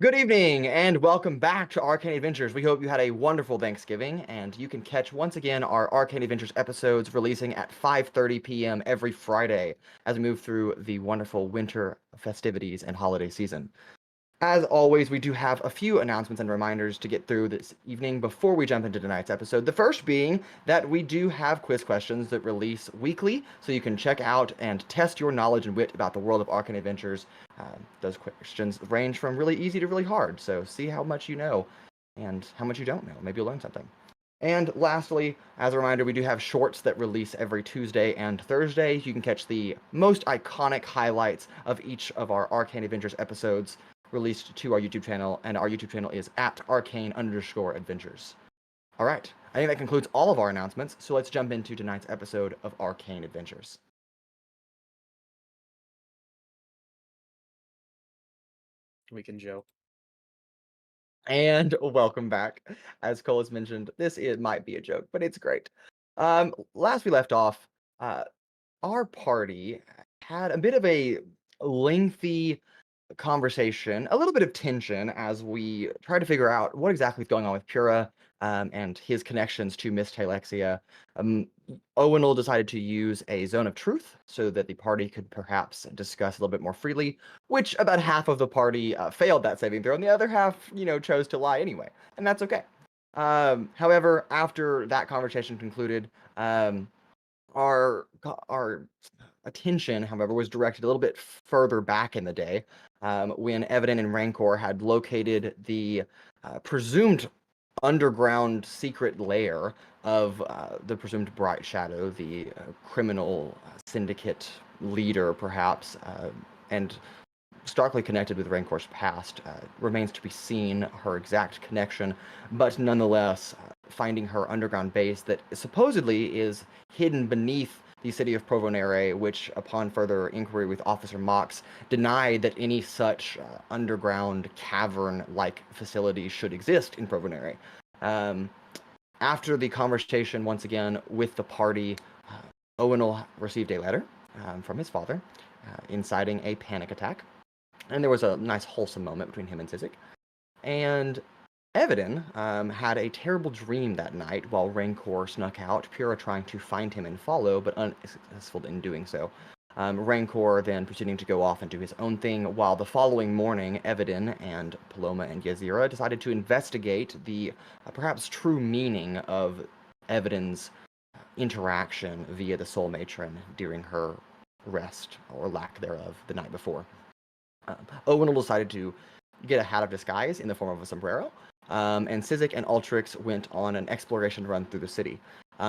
Good evening and welcome back to Arcane Adventures. We hope you had a wonderful Thanksgiving, and you can catch once again our Arcane Adventures episodes releasing at 5:30 p.m. every Friday as we move through the wonderful winter festivities and holiday season. As always, we do have a few announcements and reminders to get through this evening before we jump into tonight's episode. The first being that we do have quiz questions that release weekly, so you can check out and test your knowledge and wit about the world of Arcane Adventures. Those questions range from really easy to really hard, so see how much you know and how much you don't know. Maybe you'll learn something. And lastly, as a reminder, we do have shorts that release every Tuesday and Thursday. You can catch the most iconic highlights of each of our Arcane Adventures episodes released to our YouTube channel, and our YouTube channel is at arcane_adventures. All right, I think that concludes all of our announcements, so let's jump into tonight's episode of Arcane Adventures. We can joke. And welcome back. As Cole has mentioned, it might be a joke, but it's great. Last we left off, our party had a bit of a lengthy conversation, a little bit of tension as we try to figure out what exactly is going on with Pura and his connections to Miss Talexia. Owunul decided to use a zone of truth so that the party could perhaps discuss a little bit more freely, which about half of the party failed that saving throw, and the other half, chose to lie anyway, and that's okay. However, after that conversation concluded, our attention, however, was directed a little bit further back in the day when Evadin and Rancor had located the presumed underground secret lair of the presumed Bright Shadow, the criminal syndicate leader, perhaps, and starkly connected with Rancor's past. Remains to be seen her exact connection, but nonetheless, finding her underground base that supposedly is hidden beneath the city of Provonere, which, upon further inquiry with Officer Mox, denied that any such underground cavern-like facility should exist in Provonere. After the conversation, once again, with the party, Owunul received a letter from his father inciting a panic attack. And there was a nice wholesome moment between him and Sizik. And Evadin had a terrible dream that night while Rancor snuck out, Pura trying to find him and follow, but unsuccessful in doing so. Rancor then proceeding to go off and do his own thing, while the following morning, Evadin and Paloma and Yazira decided to investigate the perhaps true meaning of Evadin's interaction via the Soul Matron during her rest, or lack thereof, the night before. Owunul decided to get a hat of disguise in the form of a sombrero, and Sizik and Altrix went on an exploration run through the city.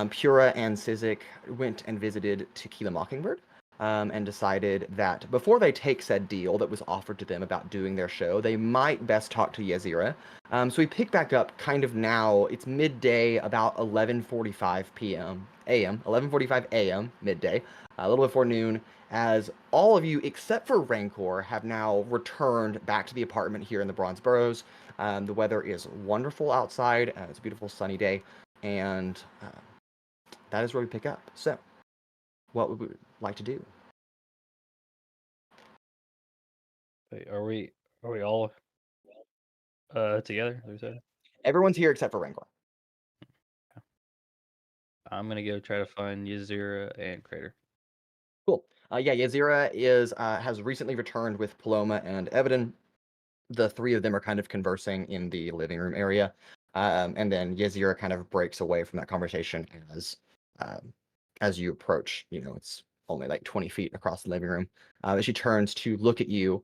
Pura and Sizik went and visited Tequila Mockingbird, and decided that before they take said deal that was offered to them about doing their show, they might best talk to Yazira. So we pick back up kind of now. It's midday, about 11:45 p.m. a.m. 11:45 a.m. midday, a little before noon, as all of you except for Rancor have now returned back to the apartment here in the Bronze Burrows. The weather is wonderful outside. It's a beautiful sunny day, and that is where we pick up. So, what would we like to do? Wait, are we all together? Like we said? Everyone's here except for Rancor. I'm gonna go try to find Yazira and Crater. Cool. Yeah, Yazira has recently returned with Paloma and Evadin. The three of them are kind of conversing in the living room area, and then Yazira kind of breaks away from that conversation as you approach. It's only like 20 feet across the living room. She turns to look at you.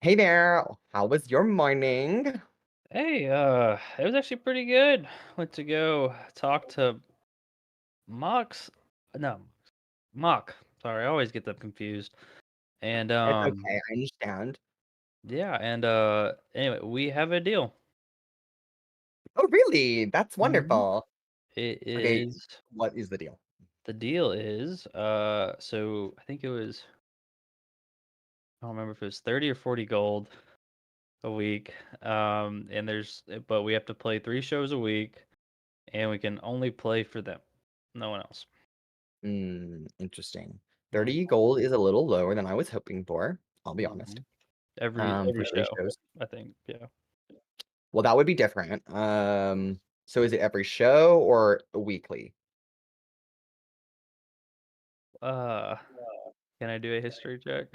Hey there, how was your morning? Hey, it was actually pretty good. Went to go talk to Mox. No, Mock. Sorry, I always get them confused. And It's okay, I understand. yeah, and anyway, we have a deal. Oh, really? That's hmm wonderful. It Okay, is what is the deal? the deal is so I think it was I don't remember if it was 30 or 40 gold a week. And but we have to play 3 shows a week, and we can only play for them, no one else. Interesting. Mhm, 30 gold is a little lower than I was hoping for, I'll be honest. mhm. Every for 3 show, shows. I think. Yeah. Well, that would be different. So is it every show or weekly? Uh, can I do a history check?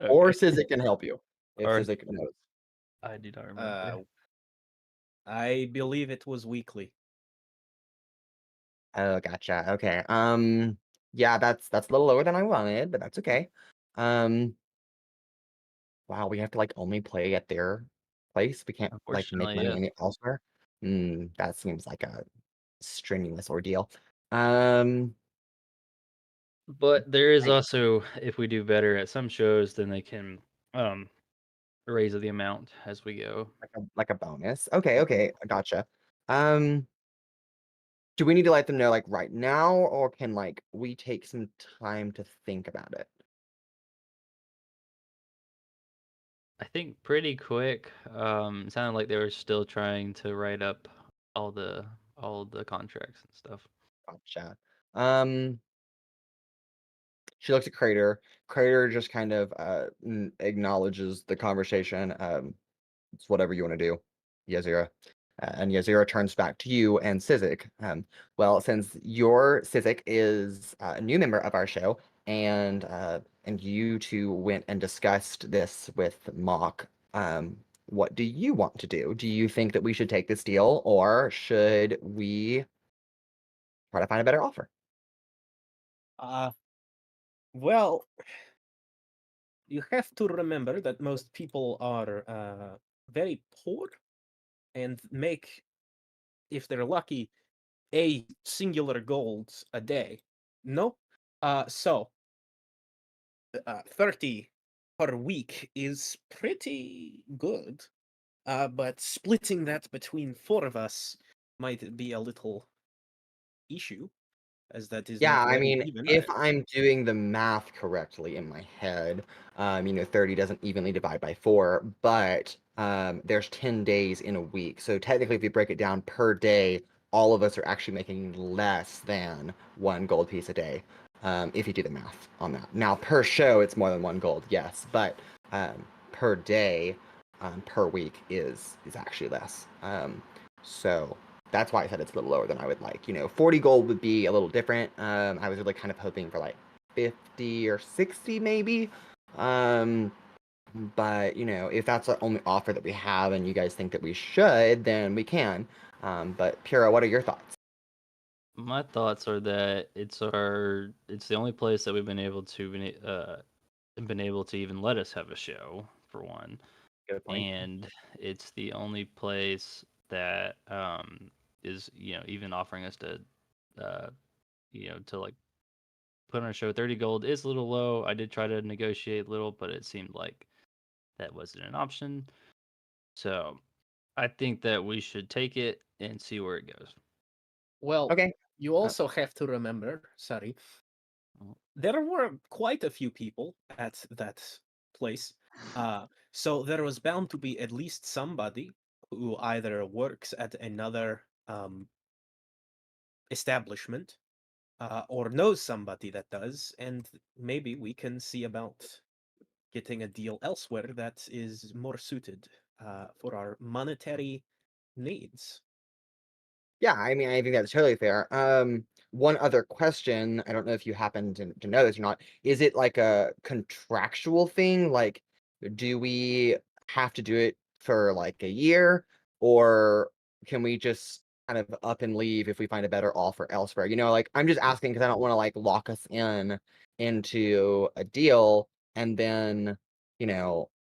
Or Okay. Sizik can help you if Or Sizik knows. I do not remember. Uh, I believe it was weekly. Oh, gotcha. Okay. Yeah, that's a little lower than I wanted, but that's okay. Um, wow, we have to like only play at their place. We can't like make Unfortunately, money yes. any elsewhere. That seems like a strenuous ordeal. Um, But there is I, also, if we do better at some shows, then they can um raise the amount as we go. like a bonus. Okay, okay, I gotcha. Um, do we need to let them know like right now, or can like we take some time to think about it? I think pretty quick. It sounded like they were still trying to write up all the contracts and stuff. Gotcha. Um, she looks at Crater. Crater just kind of acknowledges the conversation. It's whatever you want to do, Yazira. And Yazira turns back to you and Sizik. Well, since your Sizik is a new member of our show, and you two went and discussed this with Mock, what do you want to do? Do you think that we should take this deal, or should we try to find a better offer? Uh, well, you have to remember that most people are very poor and make, if they're lucky, a singular gold a day. No? So 30 per week is pretty good. But splitting that between 4 of us might be a little issue, as that is Yeah, not I very mean, even. if I'm doing the math correctly in my head, 30 doesn't evenly divide by 4, but there's 10 days in a week. So technically, if you break it down per day, all of us are actually making less than 1 gold piece a day, if you do the math on that. Now, per show, it's more than 1 gold, yes, but per day, per week is actually less. So that's why I said it's a little lower than I would like. 40 gold would be a little different. I was really kind of hoping for like 50 or 60 maybe. Um, but if that's the only offer that we have and you guys think that we should, then we can. But Pura, what are your thoughts? My thoughts are that it's the only place that we've been able to even let us have a show for one, Good point. and it's the only place that is even offering us to uh to like put on a show. 30 gold is a little low. I did try to negotiate a little, but it seemed like that wasn't an option. So I think that we should take it and see where it goes. Well, Okay. you also have to remember, sorry, Mhm. there were quite a few people at that place. So there was bound to be at least somebody who either works at another establishment or knows somebody that does, and maybe we can see about getting a deal elsewhere that is more suited for our monetary needs. Yeah, I mean, I think that's totally fair. One other question, I don't know if you happen to know this or not. Is it like a contractual thing? Like, do we have to do it for like a year, or can we just kind of up and leave if we find a better offer elsewhere? Like I'm just asking because I don't want to like lock us into a deal and then, you know,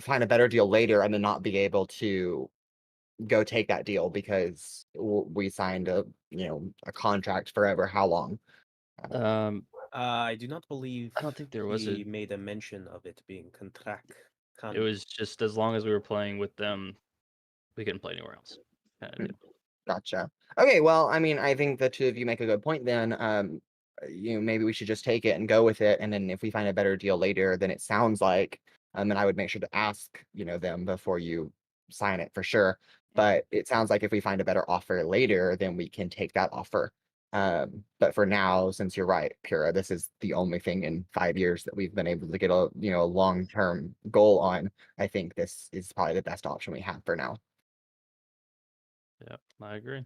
find a better deal later and then not be able to go take that deal because we signed a contract forever. How long? Um, I do not believe I don't think there was a. he made a mention of it being It was just as long as we were playing with them, we couldn't play anywhere else. Kind of Hmm, deal. Gotcha. Okay, well, I mean, I think the two of you make a good point then. Maybe we should just take it and go with it, and then if we find a better deal later, then it sounds like, then I would make sure to ask, them before you sign it for sure. Mhm. But it sounds like if we find a better offer later, then we can take that offer. But for now, since you're right, Pura, this is the only thing in 5 years that we've been able to get a long-term goal on. I think this is probably the best option we have for now. Yeah, I agree.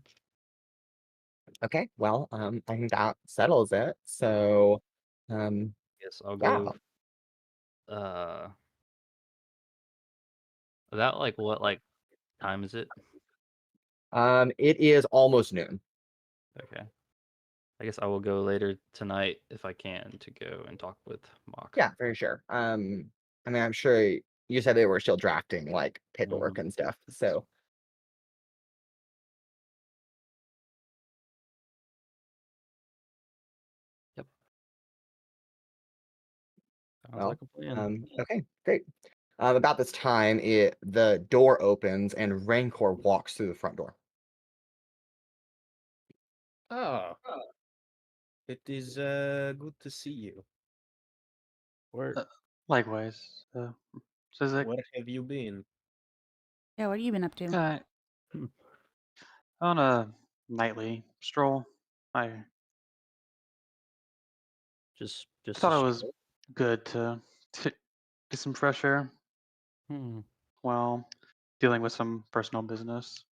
Okay, well, I think that settles it. So, Yes, I'll yeah, go. That what time is it? it is almost noon. Okay. I guess I will go later tonight if I can to go and talk with Mox. Yeah, for sure. I mean, I'm sure you said they were still drafting like paperwork Mhm. and stuff. So, Yep. Sounds well, like a plan. okay, great. About this time, the door opens and Rancor walks through the front door. Ah, it is good to see you. Word. Likewise, Sizik. Where have you been? Yeah, what have you been up to? Hmm. On a nightly stroll. I Just thought a it was stroll. good to get some fresh air Hmm. while dealing with some personal business.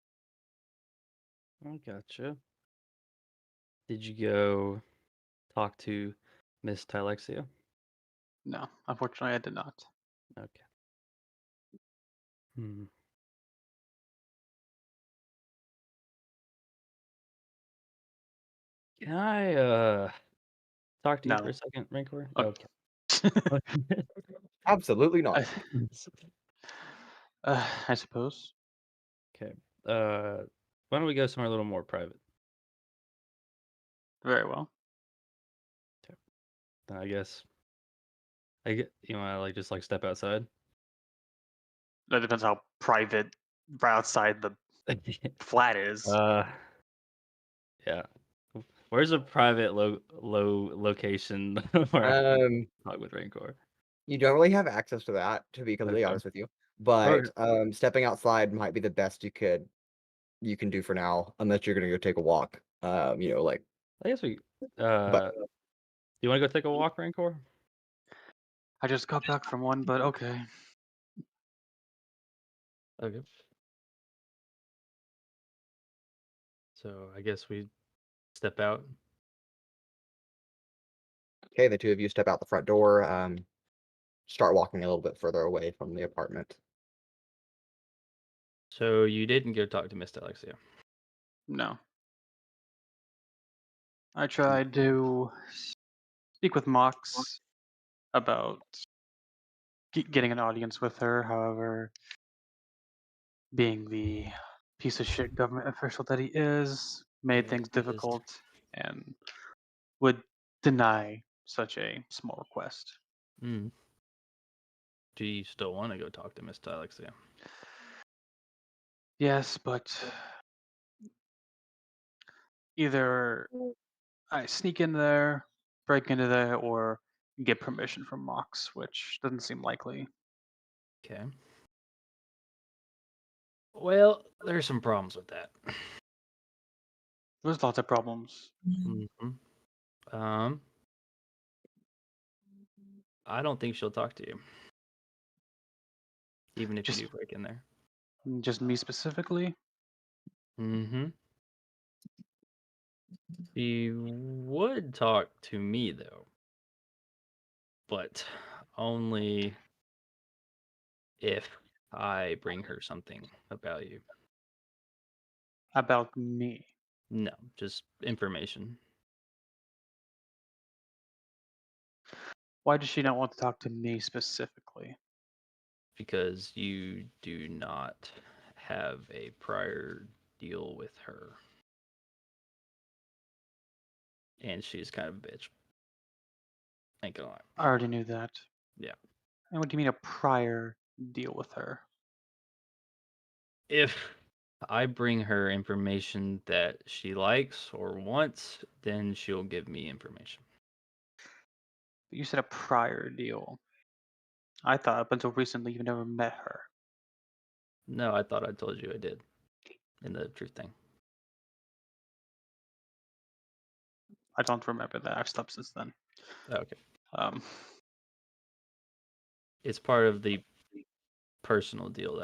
I gotcha. Did you go talk to Miss Tylexia? No, unfortunately, I did not. Okay. Hmm. Can I talk to you for No. a second, Rancor? Okay. Okay. Absolutely not. I suppose. Okay. Why don't we go somewhere a little more private? Very well. I guess. You want to just step outside? That depends how private right outside the flat is. Yeah. Where's a private low location where I can talk with Rancor? You don't really have access to that, to be completely Okay. honest with you. But Or stepping outside might be the best you can do for now, unless you're gonna go take a walk. I guess we. But You want to go take a walk, Rancor? I just got back from one, but okay. Okay. So I guess we step out. okay, the two of you step out the front door. Start walking a little bit further away from the apartment. So you didn't go talk to Miss Alexia. No. I tried to speak with Mox about getting an audience with her. However, being the piece of shit government official that he is, made Yeah, things he is. difficult and would deny such a small request. Mm. Do you still want to go talk to Miss Alexia? Yes, but either I sneak in there, break into there, or get permission from Mox, which doesn't seem likely. Okay. Well, there's some problems with that. There's lots of problems. Mm-hmm. I don't think she'll talk to you, even if you Just, do break in there. just me specifically. Mm-hmm. She would talk to me though, but only if I bring her something about you. About me. No, just information. Why does she not want to talk to me specifically? Because you do not have a prior deal with her. And she's kind of a bitch. Ain't gonna lie. I already knew that. Yeah. And what do you mean a prior deal with her? If I bring her information that she likes or wants, then she'll give me information. You said a prior deal. I thought up until recently you've never met her. No, I thought I told you I did in the truth thing. I don't remember that. I've slept since then. Okay. It's part of the personal deal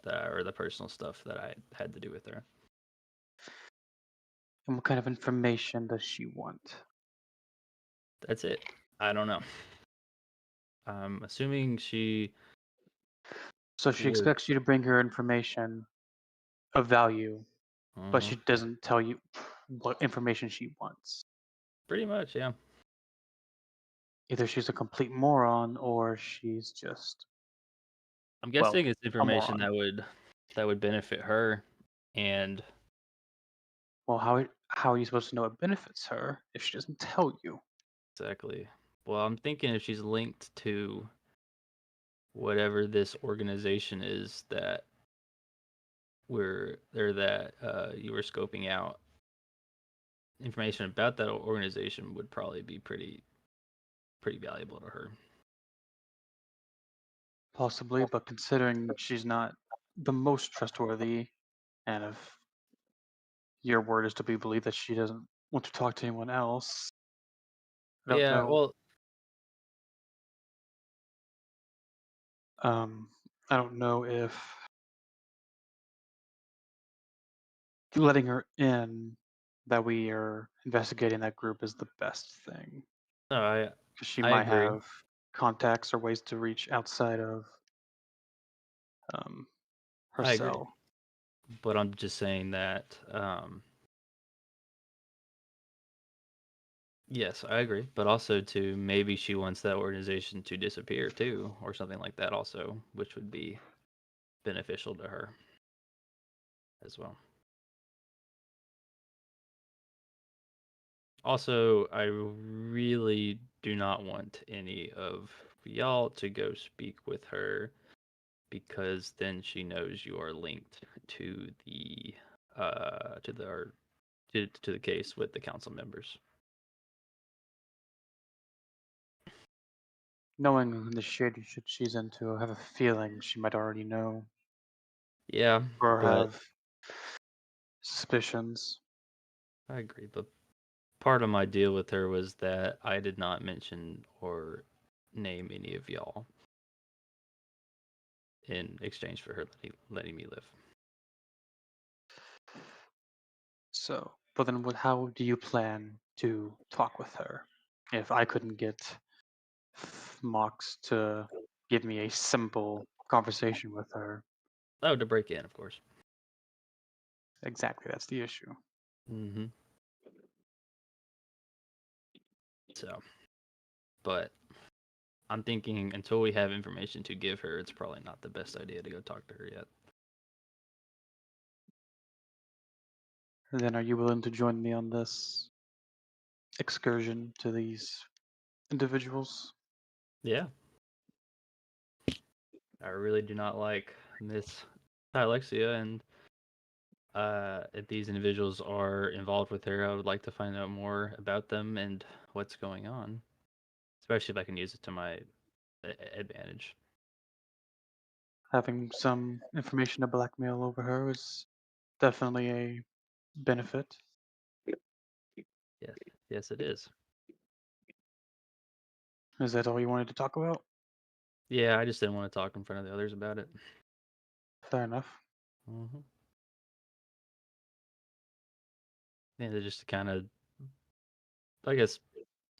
or the personal stuff that I had to do with her. And what kind of information does she want? That's it. I don't know. I'm assuming she. So she would- expects you to bring her information of value, but Mhm. she doesn't tell you what information she wants. Pretty much, yeah. Either she's a complete moron or she's just I'm guessing it's a information moron. that would benefit her, and Well, how are you supposed to know it benefits her if she doesn't tell you? exactly. Well, I'm thinking if she's linked to whatever this organization is that you were scoping out, information about that organization would probably be pretty valuable to her. Possibly, but considering she's not the most trustworthy, and if your word is to be believed that she doesn't want to talk to anyone else, I don't Yeah, know. well, I don't know if letting her in that we are investigating that group is the best thing, no, because she I might agree. have contacts or ways to reach outside of her I agree. cell. But I'm just saying that yes, I agree. But also to maybe she wants that organization to disappear too, or something like that also, which would be beneficial to her as well. Also, I really do not want any of y'all to go speak with her because then she knows you are linked to the to the case with the council members. Knowing the shit she's into, I have a feeling she might already know Yeah, or but have suspicions. I agree. But part of my deal with her was that I did not mention or name any of y'all in exchange for her letting me live. So, but then how do you plan to talk with her? If I couldn't get Mox to give me a simple conversation with her. Oh, to break in, of course. Exactly, that's the issue. Mm-hmm. So, but I'm thinking until we have information to give her, it's probably not the best idea to go talk to her yet. Then are you willing to join me on this excursion to these individuals? Yeah. I really do not like Miss Alexia, and if these individuals are involved with her, I would like to find out more about them and what's going on, especially if I can use it to my advantage. Having some information to blackmail over her is definitely a benefit. Yes, yes, it is. Is that all you wanted to talk about? Yeah, I just didn't want to talk in front of the others about it. Fair enough. Mm-hmm. Yeah, just to kind of, I guess,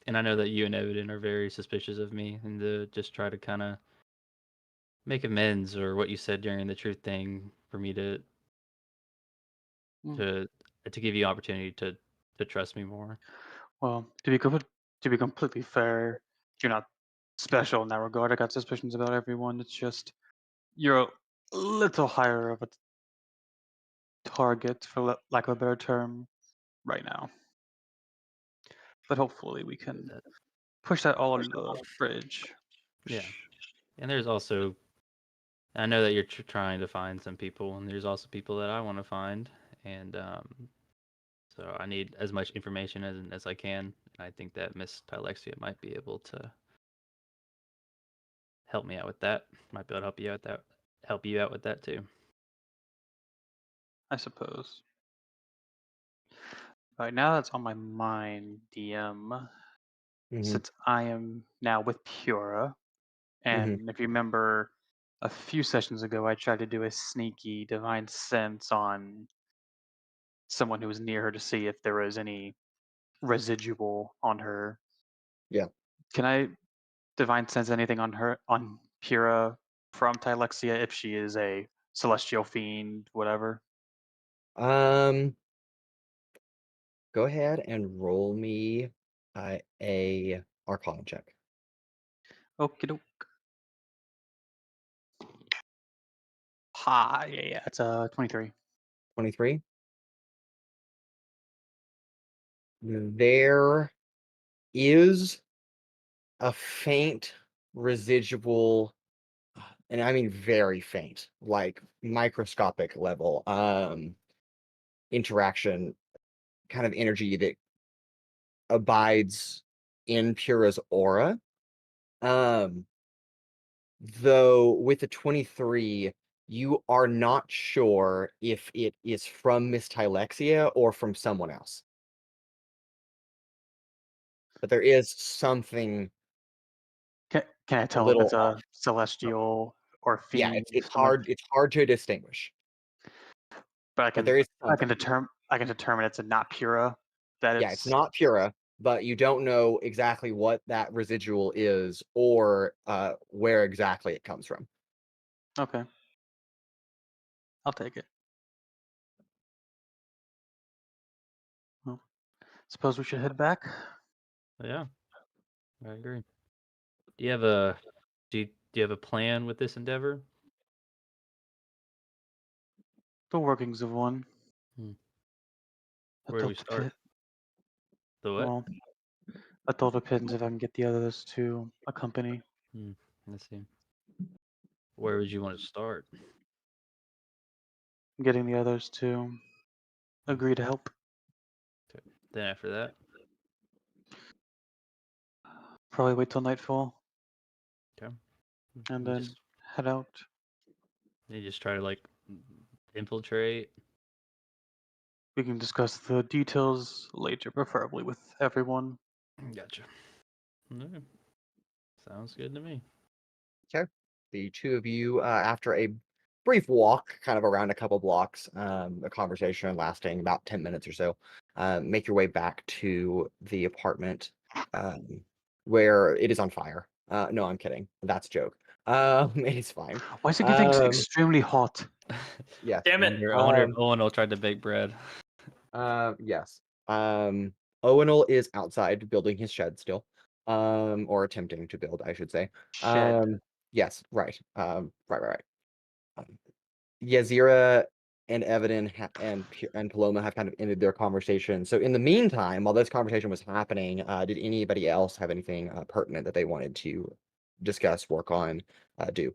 and I know that you and Evadin are very suspicious of me, and to just try to kind of make amends or what you said during the truth thing for me Mm. to give you opportunity to trust me more. Well, to be completely fair, you're not special in that regard. I got suspicions about everyone. It's just you're a little higher of a target, for lack of a better term, right now. But hopefully we can That, push that all under the fridge. yeah, and there's also I know that you're trying to find some people, and there's also people that I want to find, and so I need as much information as I can. And I think that Miss Alexia might be able to help me out with that. Might be able to help you out with that too. I suppose. All right, now that's on my mind, DM. Mhm, Since I am now with Pura, mhm. and if you remember, a few sessions ago, I tried to do a sneaky divine sense on someone who was near her to see if there was any residual on her. Yeah. Can I divine sense anything on her, on Pura from Tylexia, if she is a celestial fiend, whatever? Um, go ahead and roll me a Arcana check. Okie doke. Ha, yeah, it's a 23. 23. There is a faint residual, and I mean very faint, like microscopic level, interaction, kind of energy that abides in Pura's aura. Um, though with the 23, you are not sure if it is from Miss Tylexia or from someone else. But there is something Can I a tell if it's little a off. celestial or Yeah, fiend? it's Someone, hard to distinguish. but But there is I can something. determine it's a not Pura. That Yeah, it's it's not Pura, but you don't know exactly what that residual is or where exactly it comes from. okay. I'll take it. Well, suppose we should head back. Yeah, I agree. Do you have a do you have a plan with this endeavor? The workings of one. Hmm. I Where do we told the start? pit. The what? Well, I told the pittance if I can get the others to accompany. Let's see. Where would you want to start? Getting the others to agree to help. Okay. Then after that, Probably wait till nightfall okay. and You then just head out. you just try to like infiltrate. We can discuss the details later, preferably with everyone. Gotcha. Okay. Sounds good to me. Okay. The two of you, after a brief walk, kind of around a couple blocks, a conversation lasting about 10 minutes or so, make your way back to the apartment where it is on fire. No, I'm kidding. That's a joke. It's fine. Why is everything extremely hot? Yes. Damn it! I wonder if Owunul tried to bake bread. Yes. Owunul is outside building his shed still, or attempting to build, I should say. Shed. Yes, right. Right. Yazira and Evadin and Paloma have kind of ended their conversation. So in the meantime, while this conversation was happening, did anybody else have anything pertinent that they wanted to discuss, work on, do?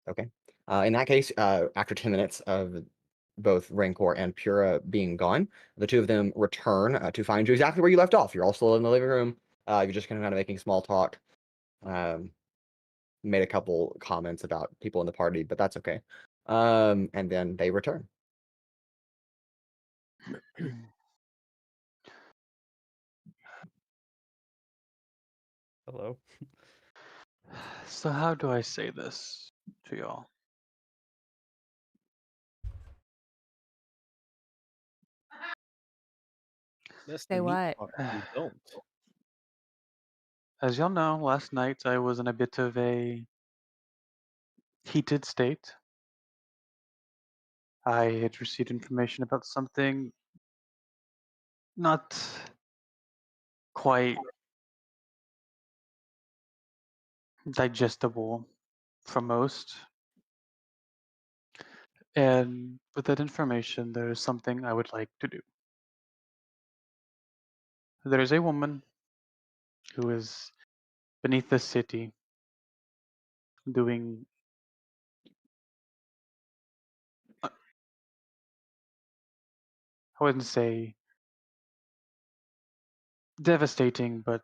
Okay. In that case, after 10 minutes of both Rancor and Pura being gone, the two of them return to find you exactly where you left off. You're all still in the living room. You're just kind of making small talk. Made a couple comments about people in the party, but that's okay. And then they return. Hello. So how do I say this to y'all? That's Say the meat what? part. You don't. As y'all know, last night I was in a bit of a heated state. I had received information about something not quite digestible for most. And with that information, there is something I would like to do. There is a woman who is beneath the city doing, I wouldn't say devastating, but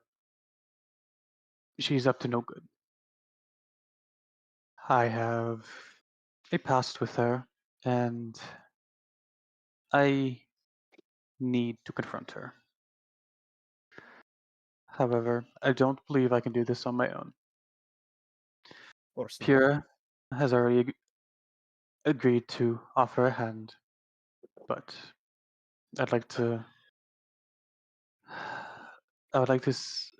she's up to no good. I have a past with her, and I need to confront her. However, I don't believe I can do this on my own. Of course not. Pura has already agreed to offer a hand, but I'd like to. I would like to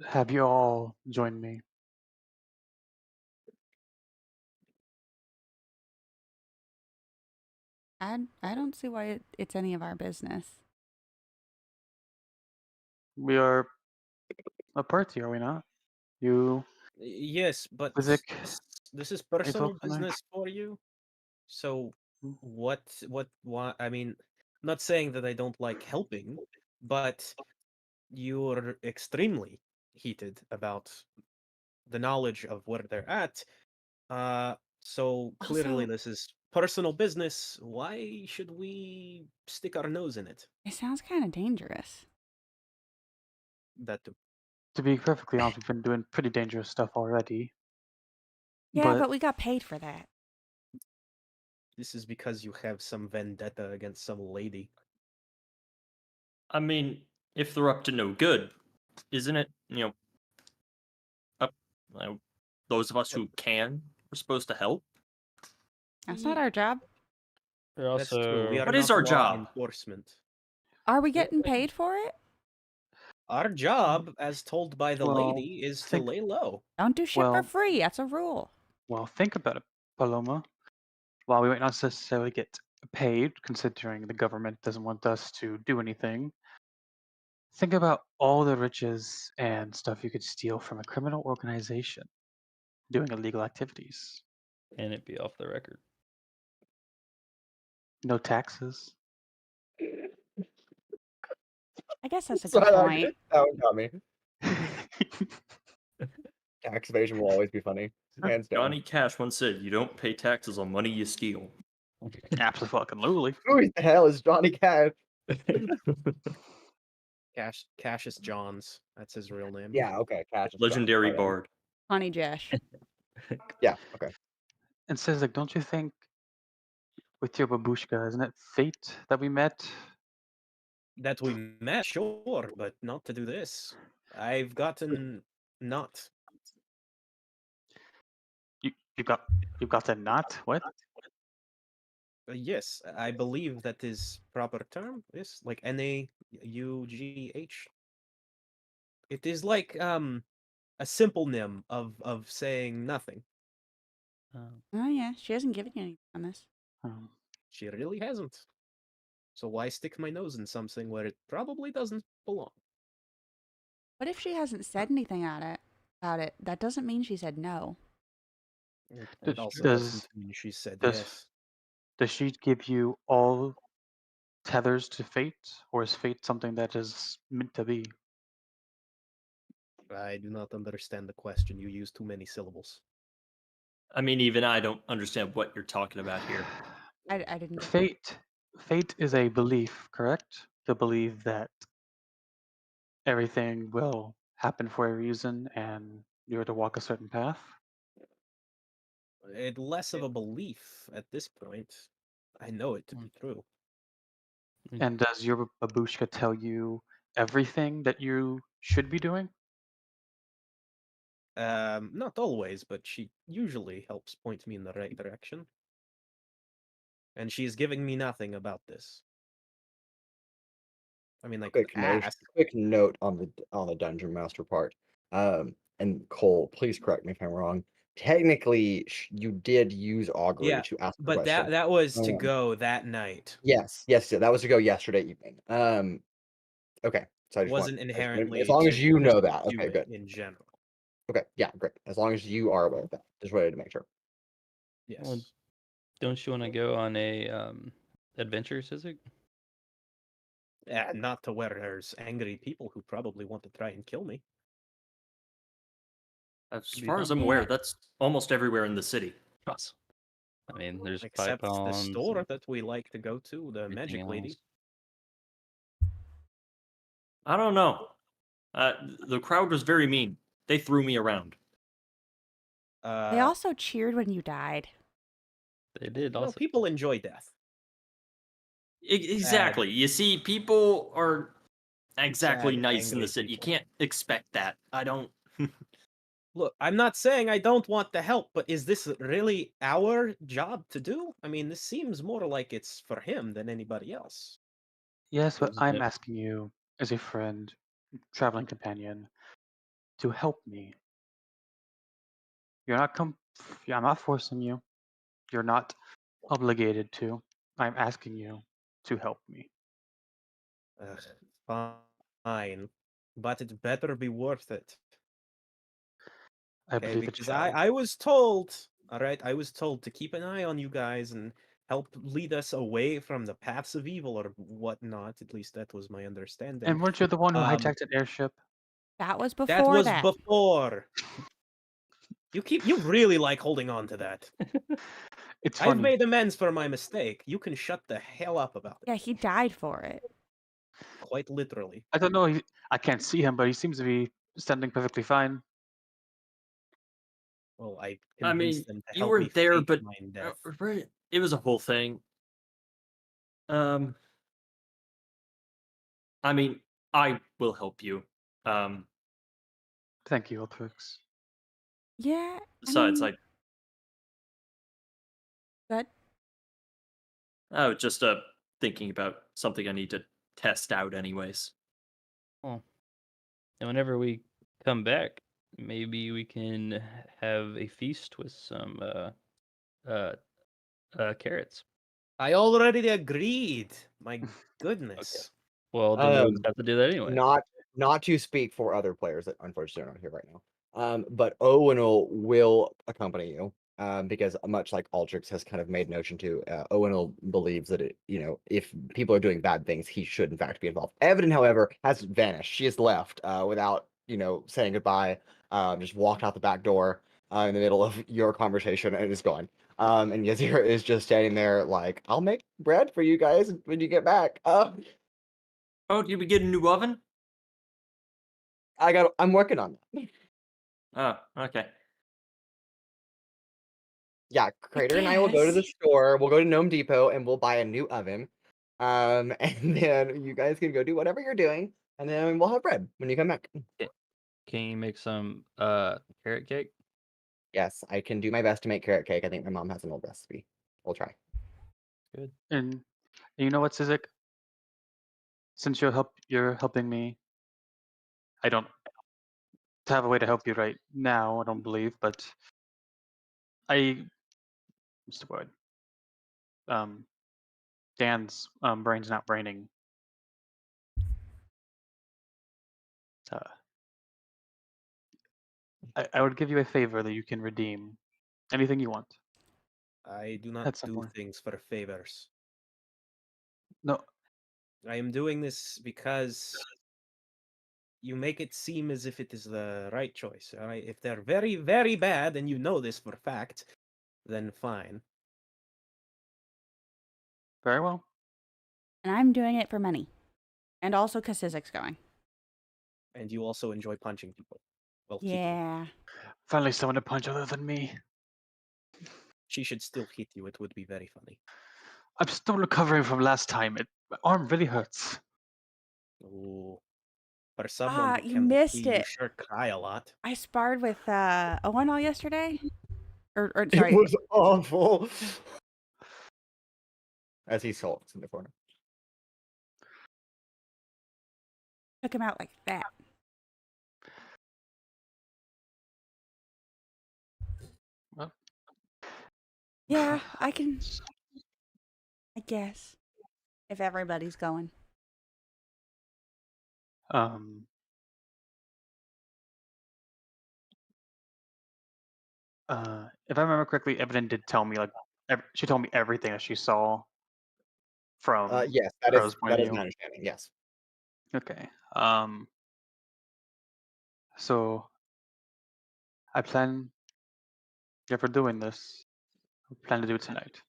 have you all join me. I don't see why it's any of our business. We are a party, are we not? You, Yes, but Sizik, this is personal April, and I. business for you. So Hmm? what? I mean, not saying that I don't like helping, but you're extremely heated about the knowledge of where they're at. So clearly Also, this is personal business. Why should we stick our nose in it? it sounds kind of dangerous. That too. To be perfectly honest, we've been doing pretty dangerous stuff already. Yeah, But but we got paid for that. This is because you have some vendetta against some lady. I mean, if they're up to no good, isn't it, up those of us who can, we're supposed to help? That's not our job. We're That's true. We also are What is not our law job? enforcement. Are we getting paid for it? Our job, as told by the Well, lady, is to think- lay low. Don't do shit for Well- free. That's a rule. well, think about it, Paloma. While we might not necessarily get paid, considering the government doesn't want us to do anything, think about all the riches and stuff you could steal from a criminal organization doing illegal activities. and it be off the record. No taxes. I guess that's a So good point. that one got me. Tax evasion will always be funny. Hands down. Johnny Cash once said, "You don't pay taxes on money you steal." Absolutely. Who the hell is Johnny Cash? Cassius Johns. That's his real name. Yeah, okay. Cash. is Legendary Johnny. Okay. bard. Honey Josh. Yeah, okay. And says, like, don't you think with your babushka, isn't it fate that we met? That we met, sure, but not to do this. I've gotten not. You've got a knot? What? Yes, I believe that is proper term. Yes, like NAUGH. It is like a symptonym of saying nothing. Oh yeah, she hasn't given you anything on this. Um, She really hasn't. So why stick my nose in something where it probably doesn't belong? What if she hasn't said anything about it? That doesn't mean she said no. It Does- also does- doesn't mean she said does- yes. Does she give you all tethers to fate, or is fate something that is meant to be? I do not understand the question. You use too many syllables. I mean, even I don't understand what you're talking about here. I didn't get Fate is a belief, correct? To believe that everything will happen for a reason and you're to walk a certain path. It less of a belief at this point. I know it to be true. And does your babushka tell you everything that you should be doing? Not always, but she usually helps point me in the right direction. And she's giving me nothing about this. I mean, I could ask. Quick note on the dungeon master part. And Cole, please correct me if I'm wrong. Technically, you did use augury Yeah, to ask the but question. that was to Um, go that night. Yes, that was to go yesterday evening. Okay. So I just Wasn't want, inherently as long to as you know that. do Okay, it good. in general. Okay, yeah, great. As long as you are aware of that. Just wanted to make sure. Yes. Well, don't you want to go on a adventure, Sizik? Yeah, not to where there's angry people who probably want to try and kill me. As Be far as fun. I'm aware, Yeah. that's almost everywhere in the city. Awesome. I mean, there's Except the pythons store and that we like to go to, the everything magic lady. else. I don't know. The crowd was very mean. They threw me around. They also cheered when you died. They did well, also. people enjoy death. Exactly. You see, people are exactly Sad, nice in the angry city. You people. can't expect that. I don't. Look, I'm not saying I don't want the help, but is this really our job to do? I mean, this seems more like it's for him than anybody else. Yes, but Is I'm it- asking you, as a friend, traveling companion, to help me. You're not I'm not forcing you. You're not obligated to. I'm asking you to help me. Ugh, fine, but it better be worth it. I Okay, believe it because I shall. I was told, all right, I was told to keep an eye on you guys and help lead us away from the paths of evil or whatnot. At least that was my understanding. And weren't you the one who Um, hijacked an airship? That was that before was that. before. You really like holding on to that. It's I've funny. made amends for my mistake. You can shut the hell up about it. Yeah, he died for it. Quite literally. I don't know. I can't see him, but he seems to be standing perfectly fine. Well, I I mean, convinced them to you help me weren't there, fake but mine death. right, it was a whole thing. Um, I mean, I will help you. Um, Thank you, Altrix. Yeah, I besides, mean, good. I was just thinking about something I need to test out, anyways. And whenever we come back, maybe we can have a feast with some uh carrots. I already agreed. My goodness. Well, then we'll just Um, have to do that anyway. not to speak for other players that unfortunately are not here right now. But Owunul will accompany you. Because much like Altrix has kind of made notion to, Owunul believes that if people are doing bad things, he should in fact be involved. Evadin, however, has vanished. She has left without saying goodbye. Just walked out the back door in the middle of your conversation and is gone. And Yazir is just standing there like, I'll make bread for you guys when you get back. Oh, did we get a new oven? I'm working on that. Oh, okay. Yeah, I Crater and I will go to the guess. store. We'll go to Gnome Depot and we'll buy a new oven. And then you guys can go do whatever you're doing, and then we'll have bread when you come back. Can you make some carrot cake? Yes, I can do my best to make carrot cake. I think my mom has an old recipe. We'll try. Good. And you know what, Sizik? Since you're helping me, I don't have a way to help you right now, I don't believe, but what's the word? Dan's brain's not braining. Uh, I would give you a favor that you can redeem. Anything you want. I do not Head do somewhere. things for favors. No, I am doing this because you make it seem as if it is the right choice. All right? If they're very, very bad, and you know this for a fact, then fine. very well. And I'm doing it for money. And also because Sizik's going. And you also enjoy punching people. Well, kicking. Yeah. Finally, someone to punch other than me. She should still hit you. It would be very funny. I'm still recovering from last time. My arm really hurts. Ooh. For someone who You cannot missed see, you it. sure cry a lot. I sparred with Owunul yesterday. Or It sorry. was awful. As he sulks in the corner. Took him out like that. Well, Yeah, I guess. If everybody's going. um, if I remember correctly, Evadin did tell me she told me everything that she saw from Yes, Crow's point that of is view. my understanding. Yes. Okay. So I plan. If we're doing this, I plan to do it tonight.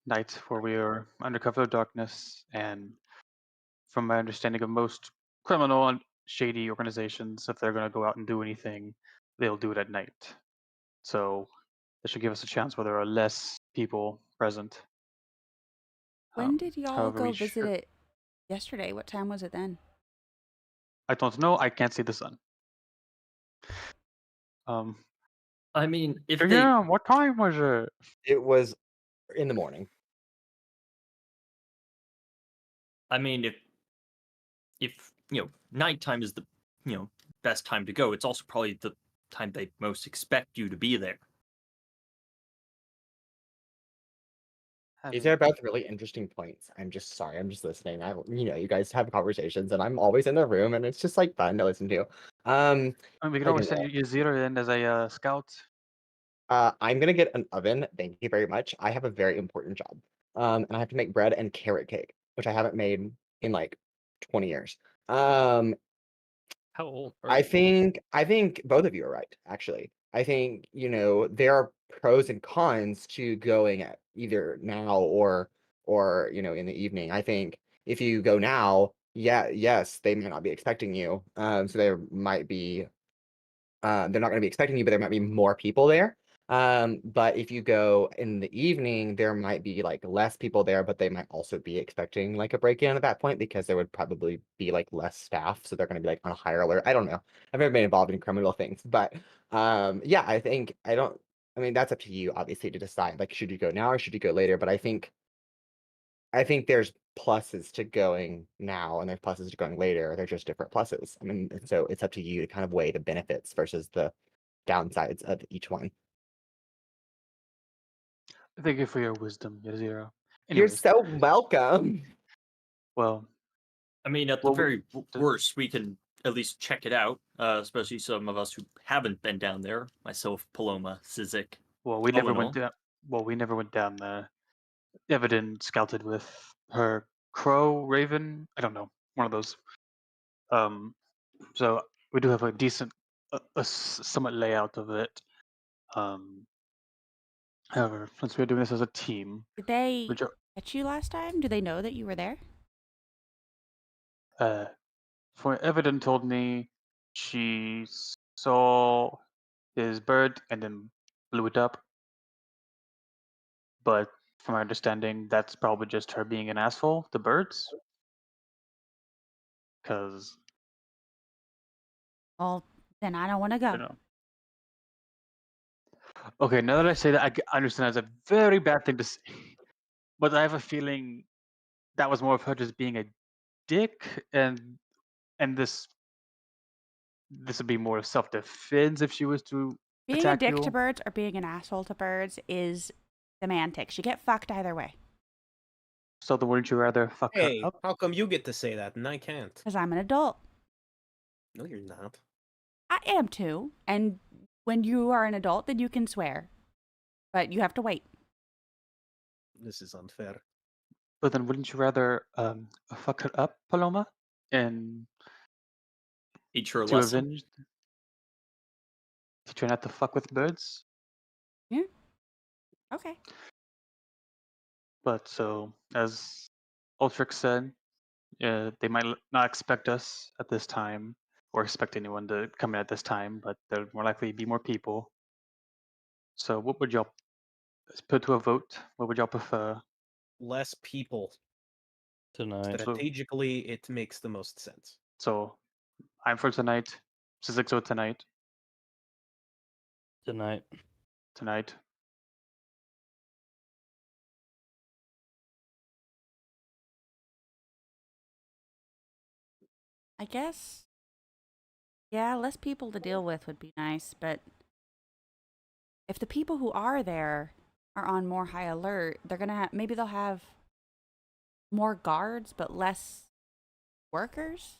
Night where we are under cover of darkness, and from my understanding of most criminal and shady organizations, if they're going to go out and do anything, they'll do it at night. So that should give us a chance where there are less people present. When did y'all however, go we visit should- it yesterday? What time was it then? I don't know. I can't see the sun. I mean, if they, Yeah, what time was it? It was in the morning. I mean, if nighttime is the best time to go, it's also probably the time they most expect you to be there. These are both really interesting points. I'm just sorry. I'm just listening. You guys have conversations, and I'm always in the room, and it's just like fun to listen to. We can I always can- send you Zero in as a scout. I'm gonna get an oven. Thank you very much. I have a very important job. And I have to make bread and carrot cake, which I haven't made in like 20 years. How old are I you? think both of you are right, actually. I think, there are pros and cons to going at either now or in the evening. I think if you go now, yes, they might not be expecting you. So there might be they're not going to be expecting you, but there might be more people there. But if you go in the evening, there might be like less people there, but they might also be expecting like a break-in at that point because there would probably be like less staff, so they're going to be like on a higher alert. I don't know. I've never been involved in criminal things, but yeah, I mean, that's up to you, obviously, to decide. Like, should you go now or should you go later? But I think there's pluses to going now and there's pluses to going later. They're just different pluses. I mean, so it's up to you to kind of weigh the benefits versus the downsides of each one. Thank you for your wisdom, Zero. You're Anyways, so welcome. well, I mean, at the very worst, we can at least check it out, especially some of us who haven't been down there. Myself, Paloma, Sizik. we never Owunul. went down. We never went down there. Evadin scouted with her crow, raven. I don't know, one of those. So we do have a decent, somewhat layout of it. However, since we're doing this as a team, Did they which catch you last time? Do they know that you were there? for Evadin told me she saw his bird and then blew it up. But from my understanding, that's probably just her being an asshole to birds. Because, Well, then I don't want to go. you know. Okay, now that I say that, I understand that's a very bad thing to say. But I have a feeling that was more of her just being a dick, and this would be more self-defense if she was to Being a attack dick you. to birds or being an asshole to birds is semantics. You get fucked either way. So then wouldn't you rather fuck Hey, her up? how come you get to say that and I can't? Because I'm an adult. No, you're not. I am too. And when you are an adult, then you can swear. But you have to wait. This is unfair. But then wouldn't you rather fuck her up, Paloma? And Teach her a to lesson. avenge? Teach her not to fuck with birds? Okay. But so, as Altrix said, they might not expect us at this time, or expect anyone to come in at this time, but there'll more likely be more people. So what would y'all put to a vote? What would y'all prefer? Less people. Tonight. Strategically, it makes the most sense. So I'm for tonight. Sizik so tonight. Tonight. Tonight. I guess. Yeah, less people to deal with would be nice, but if the people who are there are on more high alert, they're gonna have, maybe they'll have more guards but less workers.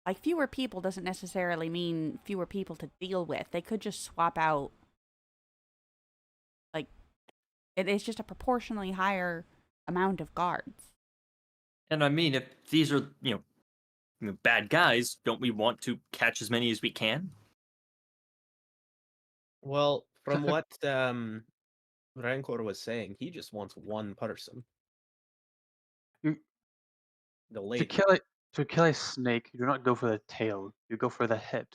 Like fewer people doesn't necessarily mean fewer people to deal with. They could just swap out. Like it's just a proportionally higher amount of guards. And I mean, if these are bad guys, don't we want to catch as many as we can? Well, from what Rancor was saying, he just wants one person. You- The To lady. kill a snake, you do not go for the tail. You go for the head.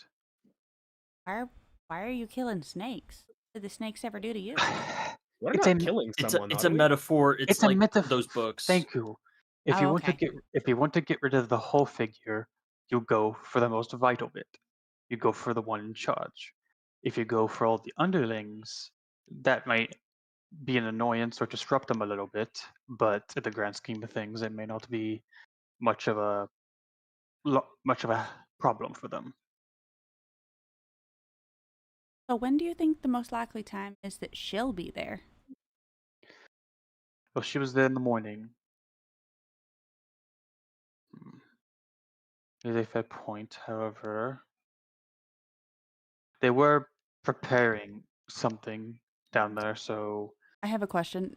Why are you killing snakes? What did the snakes ever do to you? We're It's not a killing someone, It's are a we? metaphor. It's It's a like metaphor. those books. Thank you. If Oh, you want to okay. get rid of the whole figure, you go for the most vital bit. You go for the one in charge. If you go for all the underlings, that might be an annoyance or disrupt them a little bit, but in the grand scheme of things, it may not be much of a much of a problem for them. So when do you think the most likely time is that she'll be there? Well, she was there in the morning. Hmm. Is a fair point. However, they were preparing something down there, so I have a question.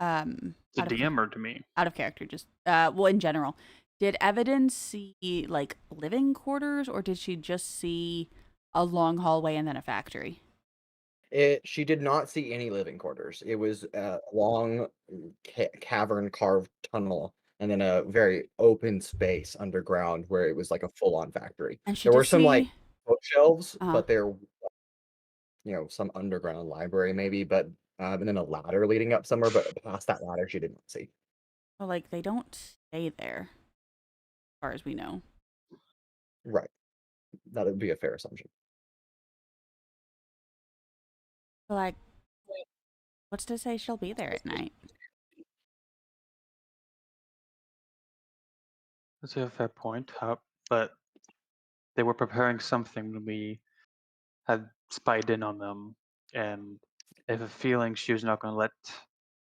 to Out of DM or to me. out of character, just well, in general, did Evadin see like living quarters, or did she just see a long hallway and then a factory? She did not see any living quarters. It was a long cavern carved tunnel and then a very open space underground where it was like a full-on factory. And she There did were some like see. bookshelves, Uh-huh. but they're some underground library maybe, but and then a ladder leading up somewhere, but past that ladder she did not see. Well, like they don't stay there, as far as we know. Right. That would be a fair assumption. So, like, what's to say she'll be there at night? That's a fair point. But they were preparing something when we had spied in on them, and I have a feeling she was not going to let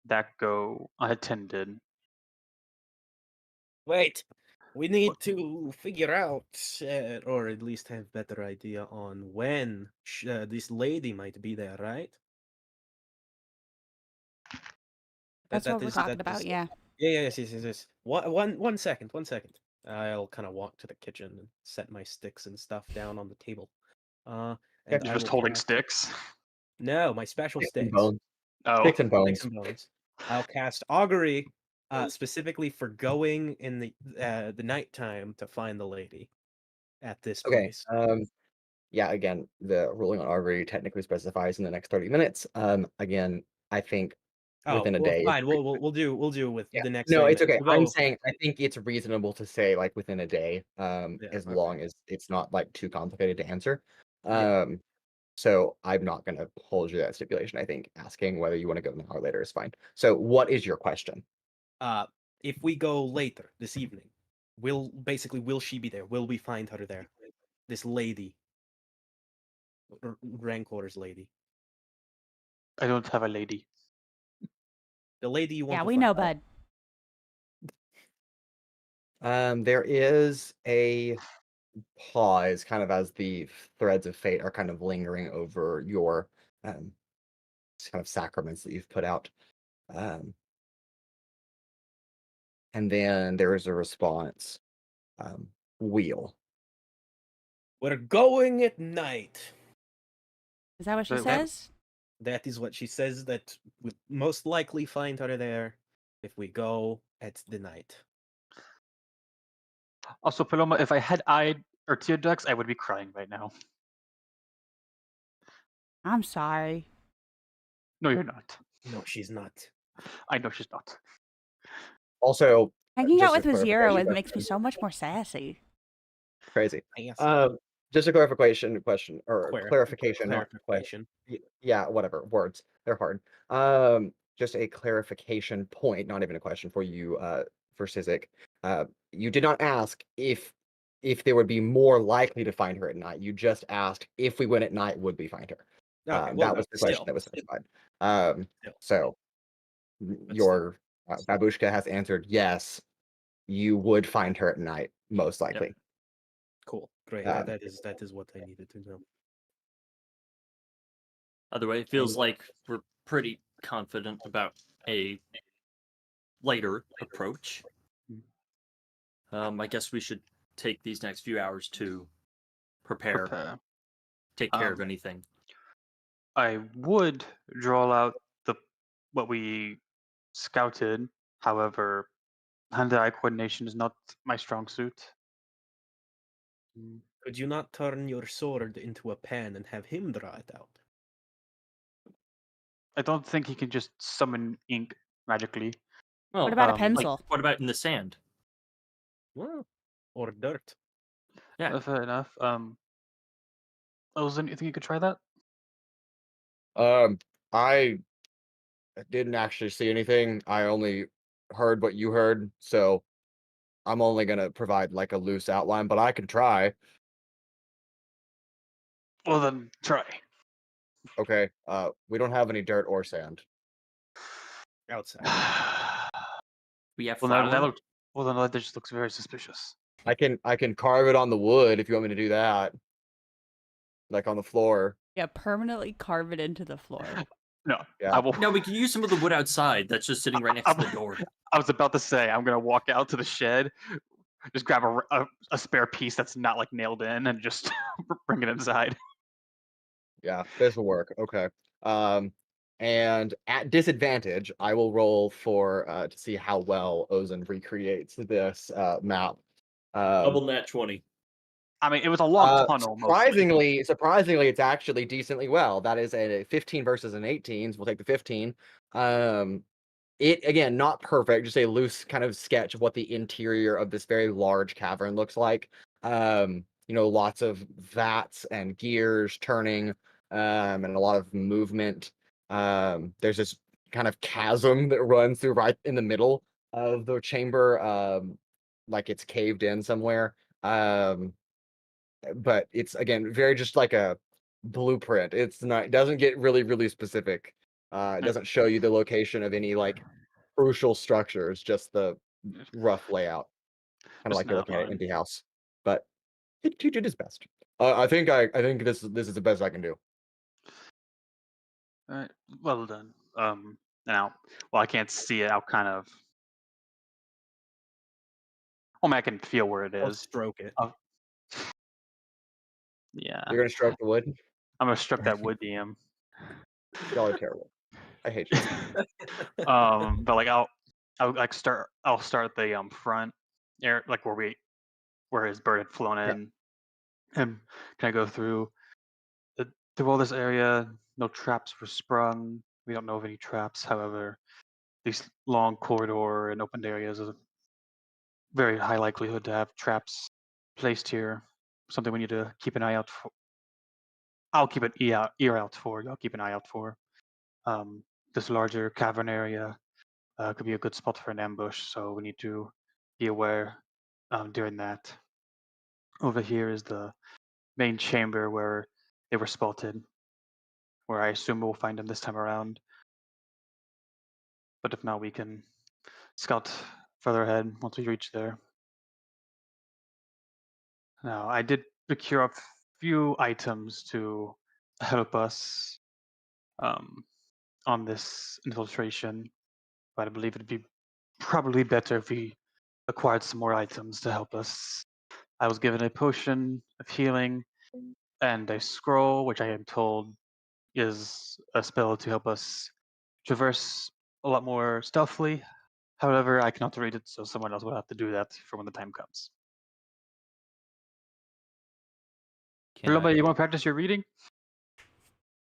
that go unattended. Wait, we need What- to figure out, or at least have better idea on when this lady might be there, right? That's what we're talking that about, is- yeah. Yes. One second. I'll kind of walk to the kitchen and set my sticks and stuff down on the table. And Okay. I You're just will holding cast- sticks. No, my special Sticks and sticks. bones. Oh, Sticks and bones. Sticks and bones. I'll cast augury, specifically for going in the nighttime to find the lady at this Okay. place. Yeah, again, the ruling on augury technically specifies in the next 30 minutes. Again, I think within a well, day. fine. We'll do with Yeah. the next. No, 30 it's minutes. okay. We'll I'm go- saying I think it's reasonable to say like within a day, as okay. long as it's not like too complicated to answer. Yeah. So I'm not gonna hold you to that stipulation. I think asking whether you want to go now or later is fine. So what is your question? If we go later this evening, will she be there? Will we find her there? This lady, Rancor's lady, I don't have a lady. the lady you want. Yeah, to we find. know, bud. There is a pause, kind of as the threads of fate are kind of lingering over your kind of sacraments that you've put out. And then there is a response. Wheel. We're going at night. Is that what she Wait, what? says? That is what she says. That would most likely find her there if we go at the night. Also, Paloma, if I had eyed or tear ducts, I would be crying right now. I'm sorry. No, you're not. No, she's not. I know she's not. Also, Hanging just out a with Mazira clarification makes me so much more sassy. crazy. Yes. Just a question or Clar- clarification, not clarification. yeah, whatever words. They're hard. Just a clarification point, not even a question for you, for Sizik. You did not ask if they would be more likely to find her at night. You just asked if we went at night, would we find her? Okay, That was the question still, that was specified. Still. So But your babushka has answered yes. You would find her at night, most likely. cool, great. Um, That is what I needed to know. Either way, it feels like we're pretty confident about a later approach. I guess we should take these next few hours to prepare. Take care of anything. I would draw out what we scouted. However, hand-eye coordination is not my strong suit. Could you not turn your sword into a pen and have him draw it out? I don't think he can just summon ink magically. Well, What about a like, pencil? what about in the sand? Well, or dirt. Yeah. Fair enough. Ozen, you think you could try that? I didn't actually see anything. I only heard what you heard, so I'm only gonna provide like a loose outline, but I can try. Well, then try. Okay. We don't have any dirt or sand. Outside. We have Well, flour. then that just looks very suspicious. I can carve it on the wood if you want me to do that. Like on the floor. Yeah, permanently carve it into the floor. No, Yeah. I will. No, we can use some of the wood outside that's just sitting right next to the door. I was about to say I'm gonna walk out to the shed, just grab a spare piece that's not like nailed in, and just bring it inside. Yeah, this will work. Okay. And at disadvantage, I will roll for to see how well Ozen recreates this map. Double nat 20. I mean, it was a long tunnel. Surprisingly, it's actually decently well. That is a 15 versus an 18. So we'll take the 15. It again, not perfect, just a loose kind of sketch of what the interior of this very large cavern looks like. Lots of vats and gears turning, and a lot of movement. There's this kind of chasm that runs through right in the middle of the chamber, like it's caved in somewhere. But it's again very just like a blueprint. It doesn't get really specific. It doesn't show you the location of any like crucial structures, just the rough layout. Kind of Just like you're an looking at an outline. empty house. But he did his best. I think this is the best I can do. All right, well done. Now, well, I can't see it. I'll kind of. I mean, I can feel where it Or is. stroke it. Yeah, You're gonna stroke the wood? I'm gonna stroke that wood DM. Y'all are terrible. I hate you. But like I'll start the front air, like where his bird had flown Yeah. in, and kind of go through all this area. No traps were sprung. We don't know of any traps. However, these long corridor and open areas is a very high likelihood to have traps placed here. Something we need to keep an eye out for. I'll keep an ear out for. I'll keep an eye out for. This larger cavern area could be a good spot for an ambush, so we need to be aware during that. Over here is the main chamber where they were spotted, where I assume we'll find them this time around. But if not, we can scout further ahead once we reach there. Now, I did procure a few items to help us on this infiltration, but I believe it'd be probably better if we acquired some more items to help us. I was given a potion of healing and a scroll, which I am told is a spell to help us traverse a lot more stealthily. However, I cannot read it, so someone else will have to do that for when the time comes. Paloma, you want to practice your reading?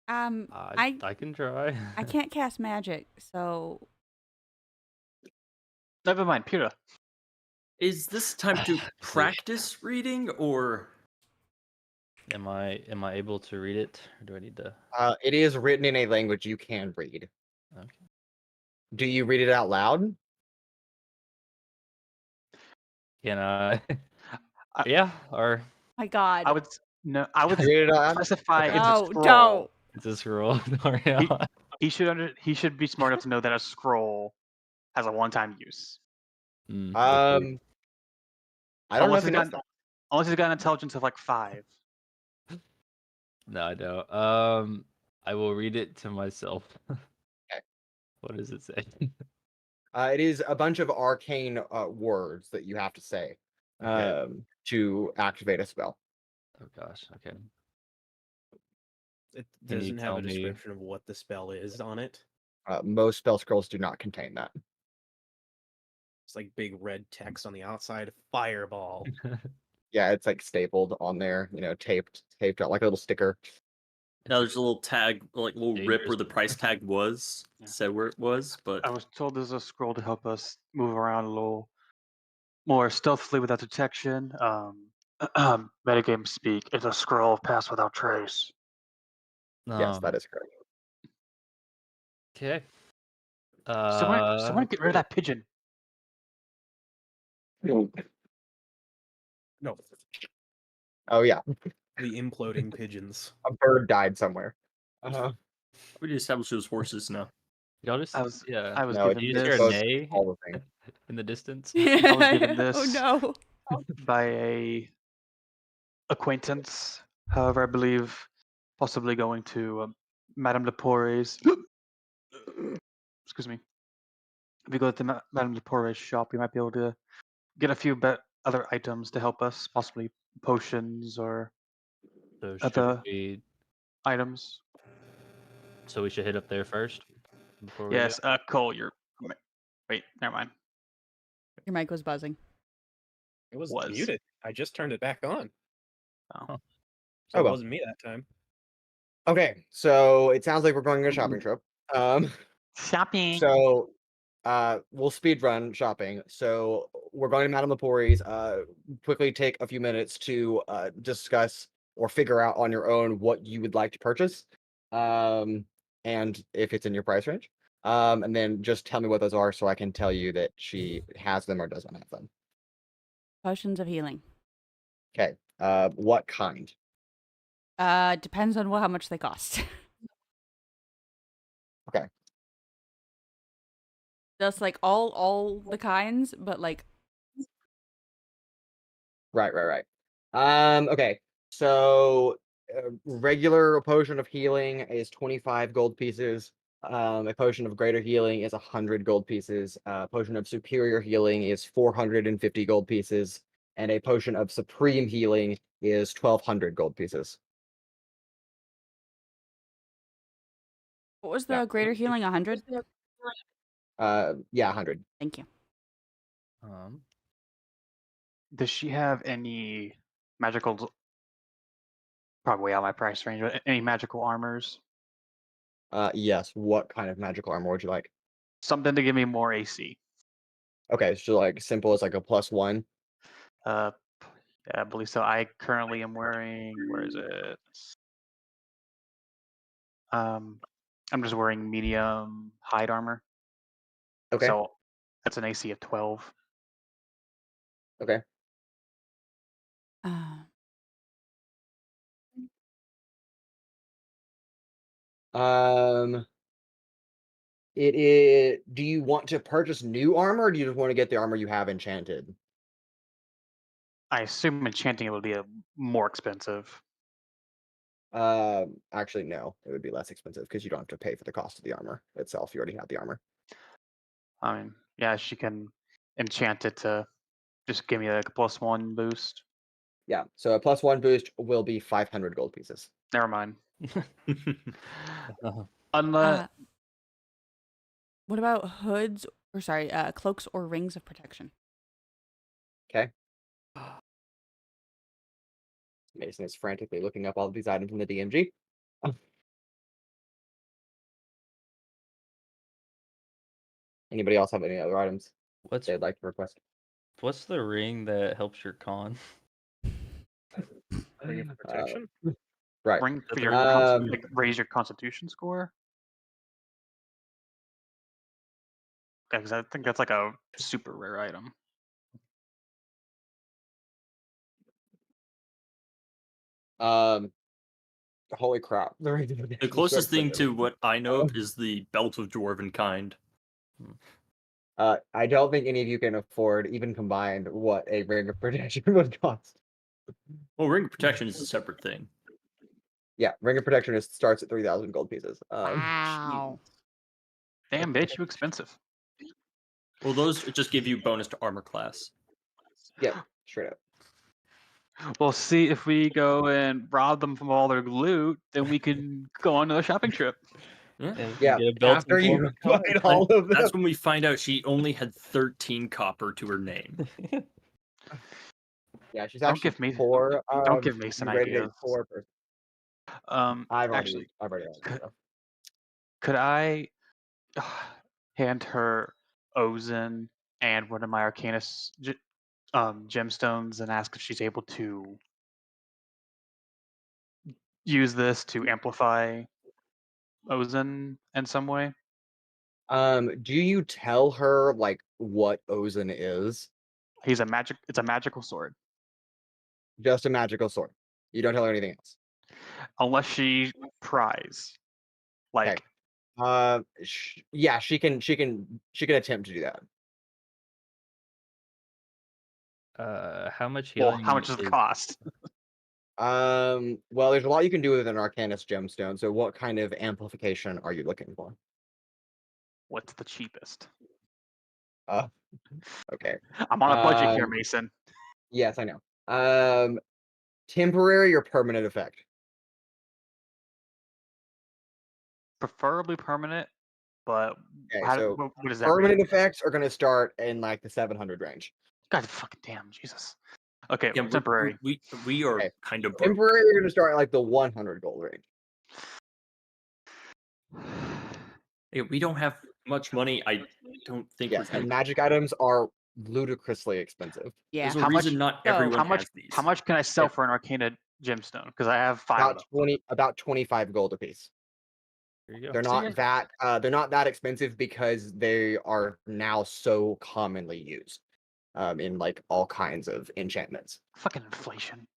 I can try. I can't cast magic, so Never mind, Pura. Is this time to practice reading, or Am I able to read it, or do I need to? It is written in a language you can read. Okay. Do you read it out loud? Can I? Yeah. Or my God. I would Read it out loud? specify Okay. it's a No, scroll. don't. it's a scroll. Yeah. He should be smart enough to know that a scroll has a one-time use. Okay. I don't know if he knows that. Unless he's got an intelligence of like 5. No, I don't. I will read it to myself. Okay. What does it say? It is a bunch of arcane words that you have to say Okay. to activate a spell. Oh gosh. Okay. It Can you doesn't have tell a me- description of what the spell is on it. Most spell scrolls do not contain that. It's like big red text on the outside. Fireball. Yeah, it's like stapled on there, taped out like a little sticker. Now there's a little tag, like little rip Dangerous. where the price tag was, Yeah. said where it was, but I was told there's a scroll to help us move around a little more stealthily without detection. Metagame speak. It's a scroll pass without trace. Yes, that is correct. Okay. Someone get rid of that pigeon. No. Oh yeah, The imploding pigeons. a bird died somewhere. Uh-huh. we need to establish those horses now. Y'all just I was No, given you it's just hear a this both neigh all the thing. in the distance. I was given Oh this. no. by a acquaintance. However, I believe possibly going to Madame Lepore's. Excuse me. If we go to Madame Lepore's shop, we might be able to get a few other items to help us, possibly potions or So other we items. should hit up there first before we Yes, Cole, wait, never mind. Your mic was buzzing. It was Was. muted. I just turned it back on. Oh. So Oh, it well. wasn't me that time. Okay, so it sounds like we're going on a shopping trip. Shopping. So we'll speed run shopping. So we're going to Madame Lepori's. Quickly take a few minutes to discuss or figure out on your own what you would like to purchase, and if it's in your price range. And then just tell me what those are so I can tell you that she has them or doesn't have them. Potions of healing. Okay. What kind? Depends on how much they cost. Okay. Just like all the kinds, but like Right. Okay. So regular potion of healing is 25 gold pieces. A potion of greater healing is 100 gold pieces. A potion of superior healing is 450 gold pieces, and a potion of supreme healing is 1,200 gold pieces. what was the Yeah. greater healing? 100. Yeah, 100. Thank you. Does she have any magical? Probably out of my price range. But any magical armors? Yes. What kind of magical armor would you like? Something to give me more AC. Okay, so like simple as like a +1. Yeah, I believe so. I currently am wearing. Where is it? I'm just wearing medium hide armor. Okay. So that's an AC of 12. Okay. It is. Do you want to purchase new armor, or do you just want to get the armor you have enchanted? I assume enchanting it would be more expensive. Actually, no. It would be less expensive because you don't have to pay for the cost of the armor itself. You already have the armor. I mean, yeah, she can enchant it to just give me like a +1 boost. Yeah. So a +1 boost will be 500 gold pieces. Never mind. Uh, Unless What about hoods or sorry, cloaks or rings of protection? Okay. Mason is frantically looking up all of these items in the DMG. Anybody else have any other items what's they'd like to request? what's the ring that helps your con? Ring of protection. Right. ring for your like, raise your constitution score. Because I think that's like a super rare item. Holy crap. The closest thing to what I know of is the belt of dwarven kind. I don't think any of you can afford, even combined, what a ring of protection would cost. Well, ring of protection is a separate thing. Yeah, ring of protection starts at 3,000 gold pieces. Wow. Damn, bitch, you expensive. Well, those just give you bonus to armor class. Yep, straight up. Well, see, if we go and rob them from all their loot, then we can go on another shopping trip. And Yeah, get a belt after and you dwarven find con. all of them. That's when we find out she only had 13 copper to her name. Yeah, she's Don't actually give me- poor. don't give Mason you rated a ideas. poor person. I've Actually, already done could, stuff. could I hand her Ozen and one of my Arcanus gemstones and ask if she's able to use this to amplify Ozen in some way? Do you tell her like what Ozen is? It's a magical sword. Just a magical sword. You don't tell her anything else. Unless she pries. Like Yeah, she can attempt to do that. How much well, healing? how much does it cost? Well, there's a lot you can do with an Arcanus gemstone. So what kind of amplification are you looking for? What's the cheapest? Okay. I'm on a budget here, Mason. Yes, I know. Temporary or permanent effect? Preferably permanent, but Okay, how, so what is that? permanent effects are going to start in like the 700 range. God fucking damn, Jesus. Okay, Yeah, temporary. we are Okay. kind of broke. Temporary are going to start at like the 100 gold range. Yeah, we don't have much money. I don't think Yes, we're and gonna. magic items are ludicrously expensive. Yeah. There's a How much- reason not so- everyone How much? has these. How much can I sell for an Arcana gemstone? Because I have 5 of them. About 25 gold apiece. There you go. They're not that expensive because they are now so commonly used in like all kinds of enchantments. Fucking inflation.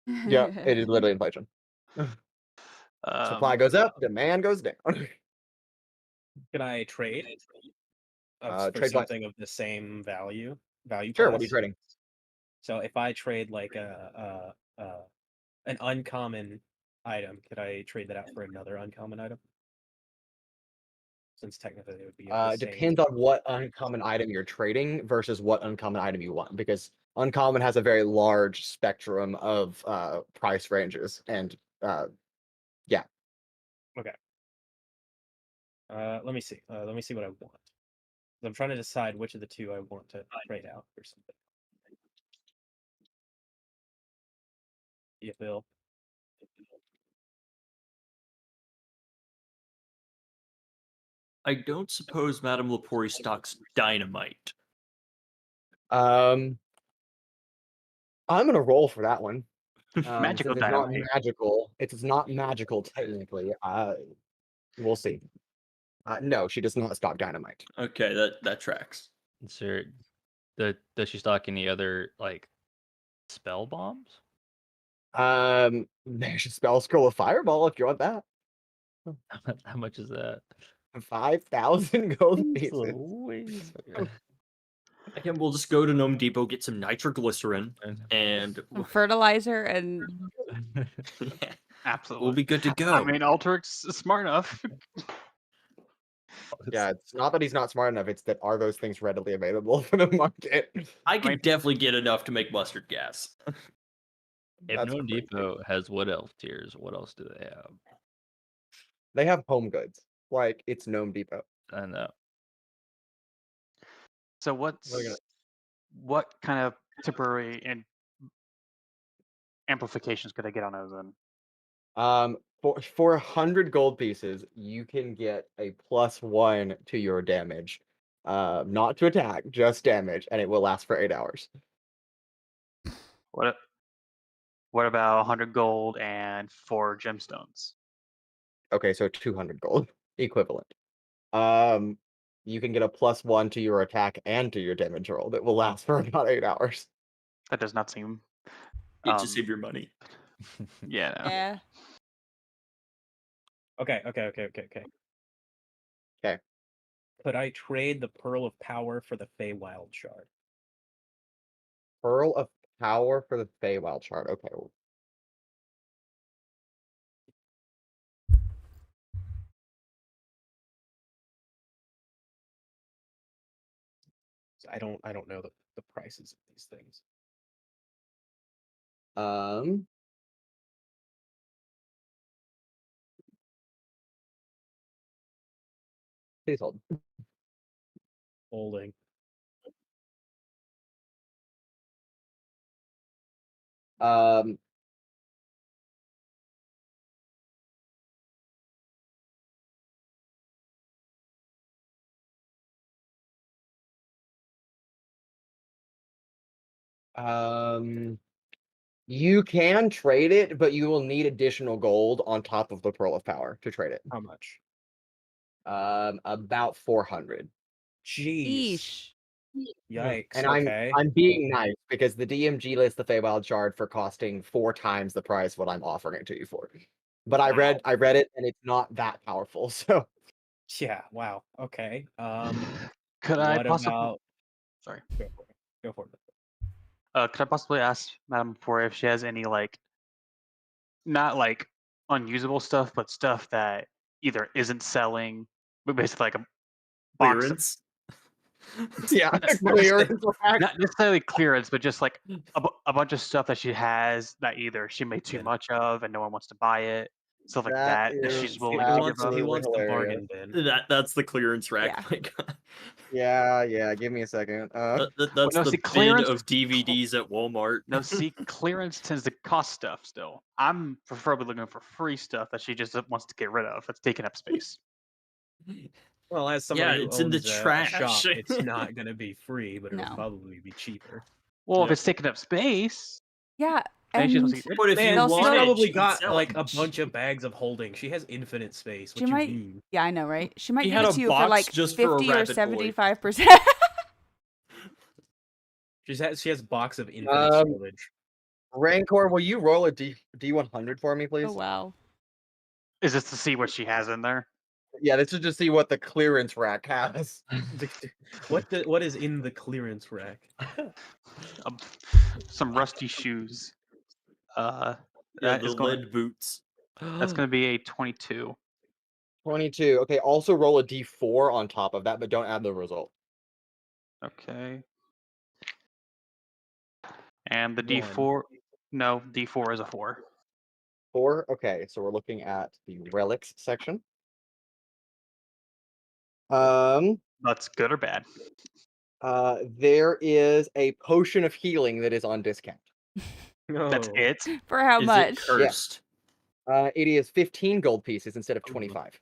Yeah, it is literally inflation. Supply goes up, demand goes down. Can I trade for Trade what? something of the same value Sure, what are you class? trading? So if I trade like an uncommon item, could I trade that out for another uncommon item? Since technically it would be of the It same. depends on what uncommon item you're trading versus what uncommon item you want, because uncommon has a very large spectrum of price ranges, and yeah. Okay. Let me see. Let me see what I want. I'm trying to decide which of the two I want to trade out for something. Yeah, Bill. I don't suppose Madame Lepori stocks dynamite. I'm gonna roll for that one. Magical Since it's not dynamite. magical. It's not magical technically. We'll see. No, she does not stock dynamite. Okay, that tracks. Sir, does she stock any other like spell bombs? There's a spell scroll of fireball if you want that. How much is that? 5,000 gold pieces. Louise. Again, we'll just go to Gnome Depot, get some nitroglycerin, and Fertilizer and Absolutely. we'll be good to go. I mean, Altrix is smart enough. Yeah, it's not that he's not smart enough, it's that are those things readily available for the market? I could mean- definitely get enough to make mustard gas. If That's Gnome crazy. Depot has wood elf tiers, what else do they have? They have home goods. Like, it's Gnome Depot. I know. So What are you what kind of temporary and amplifications could I get on Ozen? For 100 gold pieces, you can get a +1 to your damage. Not to attack, just damage, and it will last for 8 hours. What about 100 gold and 4 gemstones? Okay, so 200 gold equivalent. You can get a +1 to your attack and to your damage roll that will last for about 8 hours. That does not seem. You just save your money. Yeah. No. yeah. Okay. Okay. Could I trade the Pearl of Power for the Feywild Shard? Pearl of Power for the Feywild Shard. Okay. I don't know the prices of these things. Please hold. Holding. You can trade it, but you will need additional gold on top of the Pearl of Power to trade it. How much? About 400. Jeez. Eesh. Yikes. And Okay. I'm being nice because the DMG lists the Feywild Shard for costing 4 times the price what I'm offering it to you for. But I read it and it's not that powerful. So Yeah. Wow. Okay. Could I What possibly? about? Sorry. Go for it. Go for it. Could I possibly ask Madame Pura if she has any not unusable stuff, but stuff that either isn't selling, but basically like a box. Clearance. yeah, Not clearance rack. Not necessarily clearance, but just like a bunch of stuff that she has that either she made too Yeah. much of and no one wants to buy it, stuff like That that is she's willing He to give wants. up. He absolutely wants the hilarious. bargain bin. That's the clearance rack. Yeah. My God. Yeah, give me a second. That's no, the see, bin clearance- of DVDs at Walmart. No, see, clearance tends to cost stuff still. I'm preferably looking for free stuff that she just wants to get rid of. That's taking up space. Well, as somebody Yeah, who it's in the owns a trash. shop, it's not going to be free, but it'll No. probably be cheaper. Well, if Yeah. it's taking up space, Yeah, then she's and supposed to get rid But if Man, you they'll she's want still- it, probably she can got sell like it. a bunch of bags of holding. She has infinite space. What she you might. mean? Yeah, I know, right? She might He give had it a to you for box like just for a 50 or rabbit boy. 75%. She has a box of infinite Um, storage. Rancor, will you roll a D100 for me, please? Oh wow. is this to see what she has in there? Yeah, this is to see what the clearance rack has. What is in the clearance rack? Some rusty shoes. Yeah, That the is going. lead boots. That's going to be a 22. 22. Okay, also roll a D4 on top of that, but don't add the result. Okay. And the One. D4. No, D4 is a 4. 4? Okay, so we're looking at the relics section. That's good or bad? There is a potion of healing that is on discount. That's No. it. For how Is much? it cursed? It is 15 gold pieces instead of 25.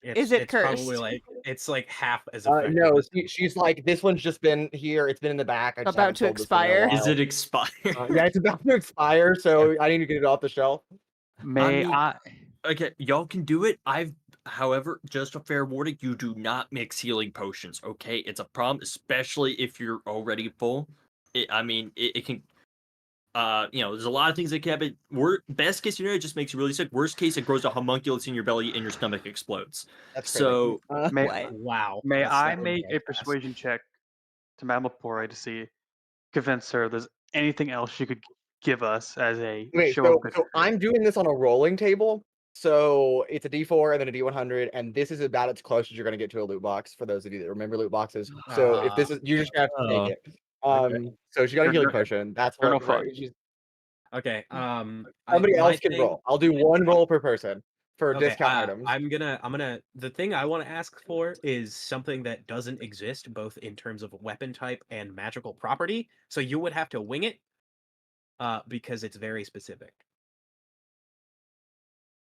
Is it It's probably cursed? like it's like half as effective. No, as- she's like, this one's just been here. It's been in the back. I just About haven't to sold this one in a expire? Is while. it expired? Yeah, it's about to expire, so I need to get it off the shelf. May mean- I? Okay, y'all can do it. However, just a fair warning, you do not mix healing potions, okay? It's a problem, especially if you're already full. It can, there's a lot of things that can happen. Best case scenario, it just makes you really sick. Worst case, it grows a homunculus in your belly and your stomach explodes. That's So, May, What? Wow. may that's- I that would make be a fast. persuasion check to Madame Pore to convince her there's anything else she could give us as a Okay, show so, of good so faith? I'm doing this on a rolling table. So it's a D4 and then a D100, and this is about as close as you're going to get to a loot box for those of you that remember loot boxes. So if this is, you just have to take it. So she got a You're- healing you're- potion. That's you're what no fun. Okay. Somebody my else can thing- roll. I'll do one roll per person for Okay, discount items. I'm gonna. The thing I want to ask for is something that doesn't exist, both in terms of weapon type and magical property. So you would have to wing it, because it's very specific.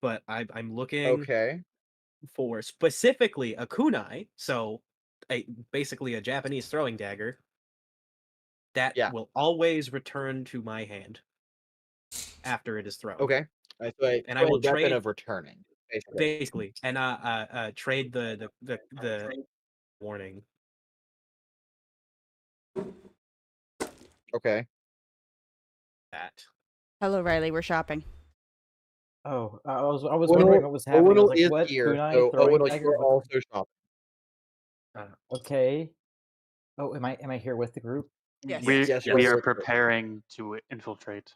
But I'm looking Okay. for specifically a kunai, so basically a Japanese throwing dagger that Yeah. will always return to my hand after it is thrown. Okay. So And I will weapon trade- of returning. Basically. Basically, and trade the warning. Okay. That. Hello, Riley. We're shopping. Oh, I was wondering what was happening. I was Owunul like, is what? here, Kunai so throwing Owunul, dagger? you're What- also shopping. Okay. Oh, am I here with the group? Yes. Yes, We you're are with the group. preparing to infiltrate.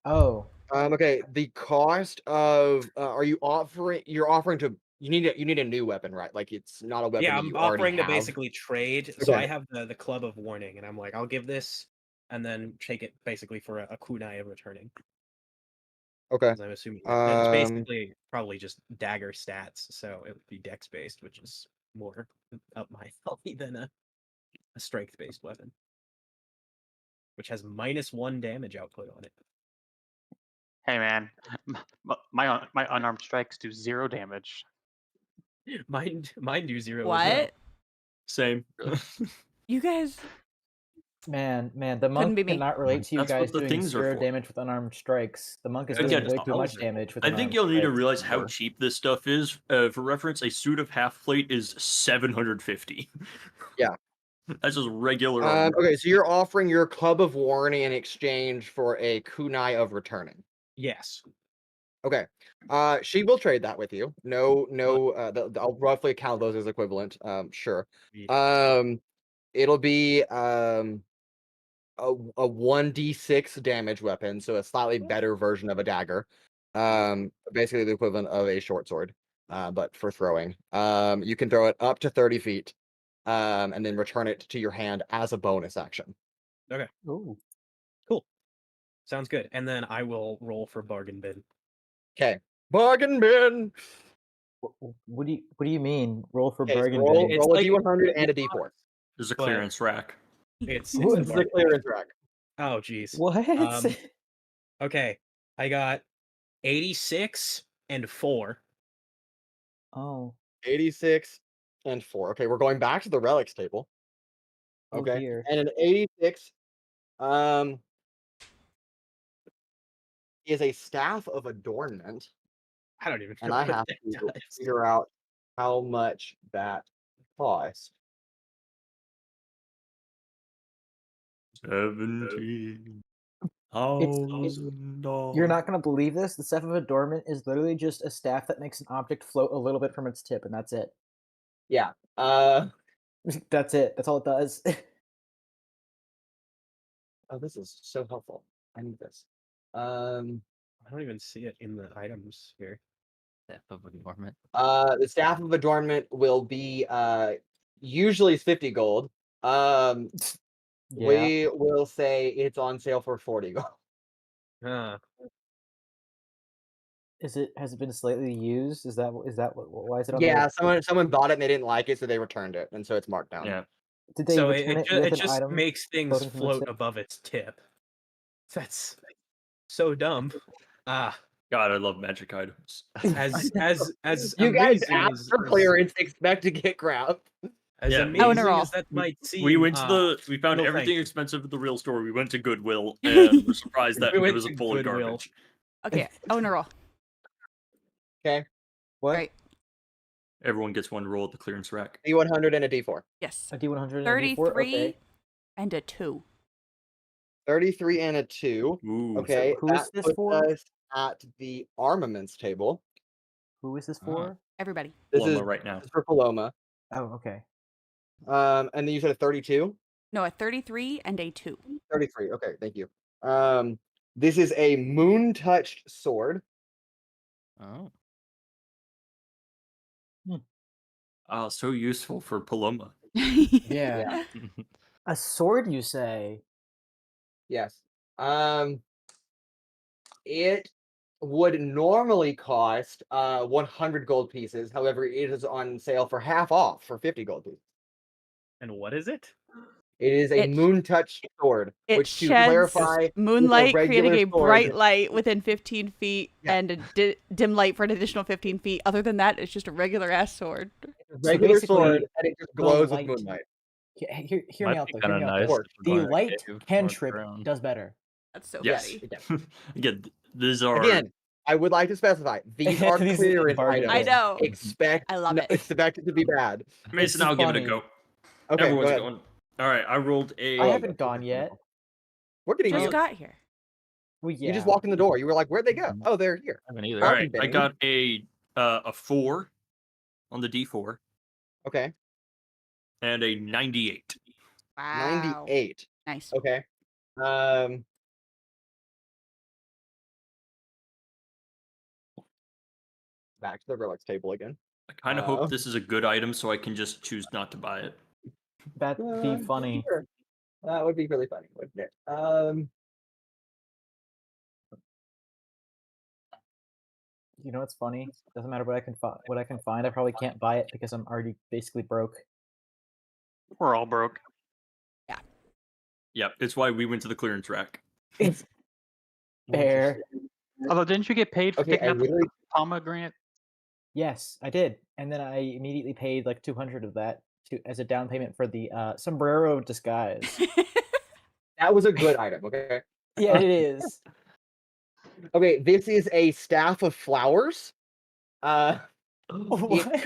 Oh, Okay. The cost of you're offering to you need a new weapon, right? Like it's not a weapon. Yeah, that I'm you already offering to have. basically trade. So Okay. I have the club of warning, and I'm like, I'll give this, and then take it basically for a kunai of returning. Okay. 'Cause I'm assuming it's Um, basically probably just dagger stats, so it would be dex based, which is more up my alley than a strength based weapon, which has -1 damage output on it. Hey man, my unarmed strikes do 0 damage. Mine do 0 as well. What? Same. You guys Man, the monk Couldn't be me. cannot relate to you That's what guys the doing things are 0 for. damage with unarmed strikes. The monk is doing Again, way too much Paladin. damage with I unarmed think you'll need to strikes. realize how More. cheap this stuff is. For reference, a suit of half plate is 750. Yeah. That's just regular armor. Okay, so you're offering your Club of Warning in exchange for a kunai of returning. Yes. Okay. She will trade that with you. No, I'll roughly count those as equivalent. Sure. It'll be a 1d6 damage weapon, so a slightly better version of a dagger. Basically the equivalent of a short sword, but for throwing. You can throw it up to 30 feet, and then return it to your hand as a bonus action. Okay. Ooh. Cool. Sounds good. And then I will roll for bargain bin. Okay. Bargain bin. What do you mean? Roll for Okay, bargain roll, bin? It's roll a like- d100 and a d4. There's a but- clearance rack. It's What? a This is a bargain. clearance rack. Oh, jeez. What? Okay. I got 86 and 4. Oh. 86 and 4. Okay, we're going back to the relics table. Oh, Okay. dear. And an 86 is a staff of adornment, I don't even know and I what have that to does. figure out how much that costs. 17,000 You're not gonna believe this. The staff of adornment is literally just a staff that makes an object float a little bit from its tip, and that's it. Yeah. That's it. That's all it does. Oh, this is so helpful. I need this. I don't even see it in the items here. Staff of Adornment. The staff of adornment will be usually 50 gold. Yeah. We will say it's on sale for 40 gold. Has it been slightly used? Is that why is it on Yeah, there? someone bought it and they didn't like it, so they returned it, and so it's marked down. Yeah. Did they So return it, it with it an just item? makes things floating from its float tip? above its tip. That's so dumb. God, I love magic items. As You guys amazing ask as, for clearance, expect to get grabbed. as Yeah, amazing Owunul. as that might seem. We went to we found no everything thanks. expensive at the real store. We went to Goodwill and were surprised that We it went was to full of Goodwill. garbage. Okay, Owunul. Okay, What? Right. Everyone gets one roll at the clearance rack. D100 and a D4. Yes. A D100 and a D4? 33 Okay. and a 2. 33 and a 2. Ooh. Okay, who is that this puts for? us at the armaments table. Who is this Ah. for? Everybody. This Paloma is right now. this is for Paloma. Oh, okay. And then you said a 32? No, a 33 and a 2. 33. Okay, thank you. This is a moon-touched sword. Oh. Oh, so useful for Paloma. Yeah. A sword, you say? Yes. It would normally cost 100 gold pieces. However, it is on sale for half off for 50 gold pieces. And what is it? It is a It- moon-touched sword, It which to sheds clarify, moonlight, creating regular a sword. bright light within 15 feet Yeah. and a dim light for an additional 15 feet. Other than that, it's just a regular ass sword. regular basically, sword, and it just the glows with light- moonlight. Hear me Might out be though. kinda Hear me out nice though. if we're The going to light cave or cantrip underground. does better. That's so Yes. funny. It does. Again, these are Again, I would like to specify these are These are clearance bargain items. I know. Expect I love it. Expect it to be bad. Mason. It's I'll give it a funny. go. Okay, Everyone's go ahead. going. All right, I rolled a. I haven't gone yet. We're getting Just you. got here. Well, yeah. You just walked in the door. You were like, "Where'd they go?" Oh, they're here. I haven't either. All Bargain right, I bin. got a 4 on the D4 Okay, and a 98. Wow. 98. Nice. Okay. Back to the relics table again. I kind of hope this is a good item, so I can just choose not to buy it. That'd be funny. Sure. That would be really funny, wouldn't it? You know what's funny? Doesn't matter what I can find. What I can find, I probably can't buy it because I'm already basically broke. We're all broke. Yep, it's why we went to the clearance rack. Fair. Although, didn't you get paid for Okay, picking I up the really pomegranate? Yes, I did, and then I immediately paid like 200 of that as a down payment for the sombrero disguise. That was a good item, okay? Yeah, it is. Okay, this is a staff of flowers. What? It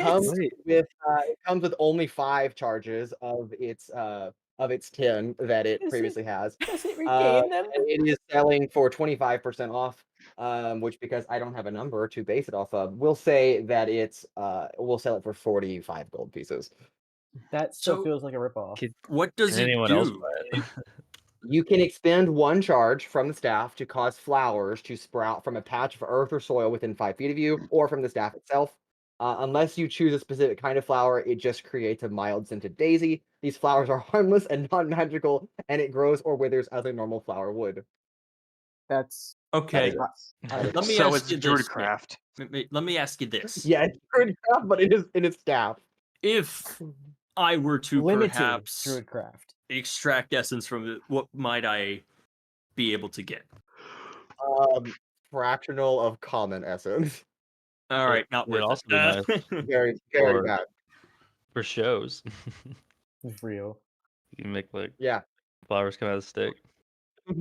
comes with only 5 charges of its 10 that it Does it- previously has. Does it regain them? And it is selling for 25% off. Which, because I don't have a number to base it off of, we'll say that we'll sell it for 45 gold pieces. That still So- feels like a ripoff. What does Can it anyone do? else buy it? You can expend 1 charge from the staff to cause flowers to sprout from a patch of earth or soil within 5 feet of you, or from the staff itself. Unless you choose a specific kind of flower, it just creates a mild scented daisy. These flowers are harmless and non-magical, and it grows or withers as a normal flower would. That's Okay, That is let me So ask it's you this. Druidcraft. Let me ask you this. Yeah, it's Druidcraft, but it is in its staff. If I were to limited perhaps Druidcraft. extract essence from it, what might I be able to get? Fractional of common essence. All right, not would worth also it. be nice. Very, very Or- bad. For shows. It's real. You can make like Yeah. flowers come out of the stick.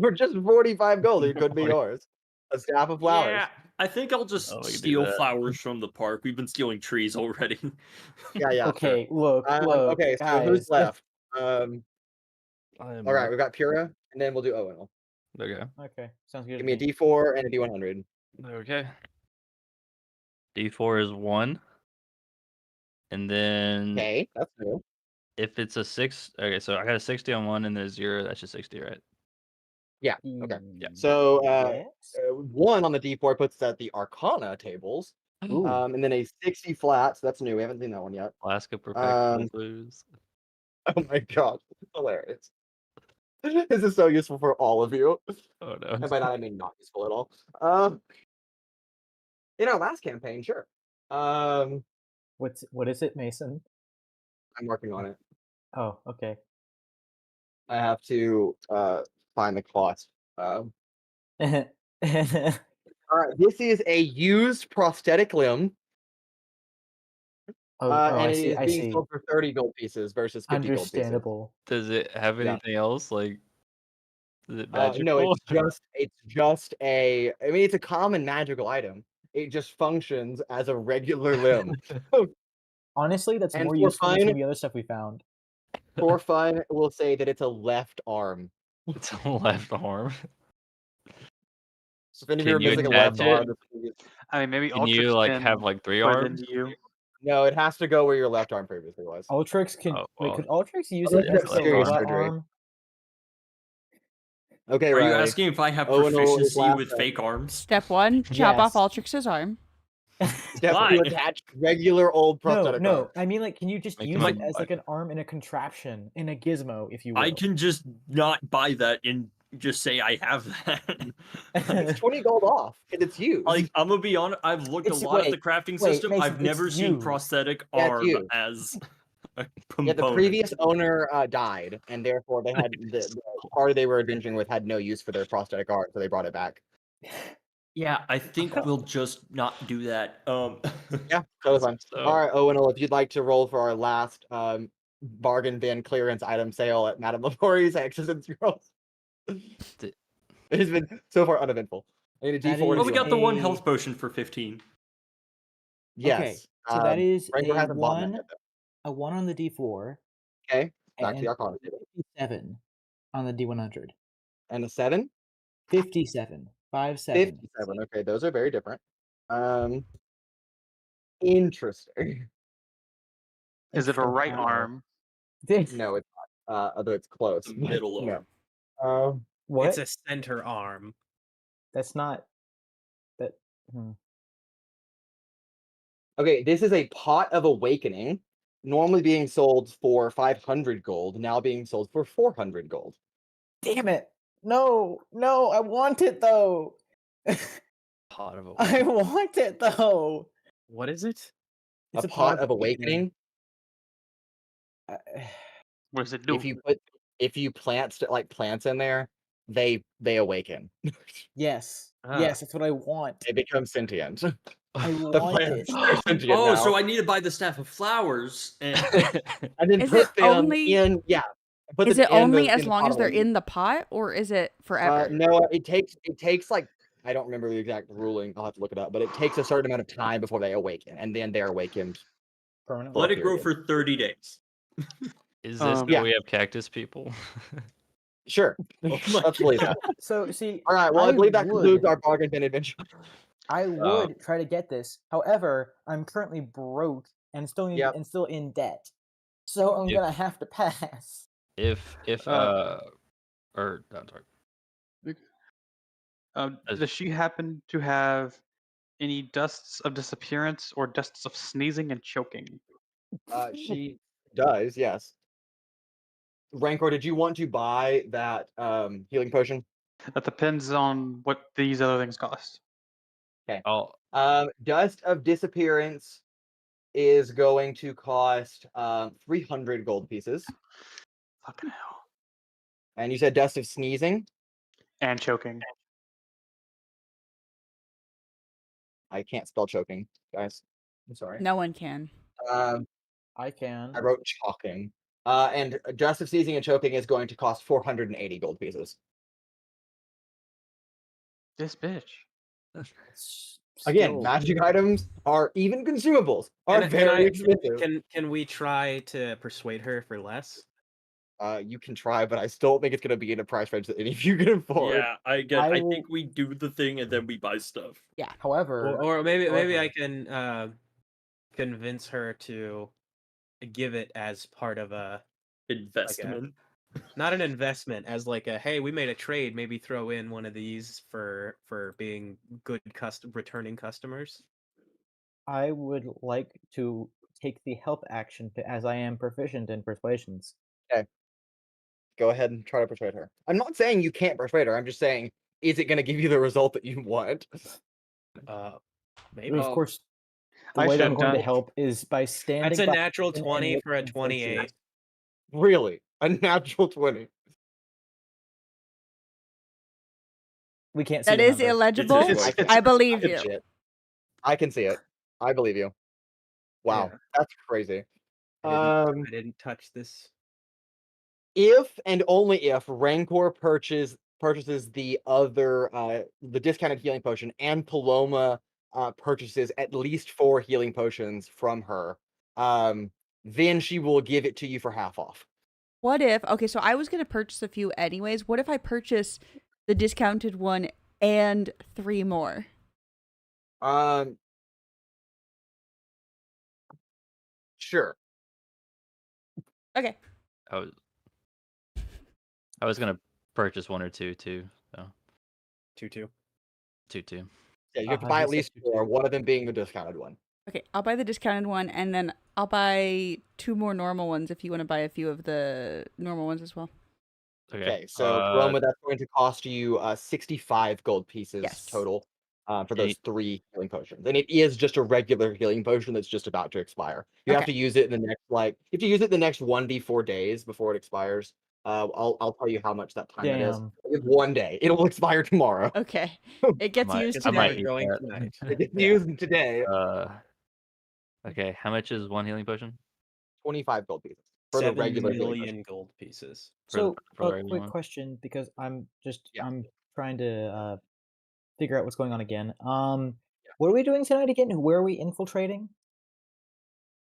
For just 45 gold, it could be yours. A staff of flowers. Yeah, I think I'll just Oh, we can do steal that. flowers from the park. We've been stealing trees already. Yeah, yeah. Okay, look, Okay, so guys. who's left? I'm All right, we've got Pura, and then we'll do Owunul. Okay. Okay, sounds good. Give to me a D4 and a D100. Okay. D4 is 1. And then Okay, that's new. if it's a 6, okay, so I got a 60 on 1 and then a 0, that's just 60, right? Yeah, okay. Yeah. So Yes? 1 on the D4 puts us at the Arcana tables, Ooh. and then a 60 flat. So that's new. We haven't seen that one yet. Alaska Perpetual Um, Blues. Oh my god, hilarious! This is so useful for all of you. Oh no. And by that I mean not useful at all. In our last campaign, sure. I'm What is it, Mason? working on it. Oh, okay. I have to find the cost. All right, this is a used prosthetic limb, Oh, and I it see. is I being see. sold for 30 gold pieces versus 50 gold pieces. Understandable. Does it have Yeah. anything else? Like, is it magical? No, it's just a. I mean, it's a common magical item. It just functions as a regular limb. Honestly, that's And more for useful than some fun- of the other stuff we found. For fun, we'll say that it's a left arm. It's a left arm. So if any of Can you are you missing a attach left it? arm, this is- I mean, maybe Can you Altrix like can have like 3 put it arms? into you. no, it has to go where your left arm previously was. Ultrix can. Oh, Wait, well. could Ultrix use Unless it you as have the serious robot surgery. arm? Okay, Are you Riley. asking if I have Owunul is proficiency last with up. fake arms? Step 1, chop off Yes. Altrix's arm. Step Why? to attach regular old No, prosthetic no. arm. I mean, like, can you just Make use him it a as like an arm in a contraption, in a gizmo, if you will? I can just not buy that and just say I have that. It's 20 gold off, and it's used. Like, I'm gonna be honest, I've looked It's- a lot at the wait, crafting wait, system. Mason, I've never it's seen used. prosthetic Yeah, it's arm used. as a Yeah, component. the previous owner died, and therefore they had the party they were adventuring with had no use for their prosthetic arm, so they brought it back. Yeah, I think we'll just not do that. Yeah, totally fine. So- All right, Owunul, if you'd like to roll for our last bargain bin clearance item sale at Madame Laborie's X's and Scrolls. D- It has been so far uneventful. I need a That D4. well, and we a got D100. the one a- health potion for 15. Yes. Okay, so that is Rancor a hasn't bought that 1, yet, though. a 1 on the D4, Okay, back to and the Arcana table. 57 on the D100. And a 7? 57. 57. 57. Okay, those are very different. Interesting. Is it a right Wow. arm? No, it's not. Although it's close. The middle No. arm. What? It's a center arm. That's not. That. Okay, this is a pot of awakening, normally being sold for 500 gold, now being sold for 400 gold. Damn it! No, no, I want it though. Pot of I want it though. What is it? It's a pot of awakening. Uh, What does it do? If you plant plants in there, they awaken. yes, Ah. yes, that's what I want. They become sentient. I The want plants it. are sentient Oh, now. so I need to buy the staff of flowers. And and then Is put it them only- in. Yeah, Put Is them it in only the as in the long pot as they're already. in the pot, or is it forever? No, it takes like I don't remember the exact ruling. I'll have to look it up, but it takes a certain amount of time before they awaken, and then they're awakened. Permanently. Let it grow period. for 30 days. Is this Yeah. how we have cactus people? Sure, Oh my let's believe God. that. So see, All right, well, I believe that would, concludes our bargain bin adventure. I would try to get this. However, I'm currently broke and still Yep. still in debt. So I'm If- gonna have to pass. If Uh, or no, sorry. As- Does she happen to have any dusts of disappearance or dusts of sneezing and choking? She does, yes. Rancor, did you want to buy that healing potion? That depends on what these other things cost. I'll Dust of disappearance is going to cost 300 gold pieces. Fucking hell. And you said dust of sneezing? And choking. I can't spell choking, guys. I'm sorry. No one can. I can. I wrote chalking. And dust of sneezing and choking is going to cost 480 gold pieces. This bitch. Again, Still- magic items are even consumables are Can very I- expensive. Can we try to persuade her for less? You can try, but I still don't think it's going to be in a price range that any of you can afford. Yeah, I will- think we do the thing and then we buy stuff. However, Or maybe I However- can convince her to give it as part of a Investment. not an investment, as like a hey, we made a trade, maybe throw in one of these for being good returning customers. I would like to take the help action as I am proficient in persuasions. Go ahead and try to persuade her. I'm not saying you can't persuade her. I'm just saying, is it going to give you the result that you want? Maybe. Of course, the I way that I'm should going to not- help is by standing. That's a by natural and 20 for a looking for 28. cheers. Really? A natural 20. We can't see That the is number. illegible. It's- I believe Good you. shit. I can see it. I believe you. Wow, Yeah. that's crazy. I didn't touch this. If and only if Rancor purchases the other the discounted healing potion, and Paloma purchases at least 4 healing potions from her, then she will give it to you for half off. What if, okay, so I was going to purchase a few anyways. What if I purchase the discounted one and 3 more? Sure. Okay. I was gonna purchase 1 or 2 too. So 2-2. 2. Yeah, you have to Uh-huh, buy he at said least 4, one of them being the discounted one. Okay, I'll buy the discounted one, and then I'll buy 2 more normal ones if you want to buy a few of the normal ones as well. Okay, so Paloma, that's going to cost you 65 gold pieces Yes. total for those 3 healing potions. And it is just a regular healing potion that's just about to expire. You have Okay. to use it in the next the next 1d4 days before it expires. I'll tell you how much that time it is. Damn. It's 1 day. It'll expire tomorrow. Okay. It gets might- used I might today. eat Going that. tonight. It gets used today. Okay, how much is 1 healing potion? 25 gold pieces for the 7 regular healing potion. million gold pieces. So, for the a regular quick one? question, because I'm Yeah. trying to figure out what's going on again. What are we doing tonight again? Where are we infiltrating?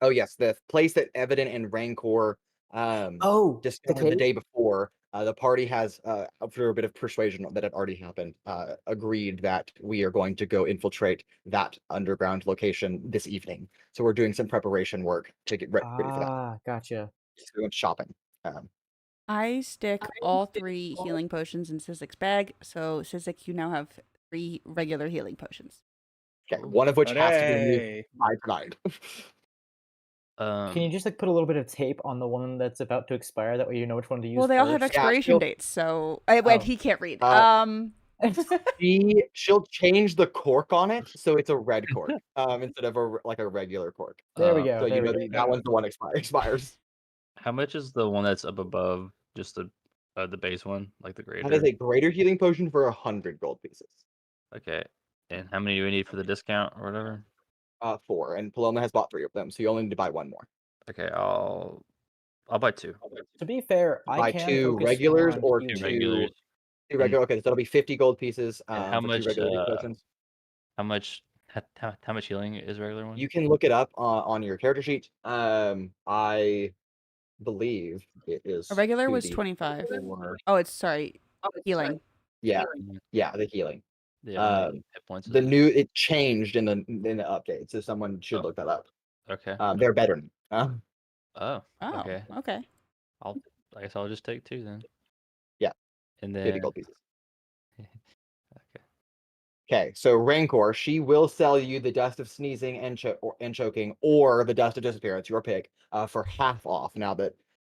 Oh yes, the place that Evadin and Rancor Oh, the discovered the cave? day before. The party has, after a bit of persuasion that had already happened, agreed that we are going to go infiltrate that underground location this evening. So we're doing some preparation work to get ready for that. Ah, gotcha. So we went shopping. I stick all 3 healing potions in Sizik's bag, so Sizik, you now have 3 regular healing potions. Okay, one of which has to be used Hooray! by tonight. Can you just like put a little bit of tape on the one that's about to expire? That way you know which one to use. Well, they all have first? expiration she'll- dates, so wait, Oh. he can't read. She'll change the cork on it so it's a red cork instead of a regular cork. There we Uh, go. So you there we know go. that one's the one expires. How much is the one that's up above, just the base one, like the greater? That is a greater healing potion for 100 gold pieces. Okay. And how many do we need for the discount or I'll buy 2. To be fair, I Buy can 2 focus regulars on or healing. 2 regulars. 2 regular. Okay, so that'll be 50 gold pieces And how for 2 much? regular potions. How much healing is a regular one? You can look it up on your character sheet. I believe it is A regular was 2d4. 25. Oh, it's sorry, healing. Yeah, Mhm. yeah, the healing. Yeah, how many Um, hit points is The it? new it changed in the update, so someone should Oh. look that up. Okay. They're better. Oh. Oh, Okay. okay. I guess I'll just take 2 then. Yeah. And 50 then. gold pieces. Okay. Okay, so Rancor, she will sell you the Dust of Sneezing and Choking, or the Dust of Disappearance, your pick, for half off. Now that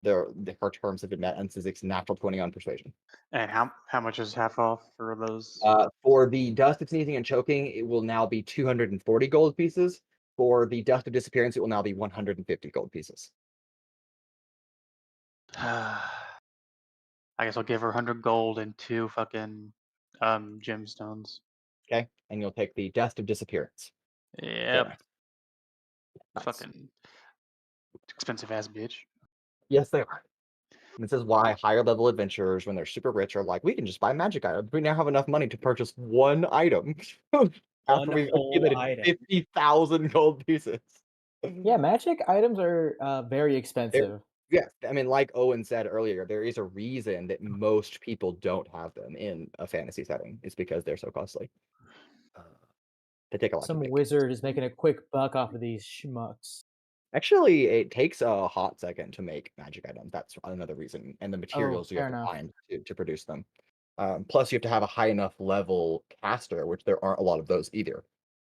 her terms have been met, and Sizik's natural 20 on Persuasion. And how much is half off for those? For the Dust of Sneezing and Choking, it will now be 240 gold pieces. For the Dust of Disappearance, it will now be 150 gold pieces. I guess I'll give her 100 gold and 2 fucking gemstones. Okay, and you'll take the Dust of Disappearance. Yep. There. Nice. Fucking expensive ass bitch. Yes, they are. And this is why higher level adventurers, when they're super rich, are like, we can just buy magic items. We now have enough money to purchase one item after we whole accumulated item. 50,000 gold pieces. Yeah, magic items are very expensive. Yeah, I mean, like Owen said earlier, there is a reason that most people don't have them in a fantasy setting. It's because they're so costly. They take a lot. Some to make. wizard is making a quick buck off of these schmucks. Actually, it takes a hot second to make magic items. That's another reason, and the materials you have fair to enough. find to produce them. Plus, you have to have a high enough level caster, which there aren't a lot of those either.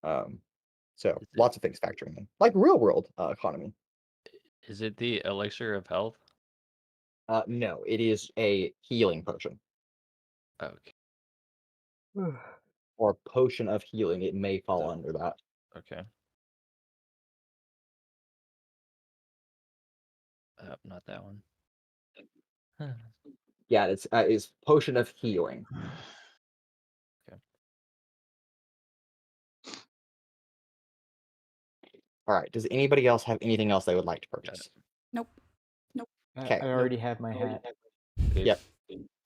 So lots of things factoring in, like real world economy. Is it the elixir of health? No, it is a healing potion Okay. or potion of healing. It may fall under that. Okay. Not that one. Yeah, it's potion of healing. Okay. All right. Does anybody else have anything else they would like to purchase? Nope. Okay. I already have my hat. Yep.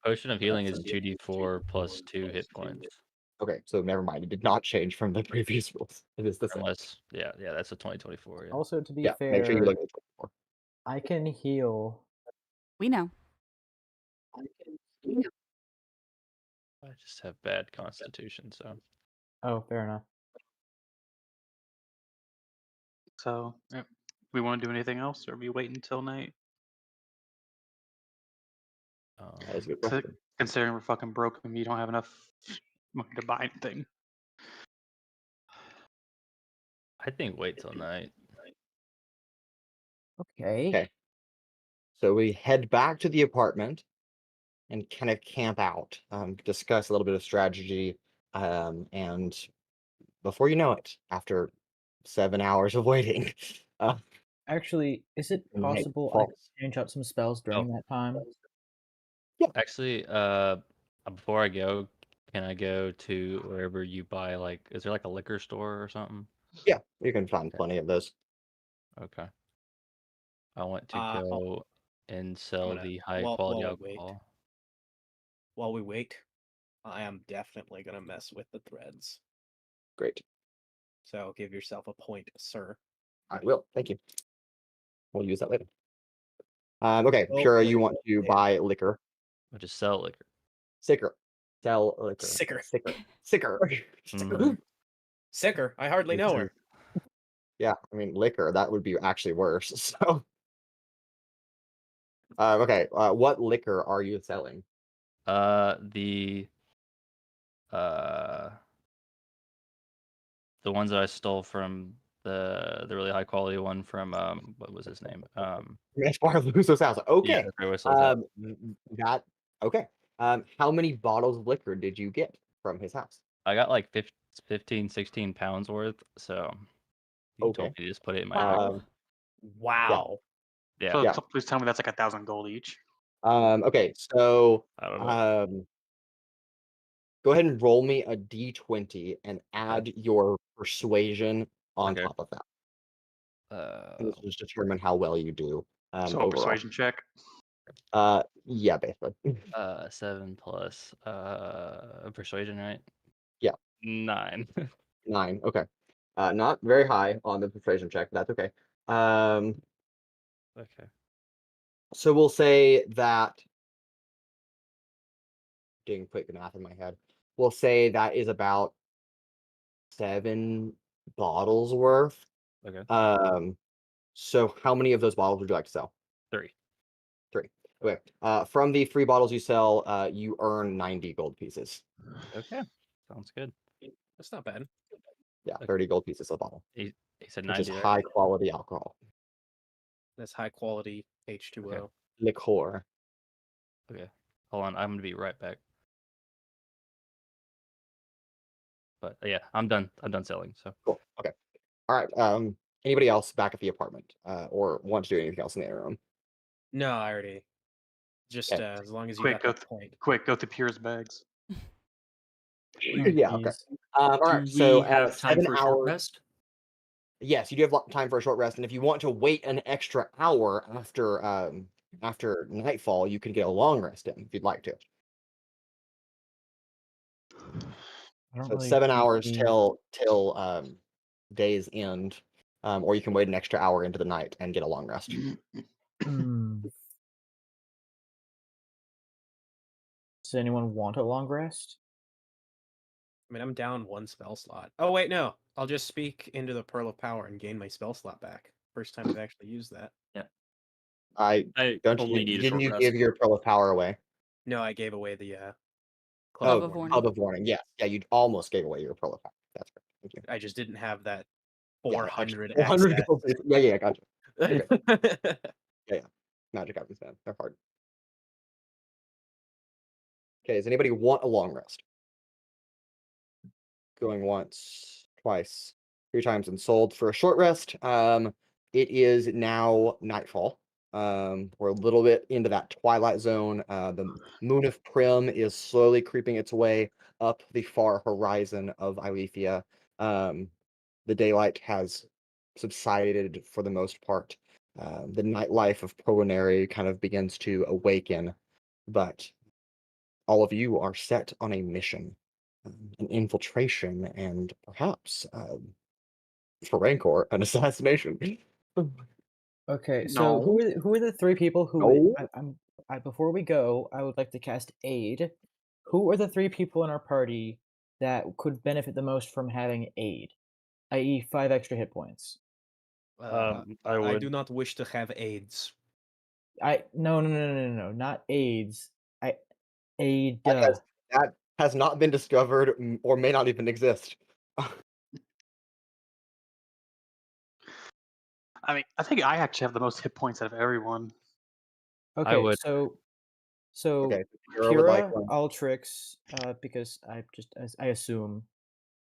Potion of healing is 2d4 plus 2 hit points. Okay, so never mind. It did not change from the previous rules. It is the same. Unless, yeah, that's a 2024. Yeah. Also, to be Yeah, fair, make sure you look at it before. I can heal. We know. I just have bad constitution, so. Oh, fair enough. So, we want to do anything else, or we wait until night? That is a good So, question. considering we're fucking broke and we don't have enough money to buy anything. I think wait till night. Okay. Okay. So we head back to the apartment and kind of camp out, discuss a little bit of strategy, and before you know it, after 7 hours of waiting, Actually, is it night possible I falls. could change up some spells during that time? Actually, before I go, can I go to wherever you buy, like, is there like a liquor store or something? Yeah, you can find Okay. plenty of those. Okay. I want to I'll- go and sell gonna- the high while quality I wait. alcohol. While we wait, I am definitely gonna mess with the threads. Great. So give yourself a point, sir. I will. Thank you. We'll use that later. Okay, Oh, Pura, wait, you want to there. buy liquor. I'll just sell liquor. Sicker. Sell liquor. Sicker. Sicker. Mhm. Sicker. I hardly know her. Yeah, I mean liquor, that would be actually worse. So okay, what liquor are you selling? The ones that I stole from the really high quality one from what was his name? Luso's house. Okay. Yeah, that. That okay. How many bottles of liquor did you get from his house? I got like 15, 16 pounds worth, so he Okay. told me to just put it in my bag. Wow. Yeah. So, Yeah. so please tell me that's like 1,000 gold each. Okay, so I don't know. go ahead and roll me a d20 and add your persuasion on Okay. top of that. And this will just determine how well you do. So a overall. persuasion check. Yeah, basically. 7 plus persuasion, right? Yeah. 9. 9. Okay. Not very high on the persuasion check. But that's okay. Okay. So we'll say that. Doing quick math in my head. We'll say that is about 7 bottles worth. Okay. So how many of those bottles would you like to sell? 3. 3. Okay. From the 3 bottles you sell, you earn 90 gold pieces. Okay. Sounds good. That's not bad. Yeah, Okay. 30 gold pieces a bottle, He said which 90, is right? high quality alcohol. That's high quality H2O. Okay. Liqueur. Okay. Hold on. I'm gonna be right back. But yeah, I'm done. I'm done selling. So Cool. Okay. All right. Anybody else back at the apartment, or want to do anything else in the interim? No, I already. Just Okay. as long as you Quick, got the point. Quick, go through Pura's bags. Yeah. Okay. All Do right. we So have time 7 for a short hours. rest? Yes, you do have time for a short rest, and if you want to wait an extra hour after nightfall, you can get a long rest in if you'd like to. I don't So it's really 7 see hours the- till day's end, or you can wait an extra hour into the night and get a long rest. Hmm. Does anyone want a long rest? I mean, I'm down 1 spell slot. Oh, wait, no. I'll just speak into the Pearl of Power and gain my spell slot back. First time I've actually used that. I I don't. only need a Didn't short you rest. give your Pearl of Power away? No, I gave away the Club Oh, of Warning. Club of Warning. Yes. Yeah, you almost gave away your Pearl of Power. That's right. Thank you. I just didn't have that Yeah, 400 400 access. gold pieces. Yeah, gotcha. Yeah. Magic items, man. They're hard. Okay, does anybody want a long rest? Going once, twice, 3 times, and sold for a short rest. It is now nightfall. We're a little bit into that twilight zone. The moon of Prim is slowly creeping its way up the far horizon of Ilethia. The daylight has subsided for the most part. The nightlife of Prolinary kind of begins to awaken, but all of you are set on a mission, an infiltration, and perhaps for Rancor, an assassination. Okay, so No. who are the 3 people who No. before we go, I would like to cast aid. Who are the 3 people in our party that could benefit the most from having aid, i.e., 5 extra hit points? I I would. do not wish to have AIDS. No, not AIDS. Aid. That has not been discovered, or may not even exist. I mean, I think I actually have the most hit points out of everyone. Okay, would. so Okay, Pura would like Pura, one. Altrix, because I assume.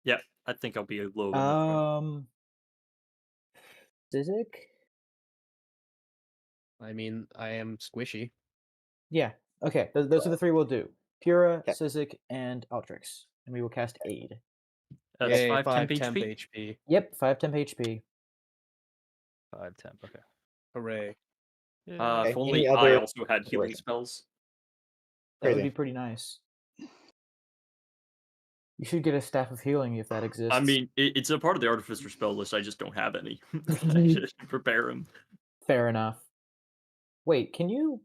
Yeah, I think I'll be a little bit in the front. Sizik? I mean, I am squishy. Yeah. Okay, those are the 3 we'll do. Pura, Okay. Sizik, and Altrix. And we will cast aid. That's Yay, 5 temp 5 temp HP. HP. Yep, 5 temp HP. 5 temp. Okay. Hooray. Yeah. Okay, If only any I other also had healing consideration? spells. That would Crazy. be pretty nice. You should get a staff of healing if that exists. I mean, it's a part of the Artificer spell list. I just don't have any. I should prepare them. Fair enough. Wait, can you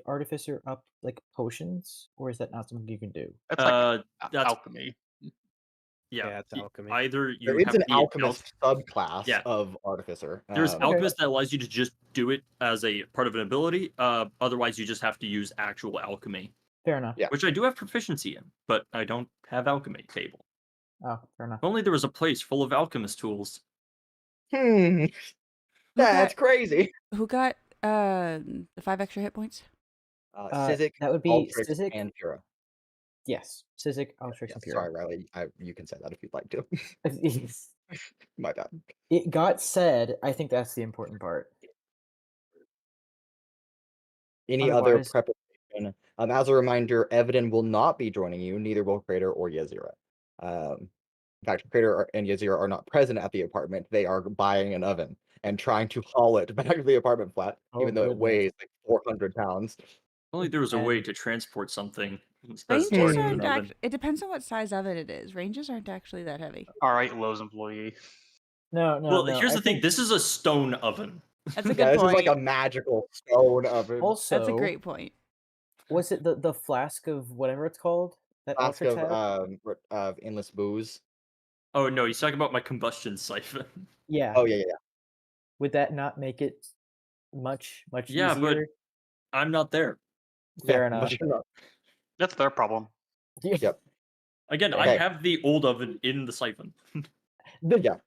artificer up like potions, or is that not something you can do? That's like That's alchemy. Yeah, it's alchemy. Either you There is have an the alchemist subclass Yeah. of Artificer. There's Okay. alchemist that allows you to just do it as a part of an ability. Otherwise, you just have to use actual alchemy, Fair enough. Yeah. which I do have proficiency in, but I don't have alchemy table. Oh, fair enough. If only there was a place full of alchemist tools. Who That's got, crazy. who got the 5 extra hit points? Sizik, that would be Altrix, Sizik. and Pura. Yes, Sizik, Altrix, Yes, and Pura. sorry, Riley. You can say that if you'd like to. My bad. It got said. I think that's the important part. Any other Otherwise- preparation? As a reminder, Evadin will not be joining you. Neither will Crater or Yazira. In fact, Crater and Yazira are not present at the apartment. They are buying an oven. and trying to haul it back to the apartment flat, Oh, even though it goodness. weighs like 400 pounds. Only there was a way And- to transport something that's Ranges large as an aren't oven. it depends on what size oven it is. Ranges aren't actually that heavy. All right, Lowe's employee. No, no, Well, no. here's I the thing. think This is a stone oven. That's a Yeah, good this is like a point. magical stone oven. Also, That's a great point. was it the flask of whatever it's called that Flask Altrix of had? of endless booze. Oh no, he's talking about my combustion siphon. Yeah. Oh yeah. Would that not make it much Yeah, but easier? I'm not there. Fair Yeah, enough. sure enough. That's their problem. Yep. Again, I Okay. have the old oven in the siphon. Yeah.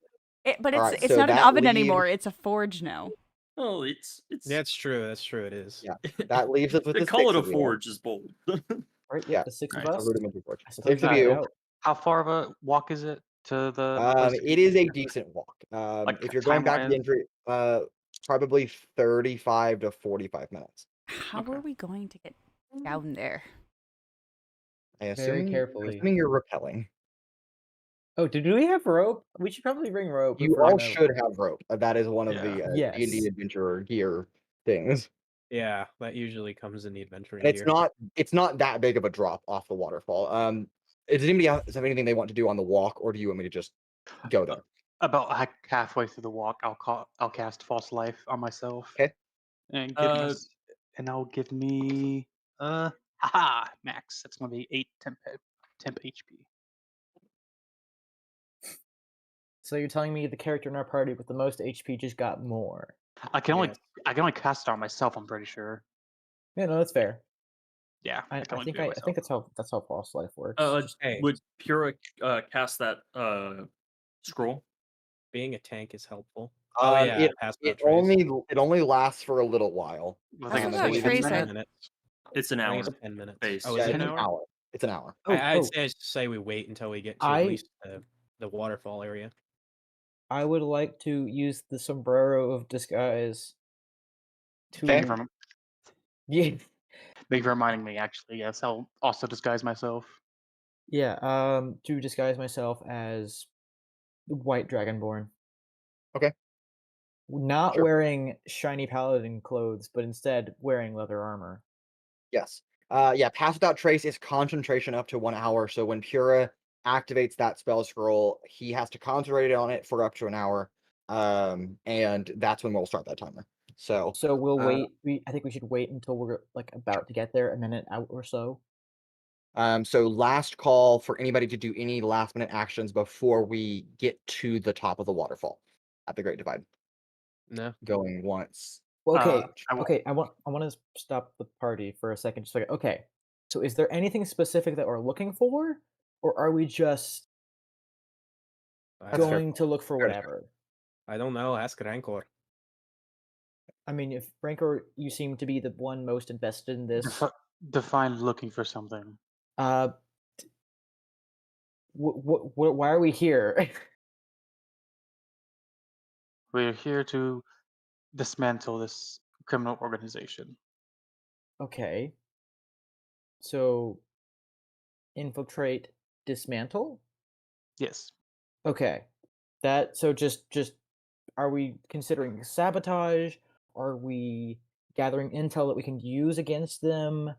But All it's right, it's so not an that oven leaves- anymore. It's a forge now. Oh, it's That's true. That's true. It is. Yeah. That leaves us with to the call six it a of you. forge is bold. Right? Yeah. The six of Right, A us. rudimentary forge. I suppose Six of we you. figure it out. How far of a walk is it to the place? It is a decent walk. Like, If you're going back to the time-wise? entry, probably 35 to 45 minutes. How Okay. are we going to get down there? I'm Very carefully. assuming you're rappelling. Oh, do we have rope? We should probably bring rope. You if we're all gonna- should have rope. That is one of Yeah. the Yes. D&D adventurer gear things. Yeah, that usually comes in the adventuring And gear. it's not that big of a drop off the waterfall. Does anybody else have anything they want to do on the walk, or do you want me to just go there? About halfway through the walk, I'll cast False Life on myself. Okay. And Uh, I'll give me haha max. That's gonna be 8 temp HP. So you're telling me the character in our party with the most HP just got more? I can Yes. only cast it on myself. I'm pretty sure. Yeah, no, that's fair. Yeah, I can only think do it I think myself. that's how false life works. Hey, would Pura cast that scroll? being a tank is helpful. Oh yeah, It pass it without trace. only lasts for a little while. I That's think what it's about believe trace. it's 10 I- minutes. It's an I hour. think it's 10 minutes. base. Oh, Yeah, is it it's an an hour? hour. It's an hour. Oh, I'd oh, say we wait until we get to I- at least the waterfall area. I would like to use the sombrero of disguise to Okay. yeah, Thank you for reminding me. Actually, yes, I'll also disguise myself. to disguise myself as the White Dragonborn. Okay. Not Sure. wearing shiny paladin clothes, but instead wearing leather armor. Yes. Yeah, pass without trace is concentration up to 1 hour. So when Pura activates that spell scroll, he has to concentrate on it for up to an hour. And that's when we'll start that timer. So So we'll Uh, wait. I think we should wait until we're like about to get there, a minute out or so. so last call for anybody to do any last minute actions before we get to the top of the waterfall at the Great Divide. No. Going once. Well, okay, I won't- okay. I want to stop the party for a second. Just like, okay. So, is there anything specific that we're looking for, or are we just That's fair. going to look for Fair to say. whatever? I don't know. Ask Rancor. I mean, if Rancor, you seem to be the one most invested in this. define looking for something. Why are we here? We're here to dismantle this criminal organization. Okay. So, infiltrate, dismantle. Yes. Okay. So just are we considering sabotage? Are we gathering intel that we can use against them?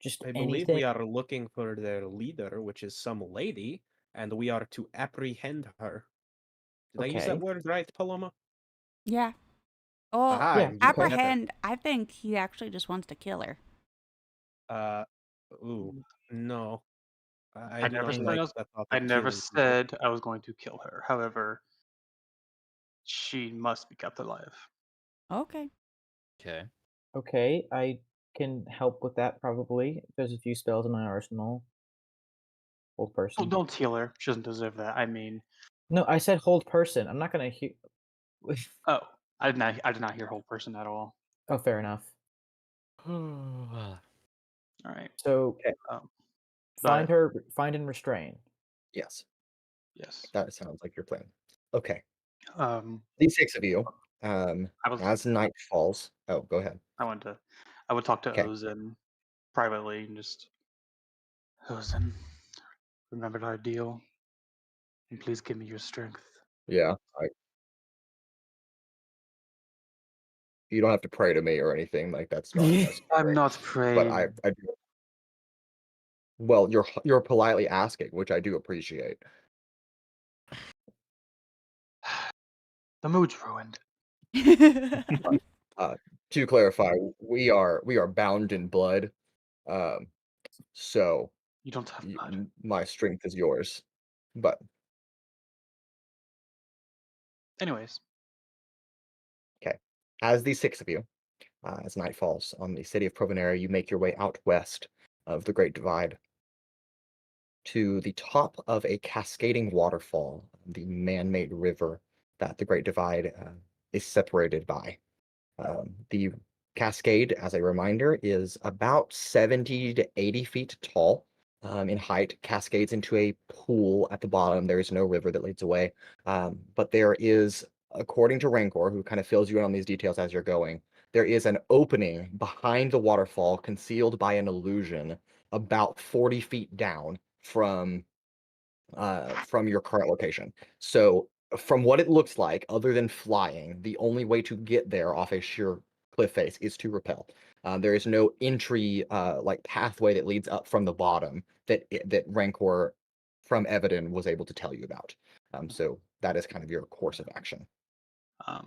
Just I believe anything? we are looking for their leader, which is some lady, and we are to apprehend her. Did I use that Okay. word right, Paloma? Yeah. Oh, Aha, yeah, you got that. apprehend. I think he actually just wants to kill her. No. I I do never not said like I was- that thought I of never killing people. said I was going to kill her. However, she must be kept alive. Okay. Okay. Okay, I can help with that probably. There's a few spells in my arsenal. Hold Oh, person. don't heal her. She doesn't deserve that. I mean, No, I said hold person. I'm not gonna hear. oh, I did not hear whole person at all. Oh, fair enough. All right. So Okay. find But her, find and restrain. Yes, yes. that sounds like your plan. Okay. Um, The six of you. I was As night falls. Oh, go ahead. I would talk to Okay. Ozen privately and just Ozen, remember our deal, and please give me your strength. Yeah. you don't have to pray to me or anything. Like that's not necessary. I'm not But praying. I do. Well, you're politely asking, which I do appreciate. The mood's ruined. To clarify, we are bound in blood. So You don't have blood. my strength is yours. But Anyways, okay, as the six of you, as night falls on the city of Provenera, you make your way out west of the Great Divide to the top of a cascading waterfall, the man-made river that the Great Divide is separated by. The cascade, as a reminder, is about 70 to 80 feet tall in height, cascades into a pool at the bottom. There is no river that leads away, but there is, according to Rancor, who kind of fills you in on these details as you're going, there is an opening behind the waterfall concealed by an illusion about 40 feet down from your current location. So from what it looks like, other than flying, the only way to get there off a sheer cliff face is to rappel. There is no entry like pathway that leads up from the bottom that Rancor from Evadin was able to tell you about. So that is kind of your course of action.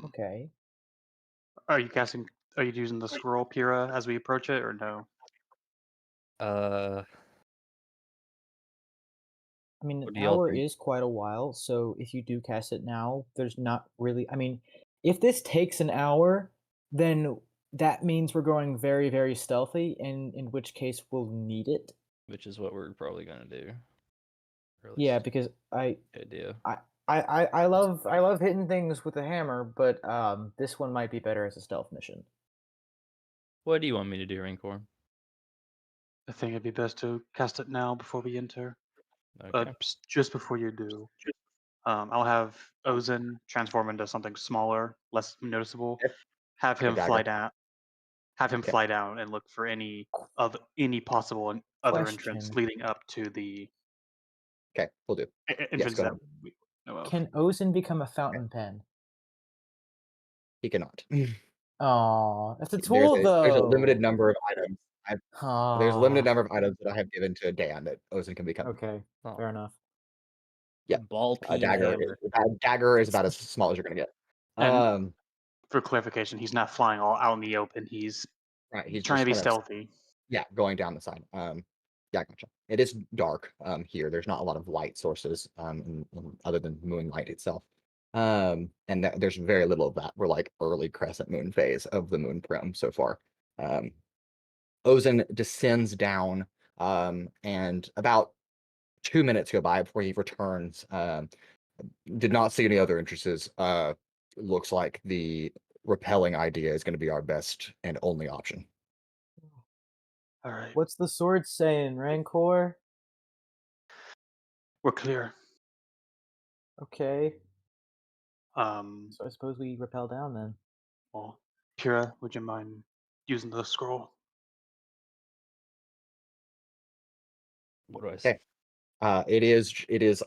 Okay. are you casting? Are you using the scroll Pura as we approach it, or no? I mean, What an do y'all hour think? is quite a while, so if you do cast it now, there's not really. I mean, if this takes an hour, then that means we're going very, very stealthy, and in which case we'll need it. Which is what we're probably gonna do. Or at Yeah, least because idea. I love hitting things with a hammer, but this one might be better as a stealth mission. What do you want me to do, Rancor? I think it'd be best to cast it now before we enter. Okay. Just before you do, I'll have Ozen transform into something smaller, less noticeable. Okay. Have Like a him fly dagger. down. Have him Okay. fly down and look for any possible other entrance Question. leading up to the Okay, we'll do. entrance go that ahead. we know of. Can Ozen become a fountain pen? He cannot. Oh, that's a tool though. There's a limited number of items. There's a limited Aw. number of items that I have given to Dan that Ozen can become. Okay, Oh. fair enough. Yeah. Ball A peen dagger. hammer. Dagger is about as small as you're gonna get. And for clarification, he's not flying all out in the open. He's Right. He's trying to just be kind of stealthy. going down the side. Yeah, gotcha. It is dark here. There's not a lot of light sources other than moonlight itself. And there's very little of that. We're like early crescent moon phase of the moon prim so far. Ozen descends down, and about 2 minutes go by before he returns. Did not see any other entrances. Looks like the repelling idea is going to be our best and only option. All right, What's the sword saying, Rancor? we're clear. Okay, Um, so I suppose we rappel down then. well, Pura, would you mind using the scroll? What do I say? Okay. It is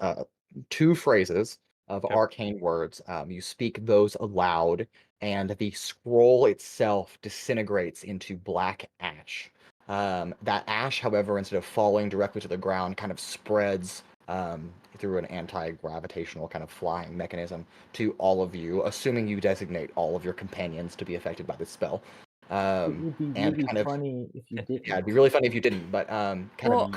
2 phrases of Okay. arcane words. You speak those aloud, and the scroll itself disintegrates into black ash. That ash, however, instead of falling directly to the ground, kind of spreads through an anti-gravitational kind of flying mechanism to all of you, assuming you designate all of your companions to be affected by this spell. It would be And really kind of funny if you didn't. yeah, it'd be really funny if you didn't, but kind Well- of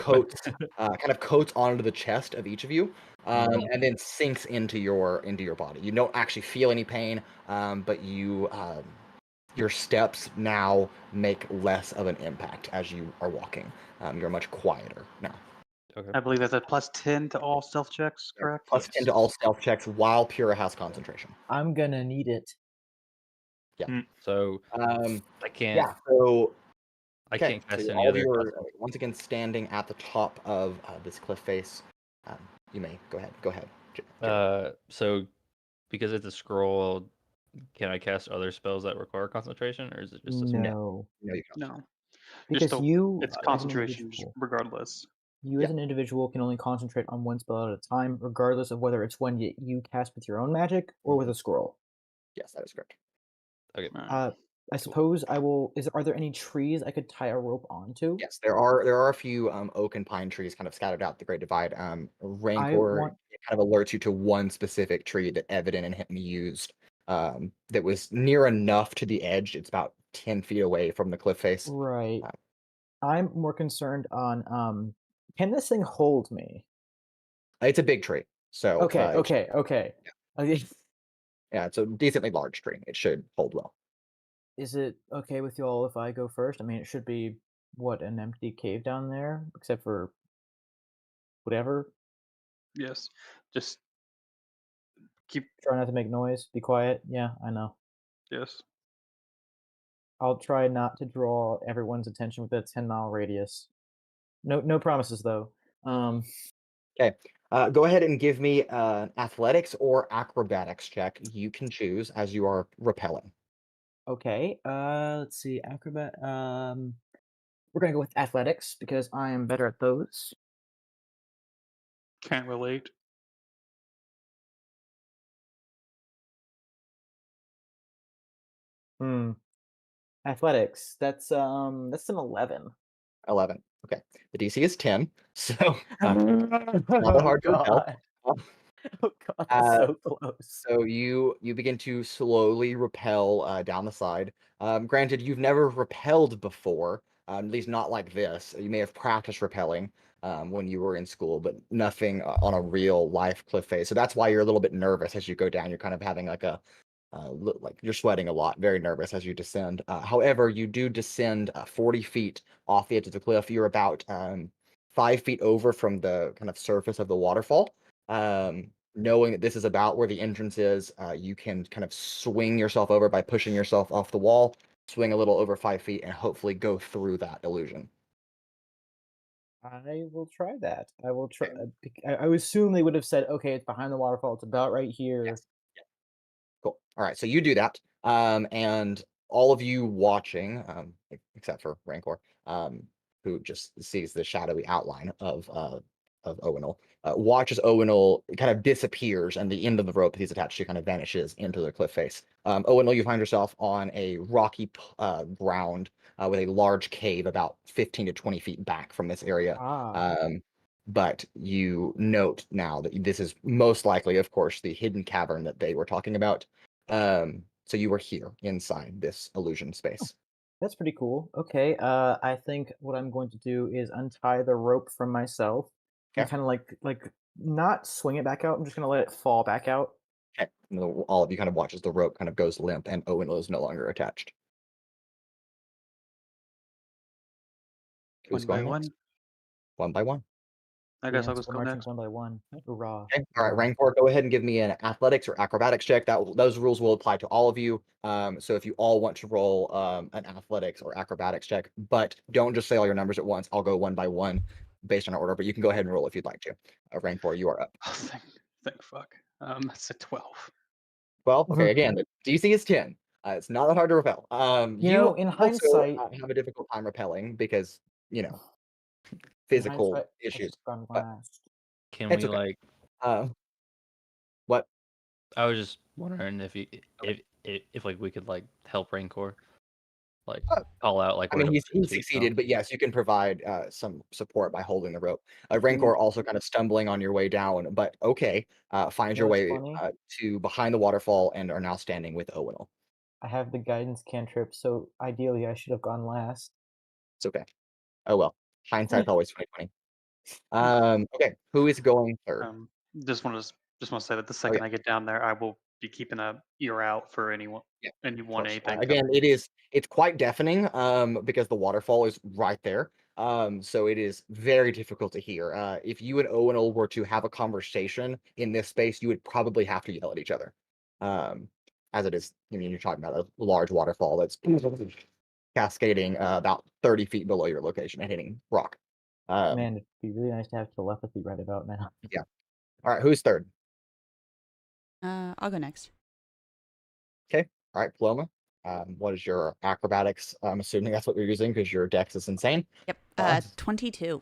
coats onto the chest of each of you, and then sinks into your body. You don't actually feel any pain, but your steps now make less of an impact as you are walking. You're much quieter now. Okay. I believe that's a +10 to all stealth checks, correct? Plus 10 to all stealth checks while Pura has concentration. I'm gonna need it. So Um, I can't. yeah, so I okay, can't cast so any all of other. you are once again standing at the top of this cliff face. You may go ahead. Go ahead. So because it's a scroll, can I cast other spells that require concentration, or is it just a No, No, you can't. No, because still- you it's as an concentration individual- regardless. You as an individual can only concentrate on one spell at a time, regardless of whether it's one you cast with your own magic or with a scroll. Yes, that is correct. Okay. Alright. I suppose I will. Are there any trees I could tie a rope onto? Yes, there are a few oak and pine trees kind of scattered out the Great Divide. I Rancor want. kind of alerts you to one specific tree that Evadin and him used. That was near enough to the edge. It's about 10 feet away from the cliff face. Right. Uh, I'm more concerned on. Can this thing hold me? It's a big tree, so Okay. it should- Okay. Okay. Okay. yeah, it's a decently large tree. It should hold well. Is it okay with y'all if I go first? I mean, it should be an empty cave down there, except for whatever. Yes. Just keep. Try not to make noise. Be quiet. Yeah, I know. Yes. I'll try not to draw everyone's attention with a 10-mile radius. No promises though. Okay. Go ahead and give me an athletics or acrobatics check. You can choose as you are rappelling. Okay. Let's see. Acrobat. We're gonna go with athletics because I am better at those. Can't relate. Athletics. That's an 11. 11. Okay. The DC is 10, so not that Oh hard to repel. god. Oh god, that's so close. So you begin to slowly rappel down the side. Granted, you've never rappelled before, at least not like this. You may have practiced rappelling when you were in school, but nothing on a real life cliff face. So that's why you're a little bit nervous as you go down. You're kind of having like like you're sweating a lot, very nervous as you descend. However, you do descend 40 feet off the edge of the cliff. You're about 5 feet over from the kind of surface of the waterfall. Knowing that this is about where the entrance is, you can kind of swing yourself over by pushing yourself off the wall, swing a little over 5 feet, and hopefully go through that illusion. I will try that. I will try. I assume they would have said, okay, it's behind the waterfall. It's about right here. Yes. Yeah. Cool. All right. So you do that. And all of you watching, except for Rancor, who just sees the shadowy outline of Owunul, watches Owunul kind of disappears, and the end of the rope he's attached to kind of vanishes into the cliff face. Owunul, you find yourself on a rocky ground with a large cave about 15 to 20 feet back from this area. But you note now that this is most likely, of course, the hidden cavern that they were talking about. So you were here inside this illusion space. That's pretty cool. Okay. I think what I'm going to do is untie the rope from myself and Okay. kind of like not swing it back out. I'm just gonna let it fall back out. Okay. And all of you kind of watch as the rope kind of goes limp and Owunul is no longer attached. Who's One by going one. next? One by one. I guess I'll Yes, just we're go marching next. one by one. Hoorah! Okay. All right, hoorah. Rancor, go ahead and give me an athletics or acrobatics check. Those rules will apply to all of you. So if you all want to roll an athletics or acrobatics check, but don't just say all your numbers at once. I'll go one by one based on our order, but you can go ahead and roll if you'd like to. Rancor, you are up. Oh, thank fuck. It's a 12. 12. Okay, again, the DC is 10. It's not that hard to repel. You in also hindsight, have a difficult time repelling because in physical hindsight, I issues. should've gone But last. Can it's we okay. like? What? I was just wondering if like we could like help Rancor, like call out like I where mean, to he put his feet succeeded, but yes, you can provide some support by holding the rope. Ooh, Rancor also kind of stumbling on your way down, but okay, find you your know what's way funny? to behind the waterfall and are now standing with Owunul. I have the guidance cantrip, so ideally I should have gone last. It's okay. Oh well, hindsight's always 20/20. Okay, who is going third? Just want to say that the Oh yeah, second I get down there, I will be keeping a ear out for anyone yeah, of course. anything. Again, it's quite deafening because the waterfall is right there. So it is very difficult to hear. If you and Owunul were to have a conversation in this space, you would probably have to yell at each other. As it is, I mean, you're talking about a large waterfall that's cascading about 30 feet below your location and hitting rock. Man, it'd be really nice to have telepathy right about now. Yeah. All right, who's third? I'll go next. Okay. All right, Paloma. What is your acrobatics? I'm assuming that's what you're using because your dex is insane. Yep. 22.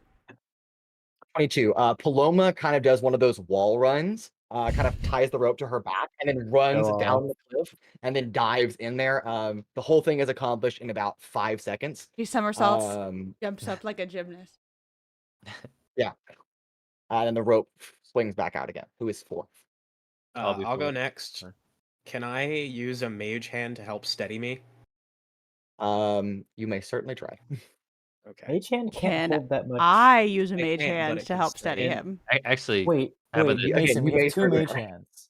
22. Paloma kind of does one of those wall runs kind of ties the rope to her back and then runs Go down off. the cliff and then dives in there. The whole thing is accomplished in about 5 seconds. He somersaults, Um, jumps up like a gymnast. yeah. And the rope swings back out again. Who is fourth? I'll be I'll go fourth. next. Sure. Can I use a mage hand to help steady me? You may certainly try. Okay. Mage hand can't Can hold that much. I use a It mage can't, but hand it to can help stay. steady him? Actually, Wait, how about wait, this? Mason, you we may have two certainly mage try. hands.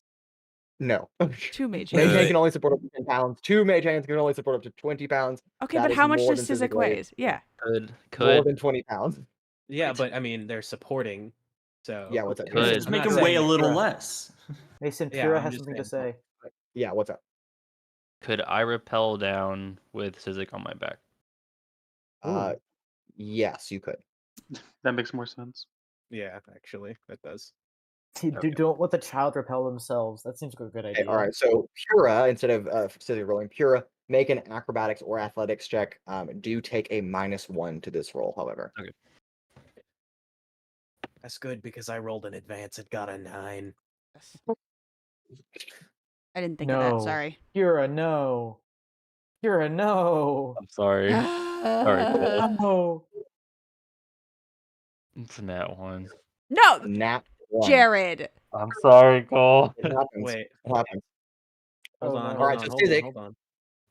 No. Two mage Mage hands. hand can only support up to 10 pounds. 2 mage hands can only support up to 20 pounds. Okay, That but is how much more does than Sizik Sizik weighs. weighs? Yeah. More Could than 20 pounds. Yeah, but I mean they're supporting. So Yeah, what's that? Could. Just I'm make not him weigh a saying little Pura. less. Mason, Yeah, Pura I'm has just something to saying. say. Yeah, what's up? could I rappel down with Sizik on my back? Uh, yes, you could. That makes more sense. Yeah, actually, that does. Don't let the child repel themselves. That seems like a good Okay, idea. all right. So Pura, instead of Sizik rolling Pura, make an acrobatics or athletics check. Do take a -1 to this roll, however. That's good because I rolled an advance and got a 9. I didn't think of that. No. Sorry. Pura, no. Pura, no. I'm sorry. Sorry, Cole. No. It's a nat 1. No, Nat 1. Jared. I'm sorry, Cole. It happens. Wait, It happens. hold Oh, on, no. hold Alright, on, so hold on, Sizik- hold on.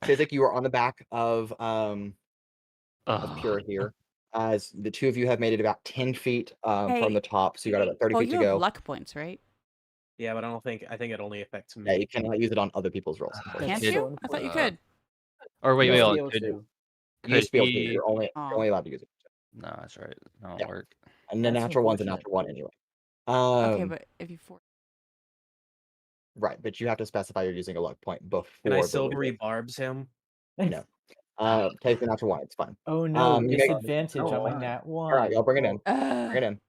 Sizik, you are on the back of Pura Ugh. here, as the two of you have made it about 10 feet Hey. from the top, so you got about 30 Well, feet to you have go. luck points, right? Yeah, but I think it only affects Yeah, me. you cannot use it on other people's rolls. That's Can't Kid- you? I thought you uh, could. Or wait, You wait, must hold be on. able Could, to. You could used to be able to. he... You're only Aw. allowed to use it. No, that's right. That won't Yeah. work. And the That's natural one's a unfortunate. natural one anyway. Okay, but if you force. Right, but you have to specify you're using a luck point before. Can I the silvery limit. barbs him? No. Take the natural one. It's fine. Oh no, You make- disadvantage on my Oh, nat 1. All right, y'all bring it in. Bring it in.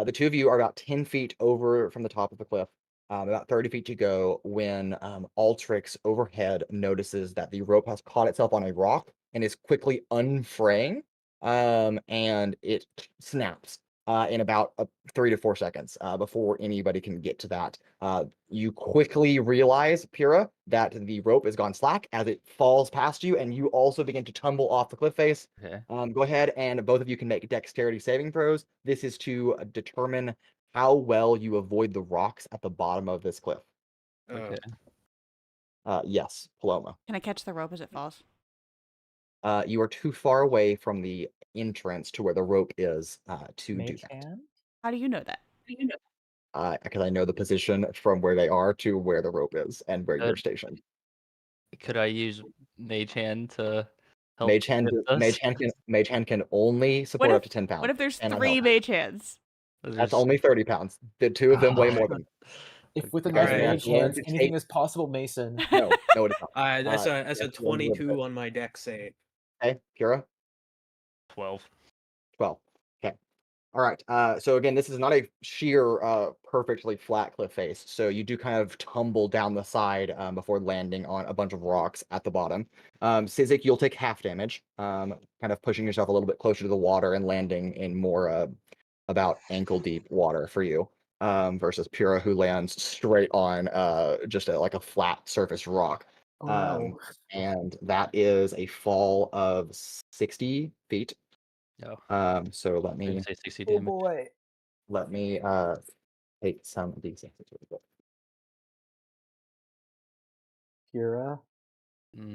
The two of you are about 10 feet over from the top of the cliff, about 30 feet to go, when Altrix overhead notices that the rope has caught itself on a rock and is quickly unfraying, and it snaps in about 3 to 4 seconds before anybody can get to that. You quickly realize, Pura, that the rope has gone slack as it falls past you, and you also begin to tumble off the cliff face. Okay. Go ahead, and both of you can make dexterity saving throws. This is to determine how well you avoid the rocks at the bottom of this cliff. Okay. Yes, Paloma. Can I catch the rope as it falls? You are too far away from the entrance to where the rope is to do Mage that. hand? How do you know that? Because I know the position from where they are to where the rope is and where you're Good. stationed. Could I use Mage Hand to help? Mage hand, lift us? mage hand can only support if- up to 10 pounds. What if there's and I 3 know mage hands? Those are that's s- only 30 pounds. The two of them weigh Oh. more than. If with Okay. enough Alright. mage Going hands, to anything take- is possible, Mason. No, it is not. That's a that's one of the 22 on my deck save. Okay, Pura. 12. 12. Okay. All right. So again, this is not a sheer, perfectly flat cliff face. So you do kind of tumble down the side before landing on a bunch of rocks at the bottom. Sizik, you'll take half damage, kind of pushing yourself a little bit closer to the water and landing in more about ankle deep water for you. Versus Pura, who lands straight on just like a flat surface rock. Oh no. And that is a fall of 60 feet. No. So let I me didn't say 60 Oh damage. boy. take some d6 really quick. Pura.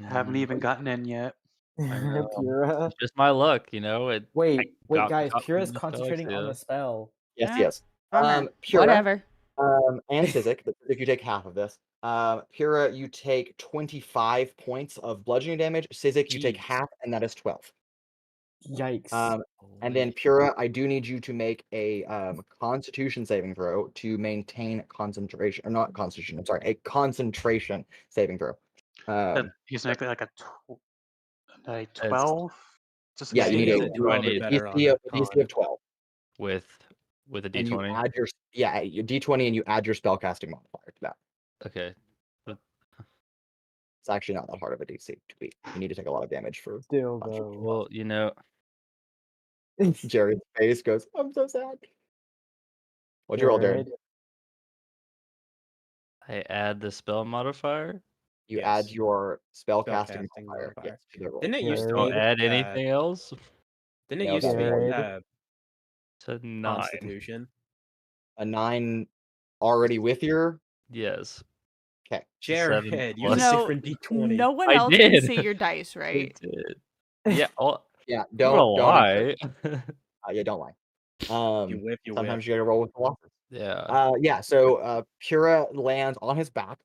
Haven't Mm, even gotten in yet. I know. Pura. It's just my luck, you know. Wait, got- guys. got Pura's from concentrating on dyslexia. the spell. Yes, Ah, yes. Bummer. Pura, Whatever. and Sizik, if you take half of this. Pura, you take 25 points of bludgeoning damage. Sizik, you take Jeez. half, and that is 12. Yikes. And then Pura, I do need you to make a Constitution saving throw to maintain concentration, or not Constitution. I'm sorry, a concentration saving throw. He's making like a 12. Just Yeah, you need he's a- a do I 12 or need better on DC a of, DC of 12. with a And you d20. add your your d20 and you add your spellcasting modifier to that. Okay. It's actually not that hard of a DC to beat. You need to take a lot of damage for Still Constitution. though. Well, you know, Jared's face goes, I'm so sad. What'd you roll, Jared? I add the spell modifier. You add Yes. your spellcasting Spellcasting modifier. modifier. Yes, to the roll. Didn't it used to Don't be? Jared. add anything else. Didn't it No, used to be Jared. To 9. Constitution? A 9 already with your. Yes. Okay. Jared, Seven use a plus- different d20. No one I else did. can see your dice, I right? did. Yeah. Well, Yeah. don't Don't lie. yeah, don't lie. You whip, you Sometimes whip. you gotta roll with the losses. Yeah. Yeah. So Pura lands on his back,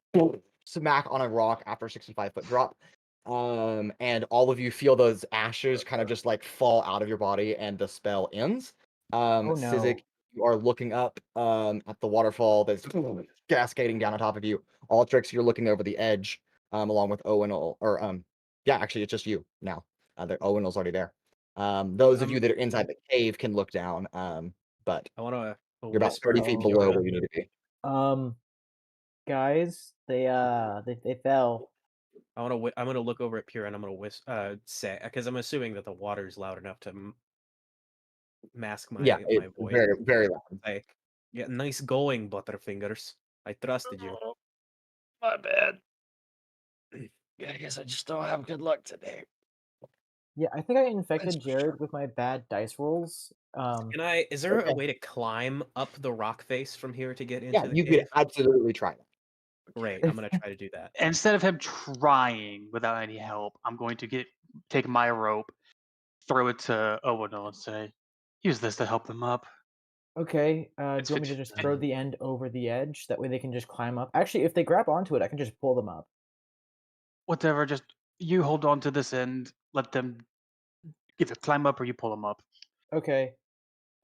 smack on a rock after a 65-foot drop. And all of you feel those ashes kind of just like fall out of your body, and the spell ends. Oh no. Sizik, you are looking up at the waterfall that's cascading down on top of you. Altrix, you're looking over the edge, along with Owunul, or yeah, actually, it's just you now. Owunul's already there. Those of you that are inside the cave can look down. But I want to you're about 30 feet below where you need to be. Guys, they fell. I'm gonna look over at Pura and I'm gonna say, because I'm assuming that the water's loud enough to mask my Yeah, my it's voice. very, very loud. Like, yeah, nice going, Butterfingers. I trusted you. Oh, my bad. Yeah, I guess I just don't have good luck today. Yeah, I think I infected Jared with my bad dice rolls. Can I? Is there a Okay. way to climb up the rock face from here to get into Yeah, the you cave? could absolutely try that. Great. I'm gonna try to do that. Instead of him trying without any help, I'm going to take my rope, throw it to Owunul, and say, "Use this to help them up." Okay, do It's you want me to 50 just throw the end over the edge? That way they can just climb up. Actually, if they grab onto it, I can just pull them up. Whatever. Just you hold on to this end. Let them either climb up or you pull them up. Okay.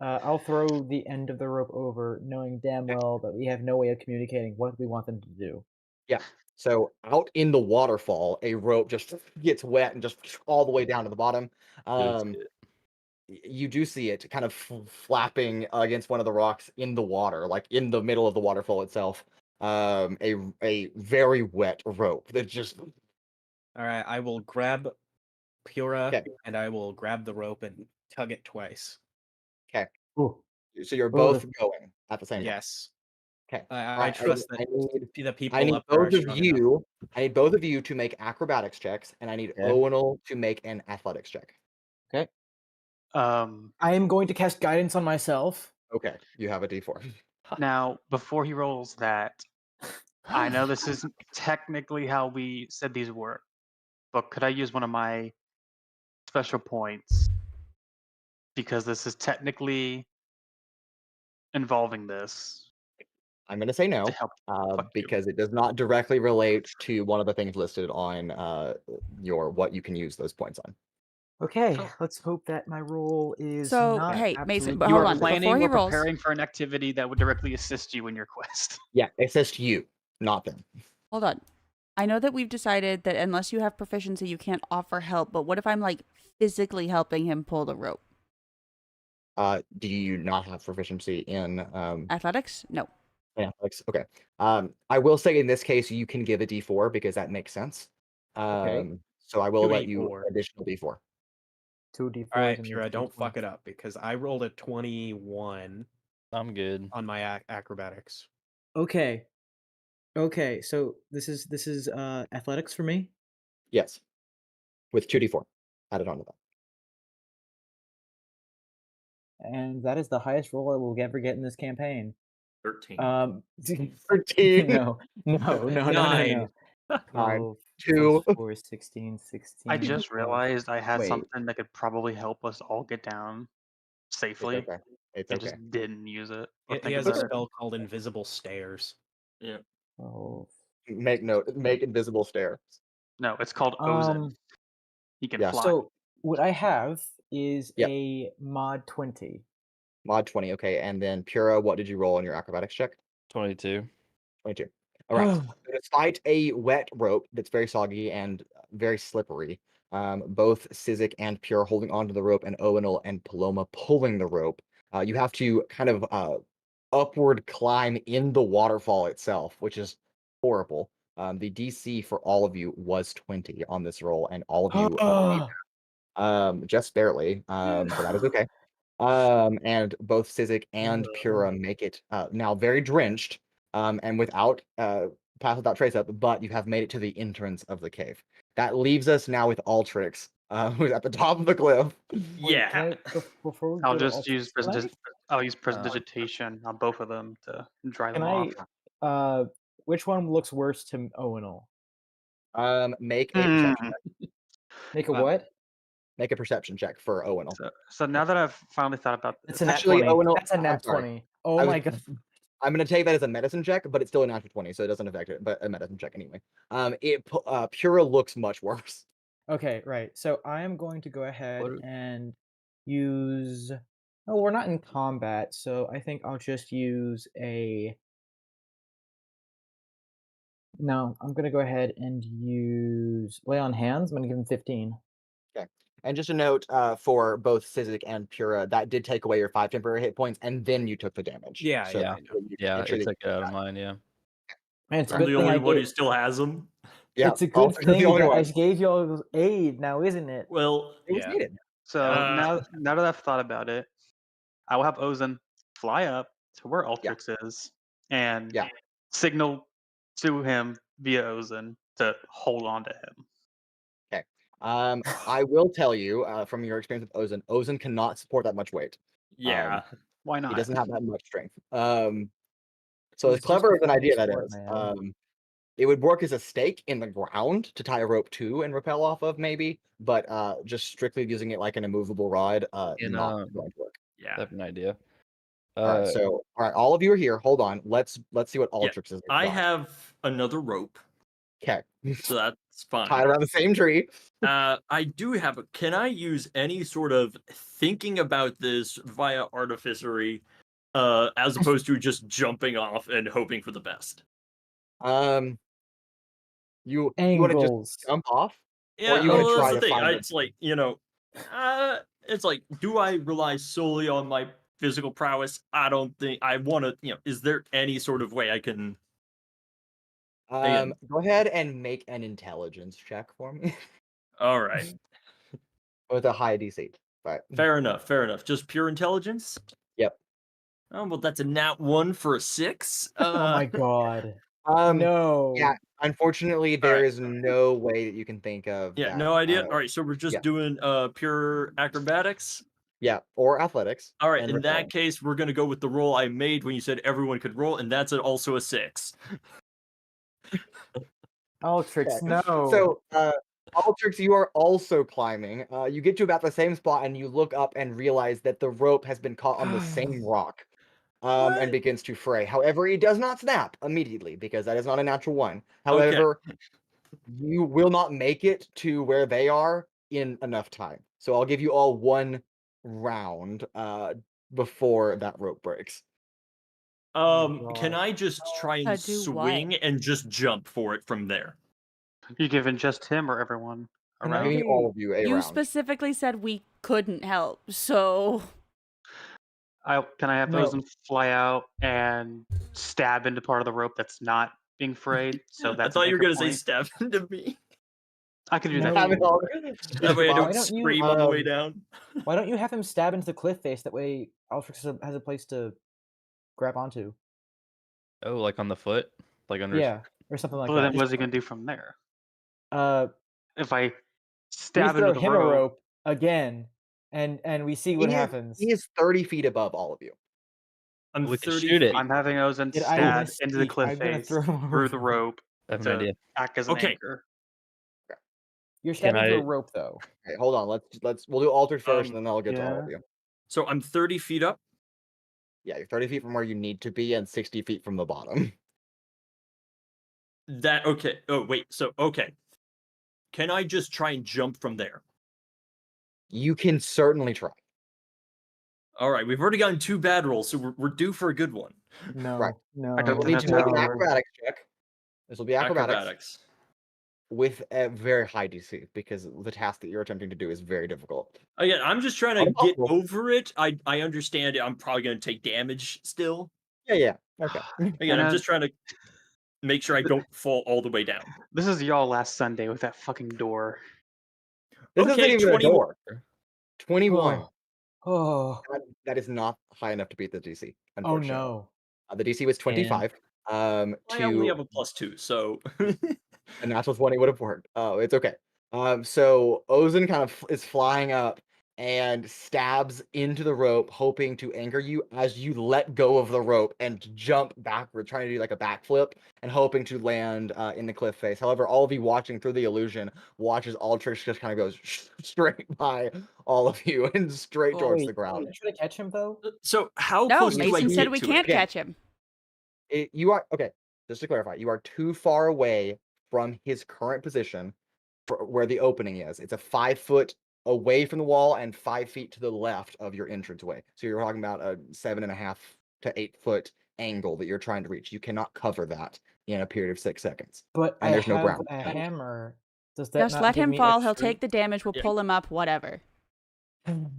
I'll throw the end of the rope over, knowing damn well that we have no way of communicating what we want them to do. Yeah. So out in the waterfall, a rope just gets wet and just all the way down to the bottom. You do see it kind of flapping against one of the rocks in the water, like in the middle of the waterfall itself. A very wet rope that just. All right. I will grab Pura Okay. and I will grab the rope and tug it twice. Ooh. So you're both going at the same time. Yes. Okay. I trust that the people I need up there are both of strong you. I need both of you to make acrobatics checks, and I need Okay. Owunul to make an athletics check. Okay. I am going to cast guidance on myself. Okay, you have a D4. Now, before he rolls that, I know this isn't technically how we said these work, but could I use one of my special points? Because this is technically involving this I'm going to say no, to help. Fuck you. because it does not directly relate to one of the things listed on what you can use those points on. Okay, let's hope that my roll is So, not hey, Mason, absolute but You hold are on. planning Before he or rolls, preparing for an activity that would directly assist you in your quest. Yeah, it says to you, not them. hold on. I know that we've decided that unless you have proficiency, you can't offer help. But what if I'm like physically helping him pull the rope? Do you not have proficiency in Athletics? No. athletics? Okay. I will say in this case you can give a D4 because that makes sense. Okay. So I will 2d4. let you additional D4. 2d4s. All right, and Pura, don't 3d20s. fuck it up because I rolled a 21 I'm good. on my acrobatics. Okay. Okay, so this is athletics for me. Yes, with 2d4 added onto that. And that is the highest roll I will ever get in this campaign. 13. 13. No. 9. 12 2. plus 4 is 16. I just realized I had Wait. something that could probably help us all get down It's safely. okay. It's and okay. just didn't use it. Or He think has a about it. spell called Invisible Stairs. Yeah. Oh. Make note. Make invisible stairs. No, it's called Ozen. He can yeah, fly. So what I have is Yep. a mod 20. Mod 20. Okay, and then Pura, what did you roll on your acrobatics check? 22. 22. All right. So despite a wet rope that's very soggy and very slippery, both Sizik and Pure holding onto the rope, and Owunul and Paloma pulling the rope, you have to kind of upward climb in the waterfall itself, which is horrible. The DC for all of you was 20 on this roll, and all of you just barely, but that is okay. And both Sizik and Pura make it now very drenched, and without pass without trace up, but you have made it to the entrance of the cave. That leaves us now with Altrix, who's at the top of the cliff. Wait, Yeah. can I, before we I'll go to just use Altrix, can I- I'll use prestidigitation on both of them to dry Can them off. which one looks worse to Owunul? Make a perception check. Make a Well, what? Make a perception check for Owunul. So now that I've finally thought about It's this, a nat Actually, 20. Owunul, That's a I'm nat sorry. 20. Oh I was- my god. I'm gonna take that as a medicine check, but it's still a natural 20, so it doesn't affect it. But a medicine check anyway. Pura looks much worse. Okay, right. So I am going to go ahead What- and use. Oh, we're not in combat, so I think I'll just use a. No, I'm gonna go ahead and use lay on hands. I'm gonna give him 15. And just a note for both Sizik and Pura, that did take away your 5 temporary hit points, and then you took the damage. Yeah, So yeah, that's I know. what you Yeah, make sure it that took it out of mine. Yeah. And it's a I'm good the thing only I one who gave, still has them. Yeah, it's a Altrix good is the thing only that I one. gave you all aid now, isn't it? Well, It was Yeah. needed. so now that I've thought about it, I will have Ozen fly up to where Altrix is and Yeah. signal to him via Ozen to hold on to him. I will tell you from your experience with Ozen cannot support that much weight. yeah. Why not? He doesn't have that much strength. So He's as clever just as an a idea that sport is, man. it would work as a stake in the ground to tie a rope to and rappel off of, maybe. But just strictly using it like an immovable rod, In, not going to work. I Yeah. have an idea. All right, so all right, all of you are here. Hold on. Let's see what Yeah, Altrix is. I have another rope, Okay. so that's fine. Tied around the same tree. I do have a. Can I use any sort of thinking about this via artificery, as opposed to just jumping off and hoping for the best? You want to just Angles. jump off? Yeah, you wanna well, try that's the to thing. find It's like, it's like, do I rely solely on my physical prowess? I don't think I want to. Is there any sort of way I can? Again. Go ahead and make an intelligence check for me All right, with a high DC. But fair enough. Fair enough. Just pure intelligence. Yep. Oh well, that's a nat 1 for a 6. Oh my god. um, No. yeah. Unfortunately, there Alright. is no way that you can think of. Yeah, that, no idea. All right, so we're just yeah. doing pure acrobatics. Yeah, or athletics. All right, and in that repelling. case, we're gonna go with the roll I made when you said everyone could roll, and that's also a 6. Altrix, Okay. no. So, Altrix, you are also climbing. You get to about the same spot, and you look up and realize that the rope has been caught on the same rock, and What? begins to fray. However, it does not snap immediately because that is not a natural one. However, you will not make it to where they are in enough time. So I'll give you all 1 round before that rope breaks. Can I just try To and do what? swing and just jump for it from there? You giving just him or everyone Can I'm I around? giving all of you a You round. specifically said we couldn't help, so Can I have No. Ozen fly out and stab into part of the rope that's not being frayed? So that's. I thought an you were anchor gonna say point? stab into me. I can do that. No. Have it all- That way I Why don't don't you, scream on the way down. Why don't you have him stab into the cliff face? That way Altrix has a place to grab onto. Oh, like on the foot, like under. Yeah, or something like Well, that. then what's he gonna do from there? Uh, If I we stab throw into the him rope, a rope again, and we see what happens. He is 30 feet above all of you. I'm We can 30 shoot it. feet. I'm having Ozen Did I even stab into the speak? cliff I'm gonna face throw him through the over. rope I have an to idea. act as an Okay. anchor. You're stabbing through I- a rope, though. Okay, hold on. We'll do Altrix first, and then I'll get to all of yeah. you. So I'm 30 feet up. Yeah, you're 30 feet from where you need to be, and 60 feet from the bottom. Okay. Oh wait. So okay. Can I just try and jump from there? You can certainly try. All right. We've already gotten 2 bad rolls, so we're due for a good one. No, Right. no. I don't You'll need to have make an power. acrobatics check. This will be acrobatics Acrobatics. with a very high DC because the task that you're attempting to do is very difficult. Again, I'm just trying to Oh, get possible. over it. I understand it. I'm probably going to take damage still. Yeah. Okay. Again, And I'm just trying to make sure I don't fall all the way down. This is y'all last Sunday with that fucking door. This isn't Okay, even 21. a door. 21. Oh. That is not high enough to beat the DC. Oh Unfortunately. no. The DC was 25. I only have a +2, so a natural 20 would have worked. Oh, it's okay. So Ozen kind of is flying up and stabs into the rope, hoping to anchor you as you let go of the rope and jump backward, trying to do like a backflip and hoping to land in the cliff face. However, all of you watching through the illusion watches Altrix just kind of goes straight by all of you and straight towards the ground. Wait, should I catch him though? So how No, close do I Mason get said we to can't it? catch him. You are okay. Just to clarify, you are too far away from his current position for where the opening is. It's a 5 foot away from the wall and 5 feet to the left of your entranceway. So you're talking about a 7.5 to 8 foot angle that you're trying to reach. You cannot cover that in a period of 6 seconds. But And I there's no have ground. a hammer. Does that Just not let give him me fall. He'll extra- take the damage. We'll Yeah. pull him up. Whatever. Time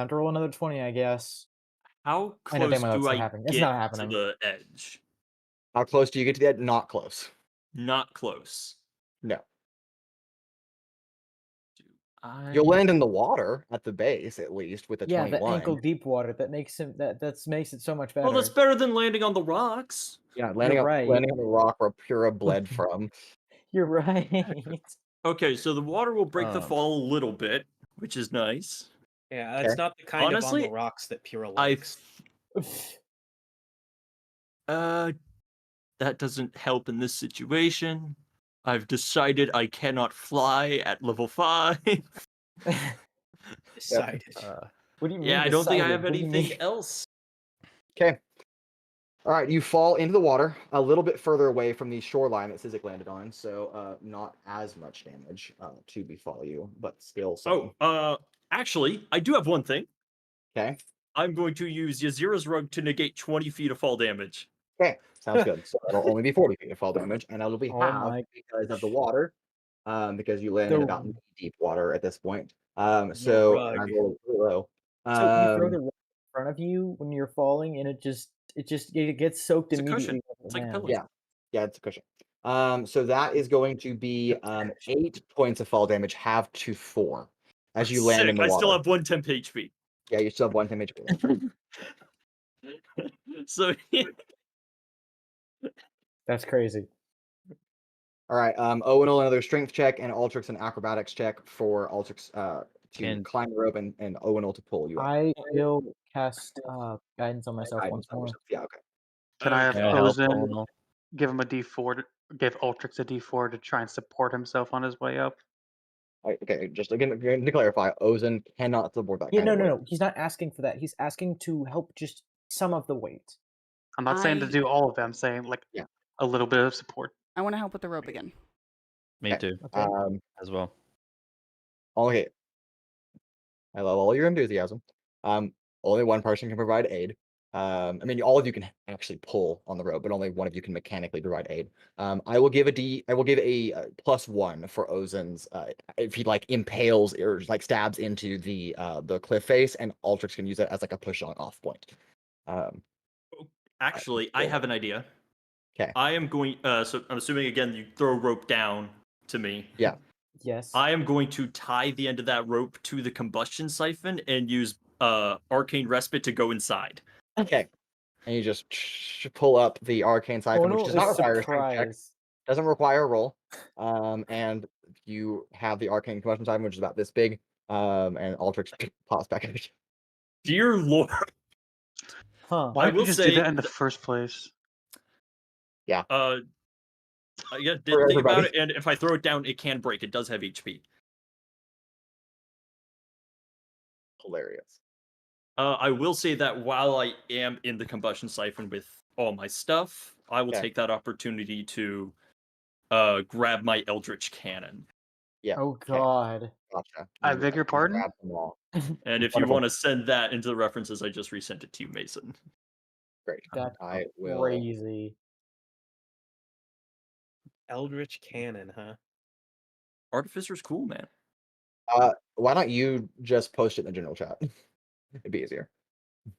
to roll another 20, I guess. How I know close damn well do it's not I happening. It's get not to happening. the edge? How close do you get to the edge? Not close. Not close. No. Do I... You'll land in the water at the base, at least, with a Yeah, the 21. ankle deep water that makes him that makes it so much better. Well, that's better than landing on the rocks. Yeah, landing on right. landing on the rock where Pura bled from. You're right. Okay, so the water will break the Um, fall a little bit, which is nice. Yeah, it's Okay. not the kind of on Honestly, the rocks that Pura I likes. that doesn't help in this situation. I've decided I cannot fly at level 5. Decided. What do you mean? Yeah, I don't think I decided? have What do you anything mean? else. Okay. All right, you fall into the water a little bit further away from the shoreline that Sizik landed on, so not as much damage to befall you, but still some. Actually, I do have one thing. Okay. I'm going to use Yazira's rug to negate 20 feet of fall damage. Okay, sounds good. So it'll only be 40 feet of fall damage, and it'll be Oh half my because of the water, because you land in The- about deep water at this point. rug. So I rolled really low. So you throw the rock in front of you when you're falling, and it gets soaked It's a immediately. cushion. when it It's like a lands. pillow. Yeah, it's a cushion. So that is going to be 8 points of fall damage, half to 4, as you land in Sick, the I water. still have 1 temp HP. Yeah, you still have 1 damage. So That's crazy. All right, Owunul another strength check and Altrix an acrobatics check for Altrix to And- climb the rope and Owunul to pull you up. I will cast guidance on myself Guidance once on more. yourself. Yeah, okay. Can I have Can I help Ozen Owunul? give him a D4 to give Ultrix a D4 to try and support himself on his way up? Okay, just again to clarify, Ozen cannot support that Yeah, kind of weight. no. He's not asking for that. He's asking to help just some of the weight. I'm not saying to I- do all of them. I'm saying like Yeah. a little bit of support. I want to help with the rope again. Me Okay. too, Okay. as well. Okay. I love all your enthusiasm. Only one person can provide aid. I mean, all of you can actually pull on the rope, but only one of you can mechanically provide aid. I will give a +1 for Ozen's if he like impales or like stabs into the cliff face, and Altrix can use it as like a push on off point. actually, I have an idea. 'Kay. I am going so I'm assuming again you throw a rope down to me. Yeah. Yes. I am going to tie the end of that rope to the combustion siphon and use arcane respite to go inside. Okay. And you just pull up the arcane siphon, which Owunul does not is require a strength check. surprised. Doesn't require a roll. And you have the arcane combustion siphon, which is about this big. And Altrix pops back at you. Dear Lord. Huh. Why did will you just say do that in the first place? Yeah, For didn't think about everybody. it, and if I throw it down, it can break. It does have HP. Hilarious. I will say that while I am in the combustion siphon with all my stuff, I will Okay. take that opportunity to grab my Eldritch Cannon. Yeah. Oh okay, God. Gotcha. I You, beg your you pardon? grab them all. And if you Wonderful. want to send that into the references, I just resent it to you, Mason. Great. That's I will. crazy. Eldritch Cannon, huh? Artificer's cool, man. Why don't you just post it in the general chat? It'd be easier.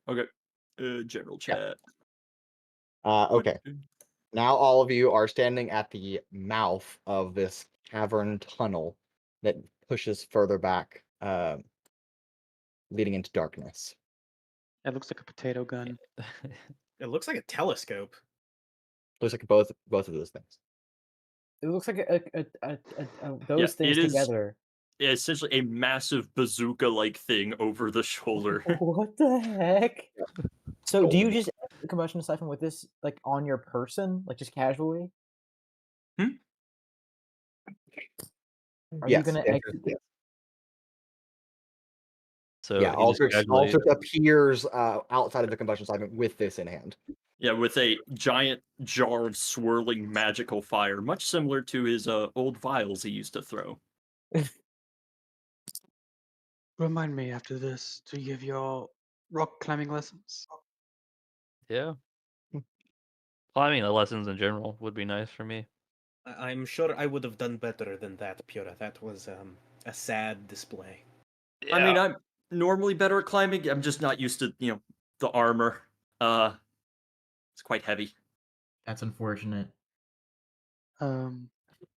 Okay. General chat. Okay. Now all of you are standing at the mouth of this cavern tunnel that pushes further back, leading into darkness. It looks like a potato gun. It looks like a telescope. Looks like both of those things. It looks like Yeah, those things it is together. essentially a massive bazooka-like thing over the shoulder. What the heck? So, do Oh. you just enter the combustion siphon with this like on your person, like just casually? Are you Yes, gonna the answer is exit? yes. So Yeah, he just casually- Altrix appears outside of the combustion siphon with this in hand. Yeah, with a giant jar of swirling magical fire, much similar to his old vials he used to throw. Remind me after this to give y'all rock climbing lessons. Yeah. Climbing the lessons in general would be nice for me. I'm sure I would have done better than that, Pura. That was a sad display. I mean, I'm normally better at climbing. I'm just not used to, the armor. It's quite heavy. That's unfortunate. Remember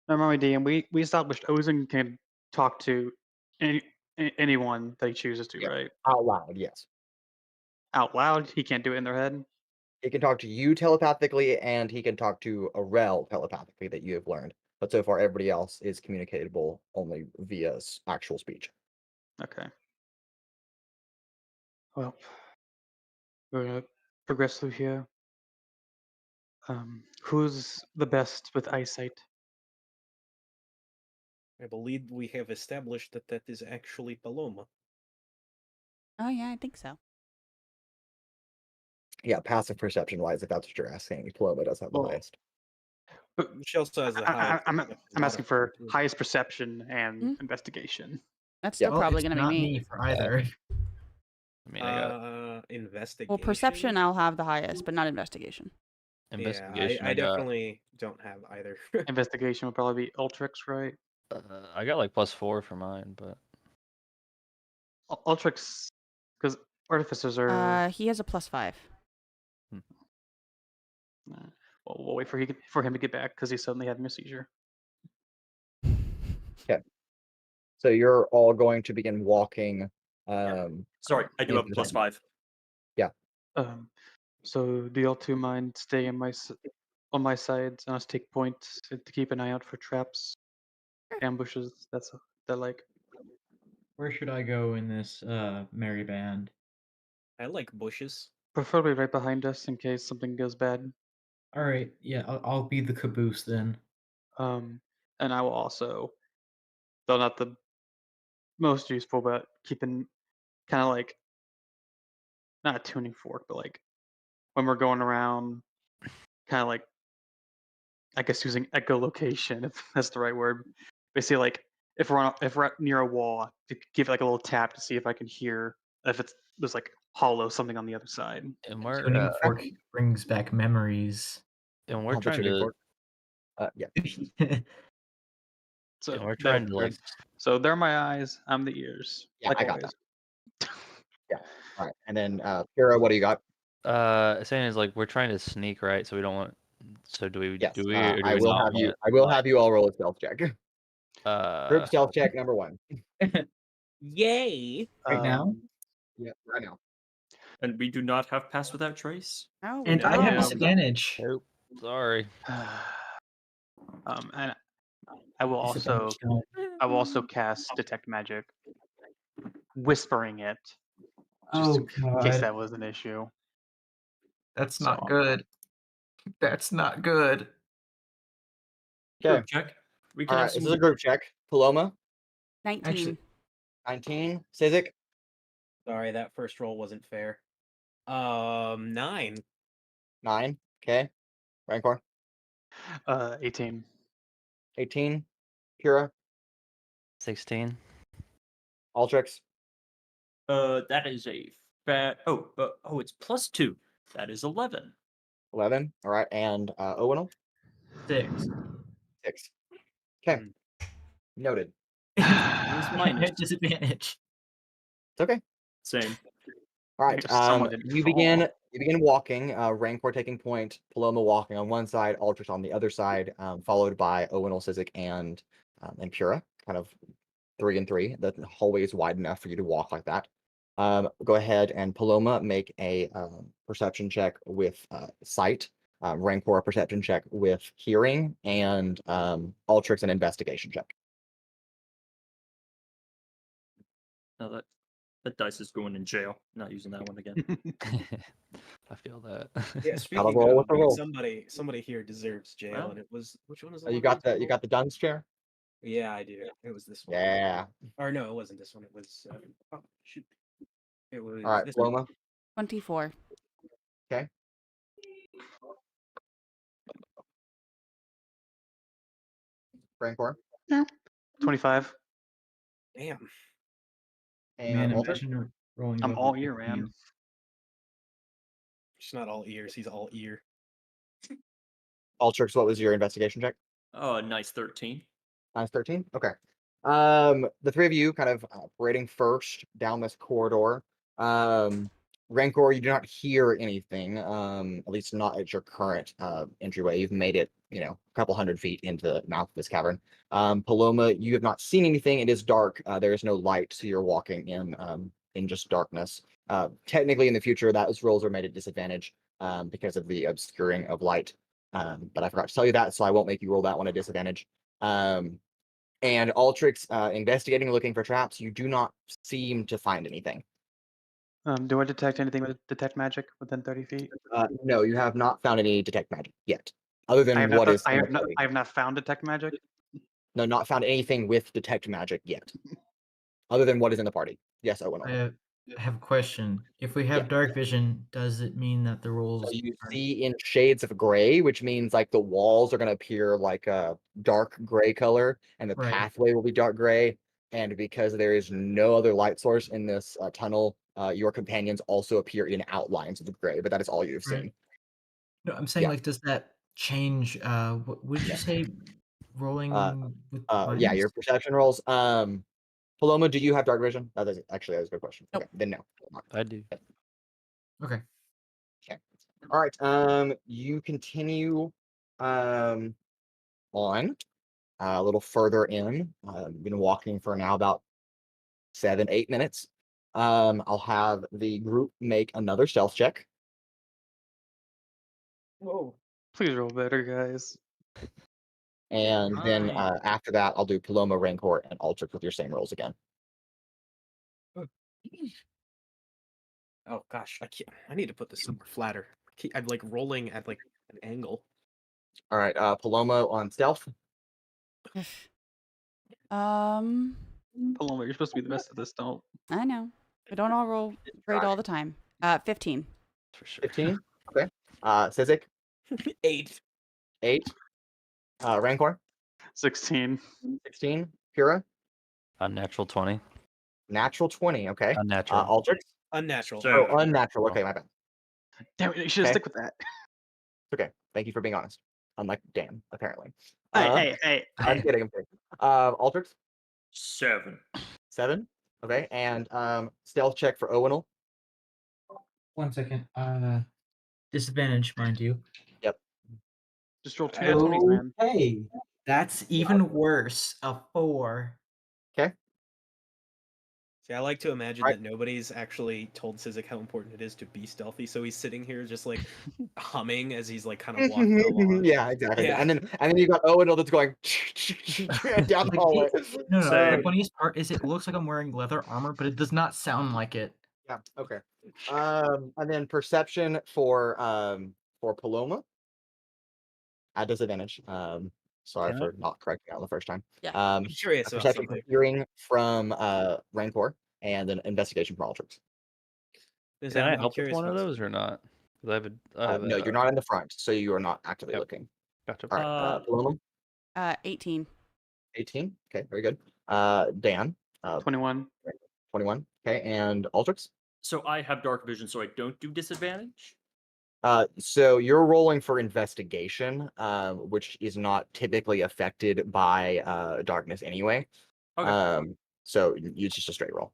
my DM, we established Ozen can talk to anyone that he chooses to, Yeah. right? Out loud, yes. Out loud, he can't do it in their head. He can talk to you telepathically, and he can talk to Arel telepathically that you have learned. But so far, everybody else is communicatable only via actual speech. Okay. Well, we're gonna progress through here. Who's the best with eyesight? I believe we have established that is actually Paloma. Oh yeah, I think so. Yeah, passive perception wise, if that's what you're asking, Paloma does have the Well, highest. But She also has the highest. I'm perception asking for too. highest perception and Hmm? investigation. That's Yeah. still probably going to be not me. for either. I mean, I got Investigation. Well, perception I'll have the highest, but not investigation. investigation. Yeah, I definitely don't have either. Investigation would probably be Altrix, right? I got like +4 for mine, but Altrix, because artificers are. He has a +5. Well, we'll wait for him to get back because he's suddenly having a seizure. So you're all going to begin walking. Sorry, I do have into the- +5. So do y'all two mind staying on my side and us take points to keep an eye out for traps, ambushes? That like. Where should I go in this merry band? I like bushes. Preferably right behind us in case something goes bad. All right, yeah, I'll be the caboose then. And I will also, though not the most useful, but keeping kind of like not a tuning fork, but like when we're going around, kind of like I guess using echolocation, if that's the right word. Basically, like if we're near a wall, to give it like a little tap to see if I can hear if there's like hollow something on the other side. and we're Tuning fork brings back memories. and we're I'll trying bet you to yeah. So and we're trying to like So they're my eyes. I'm the ears. Yeah, like I got always. All right, and then Pura, what do you got? saying is like we're trying to sneak, right? So we don't want. So do we? Yes, Do we? Or do I we will not have you. want, I will like, have you all roll a stealth check. Group Uh, stealth check number 1. Yay! Right now? Yeah, right now. And we do not have Pass Without Trace? Oh, And I have Yeah. disadvantage. nope. Sorry. And I will also cast detect magic, whispering it, just in case that was an issue. That's not not good. That's not good. Okay. Group check. We All can right, have this some. is a group check. Paloma, 19. Actually- 19. Sizik, Sorry, that first roll wasn't fair. 9. 9. Okay. Rancor, 18. 18. Pura, 16. Altrix, That is a fat. Oh, it's +2. That is 11. 11. All right, and Owunul, 6. 6. Okay. Noted. minus. Disadvantage. It's okay. Same. All right. If someone didn't You fall. begin walking. Rancor taking point. Paloma walking on one side. Altrix on the other side. Followed by Owunul, Sizik, and Pura. Kind of 3 and 3. The hallway is wide enough for you to walk like that. Go ahead and Paloma make a perception check with sight. Rancor a perception check with hearing, and Altrix an investigation check. No, that dice is going in jail. Not using that one again. I feel that. Yeah, Gotta speaking roll of, with the roll. somebody here deserves jail, Well. and it was which one was the Oh, you one got we the rolled? Duns chair. Yeah, I do. It was this one. Yeah. Or no, it wasn't this one. It was oh, shoot. It was All right, this one. Paloma. 24. Okay. Rancor 25. Damn. and Man, Altrix. imagine rolling. I'm above all a ear, man. 15. He's not all ears. He's all ear. Altrix, what was your investigation check? Oh, a nice 13. Minus 13? Okay. The three of you kind of parading first down this corridor. Rancor, you do not hear anything, at least not at your current entryway. You've made it, a couple hundred feet into the mouth of this cavern. Paloma, you have not seen anything. It is dark. There is no light, so you're walking in just darkness. Technically, in the future, those rolls are made at disadvantage because of the obscuring of light. But I forgot to tell you that, so I won't make you roll that one at disadvantage. And Altrix, investigating, looking for traps, you do not seem to find anything. Do I detect anything with detect magic within 30 feet? No, you have not found any detect magic yet, other than what is. I have not found detect magic. No, not found anything with detect magic yet, other than what is in the party. Yes, Owunul. I have a question. If we have Yeah. dark vision, does it mean that the rolls So you are- see in shades of gray, which means like the walls are going to appear like a dark gray color, and the Right. pathway will be dark gray. And because there is no other light source in this tunnel, your companions also appear in outlines of the gray, but that is all you've Right. seen. No, I'm saying Yeah. like, does that change? What would you say? Rolling with Yeah, your minus? perception rolls. Paloma, do you have dark vision? That is a good question. Nope. Okay, then no. I do. Okay. Okay. All right. You continue on a little further in. You've been walking for now about 7-8 minutes. I'll have the group make another stealth check. Whoa. Please roll better, guys. And then Nice. after that, I'll do Paloma, Rancor, and Altrix with your same rolls again. Oh gosh, I can't. I need to put this somewhere flatter. I'm like rolling at like an angle. All right. Paloma on stealth. Um, Paloma, you're supposed to be the best at this. Don't. I know. We don't all roll great all the time. 15. For sure. 15. Okay. Sizik, 8. 8. Rancor, 16. 16. Pura, Unnatural 20. natural 20. Okay. Unnatural. Altrix, Unnatural. So- oh, unnatural. Okay, my bad. Damn it! You should Okay. stick with that. Okay. Thank you for being honest. Unlike Dan, apparently. Hey. I'm kidding. I'm kidding. Altrix, 7. 7. Okay. And stealth check for Owunul. 1 second. Disadvantage, mind you. Just roll 2 d20s, man. Hey, that's even worse. A 4. See, I like to imagine Right. that nobody's actually told Sizik how important it is to be stealthy, so he's sitting here just like humming as he's like kind of walking along. Yeah, exactly. Yeah. And then you got Owunul that's going down the Like, hallway. No, the Same. funniest part is it looks like I'm wearing leather armor, but it does not sound like it. Yeah. Okay. And then perception for Paloma at disadvantage. Sorry Can I- for not correcting that on the first time. Yeah. I'm curious A about perception for something. hearing from Rancor, and an investigation from Altrix. Can I I'm help with curious one of about those or not? 'Cause I have No, you're not in the front, so you are not actively Yep. looking. Gotcha. All right. Paloma, 18. 18. Okay, very good. Dan, 21. 21. Okay, and Altrix. So I have dark vision, so I don't do disadvantage. So you're rolling for investigation, which is not typically affected by darkness anyway. Okay. So it's just a straight roll.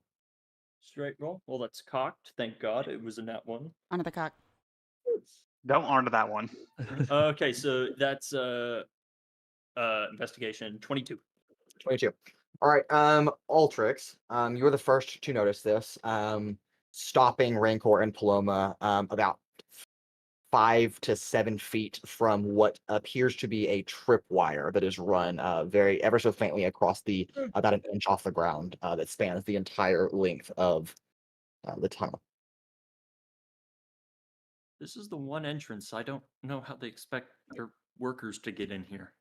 Straight roll. Well, that's cocked. Thank God it was a nat 1. Onto the cock. Don't honor that one. Okay, so that's investigation 22. 22. All right. Altrix, you were the first to notice this. Stopping Rancor and Paloma about 5 to 7 feet from what appears to be a tripwire that is run very ever so faintly across the about an inch off the ground that spans the entire length of the tunnel. This is the one entrance. I don't know how they expect their workers to get in here.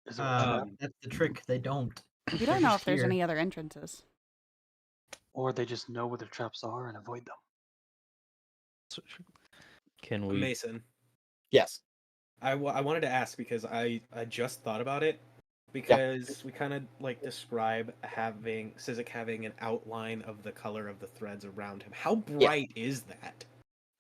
Is there a trap? That's the trick. They don't. We They're don't know just if there's here. any other entrances. Or they just know where the traps are and avoid them. Can we? Mason, Yes. I wanted to ask because I just thought about it because we kind of like describe having Sizik having an outline of the color of the threads around him. How bright is that?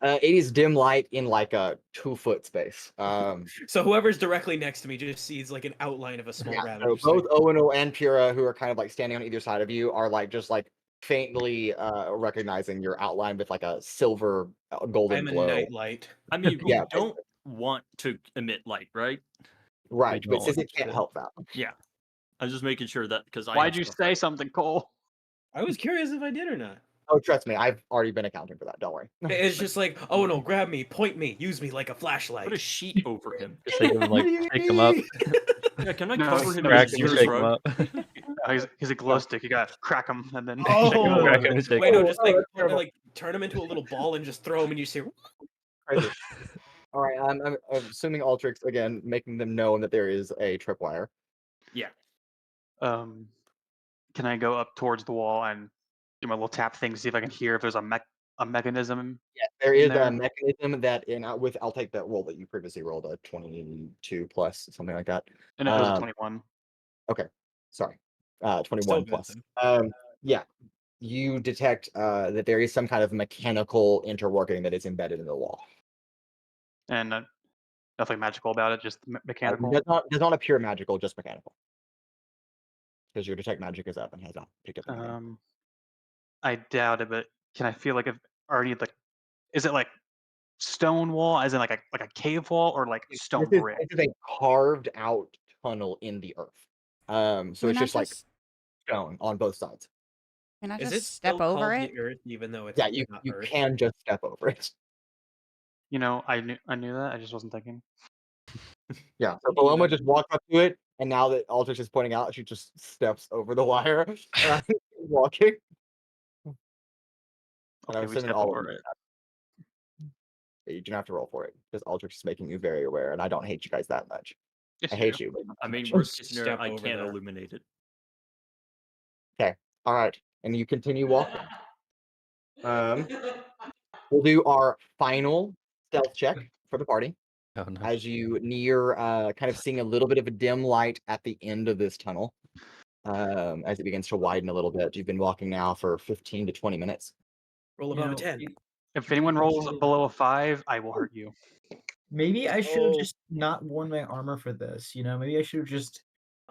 It is dim light in like a 2-foot space. So whoever's directly next to me just sees like an outline of a small Yeah, rabbit. so just like, both Owunul and Pura, who are kind of like standing on either side of you, are like just like faintly recognizing your outline with like a silver golden I'm a glow. nightlight. I mean, we Yeah. don't want to emit light, right? Right, but don't since want it can't to. help that. Yeah. I was just making sure that because I. Why'd have you stuff say like- something, Cole? I was curious if I did or not. Oh, trust me, I've already been accounting for that. Don't worry. It's just like, oh no, grab me, point me, use me like a flashlight. Put a sheet over him. Just think of him like shake him up, Yeah, can I No, cover him crack with him, Zeus shake him rug? up. He's a glow stick. You gotta crack him and then. Oh, Crack him, shake wait, him no, up. just like, that's terrible. like turn him into a little ball and just throw him, and you see. Crazy. All right, I'm assuming Altrix again, making them know that there is a tripwire. Yeah. Can I go up towards the wall and do my little tap thing, see if I can hear if there's a mechanism? Yeah, there in is there? a mechanism that I'll take that roll that you previously rolled, a 22 plus, something like that. And it was a 21. Okay, sorry, Still 21 good, plus. Yeah, you detect that there is some kind of mechanical interworking that is embedded in the wall. And nothing magical about it, just mechanical. Does not appear magical, just mechanical. Because your detect magic is up and has not picked up anything. I doubt it, but can I feel like if already like, is it like stone wall, as in like a cave wall, or like stone brick? This is a carved out tunnel in the earth. So Can we it's not just like stone on both sides. Can I Is it just step still over called it? the Earth, even though it's Yeah, not you Earth? can just step over it. You know, I knew that. I just wasn't thinking. Yeah, so Paloma just walked up to it, and now that Altrix is pointing out, she just steps over the wire, walking. And I'm Okay, we assuming step all of over you it. You don't have to roll for it because Altrix is making you very aware, and I don't hate you guys that much. Yes, I hate you. But I mean, much. worst case scenario, Step I over can't there. illuminate it. All right, and you continue walking. We'll do our final stealth check for the party Oh no. as you near, kind of seeing a little bit of a dim light at the end of this tunnel. As it begins to widen a little bit. You've been walking now for 15 to 20 minutes. Roll above a 10. If anyone rolls below a 5, I will hurt you. Maybe I should have Oh. just not worn my armor for this. You know, maybe I should have just.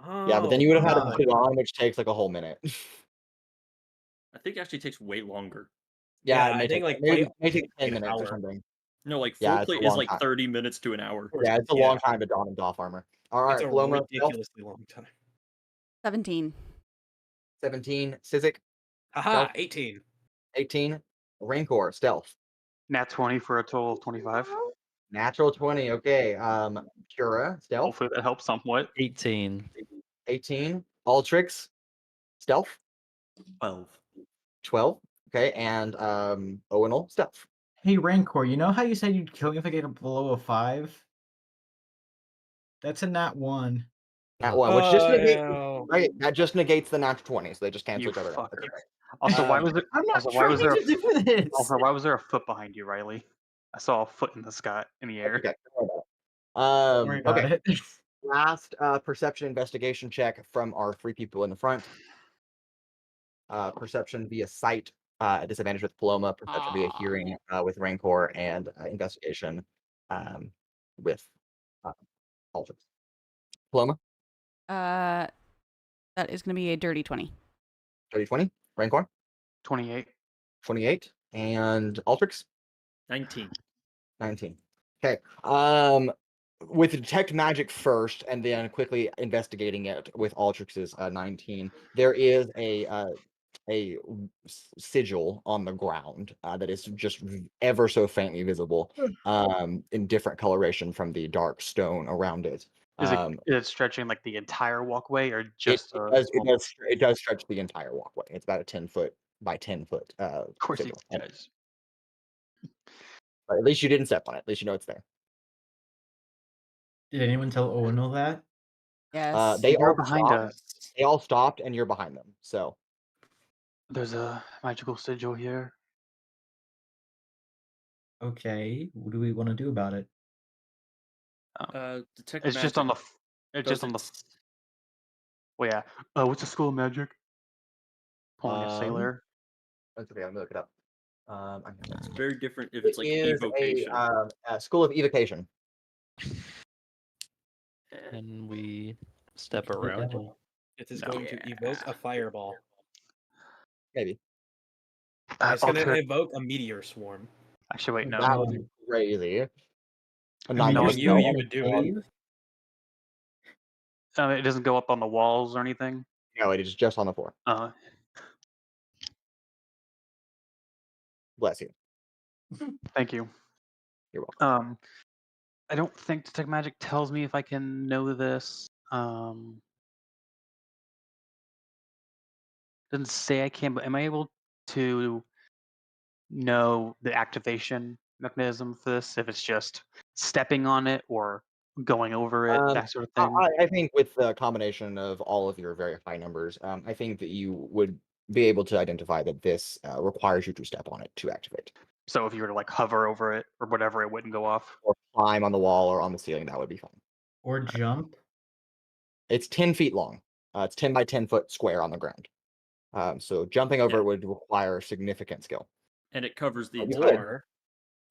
Yeah, but then you would have had to God. put it on, which takes like a whole minute. I think it actually takes way longer. Yeah, Yeah, it may I think, take, like, maybe, way- it may take like 10 an minutes or hour. something. No, like Yeah, it's a foreplay is long like time. 30 minutes to an hour. Yeah, it's a Yeah. long time to don and doff armor. All right, It's a Paloma, stealth, ridiculously long time. 17. 17, Sizik, Haha, Stealth. 18. 18, Rancor, stealth. Nat 20 for a total of 25. Natural 20, okay. Pura, stealth. Hopefully that helps somewhat. 18. 18, Altrix, stealth. 12. 12, okay, and Owunul, stealth. Hey, Rancor, you know how you said you'd kill me if I get below a 5? That's a nat 1. That one, which just negates, Oh. right, that just negates the natural 20, so they just cancel You each other out. fucker. Also, why Um, was it? I'm not Also, why was trying there? to do this. Also, why was there a foot behind you, Riley? I saw a foot in the sky, in the air. Okay, don't worry Don't worry about it. about Okay, it. last perception investigation check from our 3 people in the front. Perception via sight, disadvantage with Paloma, perception via hearing with Rancor, and investigation with Altrix. Paloma, That is going to be a dirty 20. 20, Rancor, 28. 28, and Altrix, 19. 19. Okay. With detect magic first, and then quickly investigating it with Altrix's 19. There is a sigil on the ground that is just ever so faintly visible in different coloration from the dark stone around it. Is it stretching like the entire walkway or It, just it does stretch the entire walkway. It's about a 10-foot by 10-foot Of course it sigil. does. But at least you didn't step on it. At least you know it's there. Did anyone tell Owunul that? Yes. They You're all behind stopped. us. They all stopped, and you're behind them. So There's a magical sigil here. Okay, what do we want to do about it? Detect It's just on the. magic. It's just Does on the. it- Well, yeah. What's the school of magic? Pulling a sailor. that's okay. I'm gonna look it up. It's very different if it's like is evocation. a school of evocation. And we step Look around at him. It is No. going to evoke a fireball. Maybe It's going to Altrix. evoke a meteor swarm. Actually, wait, no. that would be crazy. A I mean, nightmare knowing there's you, no you one would do alive. it. It doesn't go up on the walls or anything. No, it is just on the floor. Bless you. Thank you. You're welcome. I don't think detect magic tells me if I can know this. Doesn't say I can, but am I able to know the activation mechanism for this? If it's just stepping on it or going over it, that sort of thing. I think with the combination of all of your very high numbers, I think that you would be able to identify that this requires you to step on it to activate. So if you were to like hover over it or whatever, it wouldn't go off. Or climb on the wall or on the ceiling, that would be fine. Or jump. It's 10 feet long. It's 10 by 10 foot square on the ground. So jumping over it would require significant skill. And it covers the Oh, you entire.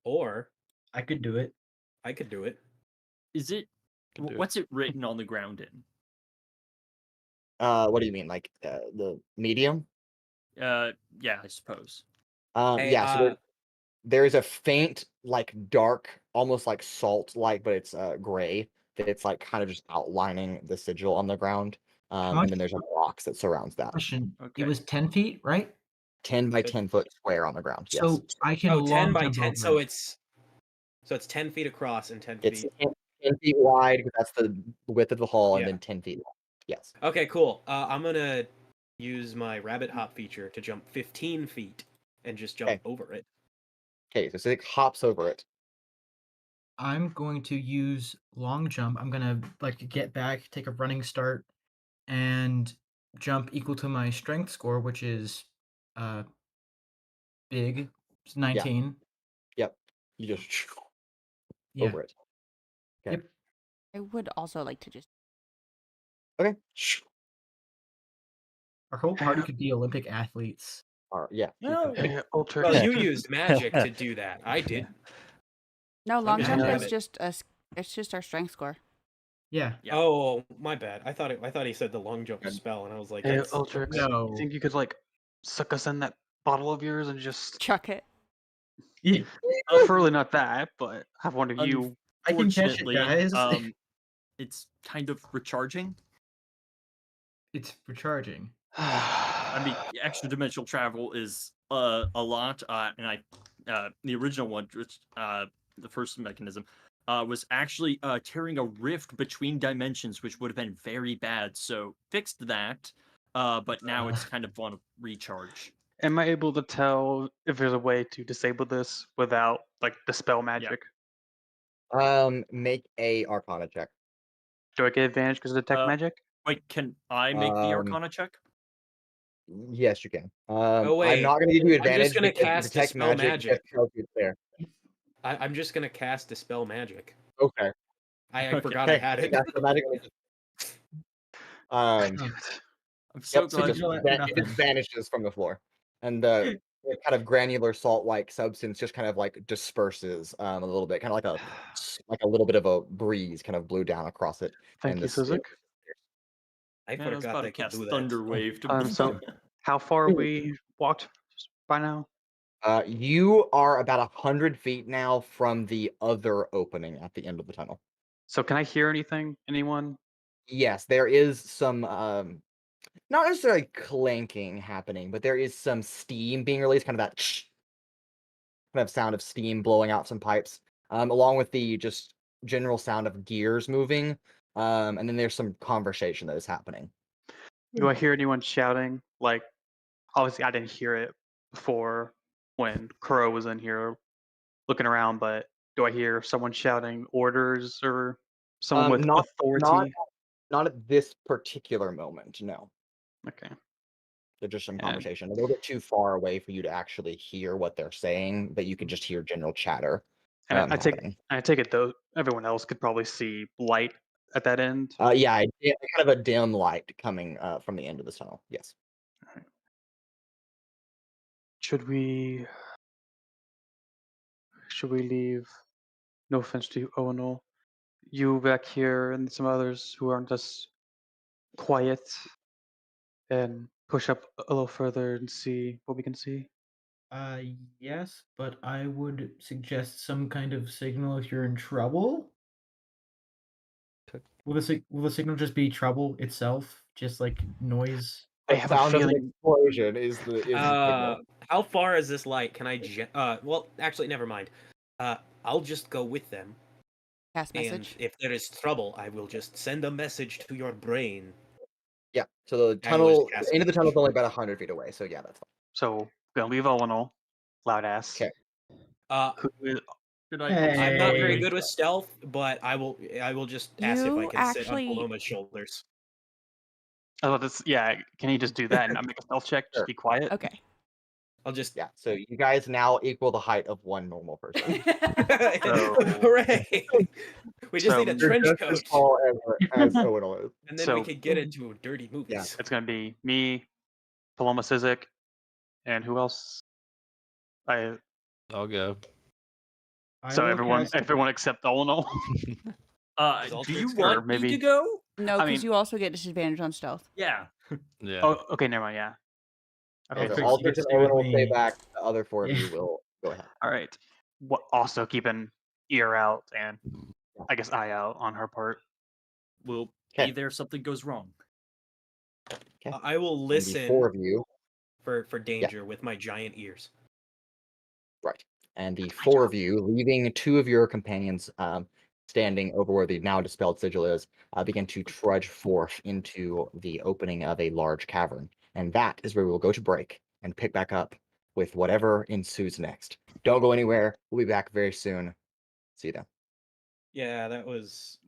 Or I could do it. I could do it. Is it? Could do it. What's it written on the ground in? What do you mean, like the medium? Yeah, I suppose. Hey, Yeah. So there is a faint, like dark, almost like salt-like, but it's gray. That it's like kind of just outlining the sigil on the ground. much- And then there's a box that surrounds that. Question. Okay. It was 10 feet, right? 10 by 10 foot square on the ground. Yes. So I can Oh, 10 long by jump 10. over So it. it's 10 feet across and 10 It's feet. 10 feet wide, because that's the width of the hall, and Yeah. then 10 feet long. Yes. Okay, cool. I'm going to use my rabbit hop feature to jump 15 feet and just jump Okay. over it. Okay, so Sizik hops over it. I'm going to use long jump. I'm gonna like get back, take a running start, and jump equal to my strength score, which is big. It's 19. Yep. You just Yeah. over it. Okay. Yep. I would also like to just. Okay. Our whole party could be Olympic athletes. Yeah. No. Yeah, Altrix. Well, you used magic to do that. I did. No, I'm long just jump gonna is have it. just it's just our strength score. Yeah. Yeah. Oh, my bad. I thought he said the long jump spell, and I was like, Hey, that's... Altrix, No. you think you could like suck us in that bottle of yours and just Chuck it. Yeah. surely not that, but have one of you. I can catch it, Fortunately, guys. it's kind of recharging. It's recharging. I mean, extra dimensional travel is a lot, and the original one, which the first mechanism, was actually tearing a rift between dimensions, which would have been very bad. So fixed that, but now it's kind of on a recharge. Am I able to tell if there's a way to disable this without like dispel magic? Make a Arcana check. Do I get advantage because of detect magic? Wait, can I make the Arcana check? Yes, you can. Oh, wait. I'm not going to give you I'm advantage just gonna because cast detect Dispel magic. Magic. just tells you it's there. I'm just going to cast Dispel Magic. Okay. I Okay. forgot I had it. That's the magic. I'm so Yep, so glad. just you- it just vanishes from the floor, and the kind of granular salt-like substance just kind of like disperses a little bit, kind of like a little bit of a breeze kind of blew down across it. Thank and you, this- Sizik. I Man, I was forgot about they to could cast do that. Thunder Wave to So how far have we walked by now? You are about 100 feet now from the other opening at the end of the tunnel. So can I hear anything? Anyone? Yes, there is some not necessarily clanking happening, but there is some steam being released, kind of that kind of sound of steam blowing out some pipes, along with the just general sound of gears moving. And then there's some conversation that is happening. Do I hear anyone shouting? Like, obviously, I didn't hear it before when Crow was in here looking around, but do I hear someone shouting orders or someone with Not authority? not at this particular moment, no. Okay. There's just some And- conversation. A little bit too far away for you to actually hear what they're saying, but you can just hear general chatter And happening. I take it though everyone else could probably see light at that end. Yeah, kind of a dim light coming from the end of the tunnel. Yes. Should we leave? No offense to you, Owunul. You back here and some others who aren't as quiet, and push up a little further and see what we can see. Yes, but I would suggest some kind of signal if you're in trouble. Okay. Will the signal just be trouble itself, just like noise? I have a Sound of an feeling. explosion is the signal. How far is this light? Can I? Well, actually, never mind. I'll just go with them, Cast and message. if there is trouble, I will just send a message to your brain. Yeah. So the I was tunnel, the casting end of the tunnel is message. only about 100 feet away. So yeah, that's fine. So gonna leave Owunul, loud ass. Okay. Who is, Should I Hey. I'm not very Hey. good with stealth, but I will just ask if I You can sit on actually- Paloma's shoulders. oh, this, yeah, can you just do that and not make a stealth check? Sure. Just be quiet. Okay. I'll just Yeah. So you guys now equal the height of one normal person. hooray! We just So- need a You're trench just as coat, tall as Owunul is. and then we So- could get into dirty movies. It's gonna be me, Paloma, Sizik, and who else? I'll go. I So will everyone cast- everyone except Owunul. Is Do you Altrix want or me maybe- to go? No, I because mean- you also get disadvantage on stealth. Yeah. Yeah. Oh, okay, never mind. Yeah. Okay. So Altrix, Aldrich you and can stay with Owen will stay me. back. The other four of Yeah. you will go ahead. All right. Also keep an ear out and I guess eye out on her part. We'll Okay. be there if something goes wrong. I will And the listen four of you, for danger with my giant ears. right? And the four of you, leaving two of your companions standing over where the now dispelled sigil is, begin to trudge forth into the opening of a large cavern. And that is where we will go to break and pick back up with whatever ensues next. Don't go anywhere. We'll be back very soon. See you then. Yeah, that was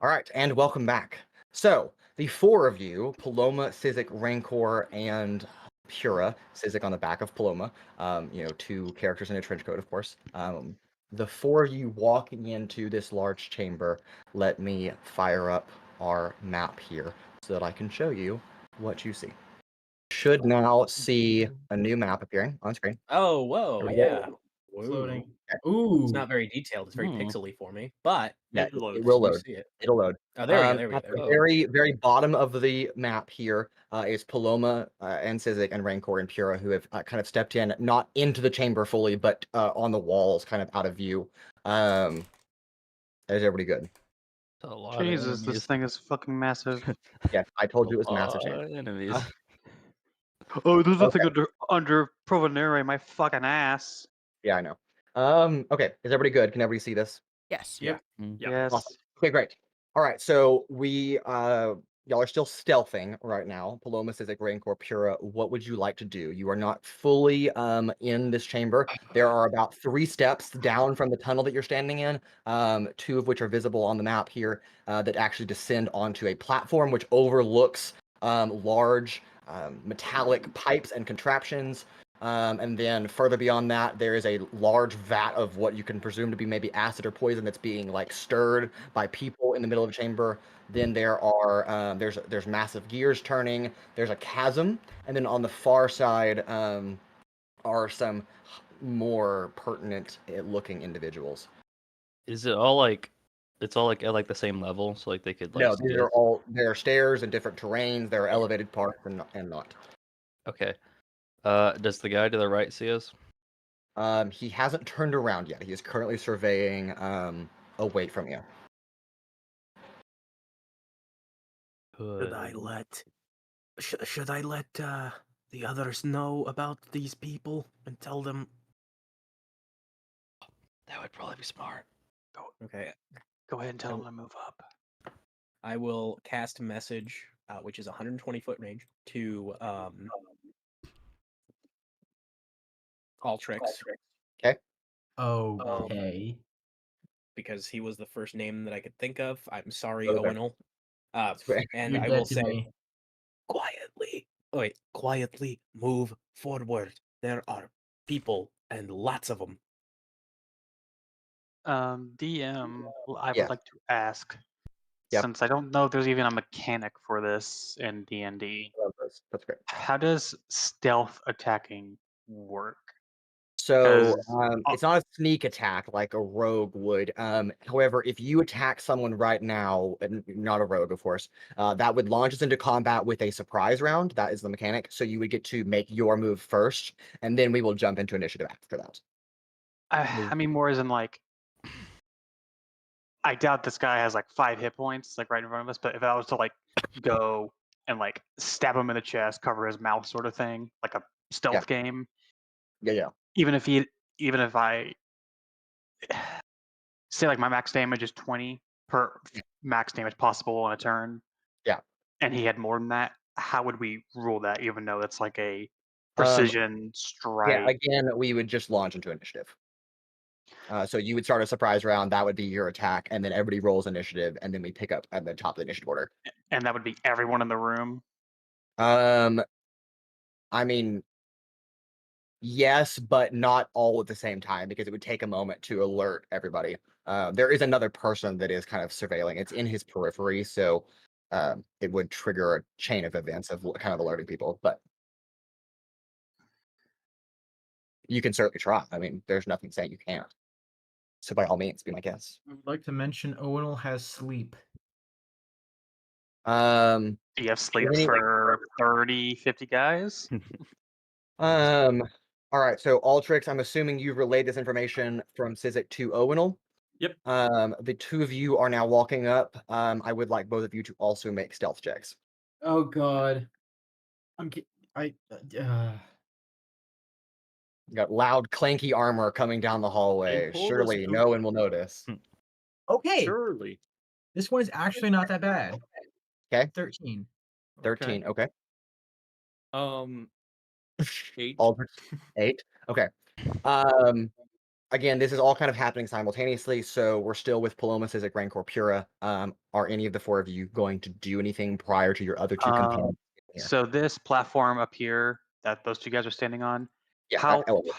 All right, and welcome back. So, the four of you, Paloma, Sizik, Rancor, and Pura, Sizik on the back of Paloma, two characters in a trench coat, of course. The four of you walking into this large chamber, let me fire up our map here so that I can show you what you see. Should now see a new map appearing on screen. Oh, whoa, yeah. Floating. Whoa. Ooh. It's not very detailed. It's very Hmm. pixely for me, but Yeah, It it loads. will you load. see it. It'll load. Oh, there we go. There we go. At There the we go. very, very bottom of the map here is Paloma and Sizik and Rancor and Pura, who have kind of stepped in, not into the chamber fully, but on the walls, kind of out of view. Is everybody good? That's a lot of Jesus, this enemies. thing is fucking massive. Yeah, I told you it was A a massive lot chamber. of enemies. Oh, there's nothing Okay. under Provenere, my fucking ass. Yeah, I know. Okay, is everybody good? Can everybody see this? Yes. Yep. Yeah. Yes. Awesome. Okay, great. All right, so we y'all are still stealthing right now. Paloma, Sizik, Rancor, Pura, what would you like to do? You are not fully in this chamber. There are about 3 steps down from the tunnel that you're standing in, 2 of which are visible on the map here, that actually descend onto a platform which overlooks large metallic pipes and contraptions. And then further beyond that, there is a large vat of what you can presume to be maybe acid or poison that's being like stirred by people in the middle of a chamber. Then there are there's massive gears turning. There's a chasm, and then on the far side are some more pertinent looking individuals. Is it all like? It's all like at like the same level, so like they could like. No, see these us? are all there are stairs and different terrains. There are elevated parts and not. Okay. Does the guy to the right see us? He hasn't turned around yet. He is currently surveying away from you. Should I let should I let the others know about these people and tell them? That would probably be smart. Okay, Go ahead and tell him to move up. I will cast message, which is 120-foot range, to Altrix. Okay. Okay. Because he was the first name that I could think of. I'm sorry, Okay. Owunul. Great. And Leave I that will to say, me. quietly move forward. There are people and lots of them. DM, I would Yeah. like to ask, Yep. since I don't know if there's even a mechanic for this in D&D, Love this. That's great. how does stealth attacking work? So 'Cause- it's not a sneak attack like a rogue would. However, if you attack someone right now, and not a rogue, of course, that would launch us into combat with a surprise round. That is the mechanic. So you would get to make your move first, and then we will jump into initiative after that. I mean, more as in like, I doubt this guy has like 5 hit points, like right in front of us. But if I was to like go and like stab him in the chest, cover his mouth, sort of thing, like a stealth game. Yeah. Even if I say like my max damage is 20 per max damage possible in a turn. Yeah. And he had more than that, how would we rule that? Even though it's like a precision strike. Yeah. Again, we would just launch into initiative. So you would start a surprise round. That would be your attack, and then everybody rolls initiative, and then we pick up at the top of the initiative order. And that would be everyone in the room. I mean, yes, but not all at the same time because it would take a moment to alert everybody. There is another person that is kind of surveilling. It's in his periphery, so it would trigger a chain of events of kind of alerting people. But you can certainly try. I mean, there's nothing saying you can't. So by all means, be my guest. I would like to mention Owunul has sleep. Do you have sleep Any, like, for 30, 50 guys? all right. So Altrix, I'm assuming you relayed this information from Sizik to Owunul. Yep. The 2 of you are now walking up. I would like both of you to also make stealth checks. Oh God. You got loud, clanky armor coming down the hallway. pull this Surely boot. no one will notice. Okay. Surely. This one is actually not that bad. Okay. 13. 13. Okay. 8. Altrix, 8. Okay. again, this is all kind of happening simultaneously, so we're still with Paloma, Sizik, Rancor, Pura. Are any of the 4 of you going to do anything prior to your other 2 companions? Here? So this platform up here that those 2 guys are standing on, Yeah, how that elevator.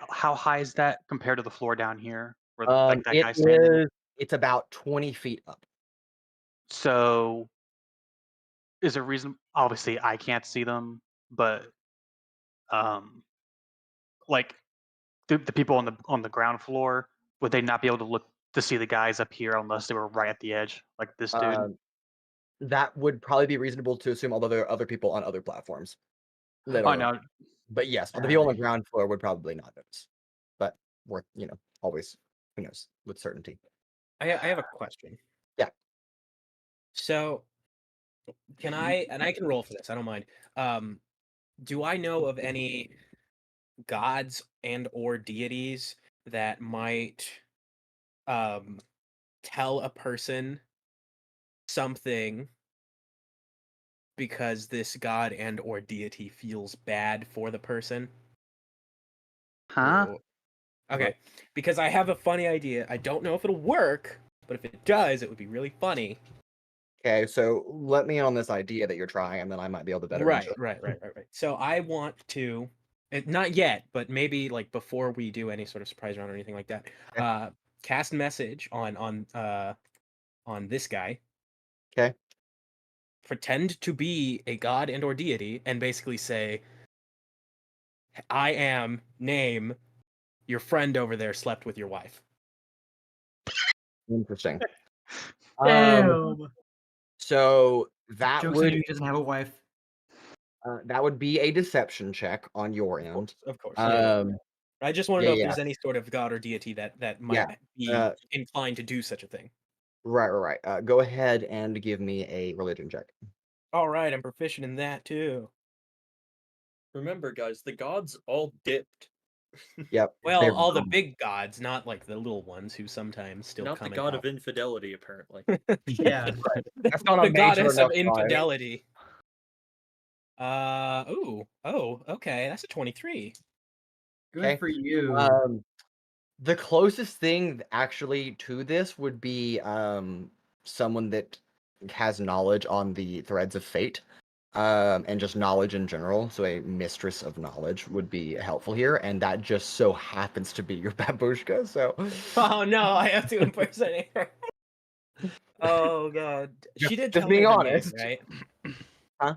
how high is that compared to the floor down here where like that It guy's standing? is. It's about 20 feet up. So is there reason? Obviously, I can't see them, but like the people on the ground floor, would they not be able to look to see the guys up here unless they were right at the edge, like this dude? That would probably be reasonable to assume, although there are other people on other platforms. That Oh are, no, but yes, the people on the ground floor would probably not notice. But we're, always, who knows with certainty. I have a question. Yeah. So, can I can roll for this? I don't mind. Do I know of any gods and or deities that might tell a person something because this god and or deity feels bad for the person? huh? Okay, because I have a funny idea. I don't know if it'll work, but if it does, it would be really funny. Okay, so let me in on this idea that you're trying, and then I might be able to better answer. Right. So I want to, not yet, but maybe like before we do any sort of surprise round or anything like that, Okay. cast message on this guy. Okay. Pretend to be a god and or deity, and basically say, "I am name. Your friend over there slept with your wife." Interesting. Damn. So that Joke's on you, would he doesn't have a wife. be a deception check on your end. Of course. Yeah. I just want to know if yeah. there's any sort of god or deity that might be inclined to do such a thing. Right. Go ahead and give me a religion check. All right, I'm proficient in that too. Remember, guys, the gods all dipped. Yep. Well, they're all the gone. big gods, not like the little ones who sometimes still Not come the and god pop. of infidelity, apparently. Yeah. That's not a The major goddess of enough sign. infidelity. Okay, that's a 23. Good Okay. for you. The closest thing actually to this would be someone that has knowledge on the threads of fate, and just knowledge in general. So a mistress of knowledge would be helpful here, and that just so happens to be your babushka. So Oh no, I have to impersonate her. Oh god, she did just tell me being her honest. name, right? Huh?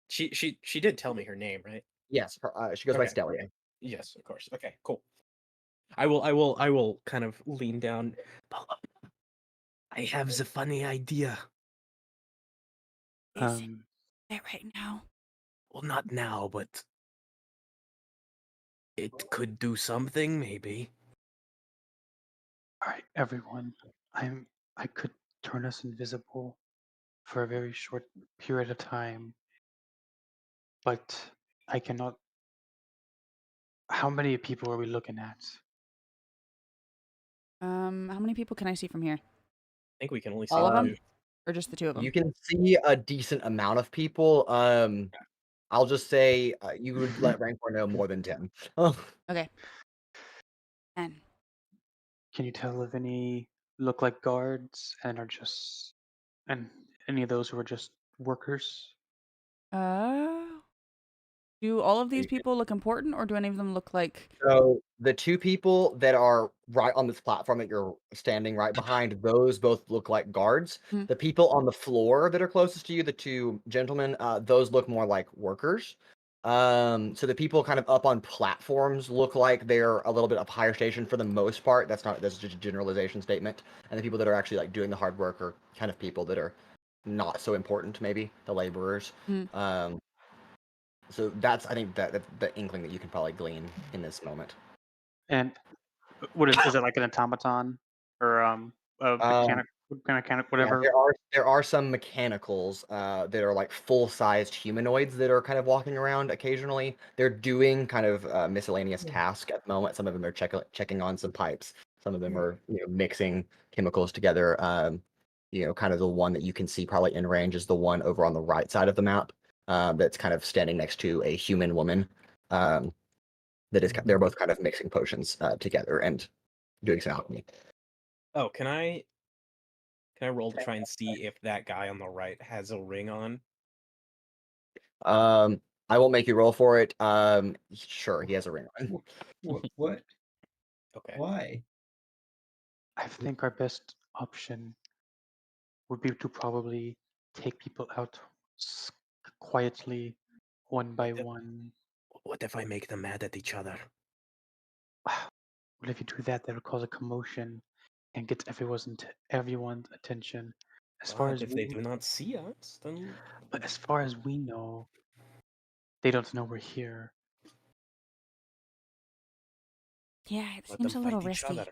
She did tell me her name, right? Yes, she goes by Okay. Stellia. Yes, of course. Okay, cool. I will kind of lean down. I have the funny idea. Is it right now? Well, not now, but it could do something, maybe. All right, everyone. I could turn us invisible for a very short period of time, but I cannot. How many people are we looking at? How many people can I see from here? I think we can only see All of them, two. or just the 2 of them? You can see a decent amount of people. I'll just say you would let Rancor know more than 10. Okay. 10. Can you tell if any look like guards and any of those who are just workers? Do all of these people look important, or do any of them look like? So the 2 people that are right on this platform that you're standing right behind, those both look like guards. Hmm. The people on the floor that are closest to you, the 2 gentlemen, those look more like workers. So the people kind of up on platforms look like they're a little bit of higher station for the most part. That's just a generalization statement. And the people that are actually like doing the hard work are kind of people that are not so important, maybe the laborers. Hmm. So that's, I think, that the inkling that you can probably glean in this moment. And what is it like an automaton or a mechanic, whatever? Yeah, there are some mechanicals that are like full-sized humanoids that are kind of walking around occasionally. They're doing kind of miscellaneous tasks at the moment. Some of them are checking on some pipes. Some of them are mixing chemicals together. Kind of the one that you can see probably in range is the one over on the right side of the map, that's kind of standing next to a human woman. that is they're both kind of mixing potions together and doing some alchemy. Oh, can I roll to try and see if that guy on the right has a ring on? I won't make you roll for it. Sure, he has a ring on. What? Okay. Why? I think our best option would be to probably take people out quietly, one by one. What if I make them mad at each other? Well, if you do that, that would cause a commotion and get everyone's attention. As far But as if they do not see us, then but as far as we know, they don't know we're here. Yeah, it let seems them a little fight each risky. other.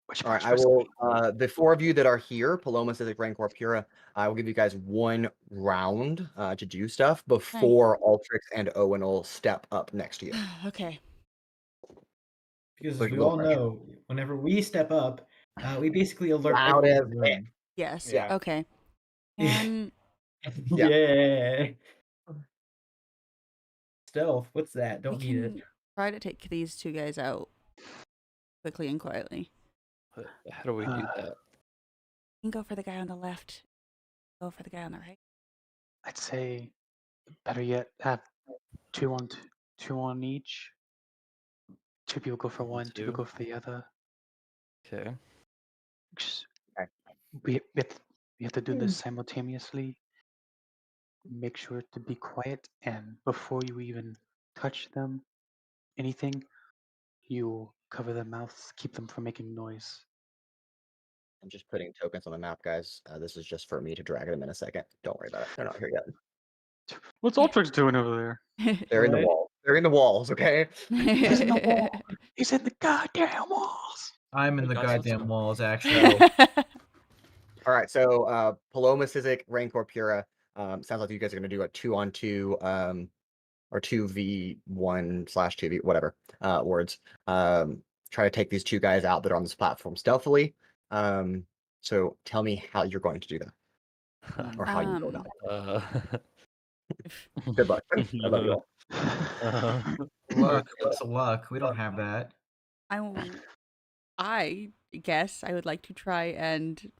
Which All right, part's I will. risky? The four of you that are here, Paloma, Sizik, Rancor, Pura, I will give you guys 1 round to do stuff before Altrix and Owunul step up next to you. Okay. Because Put as a we little all pressure. know, whenever we step up, we basically alert Loud everyone in as the room. Yes. Yeah. Okay. And Yeah. Yeah. Stealth. What's that? we Don't need it. can try to take these two guys out quickly and quietly. How do we do that? You can go for the guy on the left. Go for the guy on the right. I'd say, better yet, have two on each. 2 people go for one, 2 people go for the other. Okay. Just, Okay. we have to do this simultaneously. Make sure to be quiet, and before you even touch them, anything, you cover their mouths, keep them from making noise. I'm just putting tokens on the map, guys. This is just for me to drag them in a second. Don't worry about it. They're not here yet. What's Altrix doing over there? They're in the What? wall. They're in the walls. Okay. He's in the wall. He's in the goddamn walls. I'm in Hey, the guys, let's goddamn go. walls, actually. All right. So Paloma, Sizik, Rancor, Pura. Sounds like you guys are going to do a 2-on-2 or 2v1/2v whatever words. Try to take these two guys out that are on this platform stealthily. So tell me how you're going to do that, or how you go about it. Good luck. I love you all. Luck. What's luck? We don't have that. I guess I would like to try and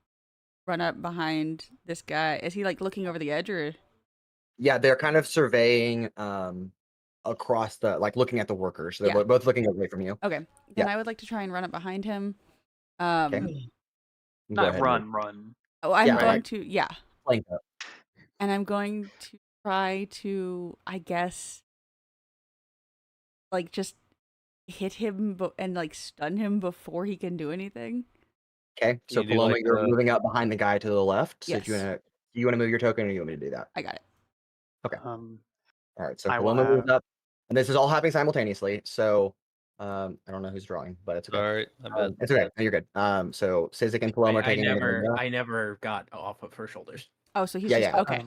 run up behind this guy. Is he like looking over the edge or? Yeah, they're kind of surveying across the looking at the workers. They're Yeah. both looking away from you. Okay. Then Yeah. I would like to try and run up behind him. Okay. Go Not ahead and run. Oh, I'm Yeah, going right. to, yeah. flank up. And I'm going to try to, I guess, just hit him and stun him before he can do anything. Okay, so You do Paloma, like you're the- moving out behind the guy to the left. So Yes. do you want to move your token, or you want me to do that? I got it. Okay. All right. So I will Paloma moves have- up, and this is all happening simultaneously. So I don't know who's drawing, but it's okay. Sorry, I bet. It's okay. No, you're good. So Sizik and Paloma are taking I never got off of her shoulders. Oh, so he's Yeah, just, yeah. okay.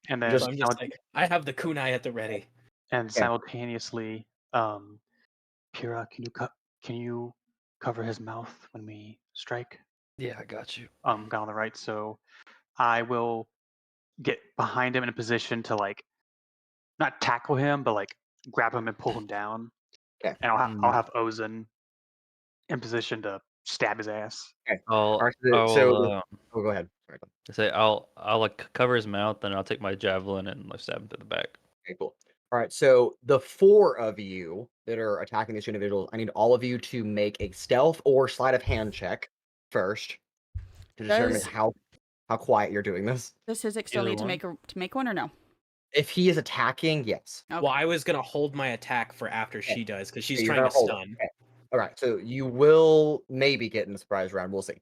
And then Just- So I'm just like, I have the kunai at the ready. and simultaneously, Pura, can you cover his mouth when we strike? Yeah, I got you. Guy on the right. So I will get behind him in a position to not tackle him, but grab him and pull him down. Okay. And I'll have Ozen in position to stab his ass. I'll, All right, I'll so go ahead. Sorry, go ahead. say I'll cover his mouth, and I'll take my javelin and stab him to the back. Okay, cool. All right, so the four of you that are attacking these two individuals, I need all of you to make a stealth or sleight of hand check first to determine Does- how quiet you're doing this. Does Sizik still Either need one. to make one or no? If he is attacking, yes. Okay. Well, I was gonna hold my attack for after she does because she's So you're trying to gonna hold it. stun. Okay. All right, so you will maybe get in the surprise round. We'll see.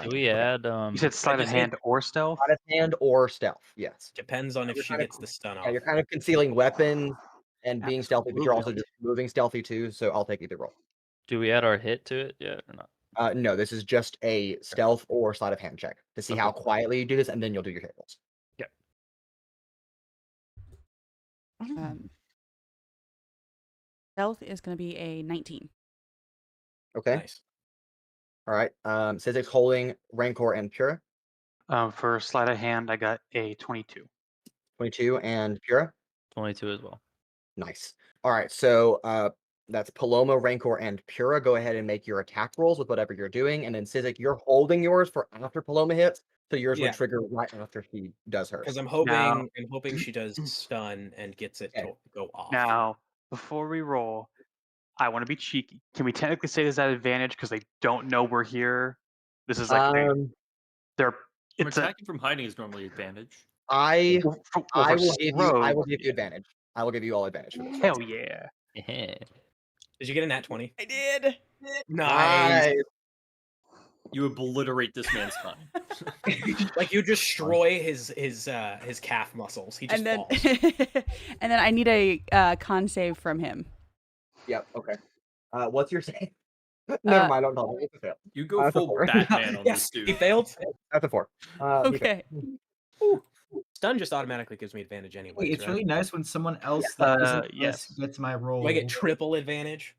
Do we okay. add You said sleight of just need- hand or stealth? Sleight of hand or stealth? Yes. Depends on if You're she kind of- gets the stun Yeah, off. you're kind of concealing weapons and being stealthy, but you're also Absolutely. just moving stealthy too. So I'll take either roll. do we add our hit to it yet or not? No, this is just a stealth or sleight of hand check to see how Okay. quietly you do this, and then you'll do your hit rolls. Stealth is going to be a 19. Okay. Nice. All right. Sizik's holding Rancor and Pura. For sleight of hand, I got a 22. 22 and Pura. 22 as well. Nice. All right, so that's Paloma, Rancor, and Pura. Go ahead and make your attack rolls with whatever you're doing, and then Sizik, you're holding yours for after Paloma hits, so yours Yeah. would trigger right after she does hers. Because I'm Now- hoping she does stun and gets it Okay. to go off. Now, before we roll, I want to be cheeky. Can we technically say this at advantage because they don't know we're here? This is like they're it's a Attacking from hiding is normally advantage. I well, for I will give you I will rogue, give you advantage. I will give you all advantage for this. Hell yeah! Did you get a nat 20? I did. Nice. You obliterate this man's spine. Like you destroy his calf muscles. He just And then falls. and then I need a con save from him. Yep. Okay. What's your save? Never mind. Don't know. It's a fail. You go That's a full four. Batman on Yes, this he dude. failed. That's a 4. He failed. Okay. Stun just automatically gives me advantage anyway. Wait, it's right? really nice when someone else that isn't us yes. gets my roll. Do I get triple advantage?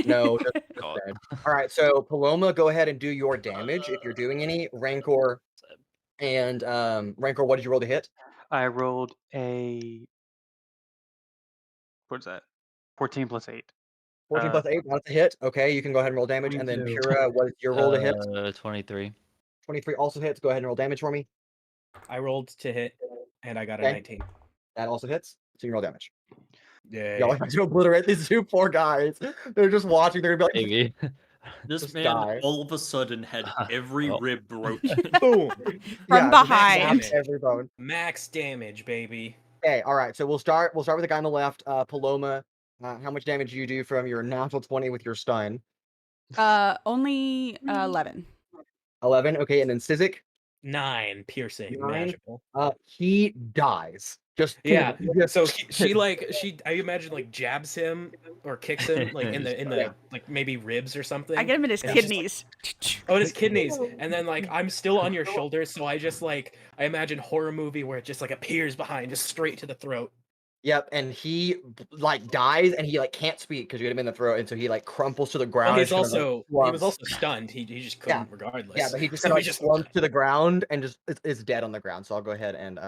No. Just God. bad. All right. So Paloma, go ahead and do your damage if you're doing any. Rancor and Rancor, what did you roll to hit? I rolled a what's that? 14 plus 8. 14 plus 8. That's a hit. Okay, you can go ahead and roll damage. And then 22. Pura, what is your roll to hit? 23. 23 also hits. Go ahead and roll damage for me. I rolled to hit, and I got a Okay. 19. That also hits. So you can roll damage. Yeah. Y'all have to obliterate these two poor guys. They're just watching. They're gonna be like, Maybe. This Just man die. all of a sudden had every Well. rib broken. Boom. From just behind. snaps every bone. Max damage, baby. Okay, all right. So we'll start with the guy on the left. Paloma, how much damage do you do from your natural 20 with your stun? Only 11. 11. Okay, and then Sizik, 9 piercing, 9. magical. He dies. Just Yeah. just- So I imagine like jabs him or kicks him like in the Yeah. like maybe ribs or something. I get him in his And he's just kidneys. Oh, and his kidneys. And then like I'm still on your shoulders, so I just like I imagine horror movie where it just like appears behind, just straight to the throat. Yep, and he like dies, and he like can't speak because you hit him in the throat, and so he like crumples to the ground. Well, and he's just kinda, also like, he was slumps. also stunned. He just couldn't regardless. Yeah, but he just So kind of he like slumps to the ground and just is dead on the ground. So I'll go ahead and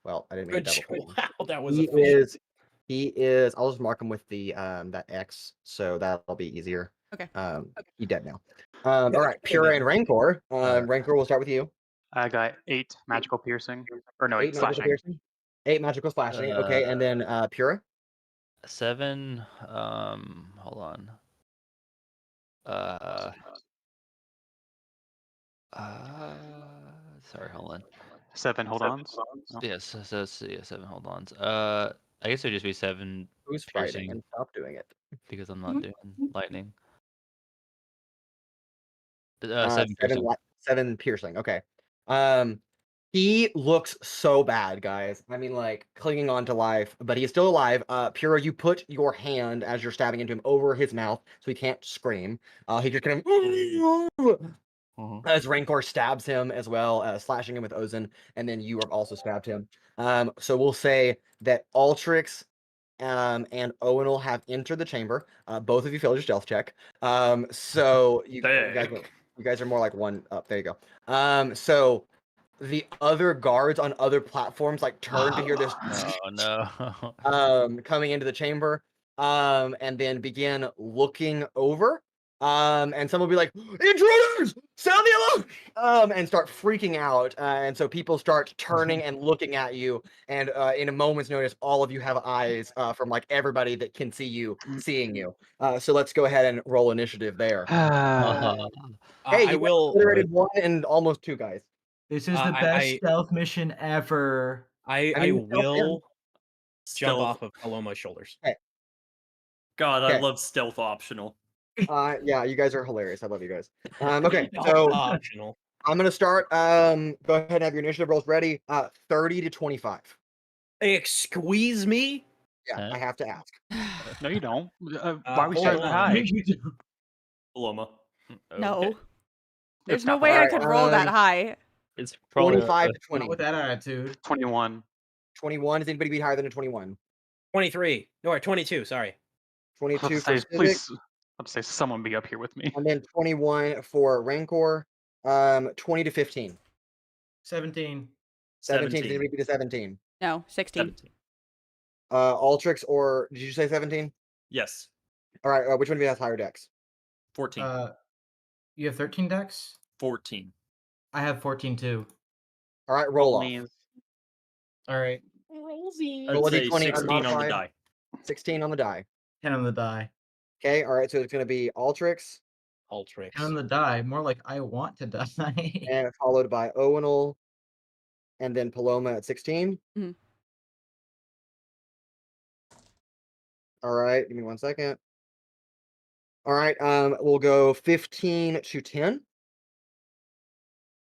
well, I didn't mean Good to job. double pull. Wow, that was He efficient. is. I'll just mark him with the that X, so that'll be easier. Okay. He's dead now. All right, Pura and Rancor. Rancor, we'll start with you. I got 8 magical piercing. Or no, 8 8 magical slashing. piercing. 8 magical slashing. Okay, and then Pura. 7. Hold on. Sorry, hold on. 7 hold ons. No. Yes, so 7 hold ons. I guess it would just be 7 Who's fighting? piercing And stop doing it. because I'm not doing lightning. 7 7 piercing. 7 piercing. Okay. He looks so bad, guys. I mean, like clinging on to life, but he's still alive. Pura, you put your hand as you're stabbing into him over his mouth, so he can't scream. He just kind of as Rancor stabs him as well, slashing him with Ozen, and then you have also stabbed him. So we'll say that Altrix and Owunul have entered the chamber. Both of you failed your stealth check. So you guys are more like one up. There you go. So the other guards on other platforms like turn to hear this Oh no. coming into the chamber, and then begin looking over. And some will be like, "Intruders! Sound the alarm!" And start freaking out. And so people start turning and looking at you. And in a moment's notice, all of you have eyes from like everybody that can see you, seeing you. So let's go ahead and roll initiative there. Hey, I will. Obliterated 1 and almost 2 guys. This is the best stealth mission ever. I mean, will jump Stealth. off of Paloma's shoulders. God, I Okay. love stealth optional. Yeah, you guys are hilarious. I love you guys. Okay, so Optional. I'm gonna start. Go ahead and have your initiative rolls ready. 30 to 25. Hey, squeeze me. Yeah, I have to ask. No, you don't. Why are we hold starting on. high? Paloma. No. Okay. There's It's no not way I Alright, could roll that high. It's probably 25 to Not 20. with that attitude. 21. 21. Does anybody beat higher than a 21? 23. No, or 22. Sorry. 22 for Say, Civic, please, let's say someone be up here with me. and then 21 for Rancor. 20 to 15. 17. 17. Does 17. anybody beat a 17? No, 16. 17. Altrix or did you say 17? Yes, All right. Which one of you has higher dex? 14. You have 13 decks? 14. I have 14 too. All right, roll off. Only- All right. I'd Roll a say d20 16 on the unmodified. die. 16 on the die. 10 on the die. Okay. All right. So it's going to be Altrix 10 on Altrix. the die. More like I want to die. and followed by Owunul, and then Paloma at 16. Mhm. All right. Give me 1 second. All right. We'll go 15 to 10.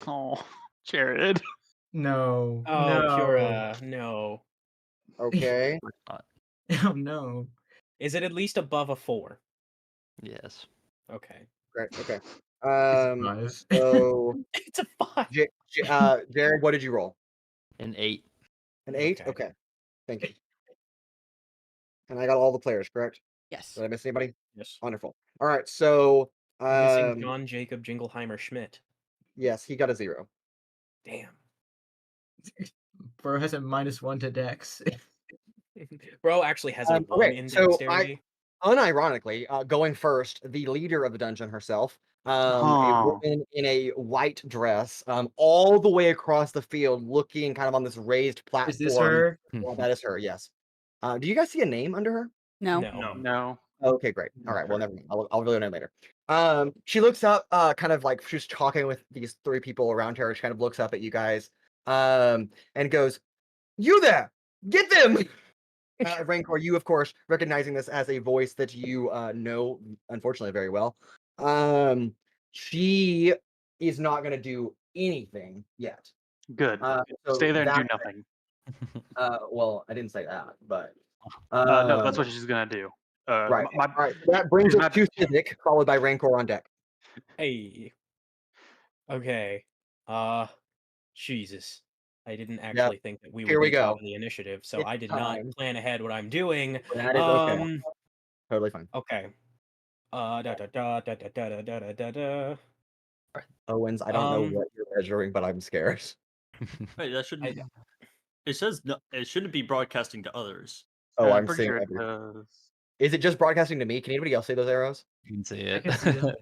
Oh, Jared. No. Oh, no. Pura, no. Okay. Oh no. Is it at least above a 4? Yes. Okay. Great. Okay. Five. So It's a 5. Jared, what did you roll? An 8. An 8? Okay. Okay. Thank you. And I got all the players, correct? Yes. Did I miss anybody? Yes. Wonderful. All right. So Missing John Jacob Jingleheimer Schmidt. yes, he got a 0. Damn. Bro has a -1 to dex. Bro actually has a 1 okay, in so dexterity. Unironically, going first, the leader of the dungeon herself, a Oh. woman in a white dress, all the way across the field, looking kind of on this raised platform. Is this her? Well, that is her, yes. Do you guys see a name under her? No. No. No. Okay, great. All right, well, never mind. I'll really know later. She looks up, kind of like she's talking with these 3 people around her. She kind of looks up at you guys, and goes, "You there! Get them!" Rancor, you of course recognizing this as a voice that you know, unfortunately, very well. She is not going to do anything yet. Good. So Stay there and do that- nothing. well, I didn't say that, but No, that's what she's gonna do. right. My, All right, so that brings she's us to Sizik, followed by Rancor on deck. Hey. Okay. Jesus. I didn't actually think that we would Here we be top go. of the initiative, so It's I did time. not plan ahead what I'm doing. That is okay. Totally fine. Okay. Da da da da da da da da da da. Owens, I don't know what you're measuring, but I'm scared. Wait, that shouldn't. It says no. It shouldn't be broadcasting to others. Oh, I'm pretty seeing sure it everything. does. Is it just broadcasting to me? Can anybody else see those arrows? You can see I it. can see them.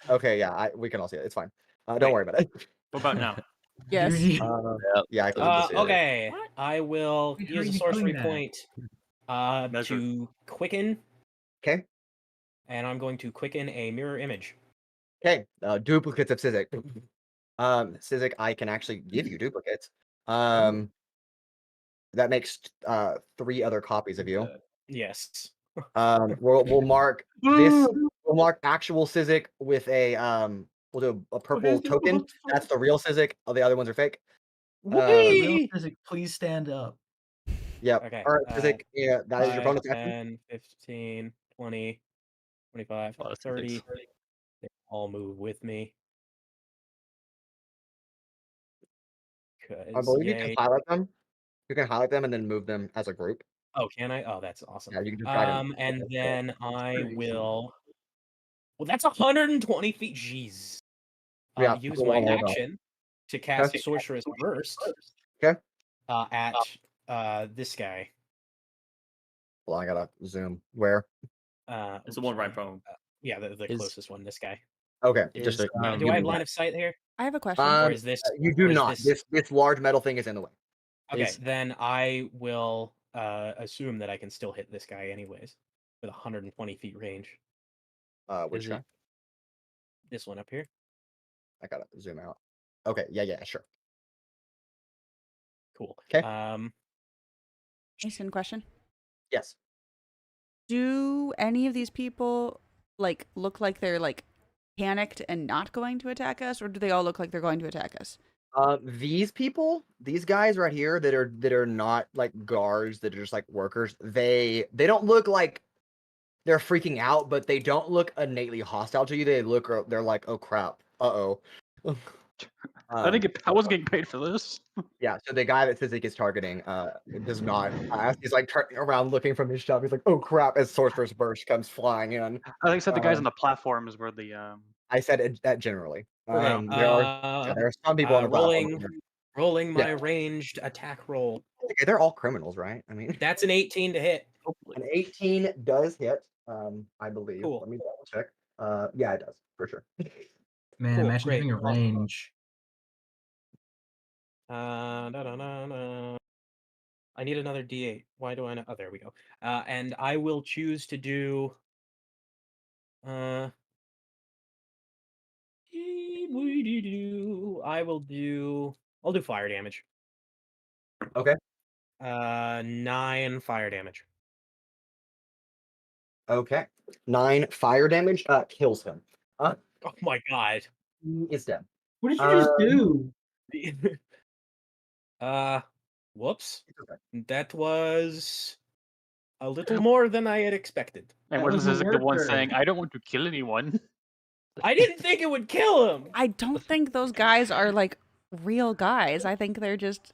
Okay, yeah, we can all see it. It's fine. Don't worry about it. What about now? Yes. Yeah, I can Uh, see it. Okay. I will Wait, how use are a you sorcery doing that? point Measure. to quicken, Okay. and I'm going to quicken a mirror image. Okay. Duplicates of Sizik. Sizik, I can actually give you duplicates. That makes 3 other copies of you. Yes. We'll mark this. We'll mark actual Sizik with a we'll do a purple token. That's the real Sizik. All the other ones are fake. Real Sizik, please stand up. Yep. Okay. All right, Sizik. Yeah, that is your 5, bonus action. 10, 15, 20, 25, A lot of 30. Siziks. They all move with me. I 'Cause believe you can yay. highlight them. You can highlight them and then move them as a group. Oh, can I? Oh, that's awesome. Yeah, you can just drag them. And then I pretty will. Well, that's 120 feet. Jeez. Yeah, Use go my on, hold on. action to cast Okay. Sorcerer's Burst. Okay. At this guy. Well, I gotta zoom. Where? It's the one right in front of him. Yeah, the Is- closest one. This guy. Okay. Is, Just a, um, Do I have line of sight here? I have a question. Or is this? you or do is not. This large metal thing is in the way. Okay, is- then I will assume that I can still hit this guy anyways with 120 feet range. Which Is guy? it- This one up here. I gotta zoom out. Okay. Yeah. Sure. Cool. 'Kay. Mason, question. Yes. Do any of these people like look like they're like panicked and not going to attack us, or do they all look like they're going to attack us? These people, these guys right here that are not like guards, that are just like workers, they don't look like they're freaking out, but they don't look innately hostile to you. They're like, oh crap, uh-oh. I wasn't getting paid for this. Yeah, so the guy that Sizik is targeting does not. As he's like turning around looking from his shop, he's like, oh crap, as Sorcerer's Burst comes flying in. I think said the guys on the platforms were the I said that generally. Okay, There are some people on the platform. rolling my Yeah. ranged attack roll. Okay, they're all criminals, right? I mean, That's an 18 to hit. Hopefully. an 18 does hit. I believe. Cool. Let me double check. Yeah, it does for sure. Man, Cool, imagine great, having a awesome. range. I need another D8. Why do I not? Oh, there we go. And I will choose to do. I will do. I'll do fire damage. Okay. 9 fire damage. Okay. 9 fire damage kills him. Oh my god. He is dead. What did you just do? Whoops. It's okay. That was a little more than I had expected. And That wasn't was a Sizik the one worker. saying, "I don't want to kill anyone"? I didn't think it would kill him. I don't think those guys are like real guys. I think they're just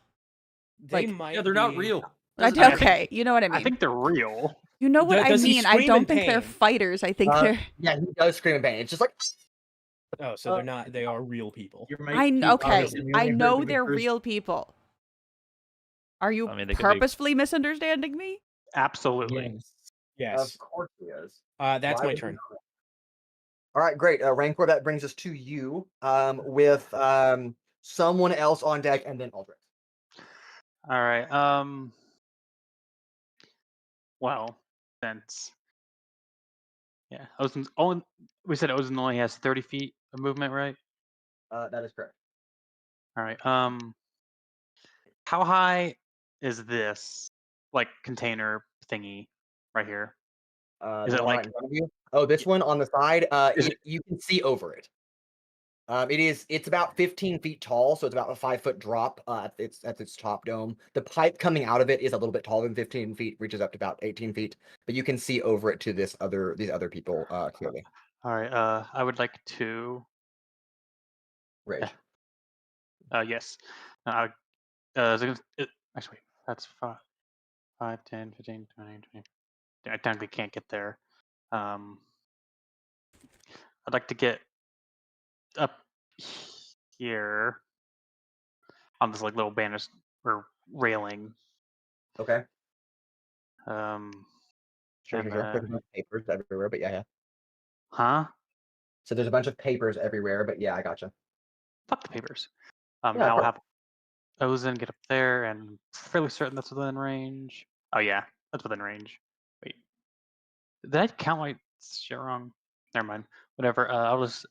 They like- might Yeah, they're not be- real. okay. You know what I mean. I think they're real. You know what I Does he mean. I scream don't in think they're pain? fighters. I think Uh, they're. Yeah, he does scream in pain. It's just like Oh, so they're not. They are real people. Okay. I know they're real people. Are you I mean, they could be- purposefully misunderstanding me? Absolutely. Yes. Yes. Of course he is. That's Why my would you turn. know that? All right, great. Rancor, that brings us to you with someone else on deck and then Altrix. All right. Well, since Ozen's only we said Ozen only has 30 feet of movement, right? That is correct. All right. How high is this like container thingy right here? Is The it one like- right in front of you? Oh, this one on the side. Is You can see over it. It's about 15 feet tall, so it's about a 5-foot drop at its top dome. The pipe coming out of it is a little bit taller than 15 feet, reaches up to about 18 feet, but you can see over it to these other people clearly. All right. I would like to. Rage. Yes. Actually, that's 5, 10, 15, 20, 20. I technically can't get there. I'd like to get up here on this like little banister or railing. Okay. Sure. And, There's a bunch of papers everywhere, but yeah. huh? So there's a bunch of papers everywhere, but yeah, I gotcha. Fuck the papers. Yeah, And I'll sure. have Ozen get up there, and I'm fairly certain that's within range. Oh yeah, that's within range. Wait, did I count my shit wrong? Never mind. Whatever. I'll just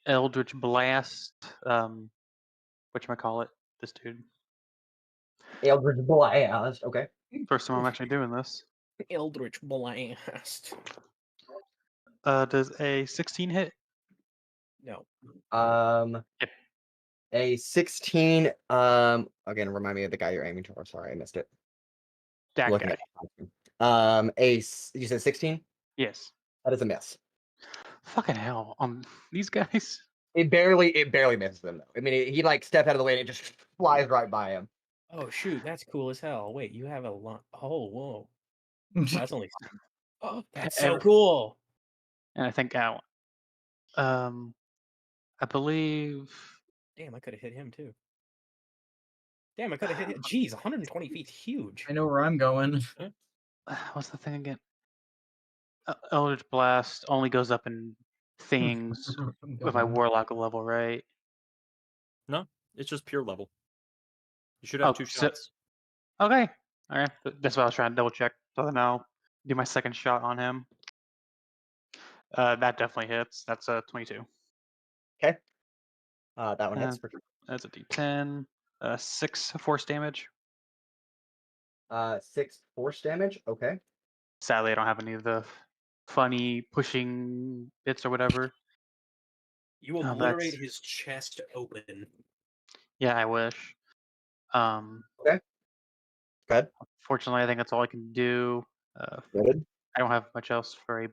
Eldritch Blast. Whatchamacallit, this dude. Eldritch Blast. Okay. First time I'm actually doing this. Eldritch Blast. Does a 16 hit? No. Yep. A 16. Again, remind me of the guy you're aiming for. Sorry, I missed it. That Looking guy. at you said 16? Yes. That is a miss. Fucking hell. These guys. It barely misses them though. I mean, he like stepped out of the way and it just flies right by him. Oh shoot, that's cool as hell. Wait, you have a lot. Oh whoa. That's only. Oh, that's so Every- cool. And I think out. I believe. Damn, I could have hit him too. Damn, I could have hit him. Jeez, 120 feet's huge. I know where I'm going. What's the thing again? Eldritch Blast only goes up in things with my Warlock level, right? No, it's just pure level. You should have Oh, 2 so- shots. Okay. All right. That's what I was trying to double check. So then I'll do my second shot on him. That definitely hits. That's a 22. That one hits for sure. That's a D10. 6 force damage. 6 force damage. Okay. Sadly, I don't have any of the funny pushing bits or whatever. You Oh, obliterate that's- his chest open. Yeah, I wish. Okay. Good. Fortunately, I think that's all I can do. Good. I don't have much else for a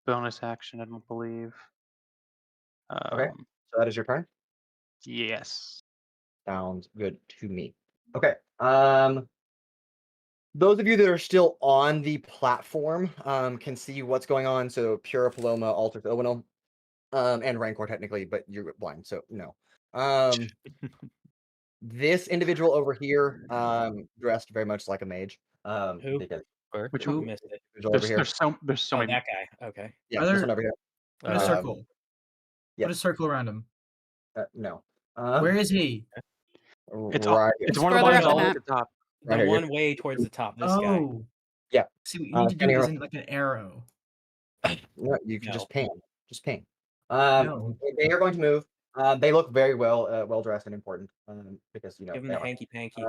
bonus action, I don't believe. Okay. So that is your turn. Yes. Sounds good to me. Okay. Those of you that are still on the platform can see what's going on. So Pura, Paloma, Altrix, Owunul, and Rancor technically, but you're blind, so no. this individual over here, dressed very much like a mage. Who? Because Which Who one? missed it? individual over here. There's so Oh, many. that guy. Okay. Yeah, Are this there- one over here. Put a Okay. circle. yeah. Put a circle around him. No. Where is he? It's right. it's It's one of the further ones up the all the way map. at the top. The Right here, one way towards the top. This guy. Oh. Yeah. See, what you need to can do you- isn't like an arrow. No, you can No. just ping. Just ping. No. They are going to move. They look very well dressed and important. Because Give him they the are. hanky panky.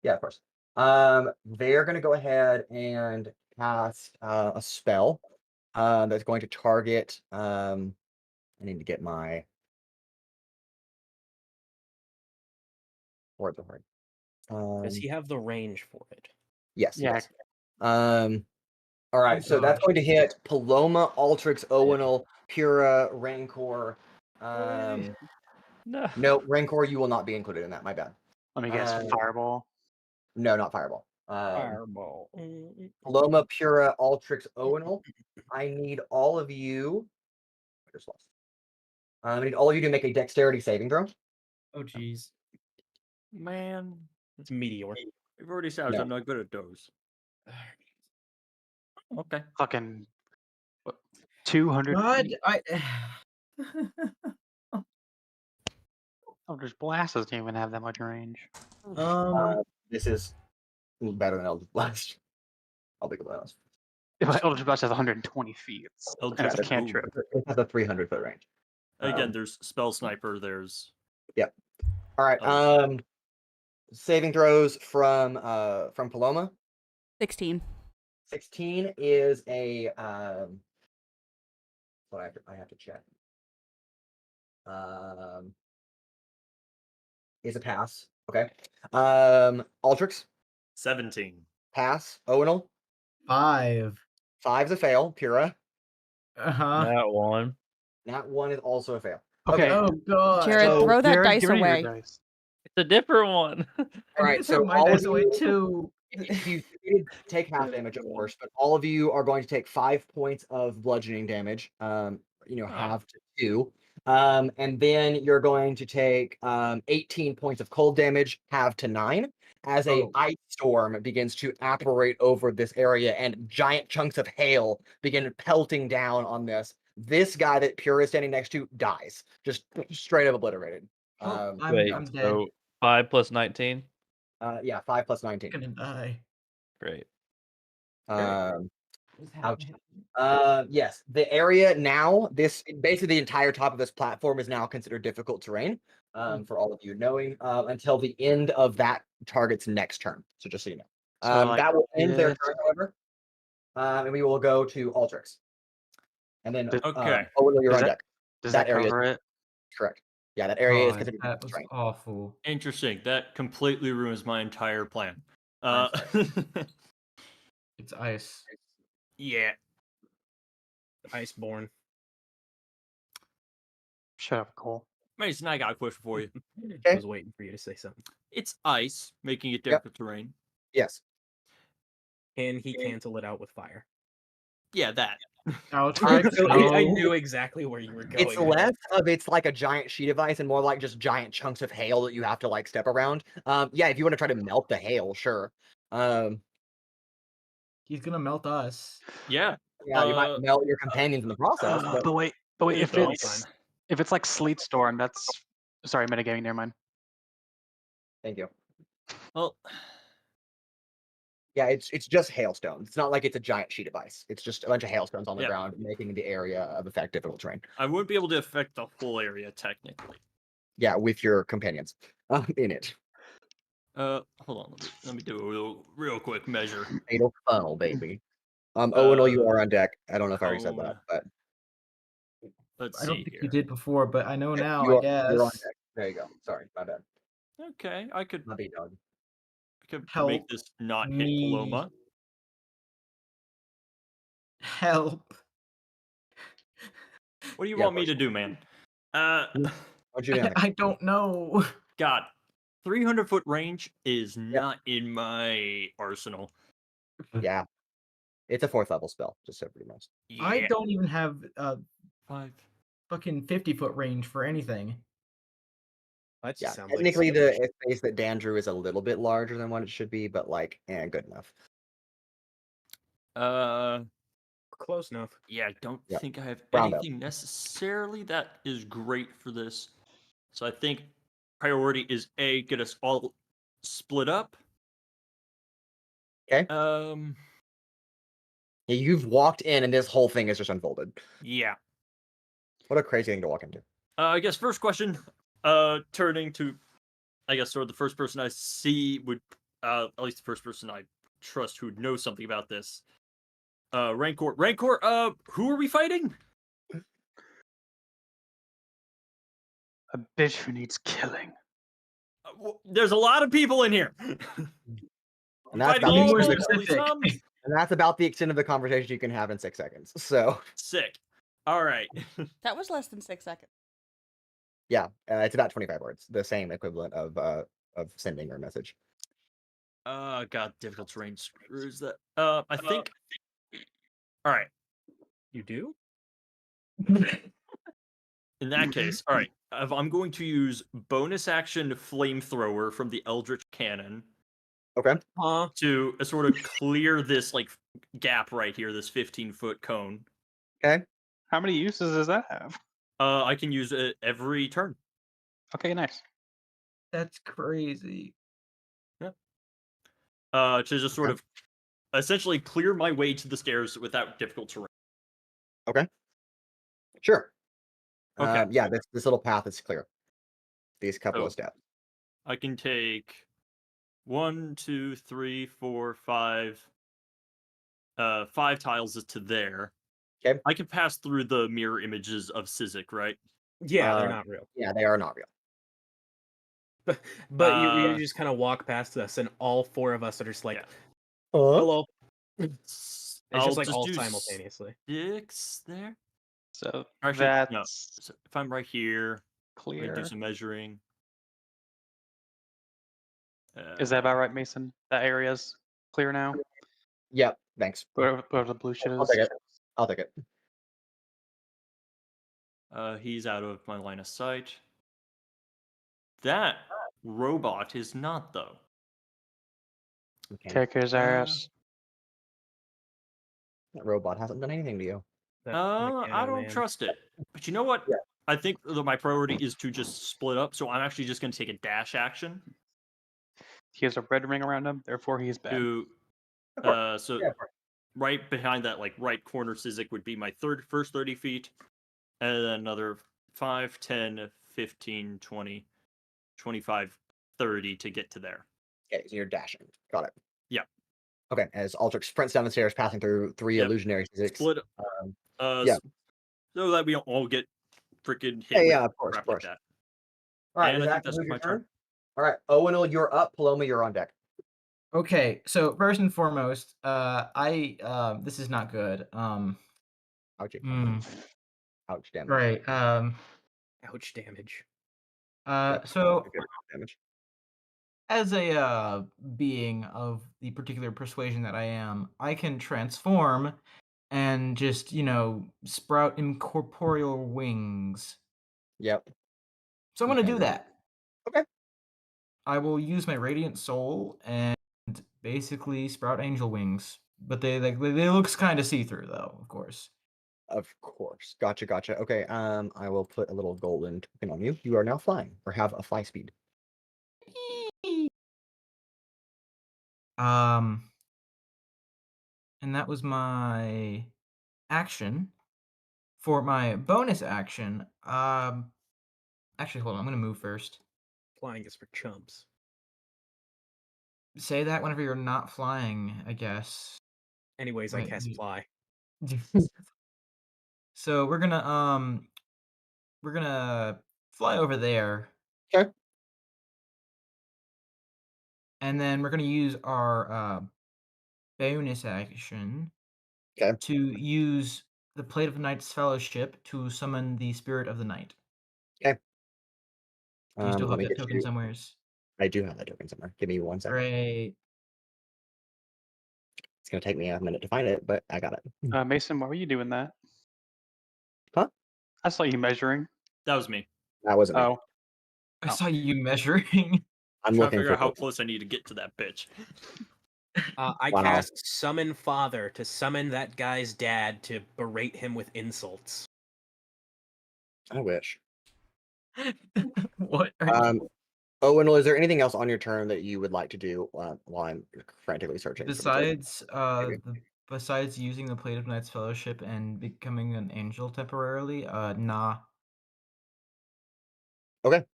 Yeah, of course. They're going to go ahead and cast a spell that's going to target. I need to get my words over. Does he have the range for it? Yes. Yeah. Yes. All right, Oh, so that's gosh. going to hit Paloma, Altrix, Owunul, Pura, Rancor. No. No, Rancor, you will not be included in that. My bad. Let me guess. Fireball. No, not Fireball. Fireball. Paloma, Pura, Altrix, Owunul. I need all of you. I just lost. I need all of you to make a dexterity saving throw. Oh, jeez. Man, It's meteor. we've already established No. I'm not good at those. Okay. Fucking 200 What? feet. Eldritch Blast doesn't even have that much range. This is better than Eldritch Blast. I'll be completely honest. Eldritch Blast has 120 feet. And it's a Eldritch cantrip. It has a 300-foot range. Again, there's spell sniper. There's All right. Oh. Saving throws from Paloma. 16. 16 is a what I have to check. Is a pass. Okay. Altrix, 17. pass. Owunul, 5. 5's a fail. Pura, Uh-huh. That one. that one is also a fail. Okay. Oh, God. Jared, so throw that Jared, dice get rid of your away. dice. It's a different one. All right, so my all dice of away, you, too. you did take half damage, of course, but all of you are going to take 5 points of bludgeoning damage. Half to 2. And then you're going to take 18 points of cold damage, half to 9, as a ice storm begins to apparate over this area, and giant chunks of hail begin pelting down on this. This guy that Pura is standing next to dies, just straight up obliterated. Oh, Wait, I'm dead. so 5 plus 19? Yeah, 5 plus 19. I'm gonna die. Great. Ouch. Yes, the area now, this basically the entire top of this platform is now considered difficult terrain. For all of you knowing, until the end of that target's next turn. So just so you know, So, like, that will end their this. turn, however, and we will go to Altrix, and then Okay. Owunul, you're Does on that- deck. Does That that area is- cover it? Correct. Yeah, that area is God, considered that difficult was terrain. awful. Interesting. That completely ruins my entire plan. It's ice. Yeah. Iceborne. Shut up, Cole. Mason, I got a question for you. I was waiting for you to say something. It's ice, making it Yep. difficult terrain. Yes. Can he cancel it out with fire? Yeah, that. Altrix, so I no. knew exactly where you were going. It's less of it's like a giant sheet of ice and more like just giant chunks of hail that you have to like step around. Yeah, if you want to try to melt the hail, sure. He's gonna melt us. Yeah. Yeah, you might melt your companions in the process. But But wait, if all it's like sleet storm, that's sorry, metagaming. Never mind. thank you. Well, Yeah, it's just hailstones. It's not like it's a giant sheet of ice. It's just a bunch of hailstones on the Yeah. ground, making the area of effect difficult terrain. I wouldn't be able to affect the whole area technically. Yeah, with your companions in it. Hold on. Let me do a real quick measure. Fatal funnel, baby. Owunul, you are on deck. I don't know if I already said that, but Let's I don't see think you here. did before, but I know now, you I guess. you're on deck. There you go. Sorry, my bad. Okay, I could My big dog. make Help this not hit me. Paloma. Help. What do you Yeah, want me to do, man? What'd you do? I don't know. God, 300-foot range is not in my arsenal. Yeah, it's a 4th level spell. Just so everybody knows. Yeah. I don't even have 5. fucking 50-foot range for anything. That Yeah, just sounds like technically so the much. space that Dan drew is a little bit larger than what it should be, but like, good enough. Close enough. Yeah, I don't Yeah. think I have Round up. anything necessarily that is great for this. So I think priority is A, get us all split up. Okay. Yeah, you've walked in and this whole thing is just unfolded. Yeah. What a crazy thing to walk into. I guess first question, turning to, I guess sort of the first person I see would, at least the first person I trust who knows something about this. Rancor, who are we fighting? A bitch who needs killing. There's a lot of people in here. And that's Fighting about Be all more of them, specific. please, Tom? And that's about the extent of the conversation you can have in 6 seconds. So Sick. All right. That was less than 6 seconds. yeah, it's about 25 words, the same equivalent of sending your message. God, difficult terrain screws that. I think. All right. You do? In that case, all right. If I'm going to use bonus action flamethrower from the Eldritch Cannon Okay. to sort of clear this like gap right here, this 15-foot cone. Okay. How many uses does that have? I can use it every turn. Okay, nice. That's crazy. To just sort of essentially clear my way to the stairs without difficult terrain. Okay. Sure. Okay. Yeah, this little path is clear. These couple Oh. of steps. I can take 1, 2, 3, 4, 5. 5 tiles to there. Okay. I can pass through the mirror images of Sizik, right? Yeah, they're not real. Yeah, they are not real. But you just kind of walk past us, and all 4 of us are just like, Yeah. hello. It's It's just like all simultaneously. 6 there. So Actually, that's no. So if I'm right here, I can clear. do some measuring. Is that about right, Mason? That area's clear now? Yep. Thanks. Where the blue shit I'll is? take it. I'll take it. He's out of my line of sight. That robot is not, though. Okay. Kick his ass. That robot hasn't done anything to you. That I mechano don't man. trust it. But you know what? Yeah. I think my priority is to just split up, so I'm actually just going to take a dash action He has a red ring around him, therefore he's bad. to. Of course. So Yeah, of course. right behind that, like right corner, Sizik would be my first 30 feet, and then another 5, 10, 15, 20, 25, 30 to get to there. Okay, so you're dashing. Got it. Yeah. Okay, as Altrix sprints down the stairs, passing through 3 Yep. illusionary physics. Split. Yeah. So that we don't all get freaking hit. Yeah, with of course, crap of course. Like that. All right, And does I that think that's conclude your my turn. turn? All right, Owunul, you're up. Paloma, you're on deck. Okay, so first and foremost, this is not good. Ouchie. Ouch damage. Right. Ouch damage. So Damage. as a being of the particular persuasion that I am, I can transform and just, sprout incorporeal wings. Yep. So I'm You going to can do do that. Okay. I will use my Radiant Soul and basically sprout angel wings. But they looks kind of see-through though, of course. Of course. Gotcha. Okay, I will put a little golden token on you. You are now flying, or have a fly speed. And that was my action. For my bonus action, actually, hold on, I'm gonna move first. Flying is for chumps. Say that whenever you're not flying, I guess. Anyways, Wait, I cast wait. fly. So we're gonna fly over there. Okay. And then we're gonna use our bonus action Okay. to use the Plate of Knight's Fellowship to summon the Spirit of the Night. Okay. Do you still Let have me that get token you. somewheres? I do have that token somewhere. Give me 1 second. Great. It's gonna take me a minute to find it, but I got it. Mason, why were you doing that? Huh? I saw you measuring. That was me. That wasn't me. Oh. I saw you measuring. trying I'm to looking figure for out how it. close I need to get to that bitch. I Wow. cast Summon Father to summon that guy's dad to berate him with insults. I wish. What are you? Owunul, is there anything else on your turn that you would like to do while I'm frantically searching? for the joke? Besides using the Plate of Knight's Fellowship and becoming an angel temporarily, nah. Okay.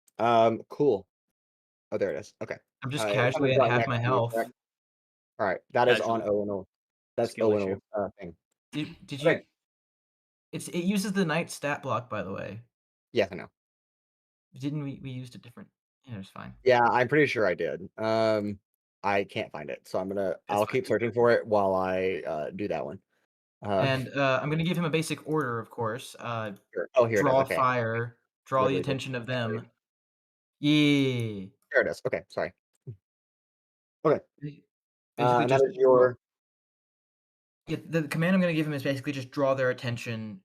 Cool. Oh, there it is. Okay. I'm just It's casually coming at right half next my to you, health. correct? All right. That is on Casually. Owunul. That's Skill issue. Owunul's thing. Did you? Okay. It uses the Knight stat block, by the way. Yes, I know. Didn't we used a different? Yeah, it's fine. Yeah, I'm pretty sure I did. I can't find it, so I'll fine. keep searching for it while I do that one. And I'm gonna give him a basic order, of course. Sure. Oh, here Draw it is. Okay. fire. Draw the Literally just- attention of them. Yeah. There it is. Okay, sorry. Okay. Basically, And that just is your. yeah. The command I'm gonna give him is basically just draw their attention,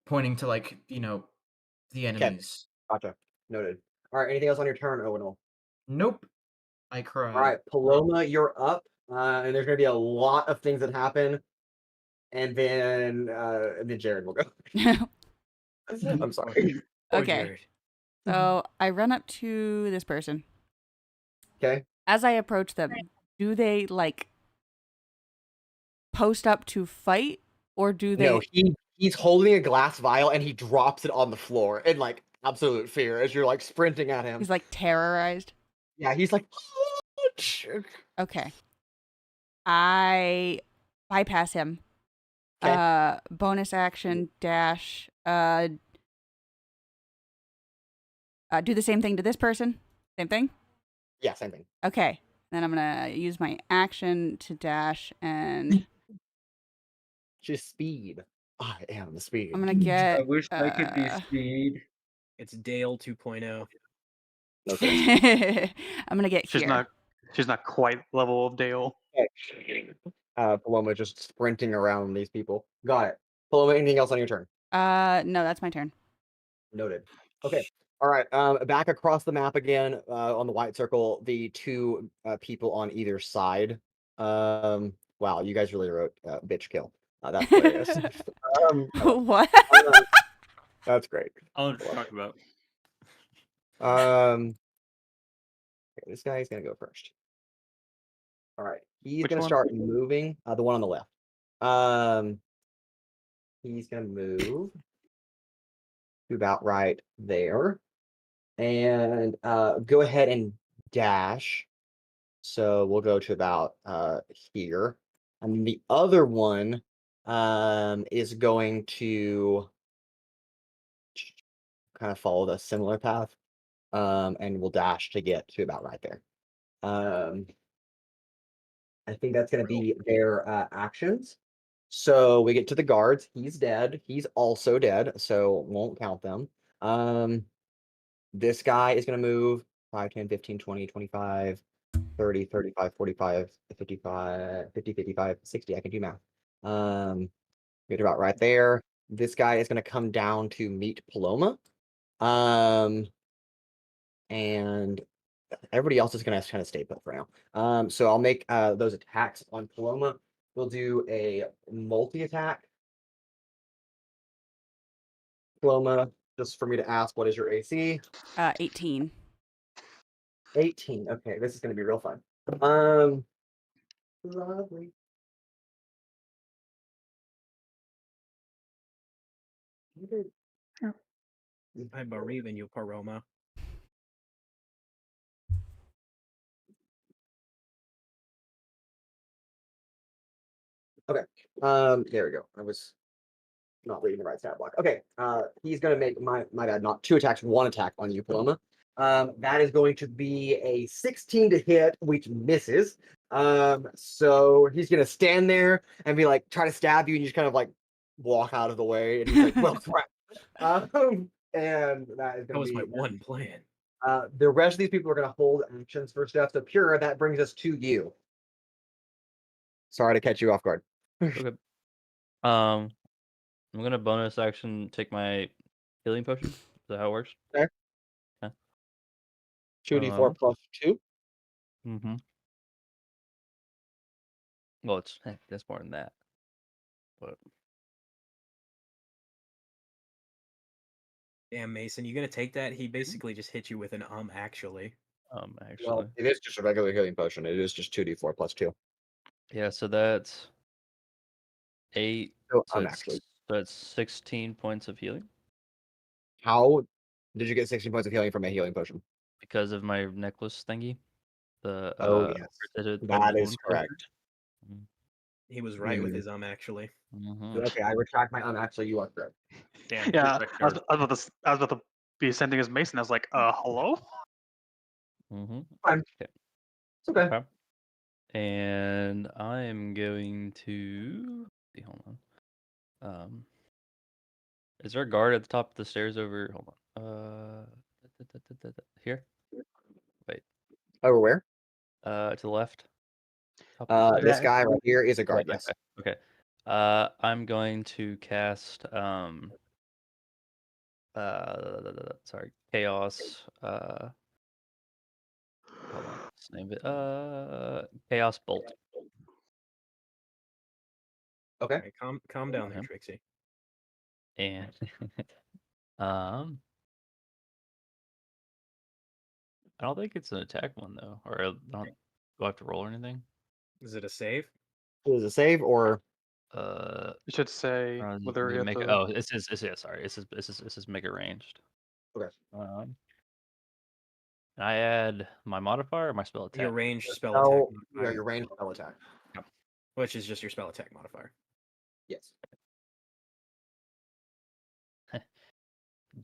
pointing to the enemies. Gotcha. Noted. All right. Anything else on your turn, Owunul? Nope. I cry. All right, Paloma, you're up, and there's going to be a lot of things that happen, and then Jared will go. I'm sorry. Poor Okay. Jared. So I run up to this person. Okay. As I approach them, do they post up to fight, or do they? No, he's holding a glass vial and he drops it on the floor in absolute fear as you're sprinting at him. He's terrorized. Yeah, he's like. Okay. I bypass him. Okay. Bonus action dash. Do the same thing to this person. Same thing. Yeah, same thing. Okay. Then I'm gonna use my action to dash, and Just speed. I am the speed. I'm gonna get. I wish I could be speed. It's Dale 2.0. Okay. I'm gonna get She's here. not quite level of Dale. Paloma just sprinting around these people. Got it. Paloma, anything else on your turn? No, that's my turn. Noted. Okay. All right. Back across the map again on the white circle, the two people on either side. Wow, you guys really wrote bitch kill. That's hilarious. What? That's great. I don't know what you're talking about. Okay, this guy's going to go first. All right. He's Which going to one? start moving. The one on the left. He's going to move to about right there. And go ahead and dash. So we'll go to about here. And the other one is going to kind of follow the similar path. And we'll dash to get to about right there. I think that's going to be their actions. So we get to the guards. He's dead. He's also dead, so won't count them. This guy is going to move 5, 10, 15, 20, 25, 30, 35, 45, 55, 50, 55, 60. I can do math. Get about right there. This guy is going to come down to meet Paloma. And everybody else is going to kind of stay put for now. So I'll make those attacks on Paloma. We'll do a multi-attack. Paloma, just for me to ask, what is your AC? 18. 18. Okay, this is going to be real fun. Lovely. I believe in you, Paloma. Okay. There we go. I was not reading the right stat block. Okay. He's gonna make my bad, not 2 attacks, 1 attack on you, Paloma. That is going to be a 16 to hit, which misses. So he's gonna stand there and be try to stab you, and you just kind of walk out of the way, and he's like, well, crap. And that is That gonna was be my one plan. the rest of these people are gonna hold actions for stuff. So Pura, that brings us to you. Sorry to catch you off guard. Okay. I'm gonna bonus action take my healing potion. Is that how it works? Okay. Yeah. 2d4 plus 2. Mm-hmm. Well, that's more than that. But Damn, Mason, you gonna take that? He basically just hit you with an actually. actually, Well, it is just a regular healing potion. It is just 2d4 plus 2. yeah. So that's 8. So So actually. that's 16 points of healing How did you get 16 points of healing from a healing potion? because of my necklace thingy. The Oh, yes. That is correct. He was right with his actually. Mm-hmm. Okay, I retract my actually, you are correct. Damn. Yeah, good I was, record. I was about to, I was about to be ascending as Mason. I was like, hello? Mm-hmm. Fine. Okay. It's okay. Okay. And I am going to hold on. Is there a guard at the top of the stairs over? Hold on. Here. Wait. Over where? To the left. Top of the This stairs. guy right here is a guard. Right, Yes. Okay. I'm going to cast sorry, chaos. Hold on. What's the name of it? Chaos bolt. Okay. Right, calm down there, Okay. Trixie. And I don't think it's an attack one though, or I don't. Do I have to roll or anything? Is it a save? Is it a save or? It should say whether you have make to. oh, it says yeah, sorry. It says make it ranged. Okay. Can I add my modifier or my spell attack? Your ranged spell No, attack yeah, modifier, your ranged spell attack. which is just your spell attack modifier. Yes.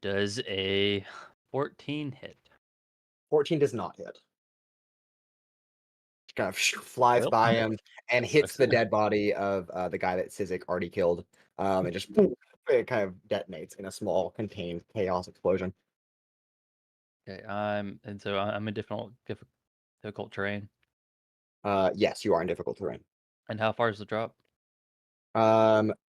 Does a 14 hit? 14 does not hit. Just kind of flies Well, by him and hits the sucks. dead body of the guy that Sizik already killed. And just it kind of detonates in a small contained chaos explosion. Okay, I'm in difficult terrain. Yes, you are in difficult terrain. And how far is the drop?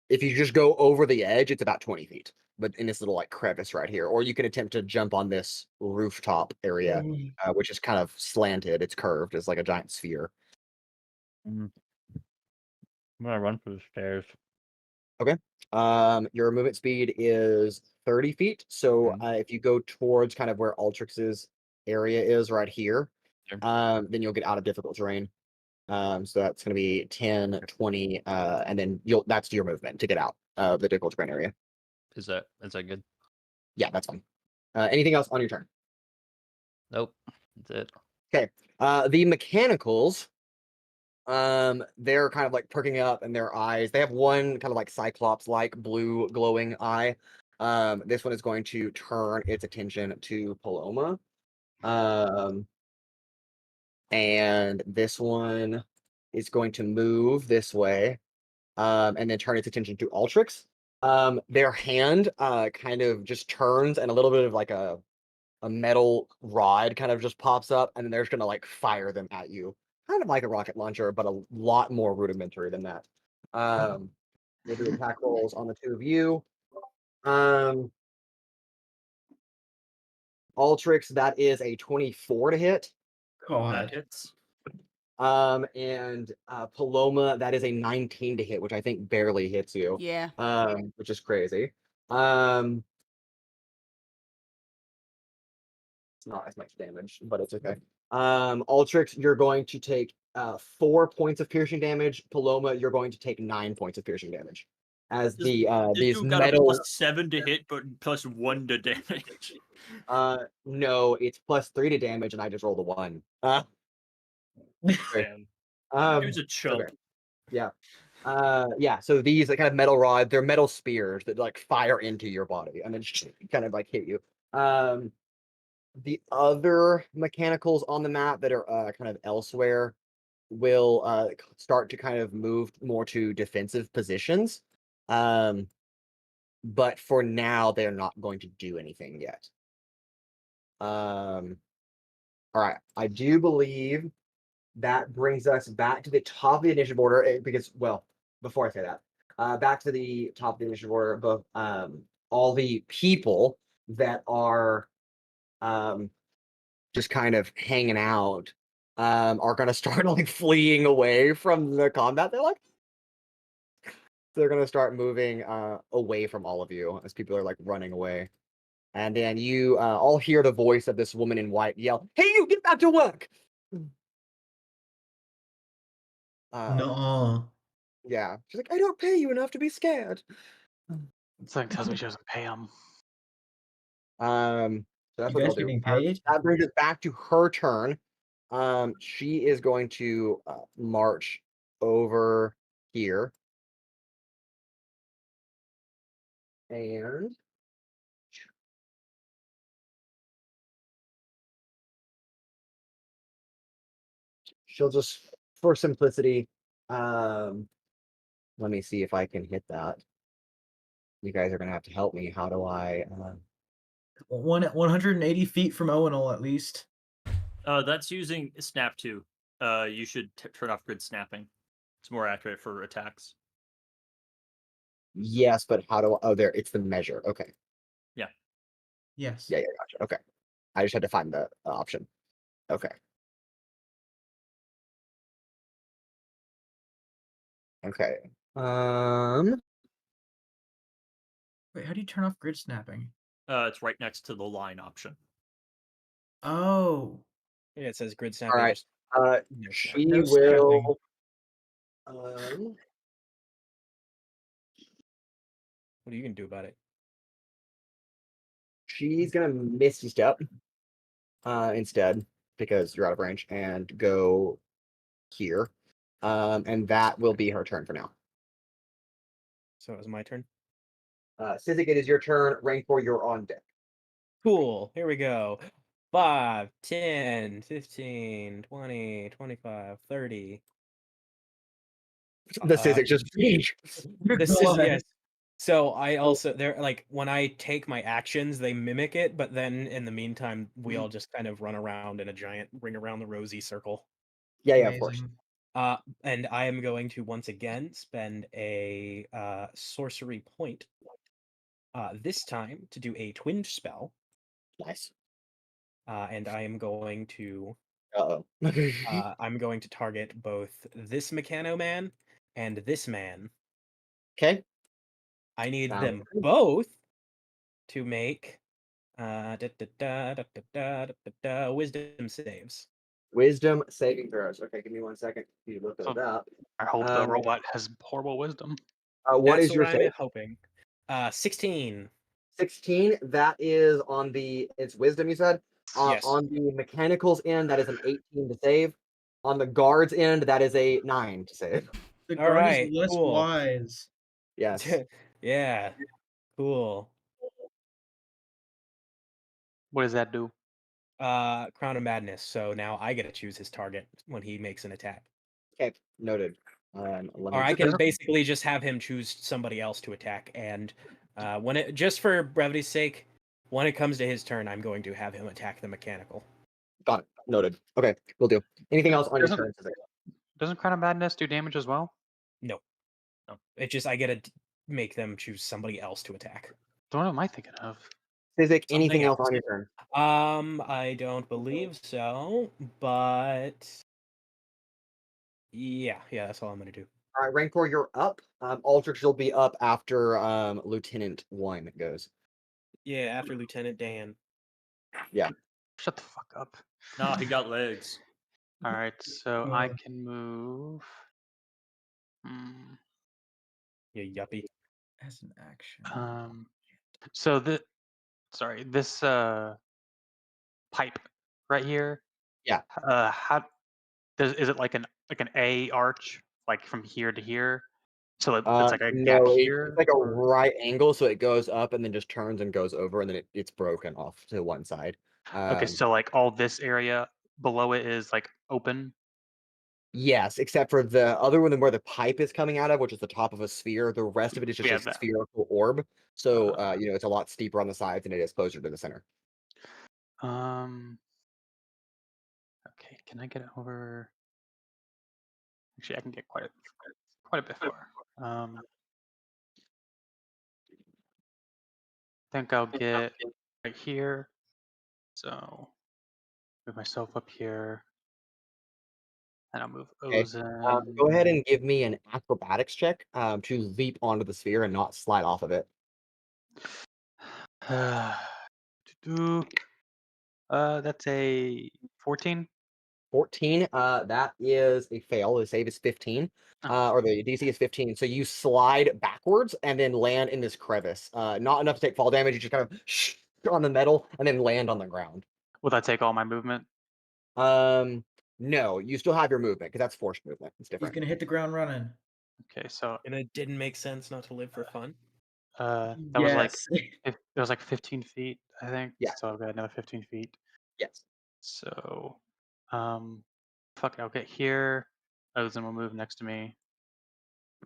If you just go over the edge, it's about 20 feet, but in this little like crevice right here, or you can attempt to jump on this rooftop area, which is kind of slanted. It's curved. It's like a giant sphere. I'm gonna run for the stairs. Okay. Your movement speed is 30 feet. So if you go towards kind of where Altrix's area is right here, Sure. then you'll get out of difficult terrain. So that's going to be 10, 20, and then that's your movement to get out of the difficult terrain area. Is that good? Yeah, that's fine. Anything else on your turn? Nope. That's it. Okay. The mechanicals, they're kind of like perking up in their eyes. They have one kind of like Cyclops-like blue glowing eye. This one is going to turn its attention to Paloma. And this one is going to move this way, and then turn its attention to Altrix. Their hand kind of just turns, and a little bit of like a metal rod kind of just pops up, and then they're just gonna like fire them at you, kind of like a rocket launcher, but a lot more rudimentary than that. We'll do attack rolls on the two of you. Altrix, that is a 24 to hit. That God. hits. And Paloma, that is a 19 to hit, which I think barely hits you. Yeah. Which is crazy. It's not as much damage, but it's okay. Altrix, you're going to take 4 points of piercing damage. Paloma, you're going to take 9 points of piercing damage. As This these dude got metal a +7 to hit, but +1 to damage. no, it's +3 to damage, and I just rolled a 1. Damn. Dude's a chump. Okay. Yeah. Yeah, so these kind of metal rod, they're metal spears that like fire into your body and then kind of like hit you. The other mechanicals on the map that are kind of elsewhere will start to kind of move more to defensive positions. But for now, they're not going to do anything yet. All right, I do believe that brings us back to the top of the initiative order because, well, before I say that, back to the top of the initiative order, but all the people that are just kind of hanging out, are gonna start like fleeing away from the combat. They're gonna start moving away from all of you as people are like running away. And then you all hear the voice of this woman in white yell, "Hey, you get back to work!" No. Yeah, she's like, "I don't pay you enough to be scared." Something tells me she doesn't pay him. So that's You what guys they'll do. getting paid? That brings us back to her turn. She is going to march over here. And she'll just, for simplicity, let me see if I can hit that. You guys are gonna have to help me. How do I? 180 feet from Owunul at least. That's using snap 2. You should turn off grid snapping. It's more accurate for attacks. Yes, but how do? Oh, there. It's the measure. Okay. Yes. Yeah, gotcha. Okay. I just had to find the option. Okay. Okay. Wait, how do you turn off grid snapping? It's right next to the line option. Oh. Yeah, it says grid All snapping. right. No She No will. What are you gonna do about it? She's gonna misty step instead because you're out of range and go here. And that will be her turn for now. So it was my turn. Sizik, it is your turn. Rancor, you're on deck. Cool. Here we go. 5, 10, 15, 20, 25, 30. The Sizik just. This is yes. So I also they're like when I take my actions, they mimic it, but then in the meantime, we all just kind of run around in a giant ring around the rosy circle. Yeah, of course. And I am going to once again spend a sorcery point. This time to do a twinge spell. Nice. And I am going to Uh-oh. I'm going to target both this Mechano Man and this man. Okay. I need Sounds them good. both to make wisdom saves. Wisdom saving throws. Okay, give me 1 second. You look So it up. I hope the robot has horrible wisdom. What That's is your what save? I'm hoping. 16. 16. That is on the. It's wisdom. You said. Yes. On the mechanicals end, that is an 18 to save. On the guards end, that is a 9 to save. The All guard right, is less cool. wise. Yes. Yeah. Cool. What does that do? Crown of Madness. So now I get to choose his target when he makes an attack. Okay. Noted. Or I can basically just have him choose somebody else to attack, and when it just for brevity's sake, when it comes to his turn, I'm going to have him attack the mechanical. Got it. Noted. Okay, we'll do. Anything else on your Doesn't- turn? Doesn't Crown of Madness do damage as well? No, it just I get to make them choose somebody else to attack. What am I thinking of? Sizik, anything Something else on your turn? I don't believe so, but yeah, that's all I'm gonna do. All right, Rancor, you're up. Altrix will be up after Lieutenant 1 goes. Yeah, after Lieutenant Dan. Yeah. Shut the fuck up. Nah, he got legs. All right, so I can move. Yeah, yuppie. As an action. So this pipe right here. Yeah. How is it like an A arch, like from here to here? So it's like a gap No, here. it's like a right angle, so it goes up and then just turns and goes over, and then it's broken off to one side. Okay, so like all this area below it is like open. Yes, except for the other one where the pipe is coming out of, which is the top of a sphere. The rest of it is just Yeah, a that. spherical orb. So it's a lot steeper on the sides than it is closer to the center. Okay, can I get over? Actually, I can get quite a bit far. I think I'll get right here. So Move myself up here. And I'll move Okay. Ozen. Go ahead and give me an acrobatics check to leap onto the sphere and not slide off of it. That's a 14. 14. That is a fail. The save is 15. Or the DC is 15. So you slide backwards and then land in this crevice. Not enough to take fall damage. You just kind of on the metal and then land on the ground. Will that take all my movement? No, you still have your movement because that's forced movement. It's He's different. gonna hit the ground running. Okay, so And it didn't make sense not to live for fun. that Yes. was like 15 feet, I think. Yeah. So I've got another 15 feet. Yes. So, fuck it, I'll get here. Ozen will move next to me.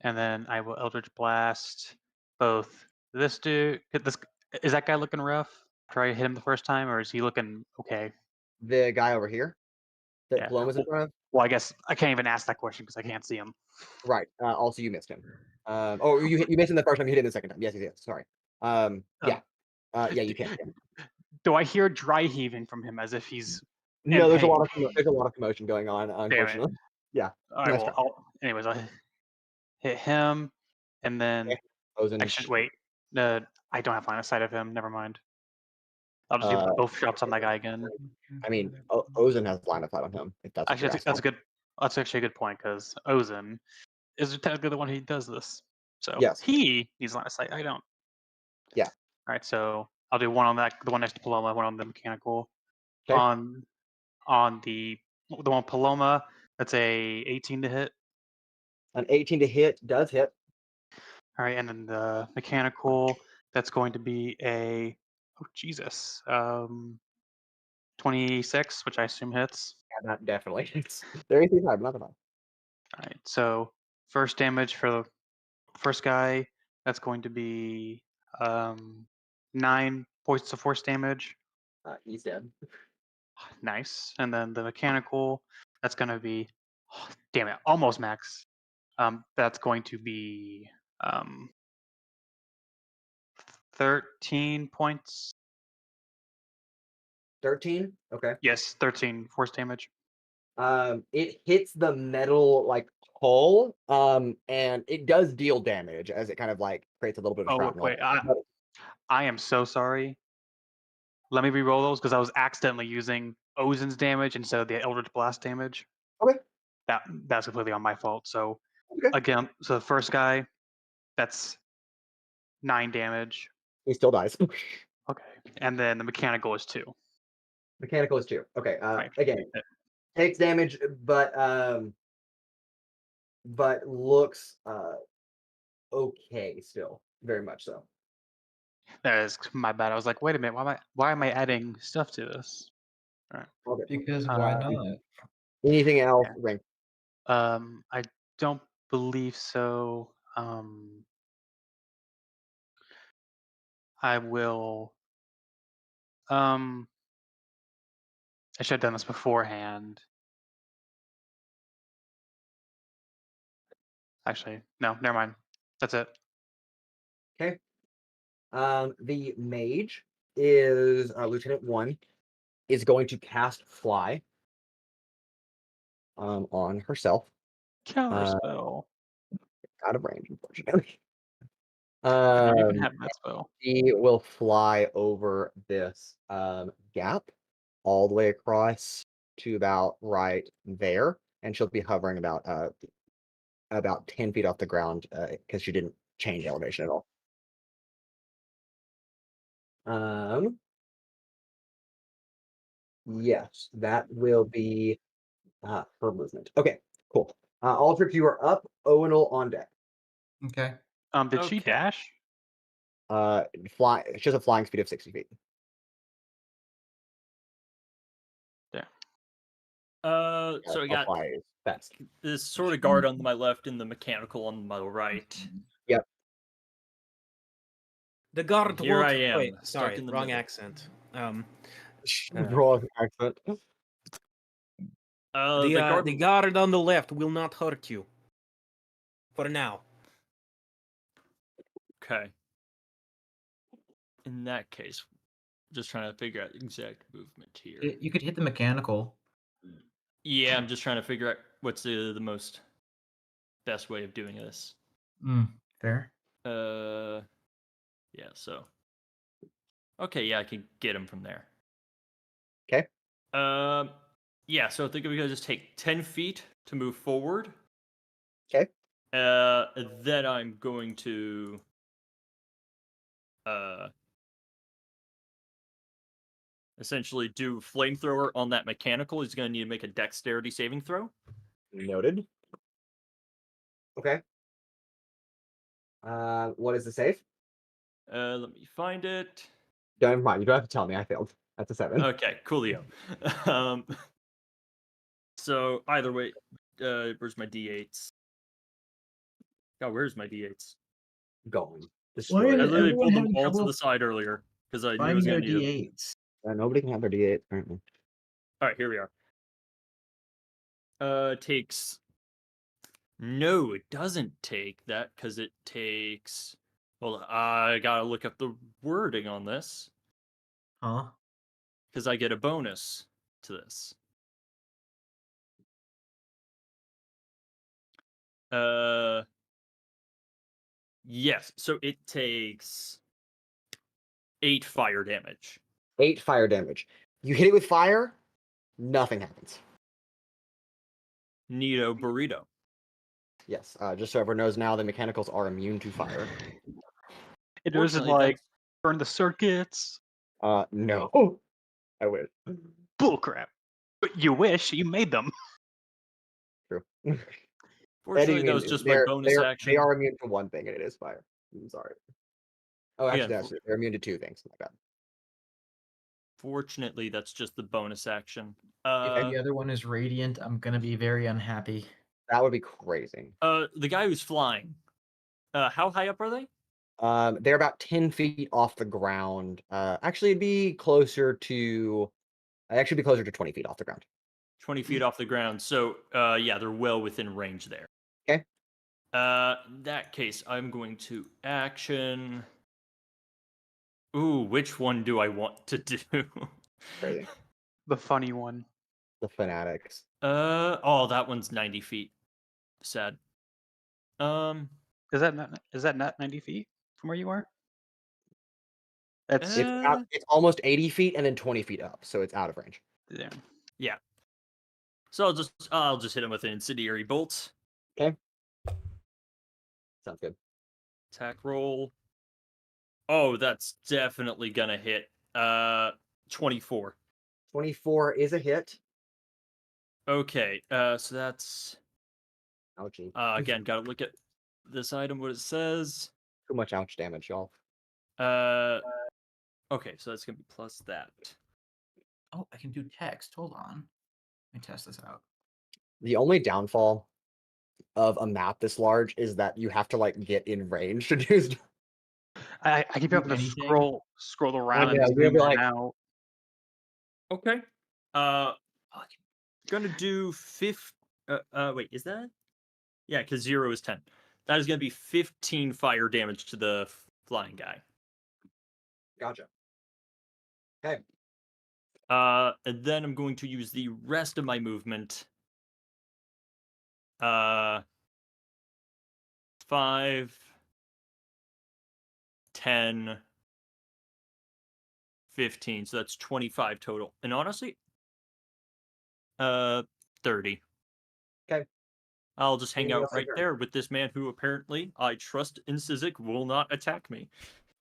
And then I will Eldritch Blast both this dude. Is that guy looking rough? Try to hit him the first time, or is he looking okay? The guy over here that Yeah. Paloma's in front of. Well, I guess I can't even ask that question because I can't see him. Right. Also, you missed him. You missed him the first time. You hit him the second time. Yes. Sorry. Yeah. Yeah. You can't. Do I hear dry heaving from him as if he's? No, there's a pain. lot of commotion going on. Unfortunately. Yeah. All right. Nice Well, anyways, I'll hit him, and then Okay. Ozen. actually wait. I don't have line of sight of him. Never mind. I'll just do both shots on that guy again. I mean, Ozen has line of sight on him. If that's what Actually, you're that's a asking. good. That's actually a good point because Ozen is technically the one who does this. So Yes. he needs line of sight. I don't. Yeah. All right. So I'll do one on that. The one next to Paloma. One on the mechanical. Okay. On the one Paloma. That's a 18 to hit. An 18 to hit does hit. All right, and then the mechanical, that's going to be a 26, which I assume hits. Yeah, that definitely hits. There is high, but not that high. All right, so first damage for the first guy, that's going to be 9 points of force damage. He's dead. Nice. And then the mechanical, that's going to be, damn it, almost max. That's going to be 13 points. 13. Okay. Yes, 13 force damage. It hits the metal like hull, and it does deal damage as it kind of like creates a little bit of shrapnel. Wait, I am so sorry. Let me re-roll those because I was accidentally using Ozen's damage instead of the Eldritch Blast damage. Okay. That's completely on my fault. So Okay. again, so the first guy, that's 9 damage. He still dies. Okay, and then the mechanical is 2. Mechanical is 2. Okay. Right. Again, takes damage, but looks okay still, very much so. That is my bad. I was like, wait a minute, why am I adding stuff to this? All right. Okay. Because why not? Anything else, Yeah. Rank? I don't believe so. I will. I should have done this beforehand. Actually, no, never mind. That's it. Okay. The mage is Lieutenant 1 is going to cast Fly on herself. Counter spell. Out of range, unfortunately. I don't even have that spell. She will fly over this gap all the way across to about right there, and she'll be hovering about 10 feet off the ground because she didn't change elevation at all. Yes, that will be her movement. Okay, cool. Altrix, you are up. Owunul on deck. Okay. Did she dash? Fly. She has a flying speed of 60 feet. Yeah. So I got Fly is fast. this sort of guard on my left and the mechanical on my right. Yep. The guard Here won't... I am, Wait, stuck sorry, in the wrong middle. accent. Wrong accent. The guard on the left will not hurt you. For now. Okay. In that case, just trying to figure out the exact movement here. You could hit the mechanical. Yeah, I'm just trying to figure out what's the most best way of doing this. Fair. Yeah, so. Okay, yeah, I can get him from there. Okay. Yeah, so I think we're gonna just take 10 feet to move forward. Okay. Then I'm going to essentially do flamethrower on that mechanical. He's gonna need to make a dexterity saving throw. Noted. Okay. What is the save? Let me find it. Never mind. You don't have to tell me. I failed. That's a 7. Okay, coolio. So either way, where's my d8s? God, where's my d8s? Gone. Why Destroyed. I is literally everyone pulled them having all to trouble the side earlier because I knew I finding was their gonna need them. D8s? Nobody can have their D8 apparently. All right, here we are. Takes. No, it doesn't take that because it takes. Well, I gotta look up the wording on this Huh? because I get a bonus to this. Yes. So it takes 8 fire damage. 8 fire damage. You hit it with fire, nothing happens. Neato burrito. Yes. Just so everyone knows now, the mechanicals are immune to fire. It doesn't Fortunately, like that's- burn the circuits. No. I wish. Bullcrap. But you wish you made them. True. Fortunately, that was just my bonus action. They are immune to one thing, and it is fire. I'm sorry. Oh, actually, Yeah, they're immune to 2 things. My bad. Fortunately, that's just the bonus action. If the other one is radiant, I'm gonna be very unhappy. That would be crazy. The guy who's flying. How high up are they? They're about 10 feet off the ground. Actually, it'd be closer to. Actually, be closer to 20 feet off the ground. 20 feet off the ground. So, yeah, they're well within range there. Okay. In that case, I'm going to action. Ooh, which one do I want to do? Crazy. The funny one. The fanatics. Oh, that one's 90 feet. Sad. Is that not 90 feet from where you are? That's It's almost 80 feet and then 20 feet up, so it's out of range. yeah. Yeah. So I'll just hit him with an incendiary bolt. Okay. Sounds good. Attack roll. Oh, that's definitely gonna hit. 24. 24 is a hit. Okay. So that's Ouchie. again, gotta look at this item, what it says. Too much ouch damage, y'all. Okay, so that's gonna be plus that. Oh, I can do text. Hold on. Let me test this out. The only downfall of a map this large is that you have to like get in range to do stuff. I keep Do having to anything? scroll around know, and you'll zoom be in like- and out. Okay. Gonna do wait, is that? Yeah, because 0 is 10. That is gonna be 15 fire damage to the flying guy. Gotcha. Okay. And then I'm going to use the rest of my movement. 5, 10, 15. So that's 25 total. And honestly, 30. Okay. I'll just hang Anything out else on right your- there with this man who apparently I trust in Sizik will not attack me.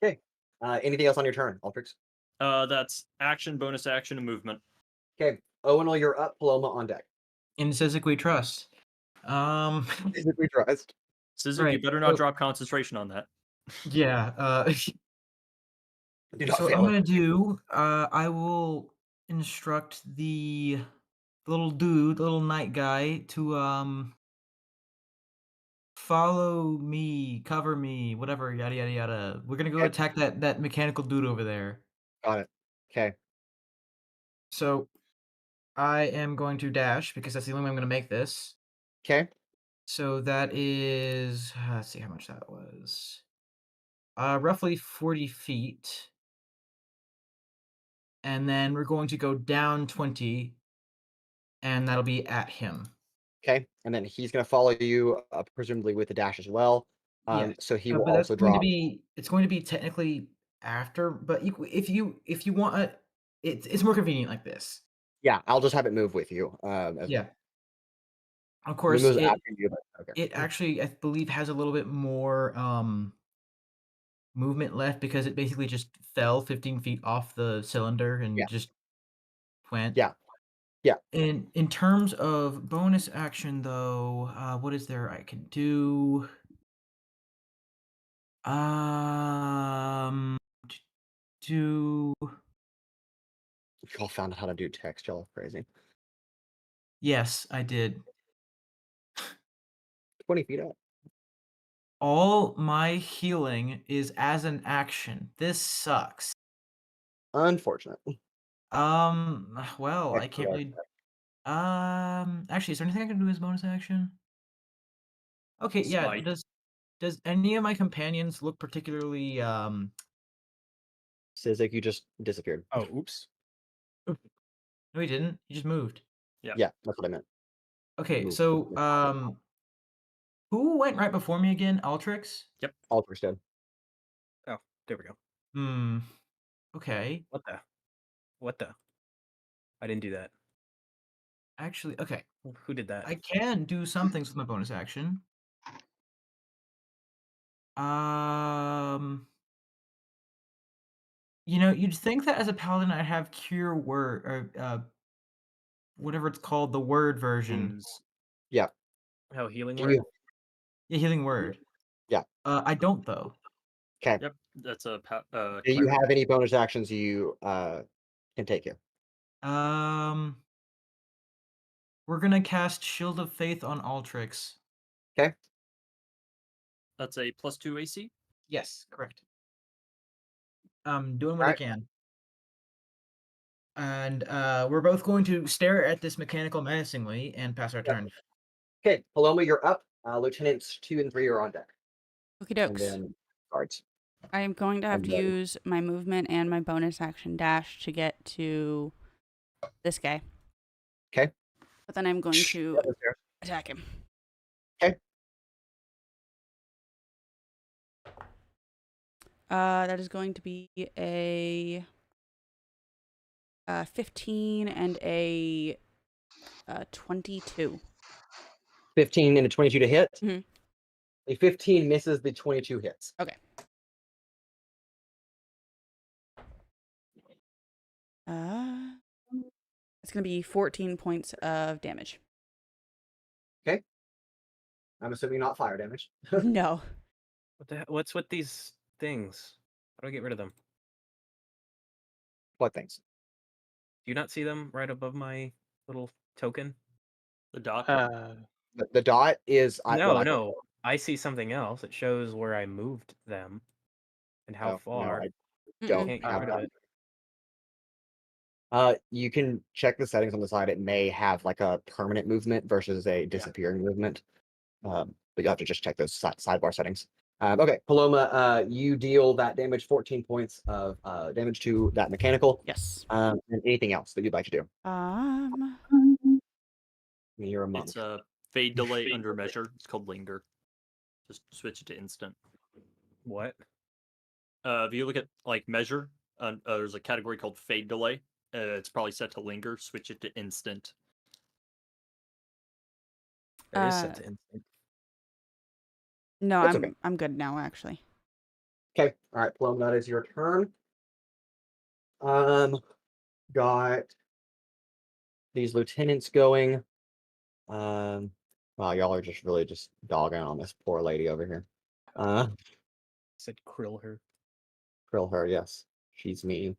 Okay. Anything else on your turn, Altrix? That's action, bonus action, and movement. Okay. Owunul, you're up. Paloma on deck. In Sizik we trust. Sizik we trust. Sizik, you Right, better not so- drop concentration on that. Yeah. Do not So fail I'm it. gonna do. I will instruct the little dude, the little knight guy, to follow me, cover me, whatever, yada yada yada. We're gonna go Okay. attack that mechanical dude over there. Got it. Okay. So I am going to dash because that's the only way I'm gonna make this. Okay. So that is, let's see how much that was. Roughly 40 feet. and then we're going to go down 20, and that'll be at him. Okay, and then he's going to follow you, presumably with the dash as well. Yeah, So he will but that's also going to drop. be it's going to be technically after, but if you want a, it's more convenient like this. Yeah, I'll just have it move with you. Yeah. Of It course, moves after you, but okay. it actually, I believe, has a little bit more movement left because it basically just fell 15 feet off the cylinder and Yeah. just went. Yeah. Yeah. And in terms of bonus action, though, what is there I can do? Do Y'all found out how to do text. Y'all are crazy. yes, I did. 20 feet up. All my healing is as an action. This sucks. Unfortunate. Well, I can't Yeah. really. Actually, is there anything I can do as bonus action? Okay, yeah. Smite. Does any of my companions look particularly Sizik, you just disappeared. Oh, oops. No, he didn't. He just moved. Yeah. Yeah, that's what I meant. Okay, Moved. so who went right before me again? Altrix? Altrix dead. Oh, there we go. Okay. What the? I didn't do that. Actually, okay. Who did that? I can do some things with my bonus action. You know, you'd think that as a paladin I'd have cure word or whatever it's called, the word version. Wounds. Yeah. Oh, healing Do word? you? Yeah, healing word. Yeah. I don't though. Okay. Yep. That's a Do you have any bonus actions you can take here? We're gonna cast Shield of Faith on Altrix. Okay. That's a +2 AC. Yes, correct. Doing what I Alright. can. And we're both going to stare at this mechanical menacingly and pass our turn. Okay, Paloma, you're up. Lieutenants 2 and 3 are on deck. Okie And dokes. then guards. I am going to have I'm to ready. use my movement and my bonus action dash to get to this guy. Okay. But then I'm going to That was fair. attack him. Okay. That is going to be a 15 and a 22. 15 and a 22 to hit. Mhm. A 15 misses, the 22 hits. Okay. It's going to be 14 points of damage. I'm assuming not fire damage. No. What's with these things? How do I get rid of them? What things? Do you not see them right above my little token? The dot. The dot is No. I see something else. It shows where I moved them and how No, far. I I don't can't get have rid of that. it. You can check the settings on the side. It may have like a permanent movement versus a disappearing movement. But you have to just check those sidebar settings. Okay, Paloma, you deal that damage, 14 points of damage to that mechanical. Yes. And anything else that you'd like to do? Uh, You're a monk. It's a fade delay under measure. It's called linger. Just switch it to instant. What? If you look at like measure, there's a category called fade delay. It's probably set to linger. Switch it to instant. It is set to instant. No, That's okay. I'm good now, actually. Okay, all right, Paloma, that is your turn. Got these lieutenants going. Wow, y'all are just really just dogging on this poor lady over here. Said krill her. Krill her, yes. She's mean.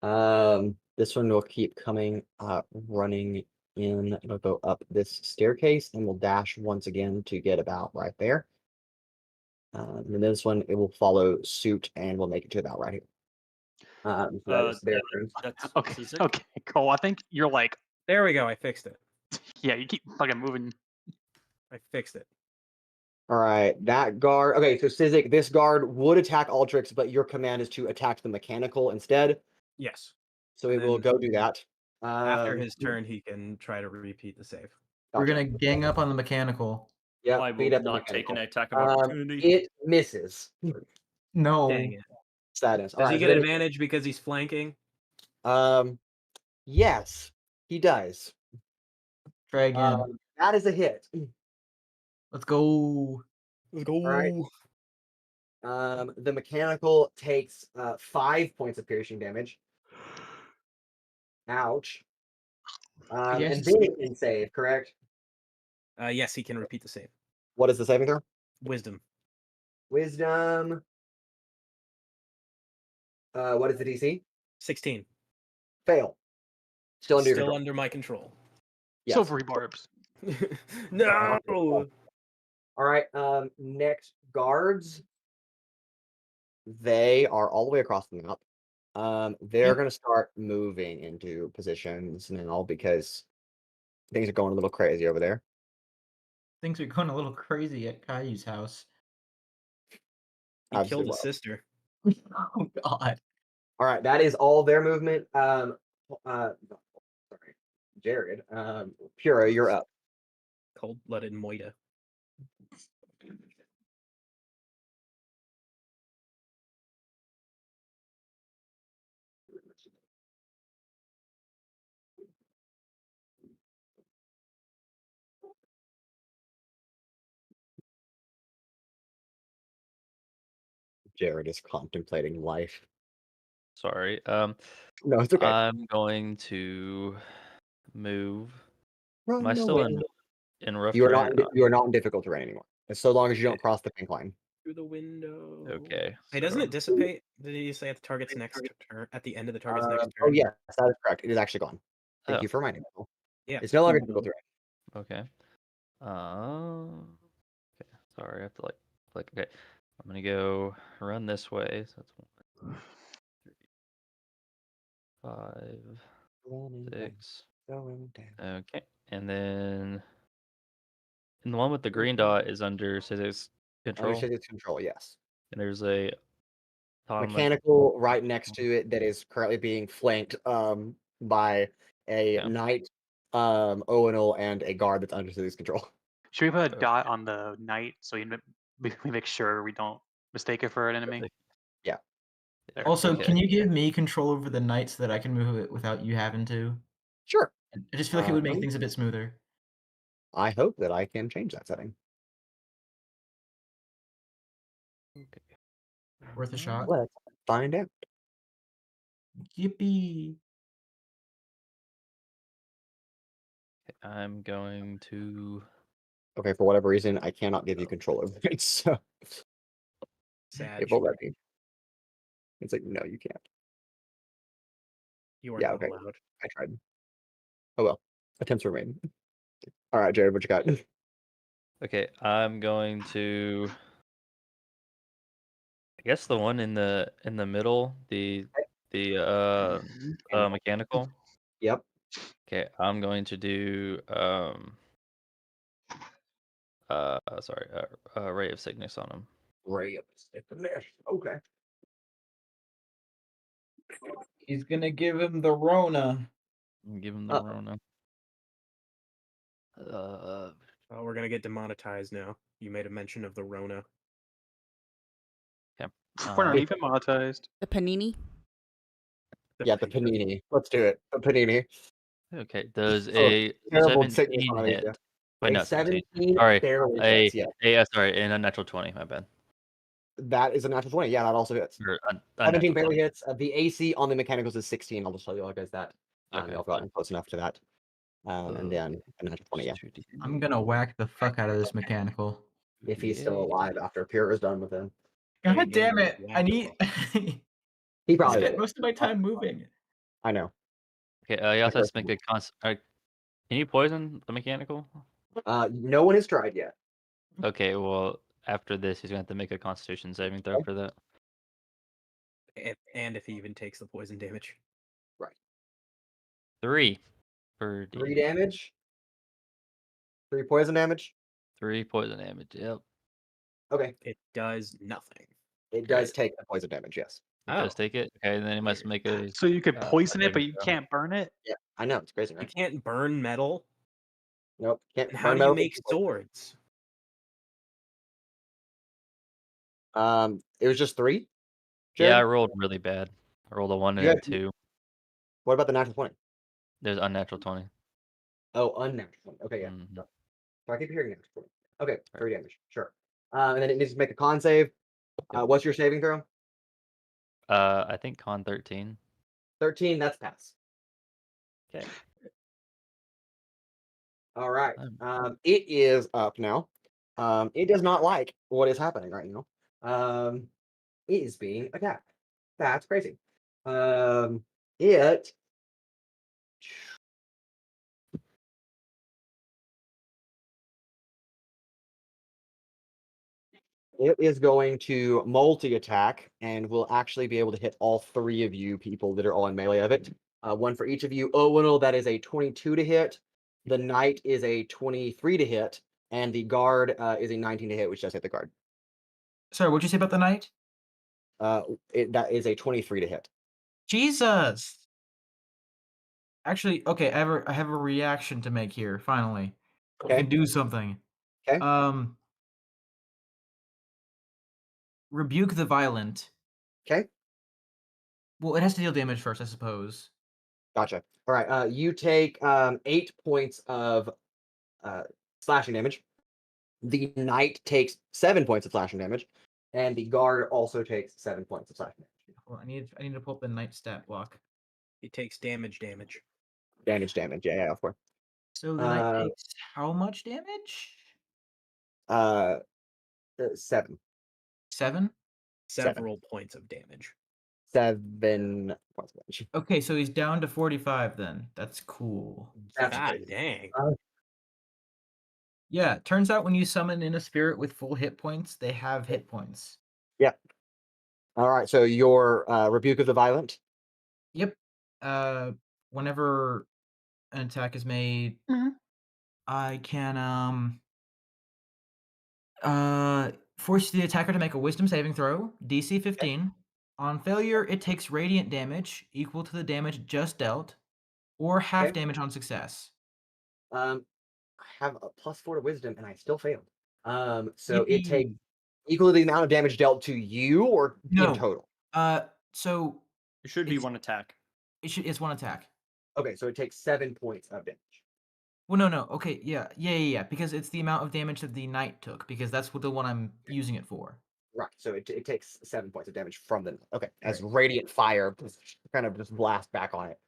This one will keep coming, running in. It'll go up this staircase and will dash once again to get about right there. And then this one, it will follow suit and will make it to about right here. So that is their turn. That's Okay, Sizik. okay, Cole. I think you're like, There we go. I fixed it. yeah, you keep fucking moving. I fixed it. All right, that guard. Okay, so Sizik, this guard would attack Altrix, but your command is to attack the mechanical instead. Yes. So And we will then go do that. after his turn, he can try to repeat the save. We're Gotcha. gonna gang up on the mechanical. Yep, I will beat up the not take an mechanical. attack of opportunity. It misses. No. Dang it. Sadness. Does he Alright, get so then advantage because he's flanking? yes, he does. Try again. That is a hit. Let's go. Let's go. Alright. The mechanical takes 5 points of piercing damage. Ouch. And Yes. then it can save, correct? Yes, he can repeat the save. What is the saving throw? Wisdom. Wisdom. What is the DC? 16. Fail. Still under your Still control. under my control. Yes. Silvery barbs. No. All right. Next guards. They are all the way across the map. They're going to start moving into positions now because things are going a little crazy over there. Things are going a little crazy at Caillou's house. He killed Absolutely his sister. Oh God. All right, that is all their movement. Sorry, Jared. Pura, you're up. Cold-blooded Moida. Jared is contemplating life. Sorry. No, it's okay. I'm going to move. Am I Run still away. in rough You are terrain? not. You are not in difficult terrain anymore. So long as you don't Okay. cross the pink line. Through the window. Okay. Hey, doesn't so- it dissipate? Did you say at the target's next turn? At the end of the target's next Oh turn? yes, that is correct. It is actually gone. Thank Oh. you for reminding me. Yeah. It's no longer difficult terrain. Okay. Okay. Sorry, I have to click. Okay. I'm gonna go run this way. So that's 1, 3, 5, Running down, 6. going down. Okay. And then and the one with the green dot is under Sizik's control. Under Sizik's control, yes. And there's a Mechanical right next to it that is currently being flanked by a Yeah. knight, Owunul, and a guard that's under Sizik's control. Should we put a Okay. dot on the knight so we make sure we don't mistake it for an enemy? Yeah. There. Also, Okay. can you give me control over the knight so that I can move it without you having to? Sure. I just feel like it would make things a bit smoother. I hope that I can change that setting. Worth a shot. Let's find out. Yippee! I'm going to Okay, for whatever reason, I cannot give you control over it, so Sad. it won't let me. It's like, no, you can't. You are Yeah, not okay. allowed. I tried. Oh well. Attempts were made. All right, Jared, what you got? Okay, I'm going to I guess the one in the middle, the mechanical. Yep. Okay, I'm going to do ray of sickness on him. Ray of sickness. Okay. He's gonna give him the Rona. Give him the Rona. Oh, we're gonna get demonetized now. You made a mention of the Rona. We're not Um, even monetized. The panini. Yeah, the panini. Let's do it. The panini. Okay, does Oh, a terrible sickness 17 on hit? Asia. Wait, A not 17. 17 Sorry, barely a hits, yeah. sorry, and a natural 20. My bad. That is a natural 20. Yeah, that also hits. Or a 17 natural barely 20. hits. The AC on the mechanicals is 16. I'll just tell you all guys that. Okay. Y'all gotten close enough to that. And then a natural 20, yeah. I'm gonna whack the fuck out of this mechanical. If he's still alive after Pura is done with him. God damn it! I need. He I probably spent will. most of my time moving. I know. Okay, you also have to personally- make a can you poison the mechanical? No one has tried yet. Okay, well, after this, he's gonna have to make a Constitution saving throw for that. And if he even takes the poison damage. Right. 3 for 3 damage. 3 poison damage. 3 poison damage. Yep. Okay. It does nothing. It does take the poison damage, yes. It does take it. Okay, then it must make a. So you could poison it, saving but you throw. can't burn it. Yeah, I know it's crazy, You right? can't burn metal. Nope, can't And how burn do you metal. make swords? It was just 3. Yeah, I Jared? rolled really bad. I rolled a 1 You and a had- 2. What about the natural 20? There's unnatural 20. Oh, unnatural 20. Okay, yeah. Mhm. So I keep hearing natural 20. Okay, 3 damage. Sure. And then it needs to make a con save. Yep. What's your saving throw? I think con 13. 13. That's pass. Okay. All right. Um, It is up now. It does not like what is happening right now. It is being attacked. That's crazy. It is going to multi-attack and will actually be able to hit all 3 of you people that are all in melee of it. One for each of you. Owunul, that is a 22 to hit. The knight is a 23 to hit, and the guard is a 19 to hit, which does hit the guard. Sorry, what'd you say about the knight? That is a 23 to hit. Jesus. Actually, okay, I have a reaction to make here. Finally, I Okay. can do something. Okay. Rebuke the violent. Okay. Well, it has to deal damage first, I suppose. Gotcha. All right. You take 8 points of slashing damage. The knight takes 7 points of slashing damage, and the guard also takes 7 points of slashing damage. Well, I need to pull up the knight stat block. He takes damage. Damage. Yeah, of course. So the knight takes how much damage? 7. 7? Several points of damage. 7 points of damage. Okay, so he's down to 45 then. That's cool. That's God crazy. dang. Yeah, turns out when you summon in a spirit with full hit points, they have hit points. Yeah. All right. So your rebuke of the violent. Yep. Whenever an attack is made, I can force the attacker to make a wisdom saving throw, DC 15. On failure, it takes radiant damage equal to the damage just dealt, or half Okay. damage on success. I have a +4 to wisdom, and I still failed. So it takes equal to the amount of damage dealt to you, or No. in total. So It should be It's- 1 attack. it's one attack. Okay, so it takes 7 points of damage. Well, no. Okay, yeah. Because it's the amount of damage that the knight took, because that's what the one I'm using it for. Right. So it takes 7 points of damage from the as radiant fire kind of just blast back on it.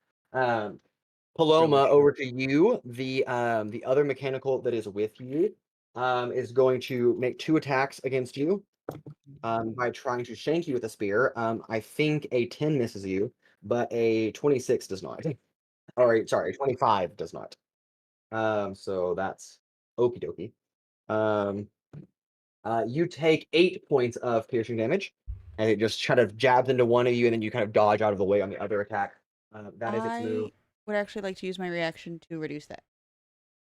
Paloma, Really over to you. The other mechanical that is with you is going to make 2 attacks against you by trying to shank you with a spear. I think a 10 misses you, but a 26 does not. Or sorry, 25 does not. So that's okie dokie. You take 8 points of piercing damage, and it just kind of jabs into one of you, and then you kind of dodge out of the way on the other attack. That is its move. I would actually like to use my reaction to reduce that.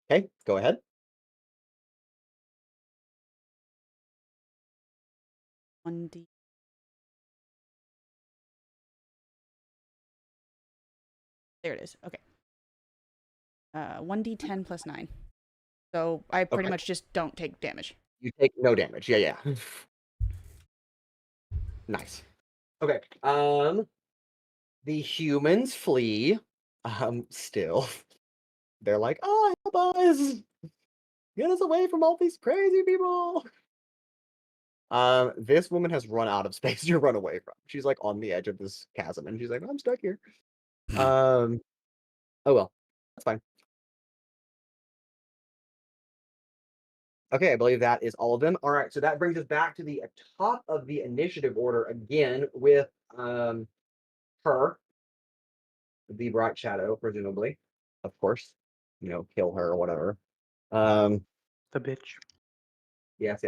Okay, go ahead. One D. There it is. Okay. 1d10 plus 9. So I pretty Okay. much just don't take damage. You take no damage. Yeah. Nice. Okay. The humans flee. Still. They're like, oh, help us! Get us away from all these crazy people. This woman has run out of space to run away from. She's like on the edge of this chasm, and she's like, I'm stuck here. Oh well, that's fine. Okay, I believe that is all of them. All right, so that brings us back to the top of the initiative order again with her, the Bright Shadow, presumably, of course. Kill her or whatever. The bitch. Yes.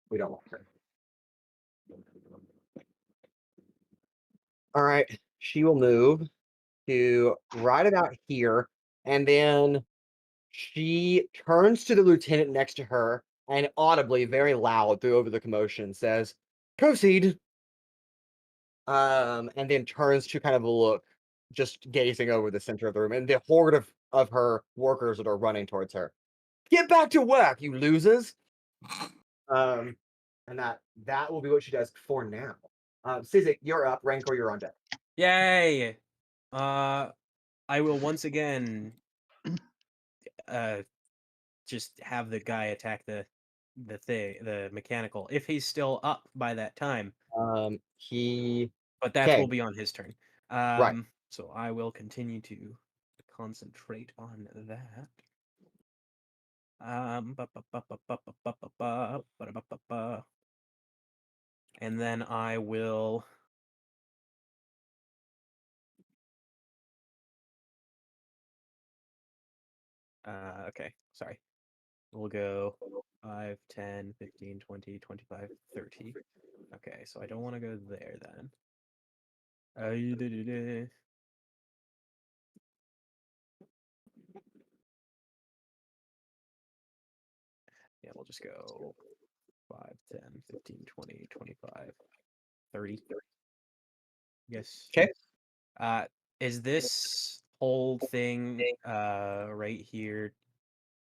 We don't want her. All right, she will move to right about here, and then she turns to the lieutenant next to her and audibly, very loud through over the commotion, says, "Proceed." and then turns to kind of look, just gazing over the center of the room, and the horde of her workers that are running towards her. Get back to work, you losers! And that will be what she does for now. Sizik, you're up. Rancor, you're on deck. Yay! I will once again just have the guy attack the mechanical if he's still up by that time. But that will be on his turn. Right. So I will continue to concentrate on that. And then I will okay, sorry. We'll go 5, 10, 15, 20, 25, 30. Okay, so I don't want to go there then. Yeah, we'll just go 5, 10, 15, 20, 25, 30. Yes. Okay. Is this whole thing right here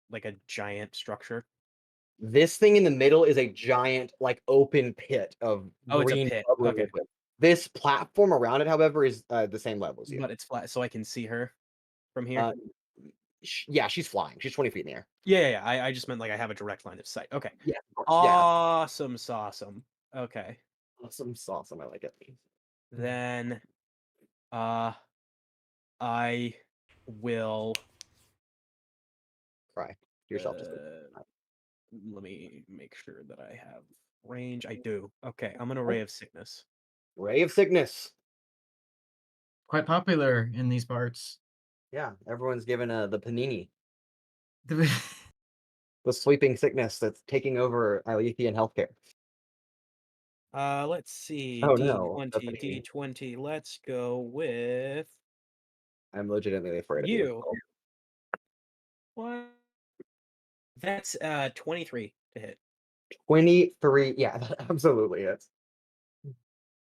like a giant structure? This thing in the middle is a giant, like, open pit of Oh, it's a green pit. bubbly Okay. liquid. This platform around it, however, is the same level as you. But it's flat, so I can see her from here. Yeah, she's flying. She's 20 feet in the air. Yeah. I just meant like I have a direct line of sight. Okay. Yeah, of course. Awesome, awesome. Okay. Awesome, awesome. I like it. Then, I will Cry to yourself. let me make sure that I have range. I do. Okay, I'm gonna Ray of Sickness. Ray of Sickness. Quite popular in these parts. Yeah, everyone's given the panini. The The sweeping sickness that's taking over Alethean healthcare. Let's see. Oh, no, that's D20, okay. D20. Let's go with I'm legitimately afraid of you. What? That's 23 to hit. 23. Yeah, that absolutely is.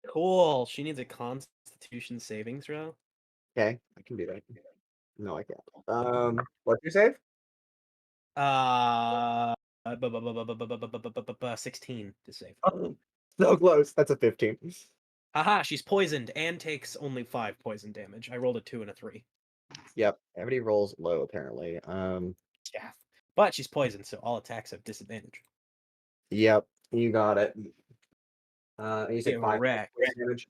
Cool. She needs a Constitution saving throw. Okay, I can do that. No, I can't. What's your save? 16 to save. Oh, so close. That's a 15. Haha, she's poisoned and takes only 5 poison damage. I rolled a 2 and a 3. Yep, everybody rolls low apparently. Yeah. But she's poisoned, so all attacks have disadvantage. Yep, you got it. You said Get 5 wrecked. damage.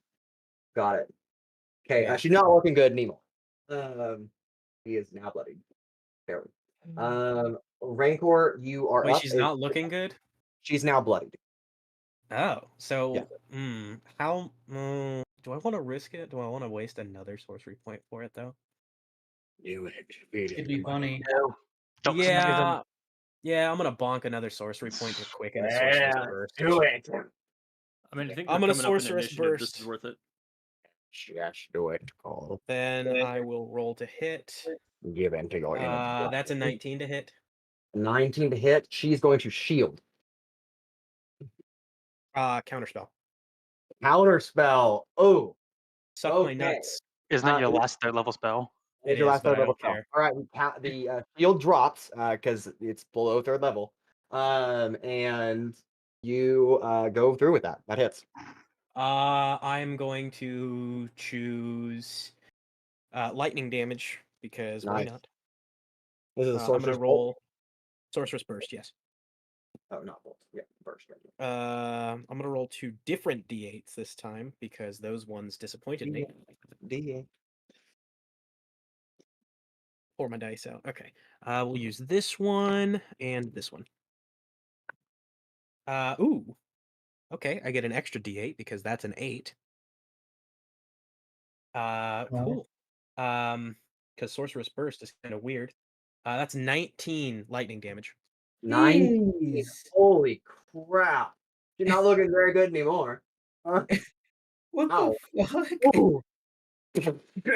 Got it. Okay, Yeah. she's not looking good anymore. He is now bloodied. Barely. Rancor, you are Wait, up. she's not looking good? She's now bloodied. Oh, so Yeah. how do I want to risk it? Do I want to waste another sorcery point for it though? Do it. It'd be funny. Don't say them. Yeah, I'm gonna bonk another sorcery point to quicken a sorcerer's burst. Do it. I mean, I think I'm we're gonna coming up in sorceress initiative. This burst. is worth it. Yes, do it. Call. Then I will roll to hit. Give in to your inner. That's a 19 to hit. 19 to hit. She's going to shield. Counterspell. Counter spell. Oh, Suck my okay. nuts. Isn't that your last third level spell? It's It your is, last but third I level don't spell. care. All right, the shield drops because it's below third level. And you go through with that. That hits. I'm going to choose lightning damage because why Nice. not? This is a I'm sorcerer's gonna roll sorceress burst. Yes. Oh, not bolt. Yeah, burst. I'm gonna roll 2 different d8s this time because those ones disappointed me. D8. Pour my dice out. Okay. We'll use this one and this one. Ooh. Okay, I get an extra d8 because that's an 8. Cool. Because sorceress burst is kind of weird. That's 19 lightning damage. 9. Jeez. Holy crap! You're not looking very good anymore. What Ow. the fuck? Ooh.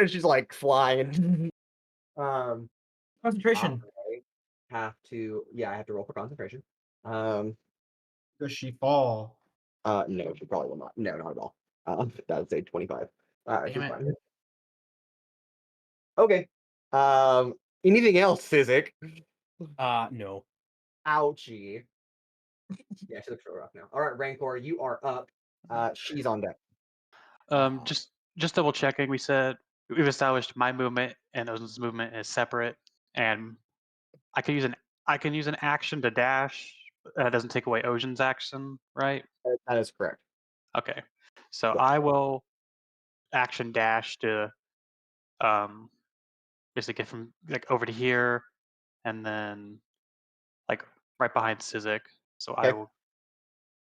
She's like flying. Concentration. I have to roll for concentration. Does she fall? No, she probably will not. No, not at all. That would say 25. She's Damn it. fine. Okay. Anything else, Sizik? No. Ouchie. Yeah, she looks real rough now. All right, Rancor, you are up. She's on deck. Just double checking. We said we've established my movement and Ozen's movement is separate, and I can use an action to dash. That doesn't take away Ozen's action, right? That is correct. Okay, so I will action dash to basically get from like over to here, and then like right behind Sizik. So Okay.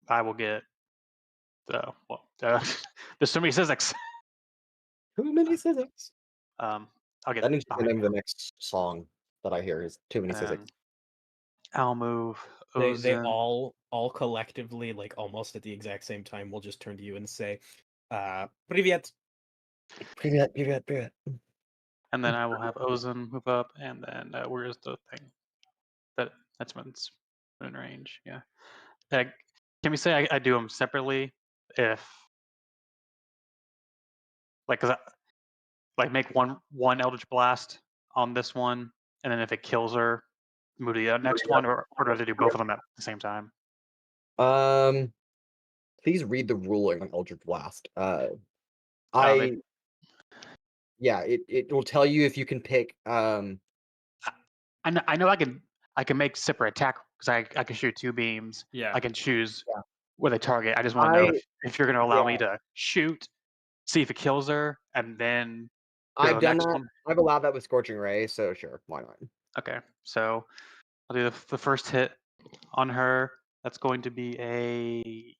I will get there's so many Siziks. Too many Siziks. I'll get That needs to be the behind name of the him, next song that I hear is Too Many and Siziks. then I'll move They Ozen. all collectively, like almost at the exact same time, will just turn to you and say, "Привет." Привет. And then I will have Ozen move up, and then where is the thing? That's when it's in range. Yeah. Can we say I do them separately? If like, cause make one Eldritch Blast on this one, and then if it kills her, move to the next one, or do I have to do both of them at the same time? Please read the ruling on Eldritch Blast. Yeah, it will tell you if you can pick. I know I can make separate attack because I can shoot 2 beams. Yeah. I can choose Yeah. where they target. I just want to know I- if you're going to allow me to shoot, see if it kills her, and then go to I've the done next that. one. I've allowed that with Scorching Ray, so sure, why not? Okay, so I'll do the first hit on her. That's going to be a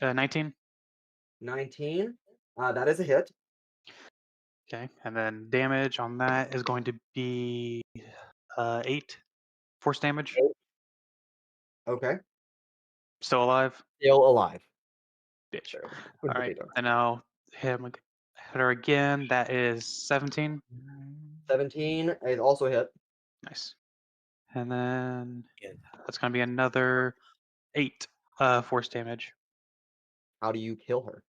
19. 19. That is a hit. Okay, and then damage on that is going to be 8 force damage. Okay. Still alive, Still alive. bitch. Sure. All right, and I'll hit her again. That is 17. 17 is also a hit. Nice. And then Yeah. that's going to be another 8 force damage. How do you kill her?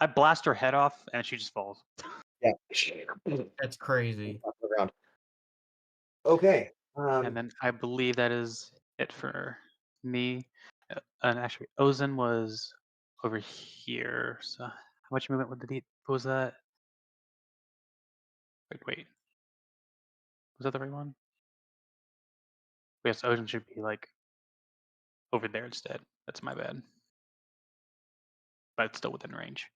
I blast her head off, and she just falls. Yeah. That's crazy. Off the ground. Okay. And then I believe that is it for me. And actually, Ozen was over here. So how much movement would what was that? Wait. Was that the right one? Yes, Ozen should be like over there instead. That's my bad. But it's still within range.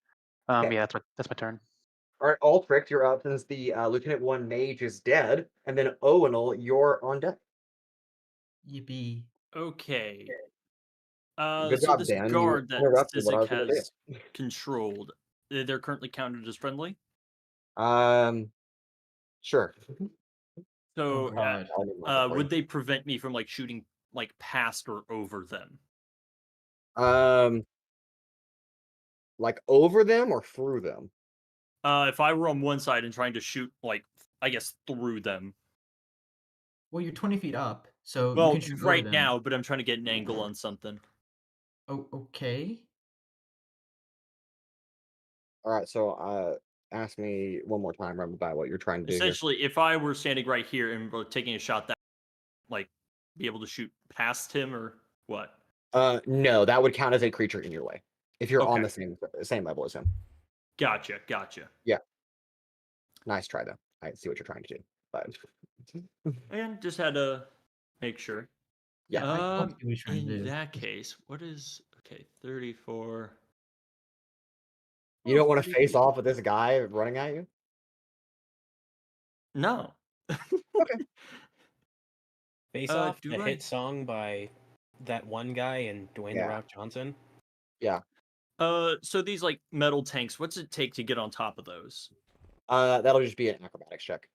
Okay. Yeah, that's my turn. All right, Altrix, you're up since the Lieutenant 1 mage is dead, and then Owunul, you're on deck. Yippee. Okay. Good So job, this Dan. You guard that interrupted what I Sizik was gonna do. has controlled, they're currently counted as friendly. Sure. So, God. I'll need one for would you. they prevent me from like shooting like past or over them? Like over them or through them? If I were on one side and trying to shoot like I guess through them. Well, you're 20 feet up, so Well, you can shoot over right them. now, but I'm trying to get an angle on something. Oh, okay. All right, so ask me one more time about what you're trying to do here. Essentially, if I were standing right here and were taking a shot, that like be able to shoot past him or what? No, that would count as a creature in your way if you're on Okay. the same level as him. Gotcha. Nice try though. I see what you're trying to do, but And just had to make sure. Yeah, I see what you're trying to In do. that case, what is 34? you don't want to face off with this guy running at you. No. Face Uh, Off, do the I- hit song by that one guy and Dwayne Yeah. The Rock Johnson. So these like metal tanks, what's it take to get on top of those? That'll just be an acrobatics check.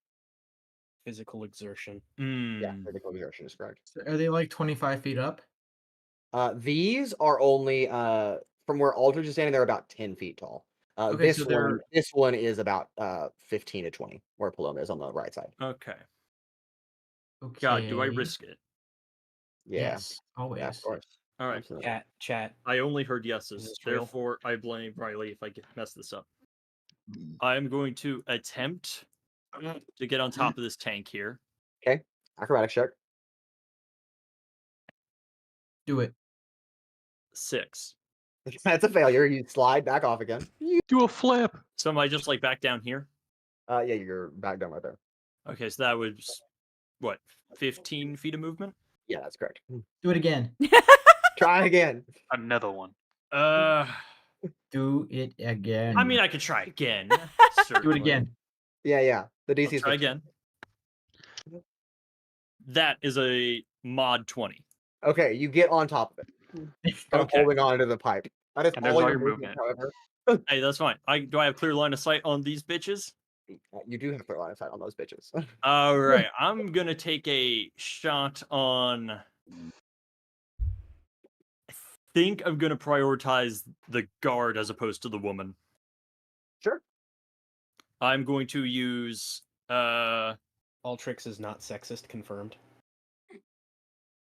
Physical exertion. Yeah, Hmm. physical exertion is correct. So are they like 25 feet up? These are only from where Aldridge is standing, they're about 10 feet tall. Okay, so they're- This one is about 15 to 20, where Paloma is on the right side. Okay. Okay. God, do I risk it? Yeah, Yes, always. yeah, of course. All right. Absolutely. Chat. I only heard Is yeses. this real? Therefore, I blame Riley if I mess this up. I'm going to attempt to get on top of this tank here. Okay. Acrobatics check. Do it. 6. That's a failure. You slide back off again. Do a flip. So am I just like back down here? Yeah, you're back down right there. Okay, so that was what, 15 feet of movement? Yeah, that's correct. Do it again. Try again. Another one. Do it again. I mean, I could try again. do it certainly. again. Yeah. The DC I'll is try 15. again. That is a mod 20. Okay, you get on top of it. Kind of Okay. holding on to the pipe. That is And there's all all your your movement, movement. however. Hey, that's fine. Do I have clear line of sight on these bitches? You do have clear line of sight on those bitches. All right, I'm gonna take a shot on. I think I'm gonna prioritize the guard as opposed to the woman. Sure. I'm going to use. Altrix is not sexist, confirmed.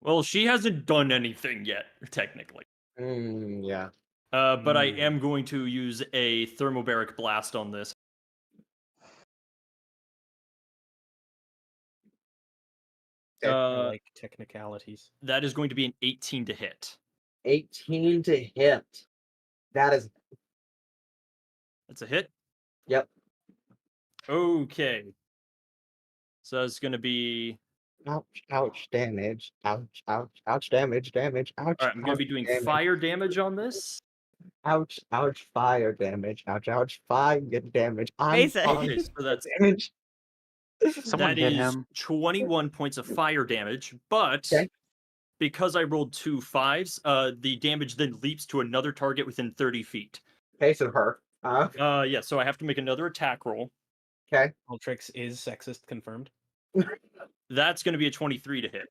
Well, she hasn't done anything yet, technically. Yeah. But I am going to use a thermobaric blast on this. I like technicalities. That is going to be an 18 to hit. 18 to hit. That's a hit? Yep. Okay. So it's going to be... Ouch, damage. Ouch, damage, ouch. All right, I'm going to be doing fire damage on this. Ouch, fire damage. Ouch, fire damage. Basic. Okay, so that's... damage. Someone that hit is him. 21 points of fire damage, but Okay. because I rolled 2 5s, the damage then leaps to another target within 30 feet. Okay, so her. Yeah, so I have to make another attack roll. Okay. Altrix is sexist, confirmed. That's going to be a 23 to hit.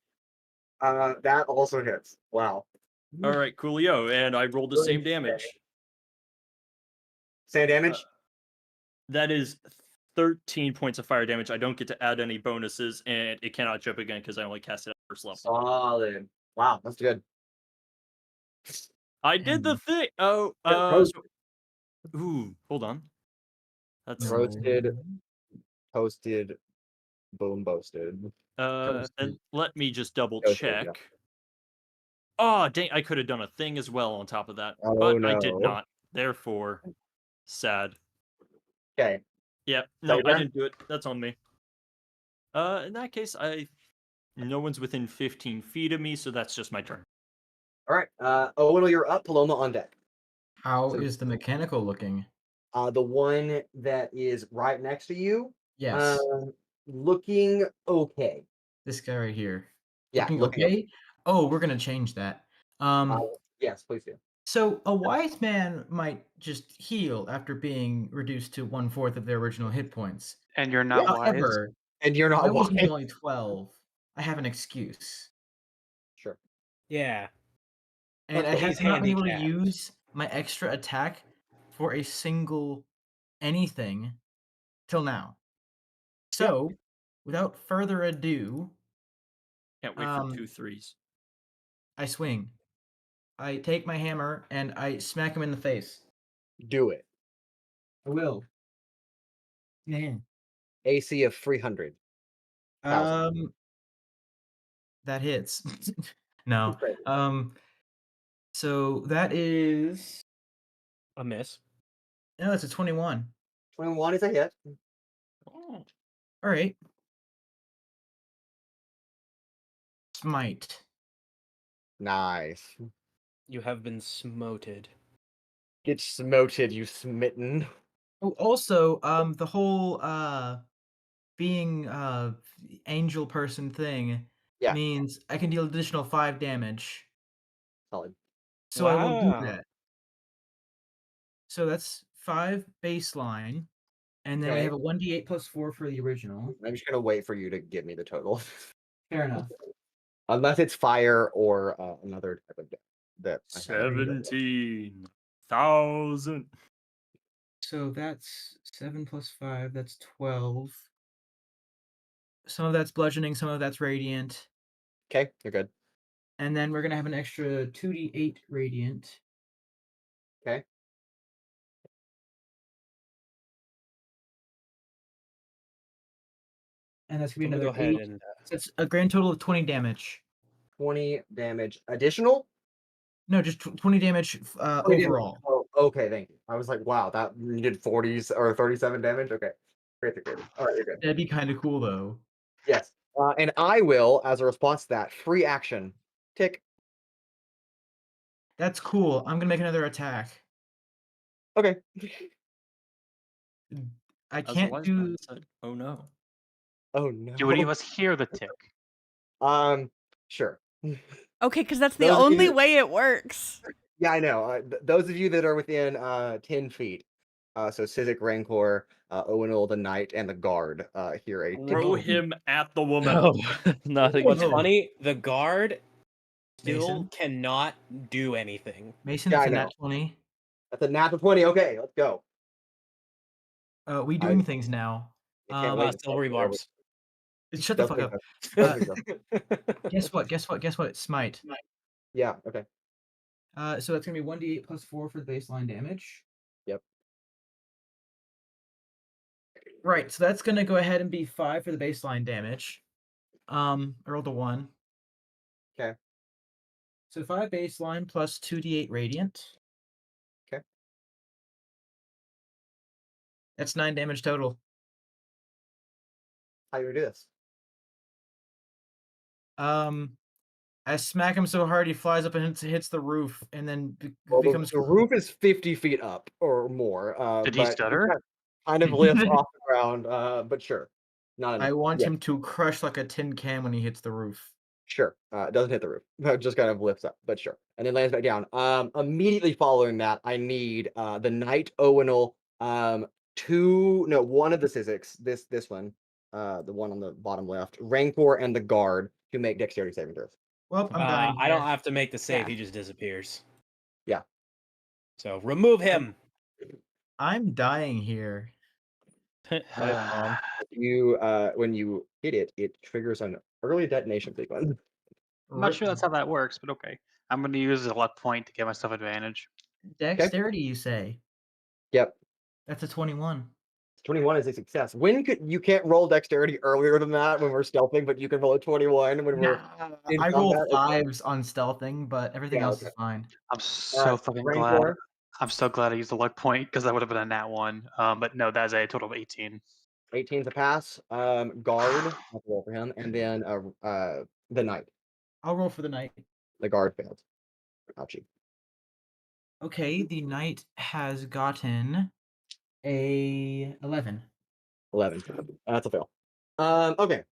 That also hits. Wow. All right, coolio, and I rolled the same damage. Same damage? That is 13 points of fire damage. I don't get to add any bonuses, and it cannot jump again because I only cast it at first level. Solid. Wow, that's good. I did the thing. Oh, ooh, hold on. That's Roasted, toasted, boom, boasted. and let me just double Toasted, check. yeah. Oh, dang! I could have done a thing as well on top of that, Oh, but I did no. not. Therefore, sad. Okay. Yeah, no, I didn't do it. That's on me. In that case, no one's within 15 feet of me, so that's just my turn. All right. Owunul, you're up. Paloma on deck. How is the mechanical looking? The one that is right next to you. Yes. Looking okay. This guy right here. Yeah, Looking okay? Oh, we're gonna change that. Yes, please do. So a wise man might just heal after being reduced to 1/4 of their original hit points. And you're not wise. However, And you're not I was wise. only 12. I have an excuse. Sure. Yeah. And But I have he's not been able to handicapped. use my extra attack for a single anything till now. So, without further ado, Can't wait for 2 3s. I swing. I take my hammer and I smack him in the face. Do it. I will. Man. AC of 300. That hits. No. So that is A miss. no, it's a 21. 21 is a hit. Oh. All right. Smite. Nice. You have been smoted. Get smoted, you smitten. Oh, also, the whole being angel person thing means I can deal additional 5 damage. Solid. So I will do Wow. that. So that's 5 baseline, and then we Okay. have a 1d8 plus 4 for the original. I'm just gonna wait for you to give me the total. Fair enough. Unless it's fire or another type of that. I have. 17,000. So that's 7 plus 5, that's 12. Some of that's bludgeoning, some of that's radiant. Okay, you're good. And then we're gonna have an extra 2d8 radiant. Okay. And that's gonna be Let me another go ahead 8. and So it's a grand total of 20 damage. 20 damage additional. No, just 20 damage 20 damage. overall. Oh, okay, thank you. I was like, wow, that you did 40s or 37 damage. Okay, great. All right, you're good. That'd be kind of cool though. Yes, and I will, as a response to that, free action. Tick. That's cool. I'm gonna make another attack. Okay. I As a can't wise do. man said, oh no. Oh no. Do any of us hear the tick? Sure. Okay, because that's the Those of only you- way it works. Yeah, I know. Those of you that are within 10 feet, so Sizik, Rancor, Owunul, the Knight, and the Guard, hear a tick. Throw him at the woman. No, not What's again. funny, the guard still Mason? cannot do anything. Mason, Yeah, it's I a nat know. 20. That's a natural 20. Okay, let's go. We doing things now. I can't wait. Silvery barbs. Shut the Don't fuck think up. so. Don't think so. Guess what? Smite. Yeah. Okay. So that's gonna be 1d8 plus 4 for the baseline damage. Yep. Right, so that's gonna go ahead and be 5 for the baseline damage. I rolled a 1. Okay. So 5 baseline plus 2d8 radiant. Okay. That's 9 damage total. How you gonna do this? I smack him so hard he flies up and hits the roof, and then Well, becomes the roof is 50 feet up or more. Did he but stutter? Kind of lifts off the ground. But sure. Not enough. I want Yeah, him to crush like a tin can when he hits the roof. Sure. It doesn't hit the roof. It just kind of lifts up, but sure. And then lands back down. Immediately following that, I need the Knight Owunul, one of the Siziks, this one, the one on the bottom left, Rancor and the Guard to make dexterity saving throws. Well, I'm dying. I don't here. have to make the save, Yeah. he just disappears. Yeah. So remove him. I'm dying here. Bye, Mom. You when you hit it, it triggers an early detonation sequence. I'm not sure that's how that works, but okay. I'm going to use a luck point to give myself advantage. Dexterity, you say? Yep. That's a 21. 21 is a success. You can't roll dexterity earlier than that when we're stealthing, but you can roll a 21 when we're in I roll combat. 5s on stealthing, but everything Yeah, else okay. is fine. I'm so fucking glad. Rancor, I'm so glad I used the luck point because that would have been a nat 1. But no, that's a total of 18. 18 to pass. Guard, have to roll for him, and then the Knight. I'll roll for the knight. The Guard failed. Ouchie. Okay, the knight has gotten a 11. 11. That's a fail. Okay.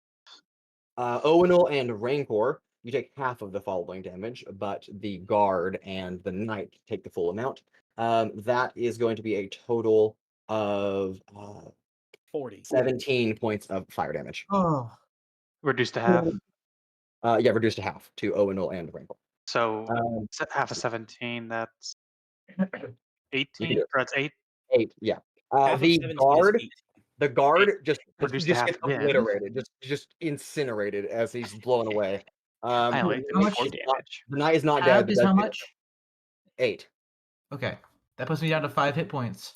Owunul and Rancor, you take half of the following damage, but the Guard and the Knight take the full amount. That is going to be a total of 40. 17 points of fire damage. Oh, Reduced to half. Yeah, reduced to half to Owunul and Rancor. So Um, half of 17, that's do 18. it. Or that's 8. 8, yeah. Half of The 17 is Guard, 8. the Guard just Reduced to half gets again. obliterated, just incinerated as he's blown away. I only did how much 4 is not- damage. the Knight is not dead. halved but is does how get much? 8. Okay, that puts me down to 5 hit points.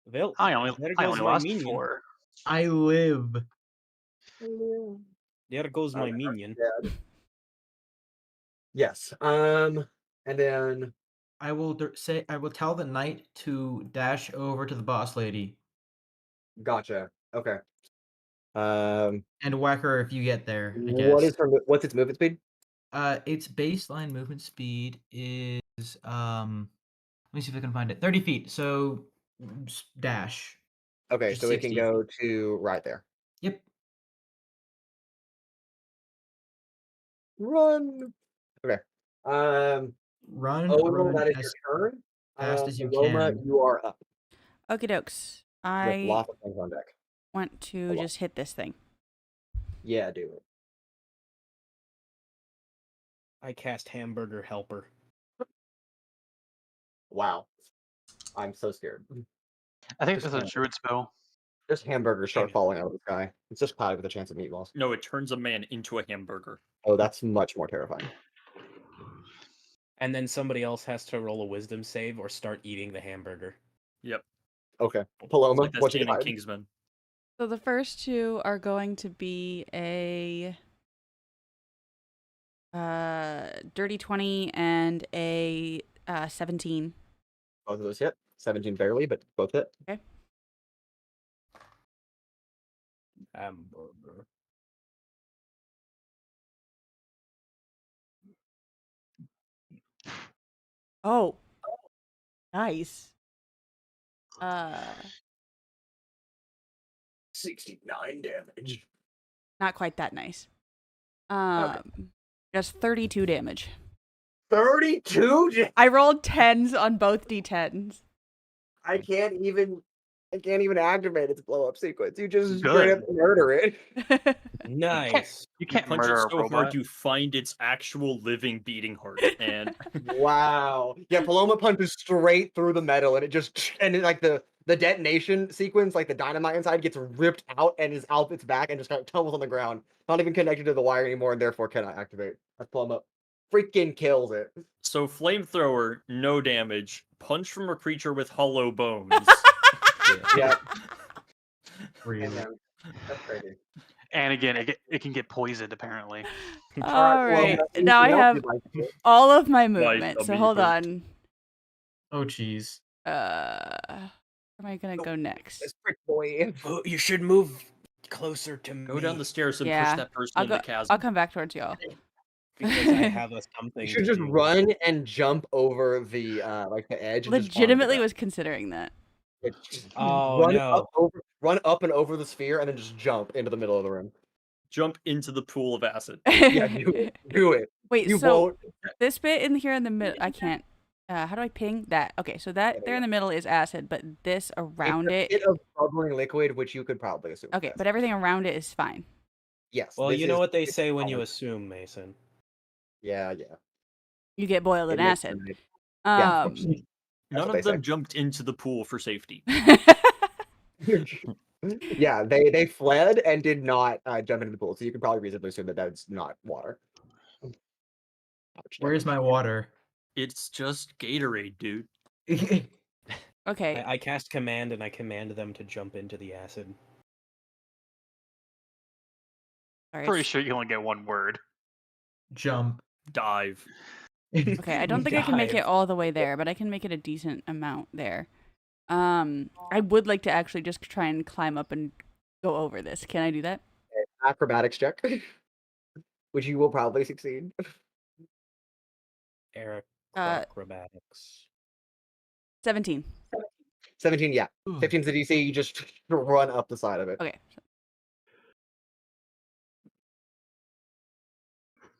Well, I only there goes my lost minion. 4. I live. There goes my minion. Dead. Yes. And then I will tell the knight to dash over to the boss lady gotcha. Okay. Um, and whack her if you get there. I what guess. is what's its movement speed? Its baseline movement speed is let me see if I can find it. 30 feet. So dash. Okay, Just so it can 60. go to right there. Yep. Run. Okay. Run. Owunul, that is your turn. fast as you Paloma, can. you are up. Okie dokes. With I lots of things on deck. want to just hit this thing. Yeah, do it. I cast Hamburger Helper. Wow. I'm so scared. I think Just that's a kinda- druid spell. Just hamburgers start Damn it. falling out of the sky. It's just cloudy with a chance of meatballs. No, it turns a man into a hamburger. Oh, that's much more terrifying. And then somebody else has to roll a wisdom save or start eating the hamburger. Yep. Okay. It's Paloma, like that what you scene in got? Kingsman. So the first two are going to be a dirty 20 and a 17. Both of those hit. 17 barely, but both hit. Okay. Hamburger. Oh. Nice. 69 damage. Not quite that nice. Just 32 damage. 32? I rolled 10s on both d10s. I can't even activate its blow up sequence. You just straight Good. up murder it. Nice. You can't Punch murder it a so robot. hard you find its actual living beating heart. And Wow. Yeah, Paloma punches straight through the metal and like the detonation sequence, like the dynamite inside gets ripped out and is out its back and just kind of tumbles on the ground. Not even connected to the wire anymore and therefore cannot activate. That's Paloma freaking kills it. so flamethrower, no damage. Punch from a creature with hollow bones. Yeah. Really. And, that's crazy. And again, it can get poisoned apparently. All right. Paloma, Now I anything else have you'd like to do? all of my movement. So hold Amoeba. on. Oh, jeez. Where am I gonna go next? This prick boy. Oh, you should move closer to me. Go down the stairs and Yeah, push that person I'll in the go. chasm. I'll come back towards y'all. because I have a something. You should to just do. run and jump over the like the edge. And just Legitimately was considering that. Oh, run no. run up and over the sphere, and then just jump into the middle of the room. Jump into the pool of acid. Yeah, do it. Wait, You so won't. this bit in here in the middle, I can't. How do I ping that? Okay, so that there in the middle is acid, but this around It's a it. bit of bubbling liquid, which you could probably assume. Okay, is but everything around it is fine. yes. Well, this you know is- what they it's say when you solid. assume, Mason. Yeah. You get boiled in It makes acid. sense. Yeah. Um, None what they of them say. jumped into the pool for safety. Yeah, they fled and did not jump into the pool, so you could probably reasonably assume that that's not water. Ouch, Where's my water? It's just Gatorade, dude. okay. I cast command and I command them to jump into the acid. Sorry, Pretty it's- sure you only get one word. Jump. Dive. Okay, I don't think I can make it Dive. all the way there, but I can make it a decent amount there. I would like to actually just try and climb up and go over this. Can I do that? Acrobatics check, which you will probably succeed. Eric Uh, acrobatics. 17. 17, yeah. Ooh. 15's the DC, you just run up the side of it. Okay.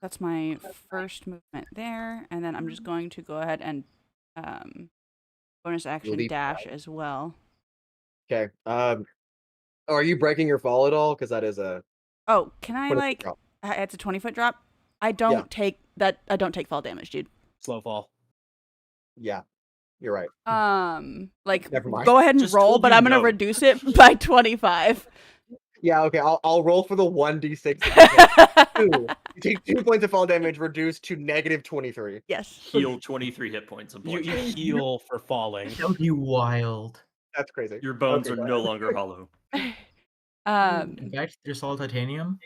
That's my first movement there, and then I'm just going to go ahead and bonus action leap dash as well. Okay. Are you breaking your fall at all? Because that is a Oh, can I 20-foot like? drop. It's a 20-foot drop. I don't take that. I don't take fall damage, dude. Slow fall. Yeah, you're right. Like Never mind. go ahead and Just roll, told but you I'm gonna no. reduce it by 25. Yeah, okay. I'll roll for the 1d6. Two. You take 2 points of fall damage, reduced to negative 23. Yes. Heal 23 hit points of You bludgeoning. heal for falling. That would be wild. That's crazy. Your bones Okay, are go no ahead. longer hollow. In fact, they're solid titanium.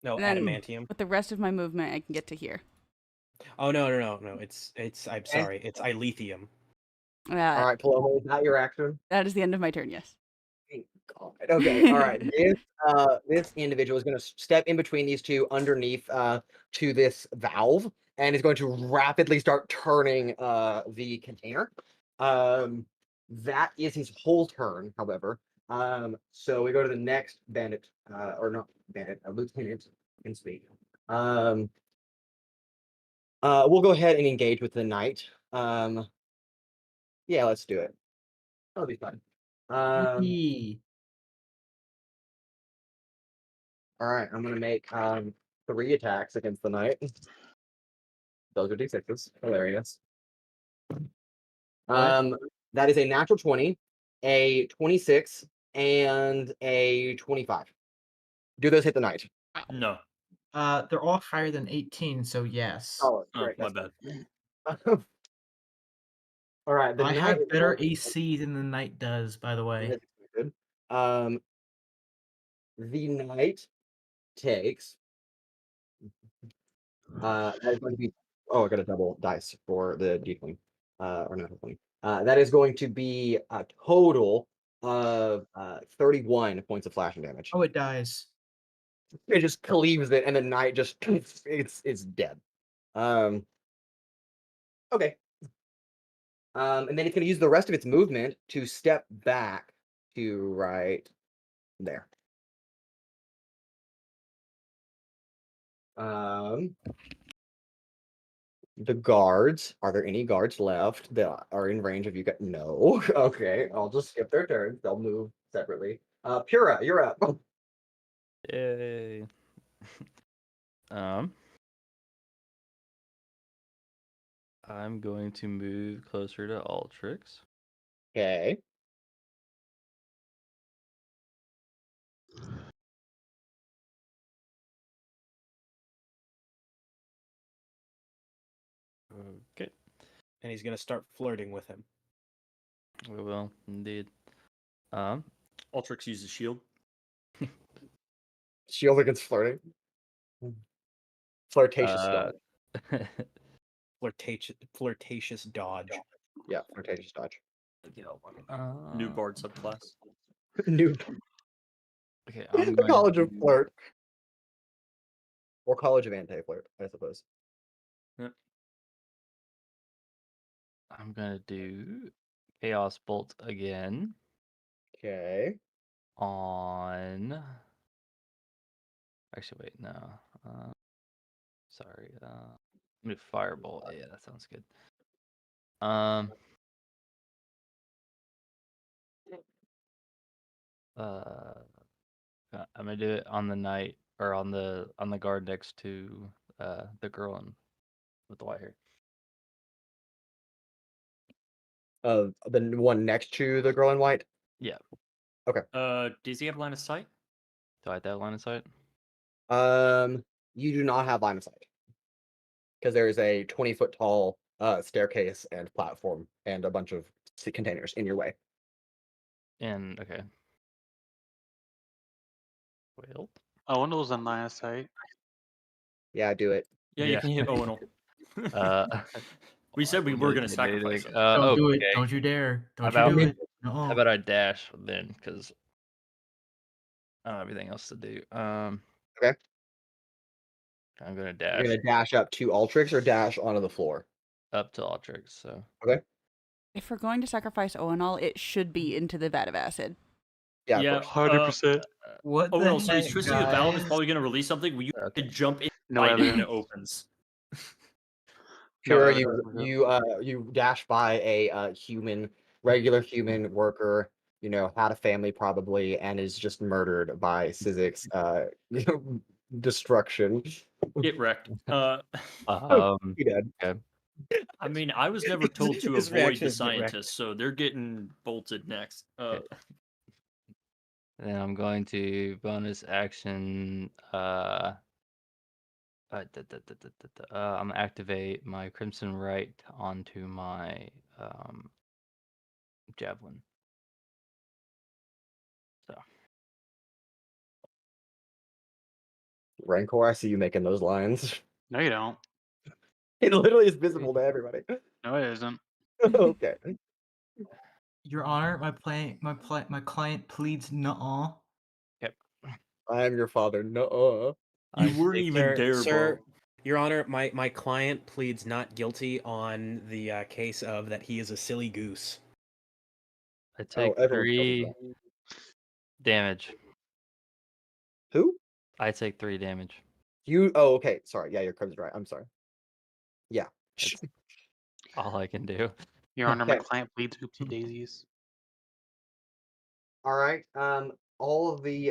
No, And then- adamantium. With the rest of my movement, I can get to here. Oh no. It's I'm sorry. It's ilithium. All right, Paloma, is that your action? That is the end of my turn. Yes. Thank God. Okay, all right. This individual is going to step in between these two underneath to this valve and is going to rapidly start turning the container. That is his whole turn, however. So we go to the next bandit, or not bandit, lieutenant can speak. We'll go ahead and engage with the knight. Yeah, let's do it. That'll be fun. Yee. All right, I'm gonna make 3 attacks against the knight. Those are d6s. Hilarious. That is a natural 20, a 26, and a 25. Do those hit the knight? No. They're all higher than 18, so yes. Oh, Oh, great. my That's bad. fine. All right. The I knight have is better going to- AC than the knight does, by the way. That's good. The knight takes. That is going to be. Oh, I got a double dice for the d20. Or not d20. That is going to be a total of 31 points of slashing damage. Oh, it dies. It just cleaves it, and the knight just it's dead. Okay. And then it's going to use the rest of its movement to step back to right there. The guards. Are there any guards left that are in range of you guys? No. Okay, I'll just skip their turns. They'll move separately. Pura, you're up. Yay. I'm going to move closer to Altrix. Okay. Okay. And he's gonna start flirting with him. We will indeed. Altrix uses shield. Shield against flirting. Flirtatious dodge. Flirtatious dodge. Yeah, flirtatious dodge. New bard subclass. New Okay, the College of Flirt. Or College of Anti-Flirt, I suppose. Yep. I'm gonna do Chaos Bolt again Okay. on. Actually, wait, no. Sorry. I'm gonna do Firebolt. Yeah, that sounds good. I'm gonna do it on the knight or on the guard next to the girl with the white hair. The one next to the girl in white. Yeah. Does he have line of sight? Do I have that line of sight? You do not have line of sight because there is a 20-foot tall staircase and platform and a bunch of containers in your way. And okay. Well. Owunul's in line of sight. Yeah, do it. Yeah, you Yeah. can hit Owunul. We said we I'm were not gonna do sacrifice anything. him. Don't do it. Okay. Don't you dare. Don't How you do about- it. No. How about I dash then? Because I don't have anything else to do. Okay. I'm gonna You're dash gonna dash up to Altrix or dash onto the floor. up to Altrix. So If we're going to sacrifice Owunul, it should be into the vat of acid. Yeah, Yeah, of course. 100%. What the Owunul, so heck, his Tricity of Valor is guys? probably gonna release something. Will you Okay. jump in No fight it when it evidence. opens? Pure, No, you dash by a regular human worker. You know, had a family probably, and is just murdered by Sizik's destruction. Get wrecked. He did. I mean, I was never told to His avoid reaction the is get wrecked. scientists, so they're getting bolted next. then I'm going to bonus action. I'm gonna activate my Crimson Right onto my javelin. So Rancor, I see you making those lines. No, you don't. It literally is visible to everybody. No, it isn't. Okay. Your Honor, my client pleads nuh-uh. I am your father. No. You weren't even there, Sir, bro. Your Honor, my client pleads not guilty on the case of that he is a silly goose. I take everyone knows 3 damage. Who? I take 3 damage. You? Oh, okay. Sorry. Yeah, your Crimson right. I'm sorry. Yeah. That's all I can do. Your Honor, my Okay. client bleeds oopsie daisies. All right. All of the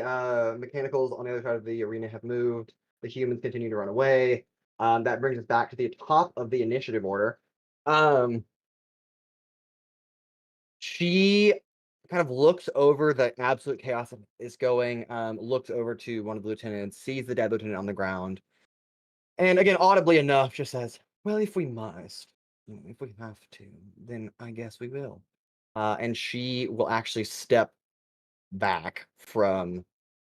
mechanicals on the other side of the arena have moved. The humans continue to run away. That brings us back to the top of the initiative order. She kind of looks over the absolute chaos that is going, looks over to one of the lieutenants, sees the dead lieutenant on the ground, and again, audibly enough, just says, "Well, if we must, if we have to, then I guess we will." And she will actually step back from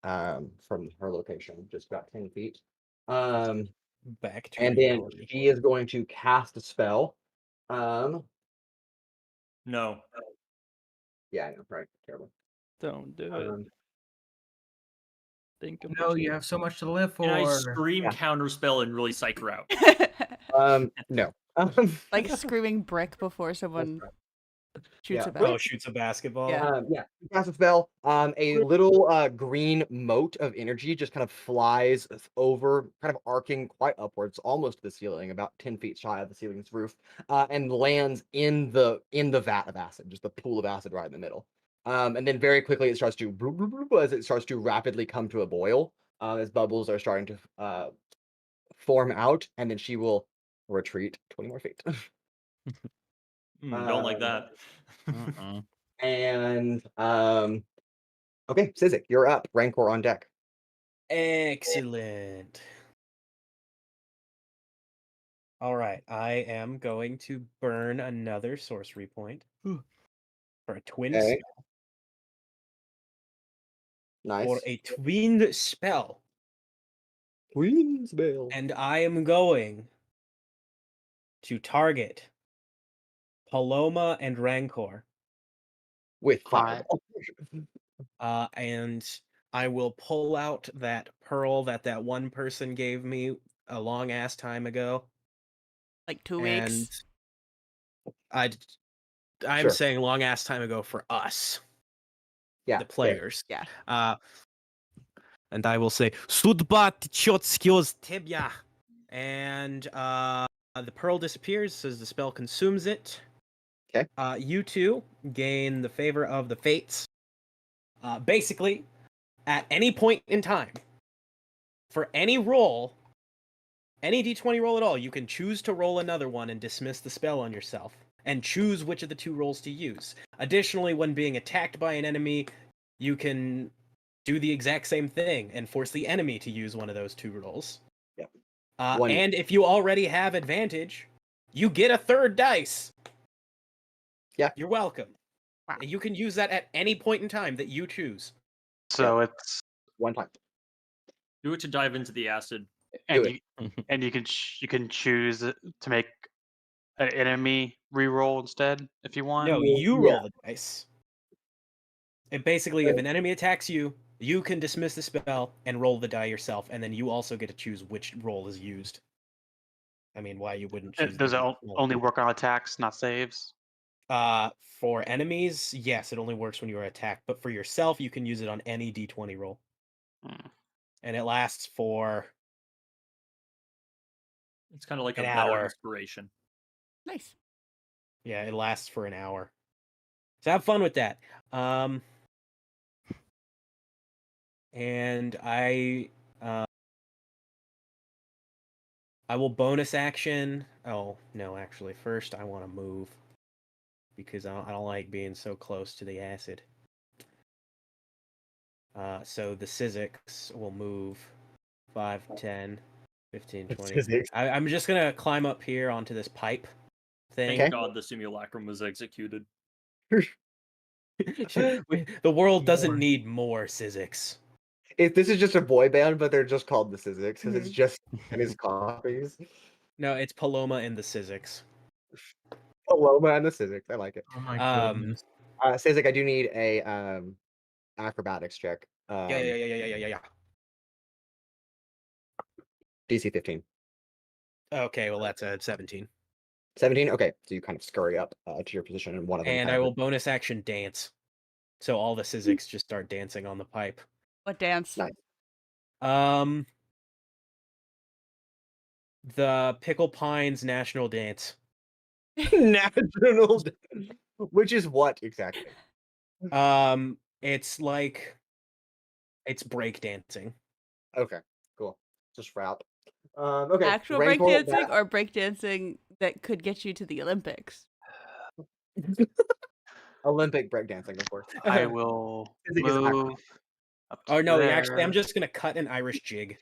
her location, just about 10 feet. Back to And then reality. she is going to cast a spell. Um, No. yeah, I know, right? Terrible. Don't do it. Um, Think of No, what you have so much to live Can I for. scream Yeah. counterspell and really psych her out? no. Like screaming brick before someone shoots Yeah. a bell. Oh, shoots a basketball. Yeah. Yeah, you cast a spell. A little green mote of energy just kind of flies over, kind of arcing quite upwards, almost to the ceiling, about 10 feet shy of the ceiling's roof, and lands in the vat of acid, just the pool of acid right in the middle. And then very quickly it starts to as it starts to rapidly come to a boil, as bubbles are starting to form out, and then she will retreat 20 more feet. Don't like that. Mm-mm. And okay, Sizik, you're up. Rancor on deck. Excellent. All right, I am going to burn another sorcery point for a twin Okay. spell. Nice. For a twin spell, Queen's Bell. and I am going to target Paloma and Rancor. With Hi. fire. And I will pull out that pearl that one person gave me a long ass time ago. Like 2 And weeks. I'm Sure. saying long ass time ago for us, Yeah, the fair. players. Yeah. And I will say Sudbat Chotskios Tibia. And the pearl disappears as the spell consumes it. Okay. You two gain the favor of the fates. Basically, at any point in time, for any roll, any d20 roll at all, you can choose to roll another one and dismiss the spell on yourself, and choose which of the two rolls to use. Additionally, when being attacked by an enemy, you can do the exact same thing and force the enemy to use one of those two rolls. Yep. And if you already have advantage, you get a third dice. Yeah. You're welcome. Wow. You can use that at any point in time that you choose. So it's One time. Do it to dive into the acid. and Do you can choose to make an enemy reroll instead if you want. No, you Yeah. roll the dice. And basically, if an enemy attacks you, you can dismiss the spell and roll the die yourself, and then you also get to choose which roll is used. I mean, why you wouldn't choose? Does it the only work on attacks, not saves? For enemies, yes, it only works when you are attacked. But for yourself, you can use it on any d20 roll, and it lasts for It's kind of like an a better hour. inspiration. Nice. Yeah, it lasts for an hour. So have fun with that. And I will bonus action. Oh, no, actually, first I want to move because I don't like being so close to the acid. So the Siziks will move 5, 10, 15, 20. I'm just going to climb up here onto this pipe thing. Thank God the simulacrum was executed. The world doesn't need more Siziks. This is just a boy band, but they're just called the Siziks because it's just and his copies. No, it's Paloma and the Siziks. Paloma and the Siziks. I like it. Oh my goodness. Sizik, I do need a acrobatics check. Yeah. DC 15. Okay, well that's a 17. 17? Okay, so you kind of scurry up to your position, and one of them. And kind I of will bonus action dance. So all the Siziks just start dancing on the pipe. What dance? Nice. The Pickle Pines National Dance. National, which is what exactly? It's break dancing. Okay, cool. Just rap. Okay. Actual breakdancing or breakdancing that could get you to the Olympics? Olympic breakdancing, of course. I will Sizik is an acrobat. move up Oh to no, there. actually, I'm just gonna cut an Irish jig.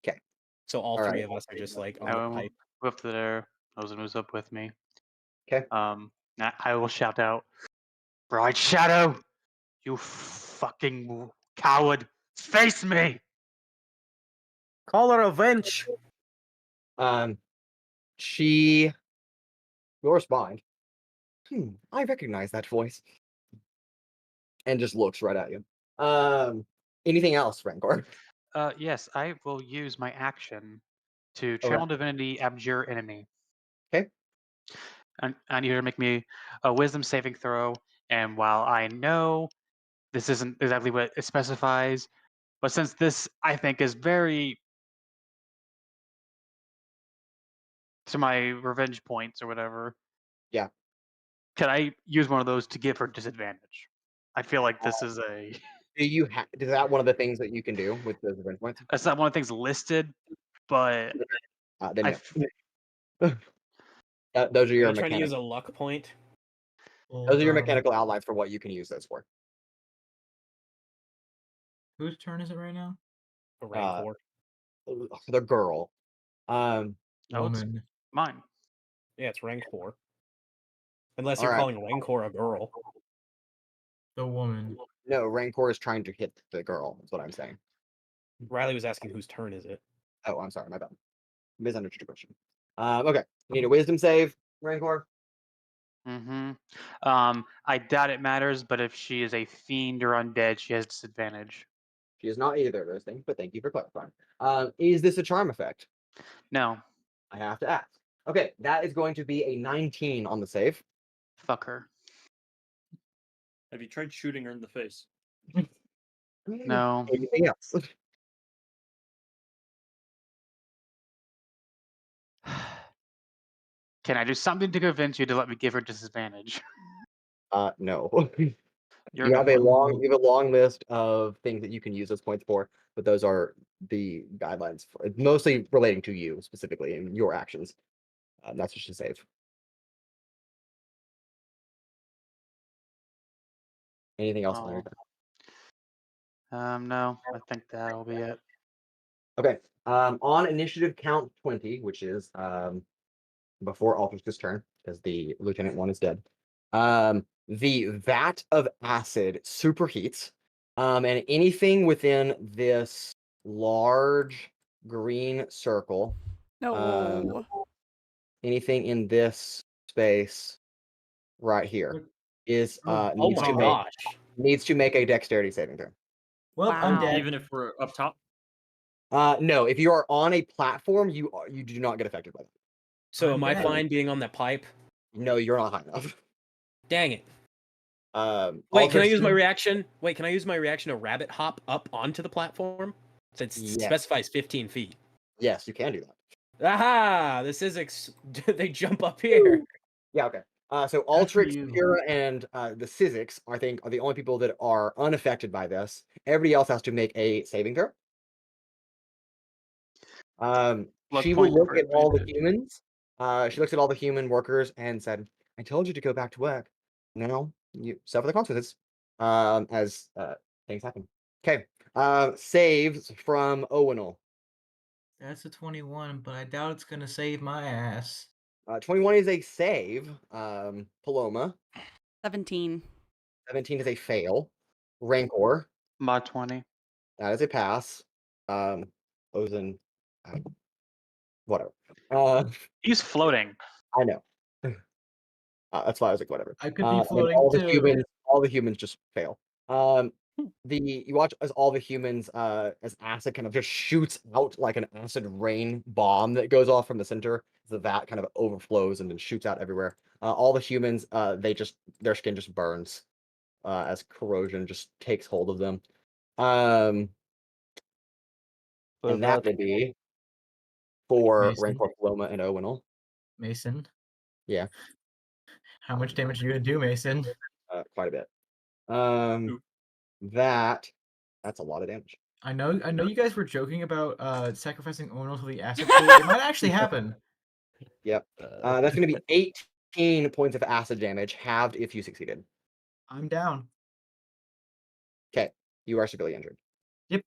'Kay. So all All three right. of us are just like on I the will pipe. move up to there. Ozen moves up with me. 'Kay. I will shout out, Bright Shadow, you fucking coward, face me! Call her a wench. She will respond. I recognize that voice. And just looks right at you. Anything else, Rancor? Yes, I will use my action to Okay. channel divinity abjure enemy. 'Kay. And I need her to make me a wisdom saving throw. And while I know this isn't exactly what it specifies, but since this I think is very to my revenge points or whatever. Yeah. Can I use one of those to give her disadvantage? I feel like this is a. Is that one of the things that you can do with those revenge points? That's not one of the things listed, but Then I no. Those are Are your you trying to use mechanical. a luck point? Those are your mechanical outlines for what you can use those for. Whose turn is it right now? A Rancor. The girl. No, it's Woman. mine. Yeah, it's Rancor. Unless All you're right. calling Rancor a girl. The woman. No, Rancor is trying to hit the girl. That's what I'm saying. Riley was asking whose turn is it. Oh, I'm sorry, my bad. Misunderstood the question. Okay, you need a wisdom save, Rancor. Mm-hmm. I doubt it matters, but if she is a fiend or undead, she has disadvantage. She is not either of those things, but thank you for clarifying. Is this a charm effect? No. I have to ask. Okay, that is going to be a 19 on the save. Fuck her. Have you tried shooting her in the face? No. Anything else? Can I do something to convince you to let me give her disadvantage? No. You're You have a annoying. long list of things that you can use those points for, but those are the guidelines for mostly relating to you specifically and your actions. That's just a save. Anything else? Oh. No, I think that'll be it. Okay. On initiative count 20, which is before Altrix's turn, because the lieutenant one is dead. The vat of acid superheats, and anything within this large green circle, No. anything in this space right here is Oh needs my needs to make a dexterity saving throw. Well, I'm Wow. dead. Even if we're up top? No, if you are on a platform, you do not get affected by that. So I'm am I dead. fine being on that pipe? No, you're not high enough. Dang it. Altrix, Wait, can I use my reaction? Wait, can I use my reaction to rabbit hop up onto the platform? Since it Yes. specifies 15 feet. Yes, you can do that. Aha! The Sizik, they jump up here. Yeah, okay. So After Altrix, you. Pura, and the Siziks, I think, are the only people that are unaffected by this. Everybody else has to make a saving throw. Blood She will point look for at all the advantage. humans. She looks at all the human workers and said, "I told you to go back to work. Now you suffer the consequences." As things happen. Okay. Saves from Owunul. That's a 21, but I doubt it's gonna save my ass. 21 is a save. Paloma. 17. 17 is a fail. Rancor. Mod 20. That is a pass. Ozen. Whatever. He's floating. I know. That's why I was like, whatever. I could be And floating all too. the humans just fail. You watch as all the humans, as acid kind of just shoots out like an acid rain bomb that goes off from the center. The vat kind of overflows and then shoots out everywhere. All the humans, their skin just burns as corrosion just takes hold of them. And that would be for Mason. Rancor, Paloma, and Owunul. Mason. Yeah. How much damage are you gonna do, Mason? Quite a bit. That's a lot of damage. I know you guys were joking about sacrificing Owunul to the acid pool. It might actually happen. Yep. That's going to be 15 points of acid damage, halved if you succeeded. I'm down. Okay, you are severely injured. Yep.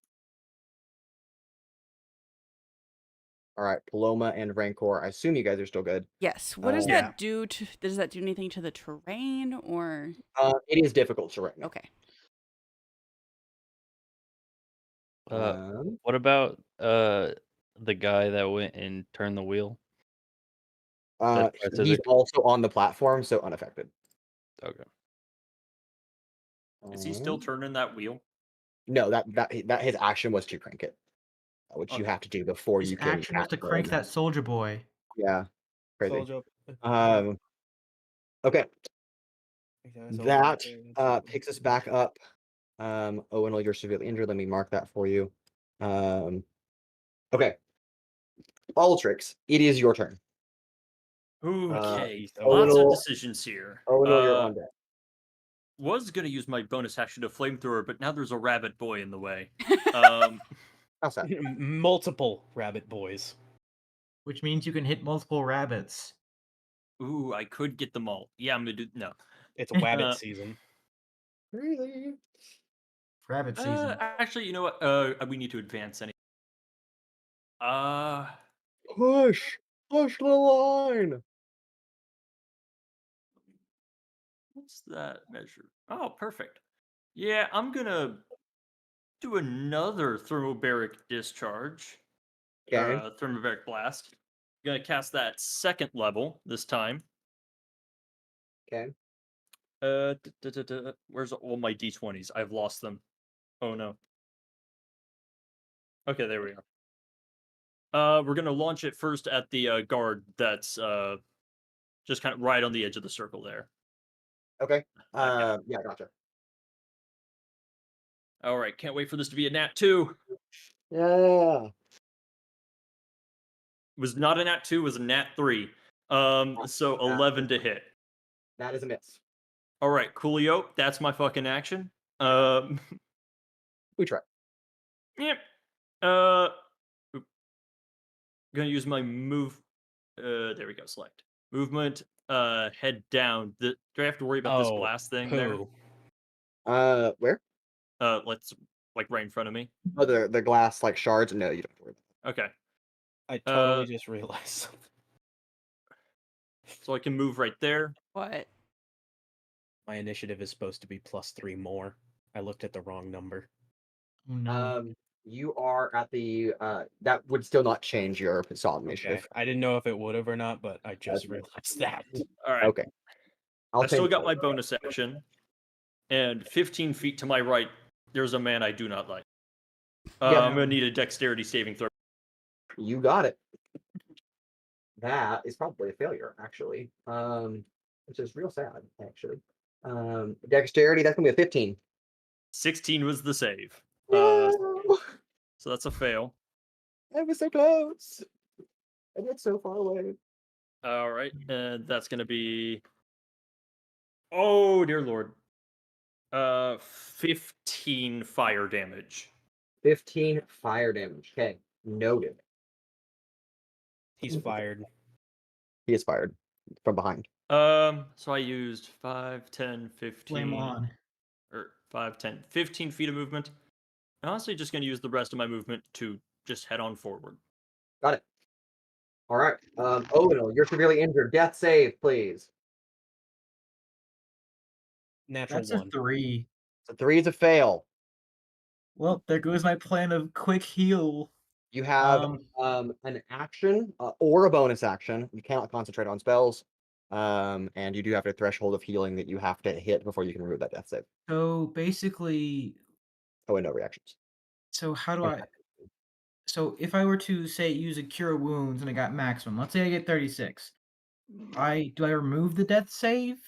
All right, Paloma and Rancor. I assume you guys are still good. Yes. What does Yeah. that do to? Does that do anything to the terrain or? It is difficult terrain. Okay. What about the guy that went and turned the wheel? That's He's Sizik? also on the platform, so unaffected. Okay. Is he still turning that wheel? No, that his action was to crank it, which you Okay. have to do before His you can. action was to crank that soldier boy. Yeah, crazy. Soldier. Okay, Soldier. that picks us back up. Owunul, you're severely injured. Let me mark that for you. Okay, Altrix, it is your turn. Okay, so lots of Owunul- decisions here. Owunul, you're on deck. Was gonna use my bonus action to flamethrower, but now there's a rabbit boy in the way. Um, How's that? Multiple rabbit boys. Which means you can hit multiple rabbits. ooh, I could get them all. Yeah, I'm gonna do no. It's rabbit Uh, season. Really? Rabbit season. Actually, you know what? We need to advance any. Push the line. What's that measure? Oh, perfect. Yeah, I'm gonna do another thermobaric discharge. Okay. Thermobaric blast. Gonna cast that second level this time. Okay. Where's all my d20s? I've lost them. Oh no. Okay, there we are. We're gonna launch it first at the guard that's just kind of right on the edge of the circle there. Okay. Yeah, gotcha. All right, can't wait for this to be a nat 2. Yeah. Was not a nat 2, was a nat 3. So 11 to hit. That is a miss. All right, coolio. That's my fucking action. We try. Yep. Gonna use my move. There we go. Select movement. Head down. Do I have to worry about this blast thing there? Where? Let's like right in front of me. Oh, the glass like shards. No, you don't have to worry about Okay. I totally just realized something. So I can move right there. What? My initiative is supposed to be +3 more. I looked at the wrong number. Oh that. no. You are at the. That would still not change your solid initiative. Okay. I didn't know if it would have or not, but I just realized that. All right. Okay. I still change got that. my bonus action. And 15 feet to my right, there's a man I do not like. I'm gonna need a dexterity saving throw. You got it. That is probably a failure, actually. Which is real sad, actually. Dexterity, that's gonna be a 15. 16 was the save. No! So that's a fail. I was so close. And it's so far away. All right, and that's gonna be. Oh dear lord. 15 fire damage. 15 fire damage. Okay, noted. He's fired. He is fired from behind. So I used 5, 10, 15. Flame on. Or 5, 10, 15 feet of movement. I'm honestly just gonna use the rest of my movement to just head on forward. Got it. All right. Owunul, you're severely injured. Death save, please. Natural That's a 1. 3. So 3 is a fail. Well, there goes my plan of quick heal. You have an action or a bonus action. You cannot concentrate on spells. And you do have a threshold of healing that you have to hit before you can remove that death save. So basically, Oh, and no reactions. so how do I? So if I were to say use a cure wounds and I got maximum, let's say I get 36. Do I remove the death save?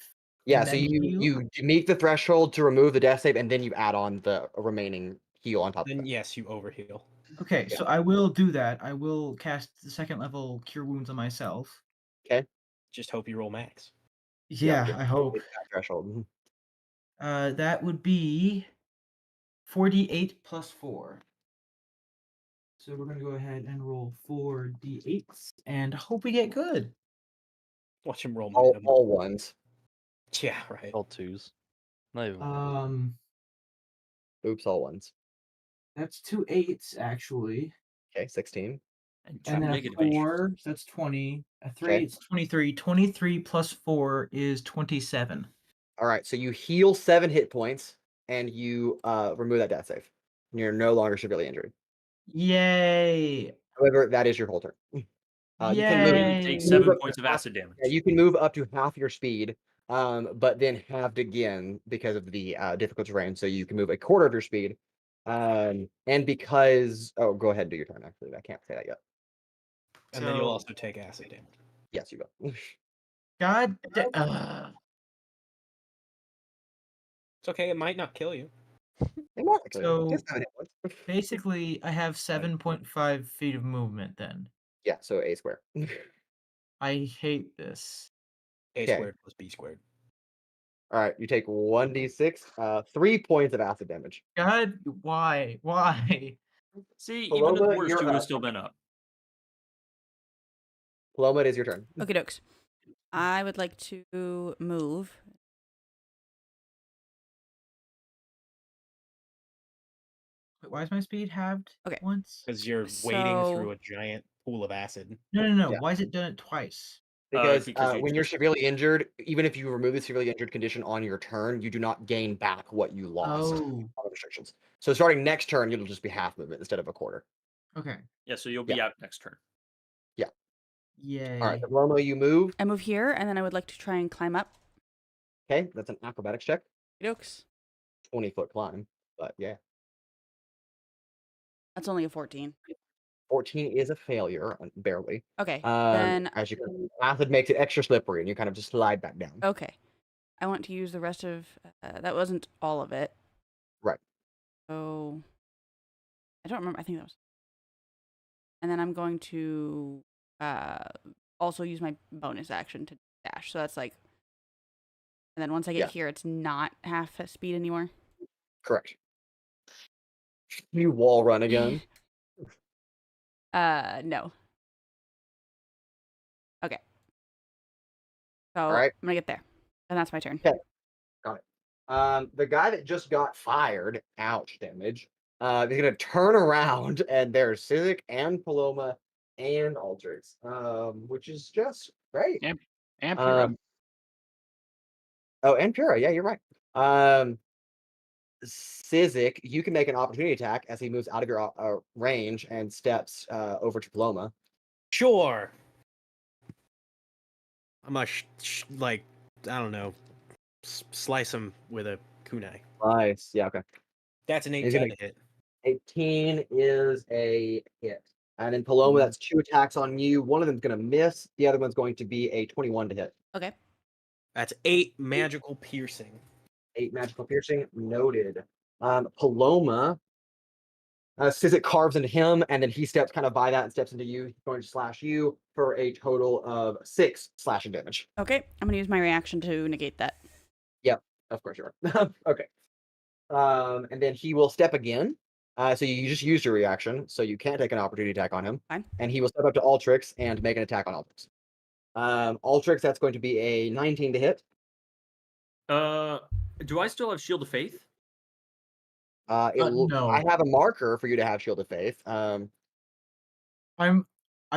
Yeah, and so then heal? you meet the threshold to remove the death save, and then you add on the remaining heal on top of Then it. yes, you overheal. Okay, Yeah. so I will do that. I will cast the second level cure wounds on myself. Okay. Just hope you roll max. Yeah, I hope. It's that threshold. That would be 4d8 plus 4. So we're gonna go ahead and roll 4d8s and hope we get good. Watch him roll All momentum. all ones. Yeah, right. All twos. Not even one. Oops, all ones. That's 2 8s actually, Okay, 16. And and then a negative 8. 4, so that's 20. A 3, Okay. it's 23. 23 plus 4 is 27. All right, so you heal 7 hit points, and you remove that death save. You're no longer severely injured. Yay! However, that is your whole turn. You can move. Yay! Take Move 7 up to points of half- acid damage. Yeah, you can move up to half your speed, but then halved again because of the difficult terrain. So you can move a quarter of your speed, and because go ahead and do your turn. Actually, I can't say that yet. And then you'll So- also take acid damage. Yes, you will. God. It's okay. It might not kill you. It might actually. So- Just 7 hit points. Basically, I have 7.5 feet of movement then. Yeah, so a square. I hate this. A Okay. squared plus B squared. All right, you take 1d6, 3 points of acid damage. God, why? Why? See, Paloma, even at the worst, you're you would have up. still been up. Paloma, it is your turn. Okay, dokes. I would like to move. Wait, why is my speed halved Okay. once? Because you're wading through So- a giant pool of acid. No. Yeah. Why is it done it twice? Because because you when you're just- severely injured, even if you remove the severely injured condition on your turn, you do not gain back what you lost Oh, on the restrictions. So starting next turn, it'll just be half movement instead of a quarter. okay. Yeah, so you'll be out next turn. Yay. All right, Paloma, you move. I move here, and then I would like to try and climb up. Okay, that's an acrobatics check. Dokes. 20-foot climb, but yeah. That's only a 14. 14 is a failure, barely. Okay, then As you can, acid makes it extra slippery, and you kind of just slide back down. okay. I want to use the rest of that wasn't all of it. Right. So I don't remember. I think that was. And then I'm going to also use my bonus action to dash. So that's like. And then once I get Yeah. here, it's not half speed anymore. Correct. You wall run again. No. Okay. So Alright. I'm gonna get there, and that's my turn. Okay. Got it. The guy that just got fired, ouch damage, is gonna turn around and there's Sizik and Paloma and Altrix, which is just great. Yeah. And Pura. Oh, and Pura, yeah, you're right. Sizik, you can make an opportunity attack as he moves out of your range and steps over to Paloma. Sure. I'm gonna I don't know, slice him with a kunai. Nice, yeah, okay. That's an He's 18 gonna- to hit. 18 is a hit. And then Paloma, that's 2 attacks on you. One of them's going to miss. The other one's going to be a 21 to hit. Okay. That's 8 magical piercing. 8 magical piercing. Noted. Paloma, Sizik carves into him, and then he steps kind of by that and steps into you. He's going to slash you for a total of 6 slashing damage. Okay. I'm gonna use my reaction to negate that. Of course you are. Okay. And then he will step again. So you just used your reaction, so you can't take an opportunity attack on him. Fine. And he will step up to Altrix and make an attack on Altrix. Altrix, that's going to be a 19 to hit. Do I still have Shield of Faith? No. I have a marker for you to have Shield of Faith. I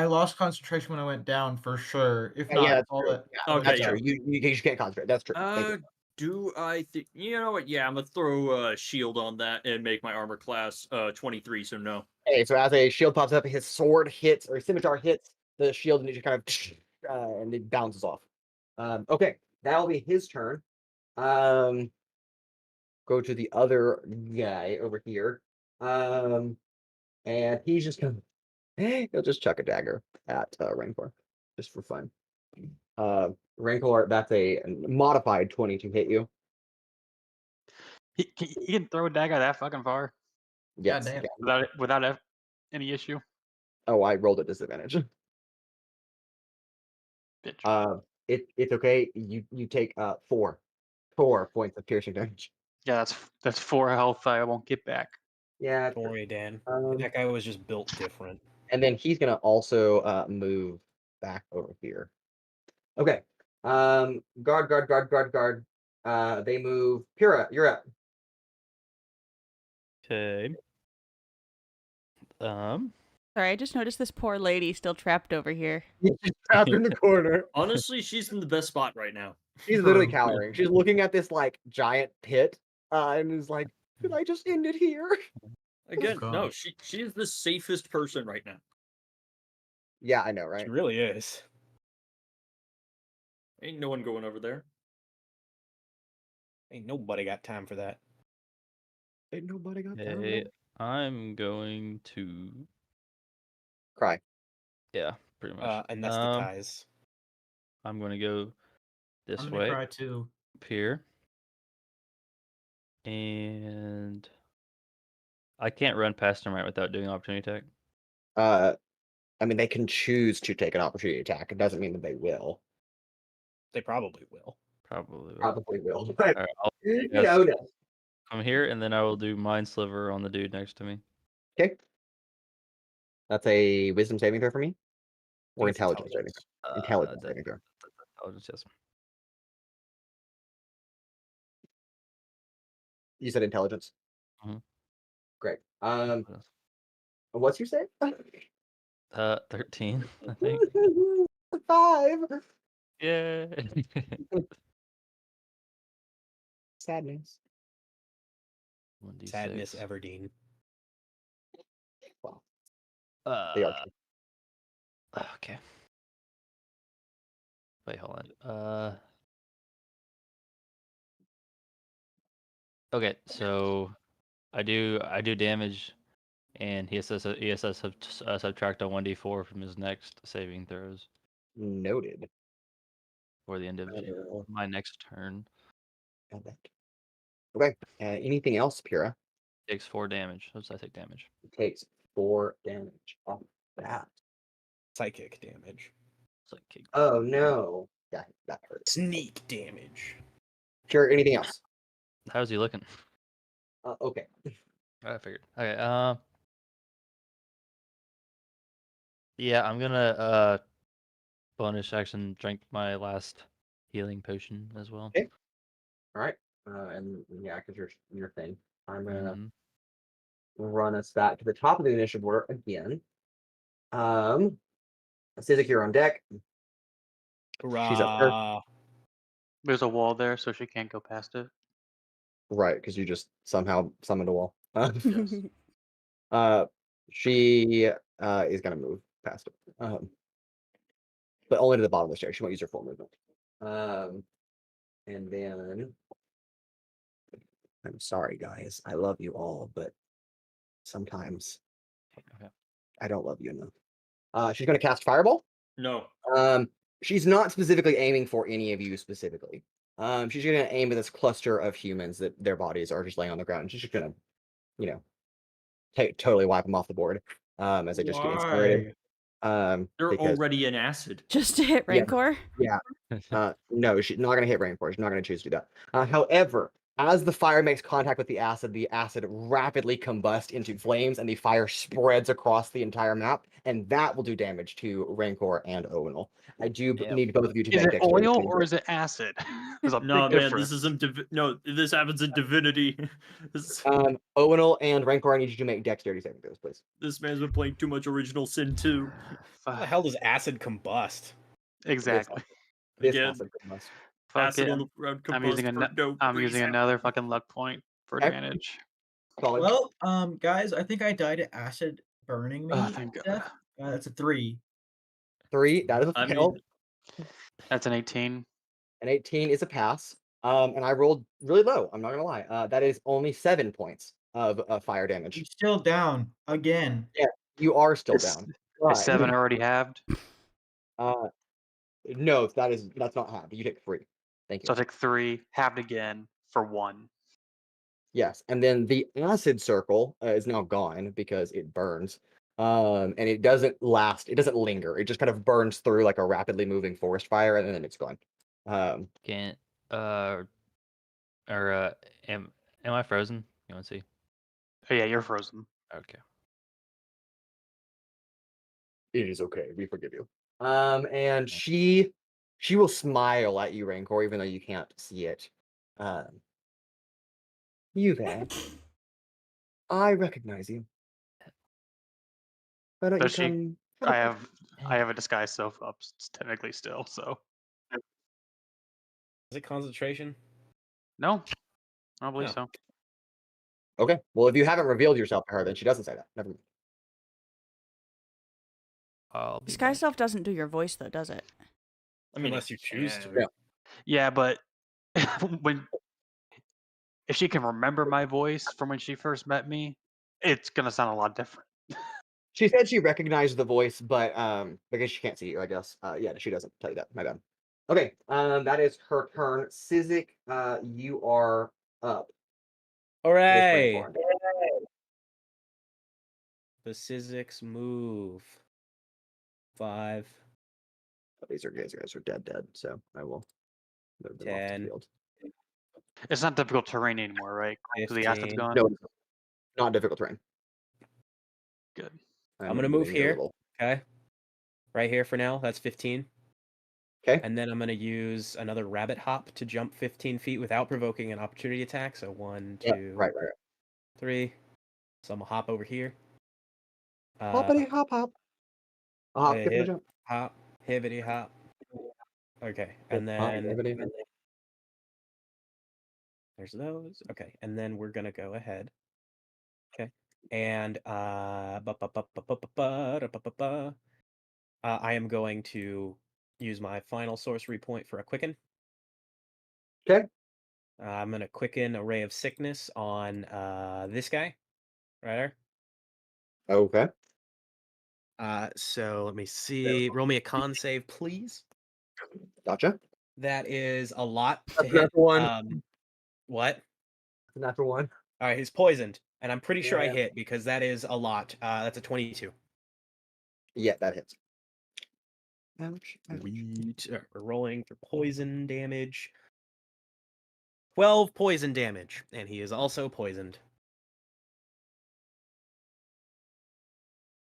lost concentration when I went down for sure. If not, yeah, that's all true. that. Yeah, Okay, that's yeah. true. You just can't concentrate. That's true. Thank you. Do I think you know what? Yeah, I'm gonna throw a shield on that and make my armor class 23. So no. Okay, so as a shield pops up, his sword hits or scimitar hits the shield, and it just kind of and it bounces off. Okay, that'll be his turn. Go to the other guy over here. And he's just gonna he'll just chuck a dagger at Rancor just for fun. Rancor, that's a modified 20 to hit you. He can throw a dagger that fucking far Yes. damn. Yeah. without any issue. Oh, I rolled a disadvantage. Bitch. It's okay. You take 4 points of piercing damage. Yeah, that's 4 health I won't get back. Yeah. Don't worry, Dan. Um, That guy was just built different. And then he's gonna also move back over here. Okay. Guard. They move. Pura, you're up. Okay. Sorry, I just noticed this poor lady still trapped over here. She's trapped in the corner. Honestly, she's in the best spot right now. She's literally cowering. She's looking at this like giant pit, and is like, "Could I just end it here?" Again, God. no, she is the safest person right now. Yeah, I know, She right? really is. Ain't no one going over there. Ain't nobody got time for that. Ain't nobody got time. Okay. I'm going to. Cry. Yeah, pretty much. Anesthetize. I'm going to go this I'm gonna way. cry too. Up here. And I can't run past him right without doing opportunity attack. I mean, they can choose to take an opportunity attack. It doesn't mean that they will. They probably will. Probably will. Probably will. But All right, I'll you yes. know, no. come here, and then I will do Mind Sliver on the dude next to me. Okay. That's a wisdom saving throw for me, or I think it's intelligence saving throw. Intelligence saving throw. Intelligence, yes. You said intelligence. Mhm. Great. What's your save? 13, I think. 5. Yeah. Sadness. 1d6. Sadness, Evadin. Wow. They are true. Okay. Wait, hold on. Okay, so I do damage, and he has to subtract a 1d4 from his next saving throws Noted. for the end of my next turn. Got that. Okay. Anything else, Pura? Takes 4 damage. So I take damage. It takes 4 damage off that. Psychic damage. It's like kick. Oh no. Yeah, that hurts. Sneak damage. Sure. Anything else? How's he looking? Okay. I figured. Okay. Yeah, I'm gonna bonus action drink my last healing potion as well. Okay. All right. And yeah, because you're your thing. I'm gonna Mhm. run us back to the top of the initiative order again. Sizik, you're on deck. She's up first. Hurrah. There's a wall there, so she can't go past it. Right, because you just somehow summoned a wall. Yes. She is gonna move past it. But only to the bottom of the stair. She won't use her full movement. And then I'm sorry, guys. I love you all, but sometimes Okay. I don't love you enough. She's gonna cast Fireball. No. She's not specifically aiming for any of you specifically. She's gonna aim at this cluster of humans that their bodies are just laying on the ground. And she's just gonna, totally wipe them off the board. As they just get incinerated. They're Because already in acid. Just to hit Yeah. Rancor? no, she's not gonna hit Rancor. She's not gonna choose to do that. However, as the fire makes contact with the acid rapidly combusts into flames, and the fire spreads across the entire map, and that will do damage to Rancor and Owunul. I do Yep. need both of you to Is make it dexterity oil saving or throws. is it acid? There's a No, big man, difference. this isn't. No, this happens in Divinity. this, Owunul and Rancor, I need you to make dexterity saving throws, please. this man's been playing too much Original Sin 2. How the hell does acid combust? Exactly. This Again. acid combust. Fuck Acid it. on the ground I'm combust using for no I'm using reason. another fucking luck point for Okay. advantage. Solid. Well, guys, I think I died to acid burning me Oh, to thank God. death. That's a 3. 3, that is a I fail. mean, That's an 18. An 18 is a pass. And I rolled really low. I'm not gonna lie. That is only 7 points of fire damage. You're still down again. You are still Is- down. Is but, 7 already halved? no, that's not half. You take 3. Thank you. So I take 3, halved again for 1. Yes, and then the acid circle is now gone because it burns. And it doesn't last. It doesn't linger. It just kind of burns through like a rapidly moving forest fire, and then it's gone. Can't am I frozen? You want to see? Oh yeah, you're frozen. Okay. It is okay. We forgive you. And she She will smile at you, Rancor, even though you can't see it. You there? I recognize you. Why don't you Does she? come? I have a disguise self up technically still, so Is it concentration? no, I don't believe No. so. Okay. Well, if you haven't revealed yourself to her, then she doesn't say that. Never mind. I'll be Sky back. Self doesn't do your voice though, does it? I mean, Unless you choose to. Yeah. Yeah, but if she can remember my voice from when she first met me, it's gonna sound a lot different. She said she recognized the voice, but because she can't see you, I guess. Yeah, she doesn't tell you that. My bad. Okay. That is her turn. Sizik, you are up. Hooray! Rancor. The Sizik's move. 5, These guys are dead. So I will move them off the 10, field. It's not difficult terrain anymore, right? Because the acid's 15. gone. No, not difficult terrain. Good. I'm gonna move moving you a here. little. Okay. Right here for now. That's 15. Okay. And then I'm gonna use another rabbit hop to jump 15 feet without provoking an opportunity attack. So 1, 2, Yeah, right. 3. So I'm gonna hop over here. Hoppity hop. Hop, skip the hip, jump. hop, hibbity hop. Okay, and Hop, then hibbity. there's those. Okay, and then we're gonna go ahead. Okay, and I am going to use my final sorcery point for a quicken. Okay. I'm gonna quicken a ray of sickness on this guy, right there. Okay. So let me see. Roll me a con save, please. Gotcha. That is a lot to That's hit. natural one. What? That's a natural one. All right, he's poisoned, and I'm pretty sure I Yeah. hit because that is a lot. That's a 22. Yeah, that hits. Ouch. Sweet. We're rolling for poison damage. 12 poison damage, and he is also poisoned.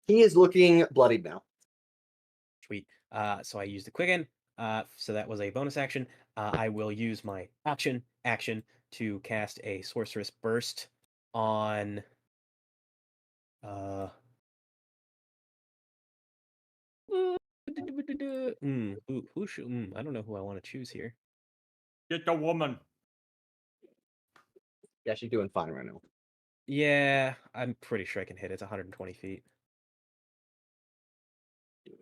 He is looking bloodied now. Sweet. So I used the quicken. So that was a bonus action. I will use my action to cast a sorceress burst on. I don't know who I want to choose here. Get the woman. Yeah, she's doing fine right now. Yeah, I'm pretty sure I can hit it. It's 120 feet.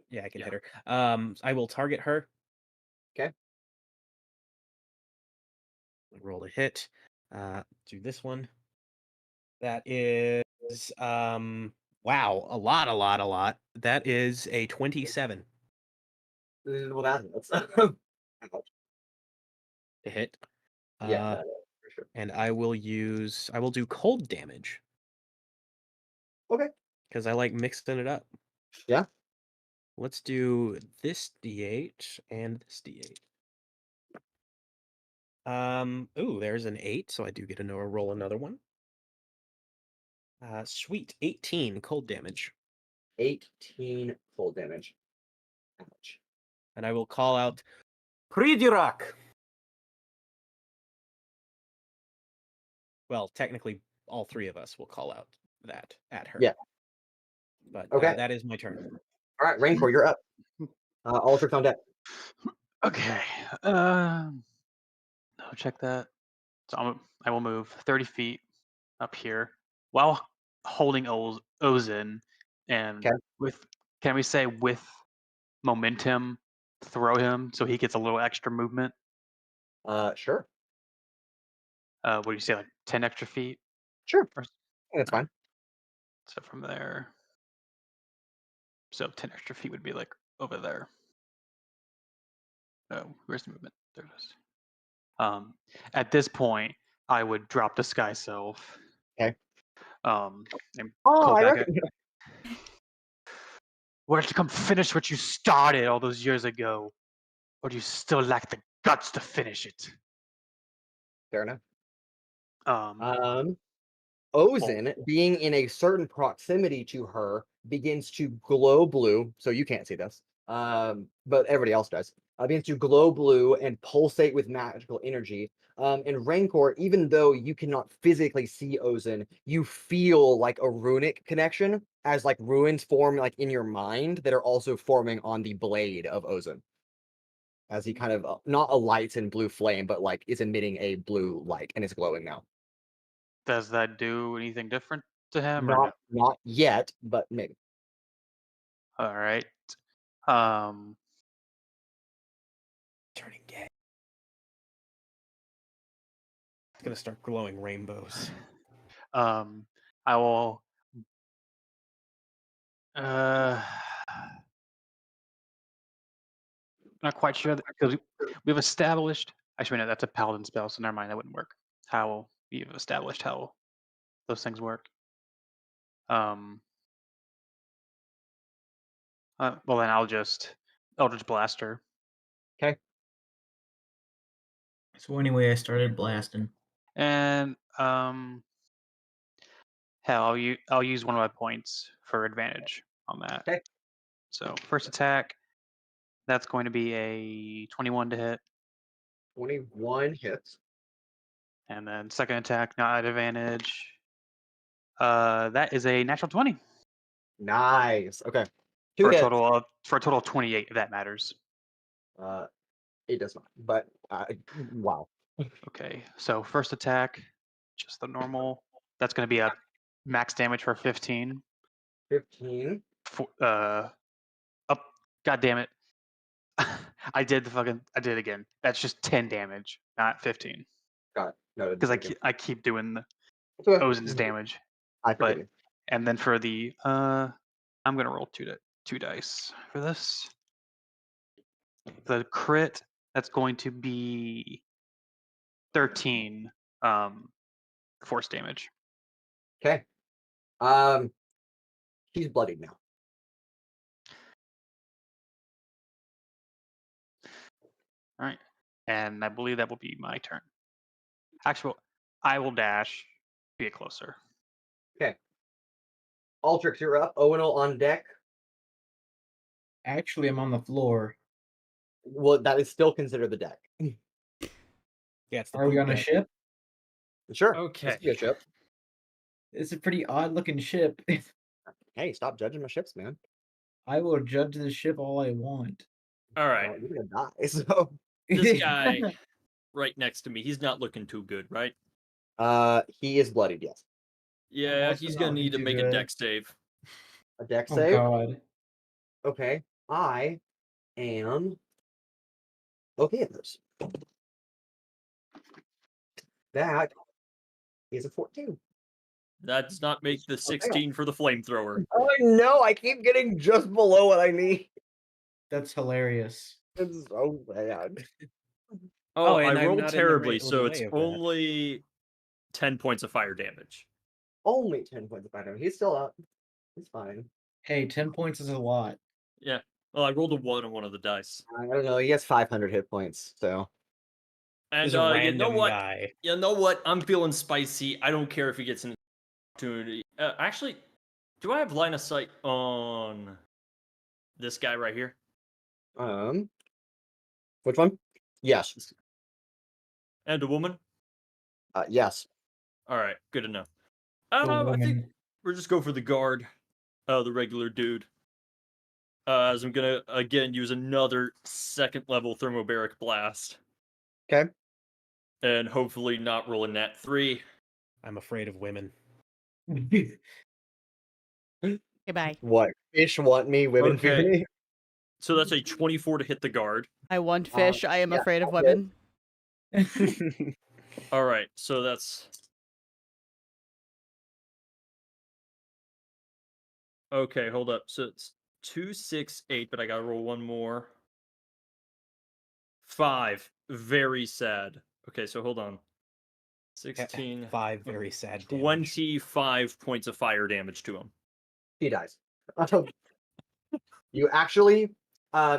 Yeah, I can hit her. I will target her. Okay. Roll a hit. Do this one. That is wow, a lot. That is a 27 Well, that's to hit. yeah, for sure. And I will do cold damage. Okay. Because I like mixing it up. Yeah. Let's do this D8 and this D8. Ooh, there's an 8, so I do get to roll another one. Sweet, 18 cold damage. 18 cold damage. Ouch. And I will call out Pridirak. Well, technically, all three of us will call out that at her. Yeah. But Okay. that is my turn. All right, Rancor, you're up. Altrix on deck. Okay. No, check that. So I will move 30 feet up here while holding Ozen, and can we say with momentum, throw him so he gets a little extra movement? Sure. What do you say, like 10 extra feet? Sure. That's fine. So from there, so 10 extra feet would be like over there. Oh, where's the movement? There it is. At this point, I would drop the sky self. Okay. And Oh, pull I back Why don't you come finish what you started all those years ago? Or do you still lack the guts to finish it? Fair enough. Um, Ozen, being in a certain proximity to her, begins to glow blue. So you can't see this, but everybody else does. begins to glow blue and pulsate with magical energy. And Rancor, even though you cannot physically see Ozen, you feel like a runic connection as like runes form like in your mind that are also forming on the blade of Ozen. As he kind of not alights in blue flame, but like is emitting a blue light and it's glowing now. Does that do anything different to him or no? Not yet, but maybe. All right. Turning gay. It's gonna start glowing rainbows. I will. Not quite sure because we've established. Actually, no, that's a paladin spell, so never mind. That wouldn't work. How we've established how those things work. Well, then I'll just Eldritch Blast her. Okay. So anyway, I started blasting. And hell, I'll use one of my points for advantage on that. Okay. So first attack, that's going to be a 21 to hit. 21 hits. And then second attack, not at advantage. That is a natural 20. Nice. Okay. Two For a hits. total of 28, if that matters. It does not. But wow. Okay, so first attack, just the normal. That's going to be a max damage for 15. 15. God damn it. I did it again. That's just 10 damage, not 15. Got it. No, Because I keep doing the okay. Ozen's damage. I forget you. And then for the I'm gonna roll two dice for this. The crit, that's going to be 13 force damage. Okay. He's bloodied now. All right. And I believe that will be my turn. Actually, I will dash, be it closer. Okay. Altrix, you're up. Owunul on deck. Actually, I'm on the floor. Well, that is still considered the deck. Yeah, it's the Are we poop on a deck. ship? Sure. Okay. This could be a ship. It's a pretty odd looking ship. Hey, stop judging my ships, man. I will judge the ship all I want. All right. Well, you're gonna die. So This guy right next to me, he's not looking too good, right? he is bloodied, yes. Yeah, also he's not gonna looking need to too make a good. deck save. A deck Oh save. God. Okay. I am okay at this. That is a 14. That does not make the 16 for the flamethrower. Oh no, I keep getting just below what I need. That's hilarious. It's so bad. Oh, and I I'm rolled not in the terribly, right so way it's of that. only 10 points of fire damage. Only 10 points of fire. He's still up. He's fine. Hey, 10 points is a lot. Yeah. Well, I rolled a 1 on one of the dice. I don't know. He has 500 hit points, so. And There's a you random know what? guy. You know what? I'm feeling spicy. I don't care if he gets an opportunity. Actually, do I have line of sight on this guy right here? Which one? Yes. And a woman? Yes. All right, good enough. The I think woman. we're just go for the guard, the regular dude. As I'm gonna again use another second level thermobaric blast. Okay. And hopefully not roll a nat 3. I'm afraid of women. Goodbye. What? Fish want me, women fear Okay. me. So that's a 24 to hit the guard. I want fish. I am yeah, afraid of okay. women. All right, so that's okay. Hold up. So it's 2, 6, 8, but I gotta roll one more. 5. Very sad. Okay, so hold on. 16. 5 very sad damage. 25 points of fire damage to him. He dies. You actually,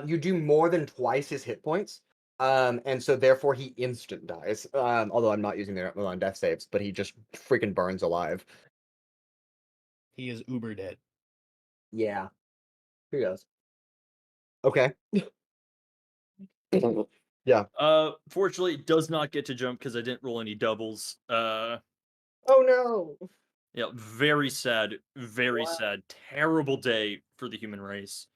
you do more than twice his hit points. And so therefore he instant dies. Although I'm not using the on death saves, but he just freaking burns alive. He is uber dead. Yeah. Who does? Okay. Yeah. Fortunately, it does not get to jump because I didn't roll any doubles. Oh no. Yeah, very sad, very Wow. sad. Terrible day for the human race.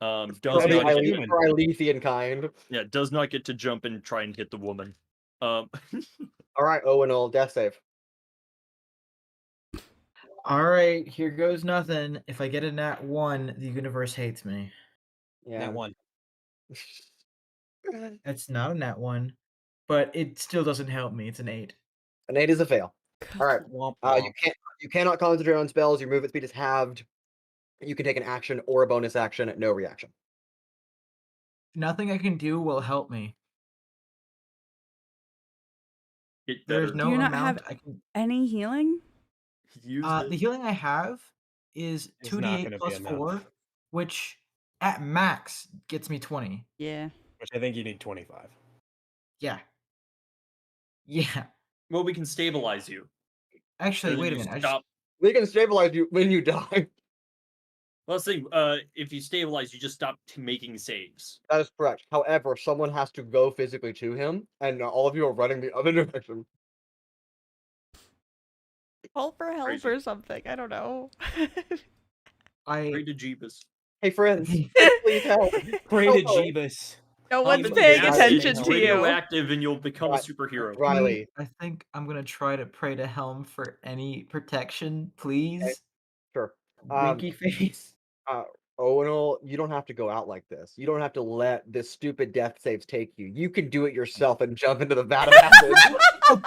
Does For the not get, human. Ilithian kind. yeah, does not get to jump and try and hit the woman. All right, Owunul, death save. All right, here goes nothing. If I get a nat 1, the universe hates me. Yeah. That one. It's not a nat 1, but it still doesn't help me. It's an 8. An 8 is a fail. All right. Womp You womp. cannot concentrate on spells. Your movement speed is halved. You can take an action or a bonus action at no reaction. Nothing I can do will help me. Get There's better. no Do you not amount have I can. any healing? Use The this. healing I have is It's not 2d8 gonna plus be enough. 4, which at max gets me 20. Yeah. Which I think you need 25. Yeah. Yeah. Well, we can stabilize you. Actually, So then wait a you minute. I just, Stop. We can stabilize you when you die. Well, let's think. If you stabilize, you just stop making saves. That is correct. However, someone has to go physically to him, and all of you are running the other direction. Call for help Crazy. or something. I don't know. Pray to Jeebus. Hey, friends, please help. Pray to Oh, oh. Jeebus. No Pump one's the paying acid, attention it's to you. radioactive, and you'll become a Right. superhero. Riley, I think I'm gonna try to pray to Helm for any protection, please. sure. Winky face. Owunul, you don't have to go out like this. You don't have to let this stupid death saves take you. You can do it yourself and jump into the vat of acid.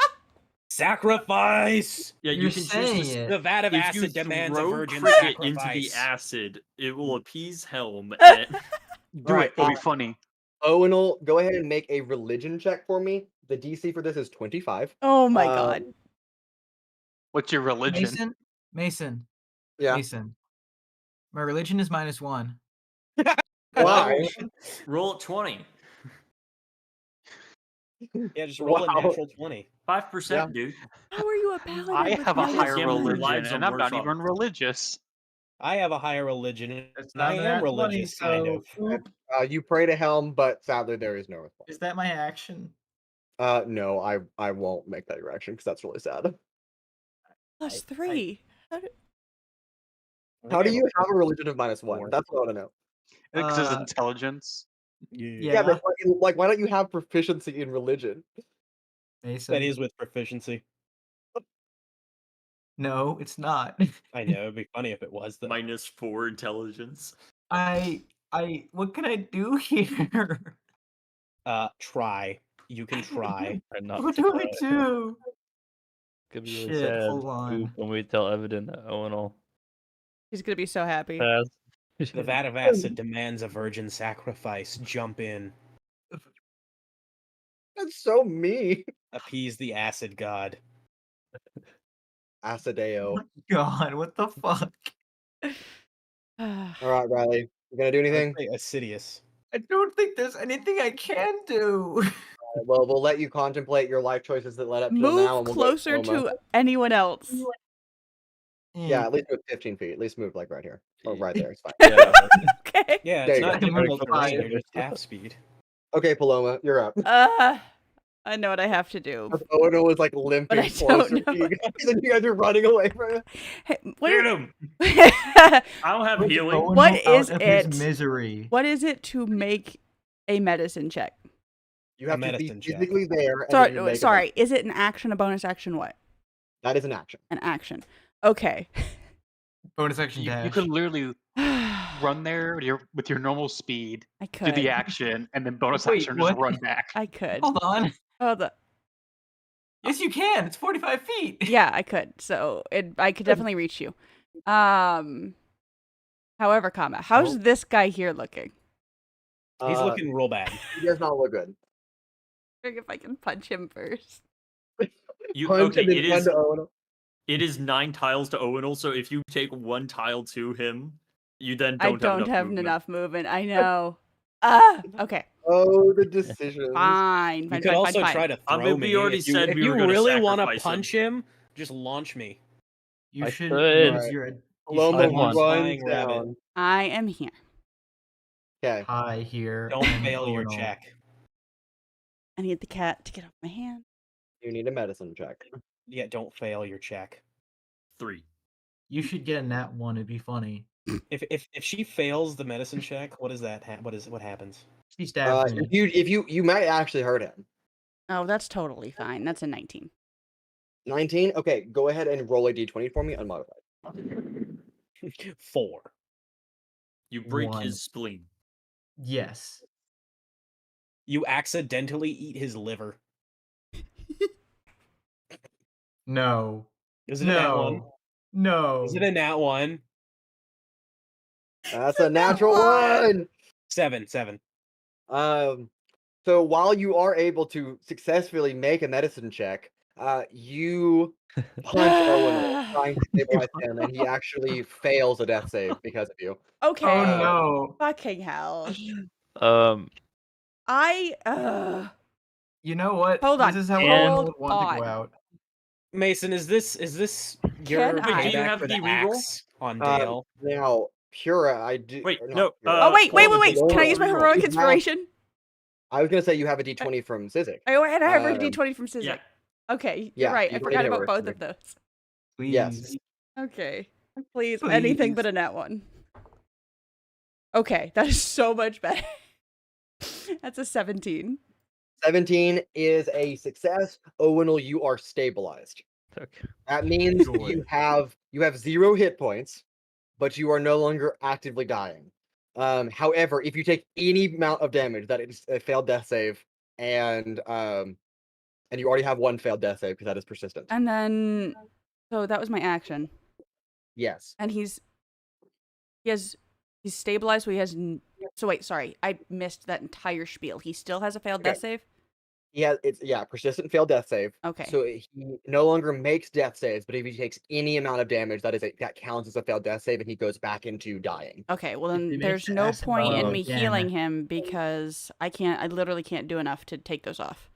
Sacrifice! Yeah, You're you can choose saying to. it. The vat of If you acid demands a throw virgin cricket into the sacrifice. acid, it will appease Helm. And Do Right, it. It'll be funny. Owunul, go ahead and make a religion check for me. The DC for this is 25. Oh my god. What's your religion? Mason. Yeah. Mason. My religion is -1. Why? roll at 20. Yeah, just roll a Wow. natural 20. 5%, dude. How are you a paladin? I with have a minus higher gambling your one? religion, lives on and I'm not workshop. even religious. I have a higher religion, and It's I not am that funny, religious, kind so of. oop. You pray to Helm, but sadly there is no response. Is that my action? No, I won't make that your action because that's really sad. Plus 3. How do you have a religion of -1? Four. That's what I want to know. Because his Uh, intelligence. Yeah. Yeah, but like, why don't you have proficiency in religion? Mason. That is with proficiency. No, it's not. I know, it'd be funny if it was, though. -4 intelligence. What can I do here? Try. You can try. What do I do? Could be really Shit, sad hold on. when we tell Evadin that Owunul He's gonna be so happy. passed. The vat of acid demands a virgin sacrifice. Jump in. That's so mean. Appease the acid god. Acideo. God, what the fuck? All right, Riley, you gonna do I would anything? say Assidious. I don't think there's anything I can do. Well, we'll let you contemplate your life choices that led up till now. Move And we'll go closer Paloma. to anyone else. Yeah, at least move 15 feet. At least move like right here or right there. It's fine. Yeah. Okay. Yeah, There it's you not go. difficult to Very run, close. you're just half speed. Okay, Paloma, you're up. I know what I have to do. Odo was like limping I closer don't to know. you guys, and you guys are running away from him. Hey, what Get is, him! I don't have healing. What Owunul is out of his it? misery. what is it to make a medicine check? You have A to be medicine check. physically there. And then you make a Sorry. Is it an action, a bonus action, what? That is an action. An action. Okay. Bonus action You dash. can literally I run there with your normal speed, could. do the action, and then bonus Wait, action just what? run back. I could. Hold on. Hold on. Yes, you can. It's 45 feet. Yeah, I could. So I could definitely reach you. However, how's Oh. this guy here looking? He's looking real bad. He does not look good. If I can punch him first. Punch Okay, him and run to Odo. it is 9 tiles to Owunul, so if you take 1 tile to him, you then I don't don't have movement. enough movement. I know. Okay. Oh, the decisions. Fine. You Fine. could Fine. also Fine. try to I throw mean, me. we already if you, said if we you were gonna really want to sacrifice him. punch him, just launch me. You I should could. use Right. your Paloma I won. runs Flying rabbit. down. I am here. Okay. high here. Don't and fail your Owunul. check. I need the cat to get off my hand. You need a medicine check. Yeah, don't fail your check. 3. You should get a nat 1. It'd be funny. If she fails the medicine check, what is that? What happens? She stabs me. If you might actually hurt him. Oh, that's totally fine. That's a 19. 19. Okay, go ahead and roll a d20 for me, unmodified. 4. You break 1. his spleen. Yes. You accidentally eat his liver. No. Is it a nat 1? No. Is it a nat 1? That's a natural one. 7. So while you are able to successfully make a medicine check, you punch Owunul trying to stabilize him, and he actually fails a death save because of you. Okay. Oh no. Fucking hell. You know what? Hold on. This is how And- Owunul Hold would want to go on. out. Mason, is this your Can I- Do you payback have for the the reroll? axe on Dale? Now, Pura, I do. Wait, or not no, Pura. Oh, wait. Paloma, Can I use my you heroic have- inspiration? I was gonna say you have a d20 from Sizik. Oh, and I have a Um, d20 from Sizik. yeah. Okay, Yeah, you're right. I you've forgot already about hit both Sizik. of those. Please. Yes. Okay. Please, anything but a nat 1. Okay, that is so much better. That's a 17. 17 is a success. Owunul, you are stabilized. Okay. That means Joy. you have 0 hit points, but you are no longer actively dying. However, if you take any amount of damage, that is a failed death save, and you already have 1 failed death save because that is persistent. And then, so that was my action. Yes. And he's stabilized, so he has, so wait, sorry, I missed that entire spiel. He still has a failed death save? It's persistent failed death save. Okay. So he no longer makes death saves, but if he takes any amount of damage, that counts as a failed death save, and he goes back into dying. Okay, well If he then makes there's the no acid point in bomb me again- healing him because I literally can't do enough to take those off.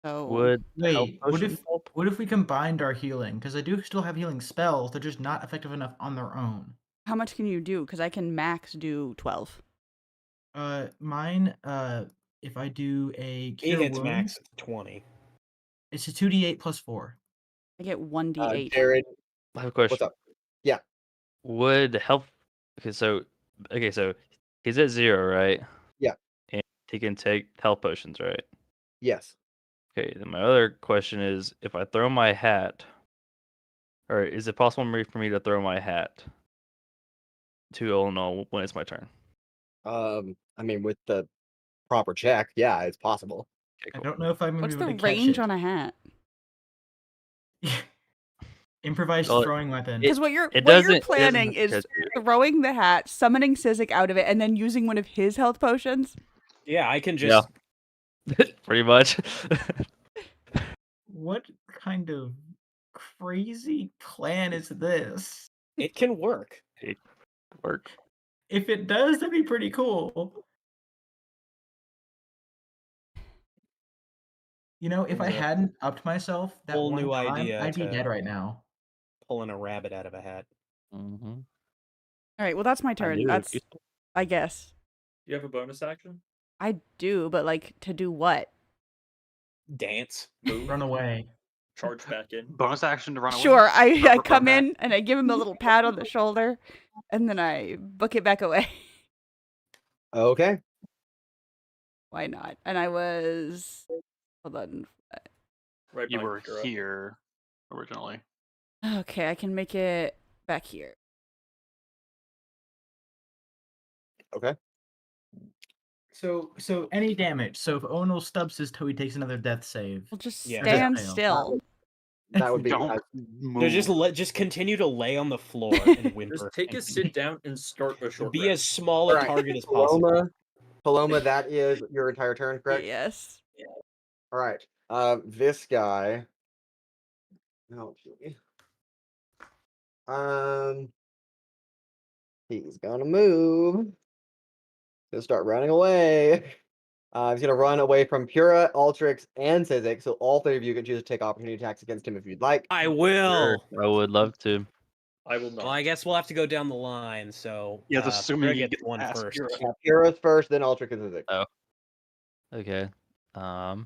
So Would health Wait, what potion if help? we combined our healing? Because I do still have healing spells. They're just not effective enough on their own. how much can you do? Because I can max do 12. Mine. If I do a He cure hits wound, max 20. it's a 2d8 plus 4. I get 1d8. Jared, I have a question. what's up? Would health? Okay, so he's at 0, right? Yeah. And he can take health potions, right? Yes. Okay. Then my other question is, if I throw my hat, or is it possible for me to throw my hat to Owunul when it's my turn? I mean, with the proper check, yeah, it's possible. Okay, I cool. don't know if I'm gonna What's be the able to catch range it. on a hat? Improvised Well, throwing weapon. Because what you're doesn't planning is catch you. throwing the hat, summoning Sizik out of it, and then using one of his health potions. Yeah, I can just Pretty much. What kind of crazy plan is this? it can work. Work. If it does, that'd be pretty cool. You know, if I Brings up hadn't upped myself that whole one new time, idea I'd be to- dead right now. Pulling a rabbit out of a hat. Mm-hmm. All right, well that's my turn. That's I guess You have a bonus action? I do, but like to do what? Dance. Move. Run away. Charge back in. Bonus action to run away. Sure, I Run come back. in and I give him a little pat on the shoulder, and then I book it back away. Okay. Why not? And I was hold on. Right You behind were Pura. here originally. Okay, I can make it back here. Okay. So any damage. So if Owunul stubs his toe, he takes another death save. We'll just Yeah. stand Fail. still. That would be. Don't No, move. just continue to lay on the floor and whimper. Just take a and sit down and start a short Be as rest. small a Alright, target as possible. Paloma, that is your entire turn, correct? Yes. All right. This guy. Oh, gee. He's gonna move. He'll start running away. He's gonna run away from Pura, Altrix, and Sizik. So all 3 of you can choose to take opportunity attacks against him if you'd like. I will. I would love to. I will not. Well, I guess we'll have to go down the line. So Yeah, assuming Pura you gets get one past first. Pura. Yeah, Pura's first, then Altrix and Sizik. Okay. As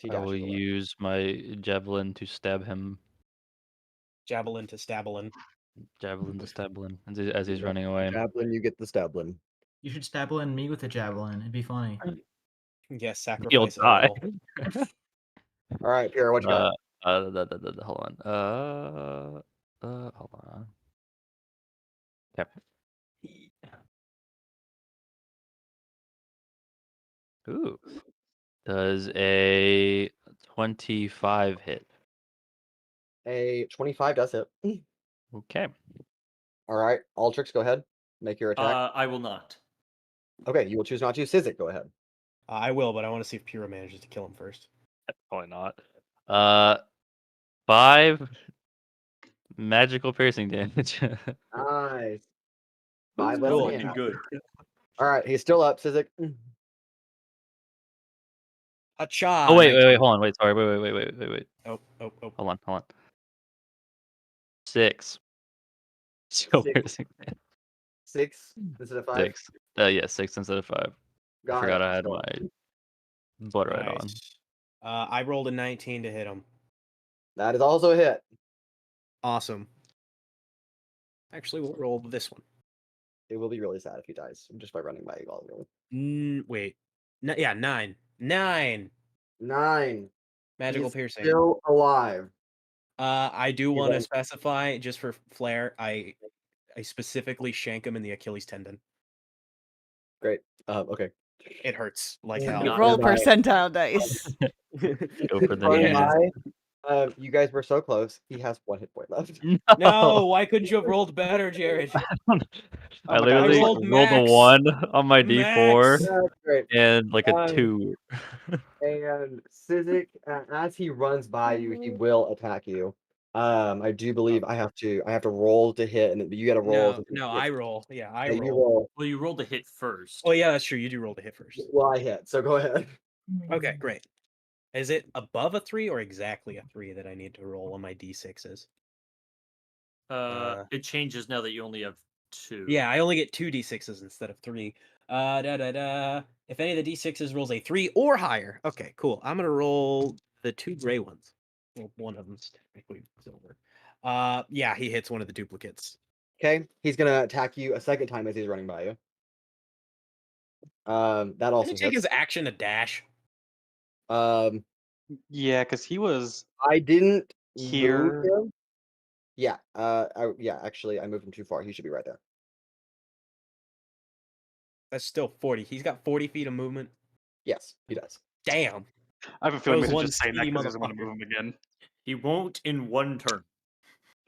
he I will dashes away. use my javelin to stab him. Javelin to Stabalin. Javelin to stabelin as he's You running get away. the javelin, you get the stablin. You should stabble in me with a javelin. It'd be funny. Yes, He'll sacrifice die. Owunul. All right, Pura, what you got? Hold on. Hold on. Yep. Ooh. Does a 25 hit? A 25 does hit. Okay. All right, Altrix, go ahead. Make your attack. I will not. Okay, you will choose not to. Sizik, go ahead. I will, but I want to see if Pura manages to kill him first. Probably not. 5 magical piercing damage. Nice. 5 less Cool. than he Looking had. good. All right, he's still up, Sizik. Hacha. Oh wait, hold on, wait, sorry, wait. Oh. Hold on. 6. Still Six. piercing. 6 instead of 5. 6. Yeah, 6 instead of 5. I Got forgot it. I had So, my butt right on. Nice. I rolled a 19 to hit him. that is also a hit. Awesome. Actually, we'll roll this one. It will be really sad if he dies just by running by all really. Wait. Yeah, 9. 9 9. magical He's piercing. still alive. I do He's want to on- specify, just for flair, I specifically shank him in the Achilles tendon. Great. Okay. It hurts like Yeah. hell. Not Roll Right. percentile dice. Go for the Running Yeah. by, you guys were so close. He has 1 hit point left. No, why couldn't you have rolled better, Jared? I my God, literally I rolled rolled a max. 1 on my D4 Max. That's great. and like a Um, 2. And Sizik, as he runs by you, he will attack you. I do believe I have to roll to hit, and you got to roll. No, I roll. Yeah, I Yeah, you roll. roll. Well, you rolled a hit first. Oh yeah, that's true. You do roll to hit first. Well, I hit, so go ahead. Okay, great. Is it above a 3 or exactly a 3 that I need to roll on my d6s? It changes now that you only have 2. Yeah, I only get 2 d6s instead of 3. If any of the d6s rolls a 3 or higher. Okay, cool. I'm gonna roll the 2 gray ones. Well, one of them's technically silver. Yeah, he hits one of the duplicates. Okay, he's gonna attack you a second time as he's running by you. That Can also he take hits. his action to dash? Yeah, because he was I didn't here. move him. Yeah. Actually, I moved him too far. He should be right there. That's still 40. He's got 40 feet of movement. Yes, he does. Damn. I have a feeling Those we should one just say that speedy because he doesn't want to motherfucker. move him again. He won't in 1 turn.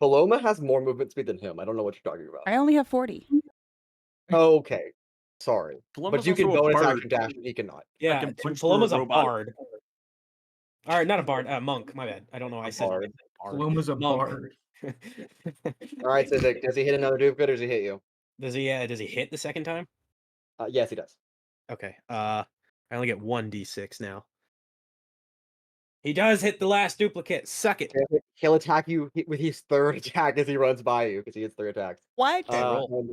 Paloma has more movement speed than him. I don't know what you're talking about. I only have 40. Okay, sorry, Paloma's but you can also a bonus bard. action dash, and he cannot. Yeah, can punch Paloma's through a a robot. bard. All right, not a bard, monk. My bad. I don't know why I said bard. Paloma's a Monk. bard. All right, Sizik, does he hit another duplicate or does he hit you? Does he hit the second time? Yes, he does. Okay. I only get 1 d6 now. He does hit the last duplicate. Suck it. He'll attack you with his 3rd attack as he runs by you because he gets 3 attacks. What? Okay, roll.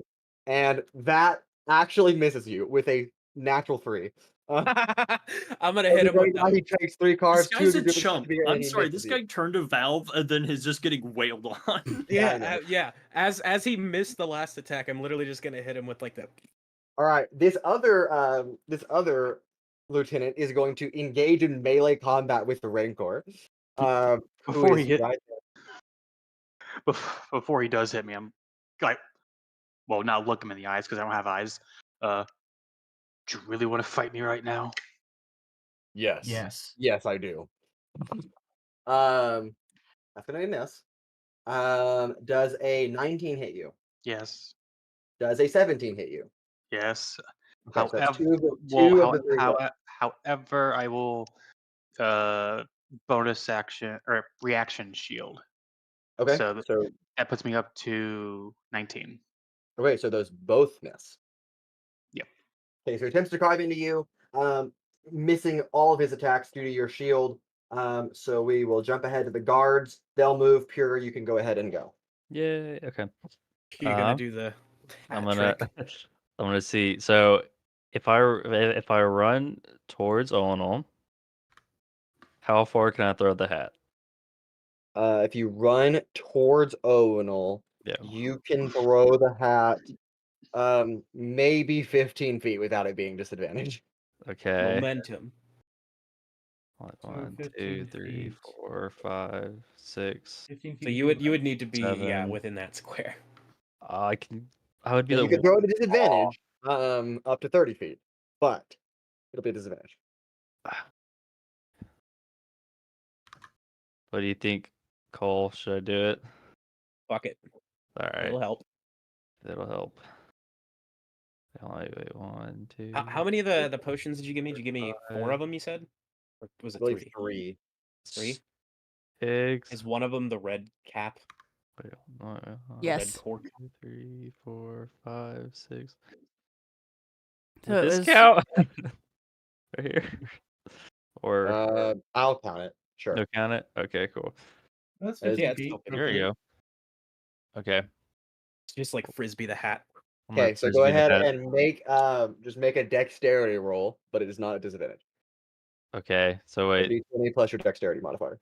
And that actually misses you with a natural 3. I'm gonna hit him with Now he takes 3 cards. This 2 guy's of a your duplicates chump. together, and I'm he sorry, misses this you. guy turned to Valve and then is just getting wailed on. Yeah, yeah. As he missed the last attack, I'm literally just gonna hit him with like the. All right, this other lieutenant is going to engage in melee combat with the Rancor. Who Before is he hit, right before he does hit me, I'm like, well, not look him in the eyes because I don't have eyes. Do you really want to fight me right now? Yes. Yes. Yes, I do. That's gonna be a miss. Does a 19 hit you? Yes. Does a 17 hit you? Yes. Okay, so that's However, two of the 3 hits. however, I will bonus action or reaction shield. Okay, So so that puts me up to 19. okay, so those both miss. Yep. Okay, so he attempts to carve into you, missing all of his attacks due to your shield. So we will jump ahead to the guards. They'll move. Pure, you can go ahead and go. Yay, okay. You're gonna do the. I'm hat gonna trick. I'm gonna see. So if I run towards Owunul, how far can I throw the hat? If you run towards Owunul, Yeah. you can throw the hat maybe 15 feet without it being disadvantaged. Okay. Momentum. One, 15 2, 3, feet. 4, 5, 6, 15 feet So you would need to be 7. within that square. I would be So the you can throw it at a disadvantage up to 30 feet, but it'll be a disadvantage. What do you think, Cole? Should I do it? Fuck it. All right. It'll help. That'll help. Wait, 1, 2. How many of the potions did you give me? Did you give me 4 of them, you said? Or was I it believe 3? 3. 3? 6. Is one of them the red cap? Wait, hold on. Yes. Red cork? 2, 3, 4, 5, 6. So Did it this was count? Right here. Or I'll count it. Sure. no count it? Okay, cool. That's It's- 15 yeah, it's feet. still Here we go. Okay. It's just like frisbee the hat. I'm gonna Okay, so go frisbee the ahead hat. and make just make a dexterity roll, but it is not a disadvantage. Okay, so It'll wait. be 20 plus your dexterity modifier.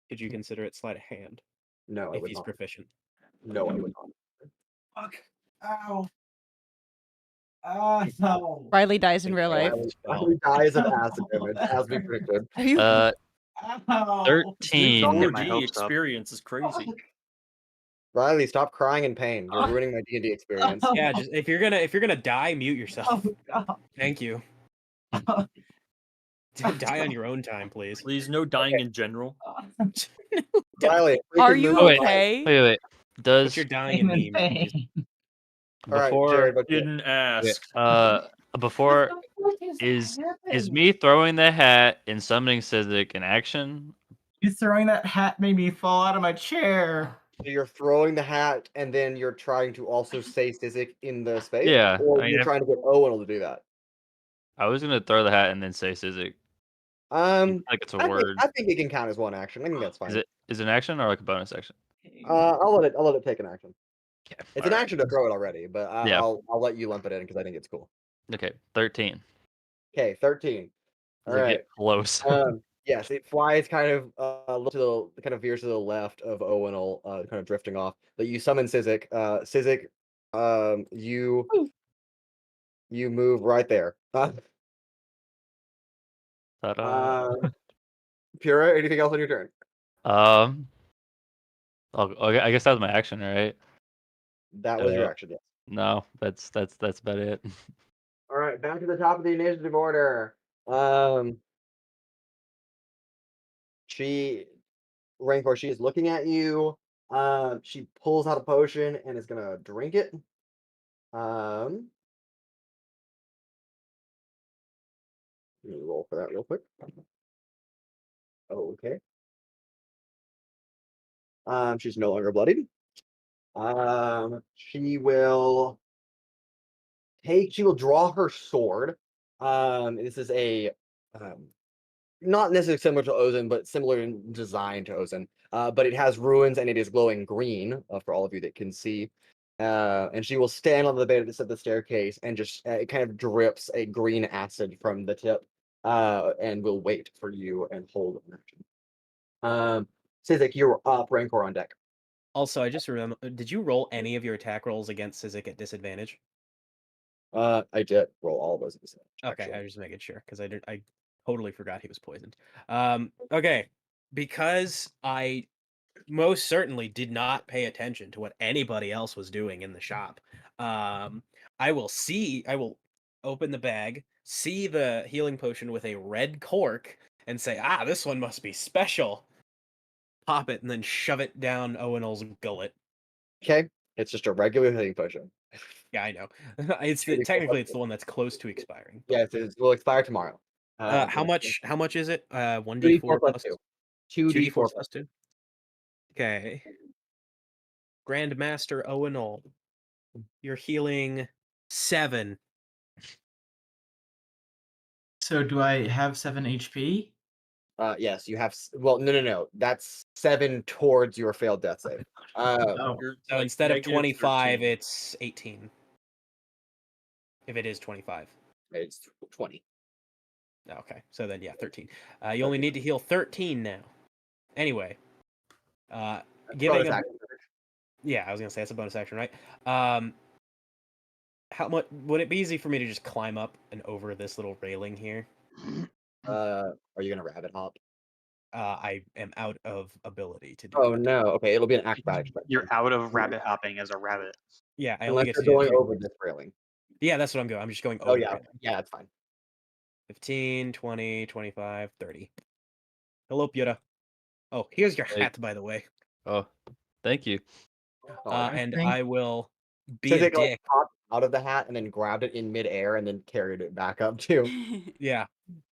Could you consider it sleight of hand No, I if would he's not. proficient? No, I would not. Fuck. Ow. No. Riley dies in real life. Riley dies of acid damage, as we predicted. Are you? Ow. 13. Your my D hopes up. experience is crazy. Riley, stop crying in pain. You're ruining my D&D experience. Yeah, just if you're gonna die, mute yourself. Oh, Thank you. Die on your own time, please. Please, no dying in general. Riley, we Are can you move on. okay? Wait. Does What's your dying in meme? please? All right, before Jared, what's it? Didn't ask. before is me throwing the hat and summoning Sizik in action? You throwing that hat made me fall out of my chair. So you're throwing the hat, and then you're trying to also say Sizik in the space? Yeah, Or I mean, you're trying to get Owunul to do that? I was gonna throw the hat and then say Sizik. Like it's a word. I think it can count as one action. I think that's fine. Is it an action or like a bonus action? I'll let it take an action. Okay. It's an action to throw it already, but Yeah. I'll let you lump it in because I think it's cool. Okay, 13. Okay, 13. All Does it right. get close? Yes, it flies kind of kind of veers to the left of Owunul, kind of drifting off. But you summon Sizik. Sizik, you move right there. Ta-da. Pura, anything else on your turn? Okay, I guess that was my action, right? That was your action, yes. No, that's about it. All right, back to the top of the initiative order. Rancor, she is looking at you. She pulls out a potion and is gonna drink it. Let me roll for that real quick. Okay. She's no longer bloodied. She will draw her sword. This is a not necessarily similar to Ozen, but similar in design to Ozen. But it has ruins and it is glowing green for all of you that can see. And she will stand on the base of the staircase and just it kind of drips a green acid from the tip, and will wait for you and hold an action. Sizik, you're up. Rancor on deck. Also, I just remember, did you roll any of your attack rolls against Sizik at disadvantage? I did roll all of those. Okay, actually. I was just making sure because I totally forgot he was poisoned. Okay, because I most certainly did not pay attention to what anybody else was doing in the shop. I will open the bag, see the healing potion with a red cork, and say, "Ah, this one must be special." Pop it and then shove it down Owunul's gullet. Okay, it's just a regular healing potion. Yeah, I know. Technically it's the one that's close to expiring. Yes, it will expire tomorrow. How much is it? 1d4 plus 2. 2d4 plus 2. Okay. Grandmaster Owunul, you're healing 7. So do I have 7 HP? Yes, you have. Well, no. That's 7 towards your failed death save. Oh. You're, So like, instead of negative 25, 13. it's 18. If it is 25. It's 20. Okay, so then yeah, 13. You only need to heal 13 now. Anyway, giving Bonus a action. yeah, I was gonna say that's a bonus action, right? How much would it be easy for me to just climb up and over this little railing here? Are you gonna rabbit hop? I am out of ability to do Oh that. no. Okay, it'll be an acrobatics check. You're out of rabbit hopping as a rabbit. Yeah, I only Unless get you're to do going that. over this railing. Yeah, that's what I'm going. I'm just going Oh over yeah. it. Yeah, that's fine. 15, 20, 25, 30. Hello, Pura. Oh, here's your Hey. hat, by the way. Oh, thank you. And think- I will be Sizik a like dick. popped out of the hat and then grabbed it in midair and then carried it back up too. Yeah,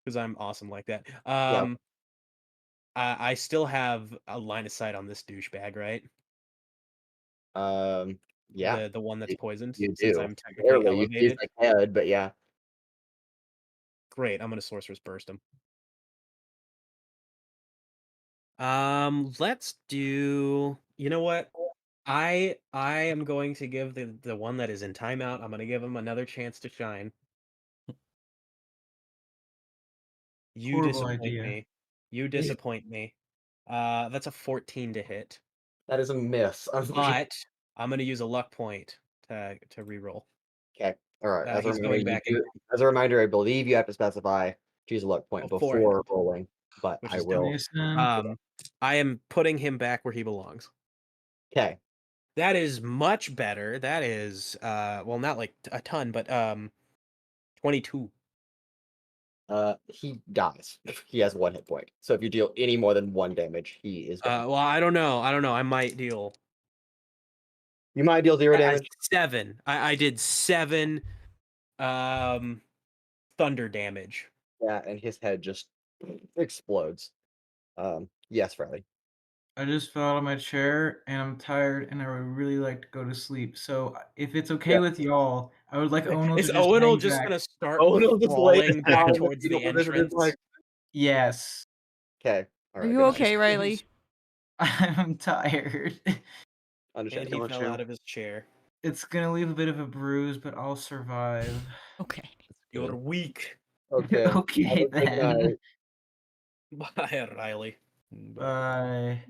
because I'm awesome like that. I still have a line of sight on this douchebag, right? Yeah, The one that's poisoned. you Since do. I'm technically Barely. You see his elevated. like head, but yeah. Great. I'm gonna sorcerer's burst him. Let's do. You know what? I am going to give the one that is in timeout. I'm gonna give him another chance to shine. You Horrible disappoint idea. me. You disappoint me. That's a 14 to hit. That is a miss. But I'm gonna use a luck point to reroll. Okay. All right. As a He's going reminder, back in, as a reminder, I believe you have to specify choose a luck point before Beforehand. rolling. But Which I is will. Mason. I am putting him back where he belongs. Okay. That is much better. That is well, not like a ton, but 22. He dies. He has 1 hit point. So if you deal any more than 1 damage, he is done. Well, I don't know. I might deal You might deal 0 damage. 7. I did 7 thunder damage. Yeah, and his head just explodes. Yes, Riley. I just fell out of my chair and I'm tired and I would really like to go to sleep. So if it's okay Yeah. with y'all, I would like Owunul Is to just Owunul hang just back. gonna start Owunul just lays crawling down back in the towards the fetal position, entrance? just like- Yes. Okay. All Are right. you good. okay, Riley? I'm tired. And Understand. he fell out of his chair. It's gonna leave a bit of a bruise, but I'll survive. Okay. You're weak. Okay. Have Okay a good then. night. Bye, Riley. Bye.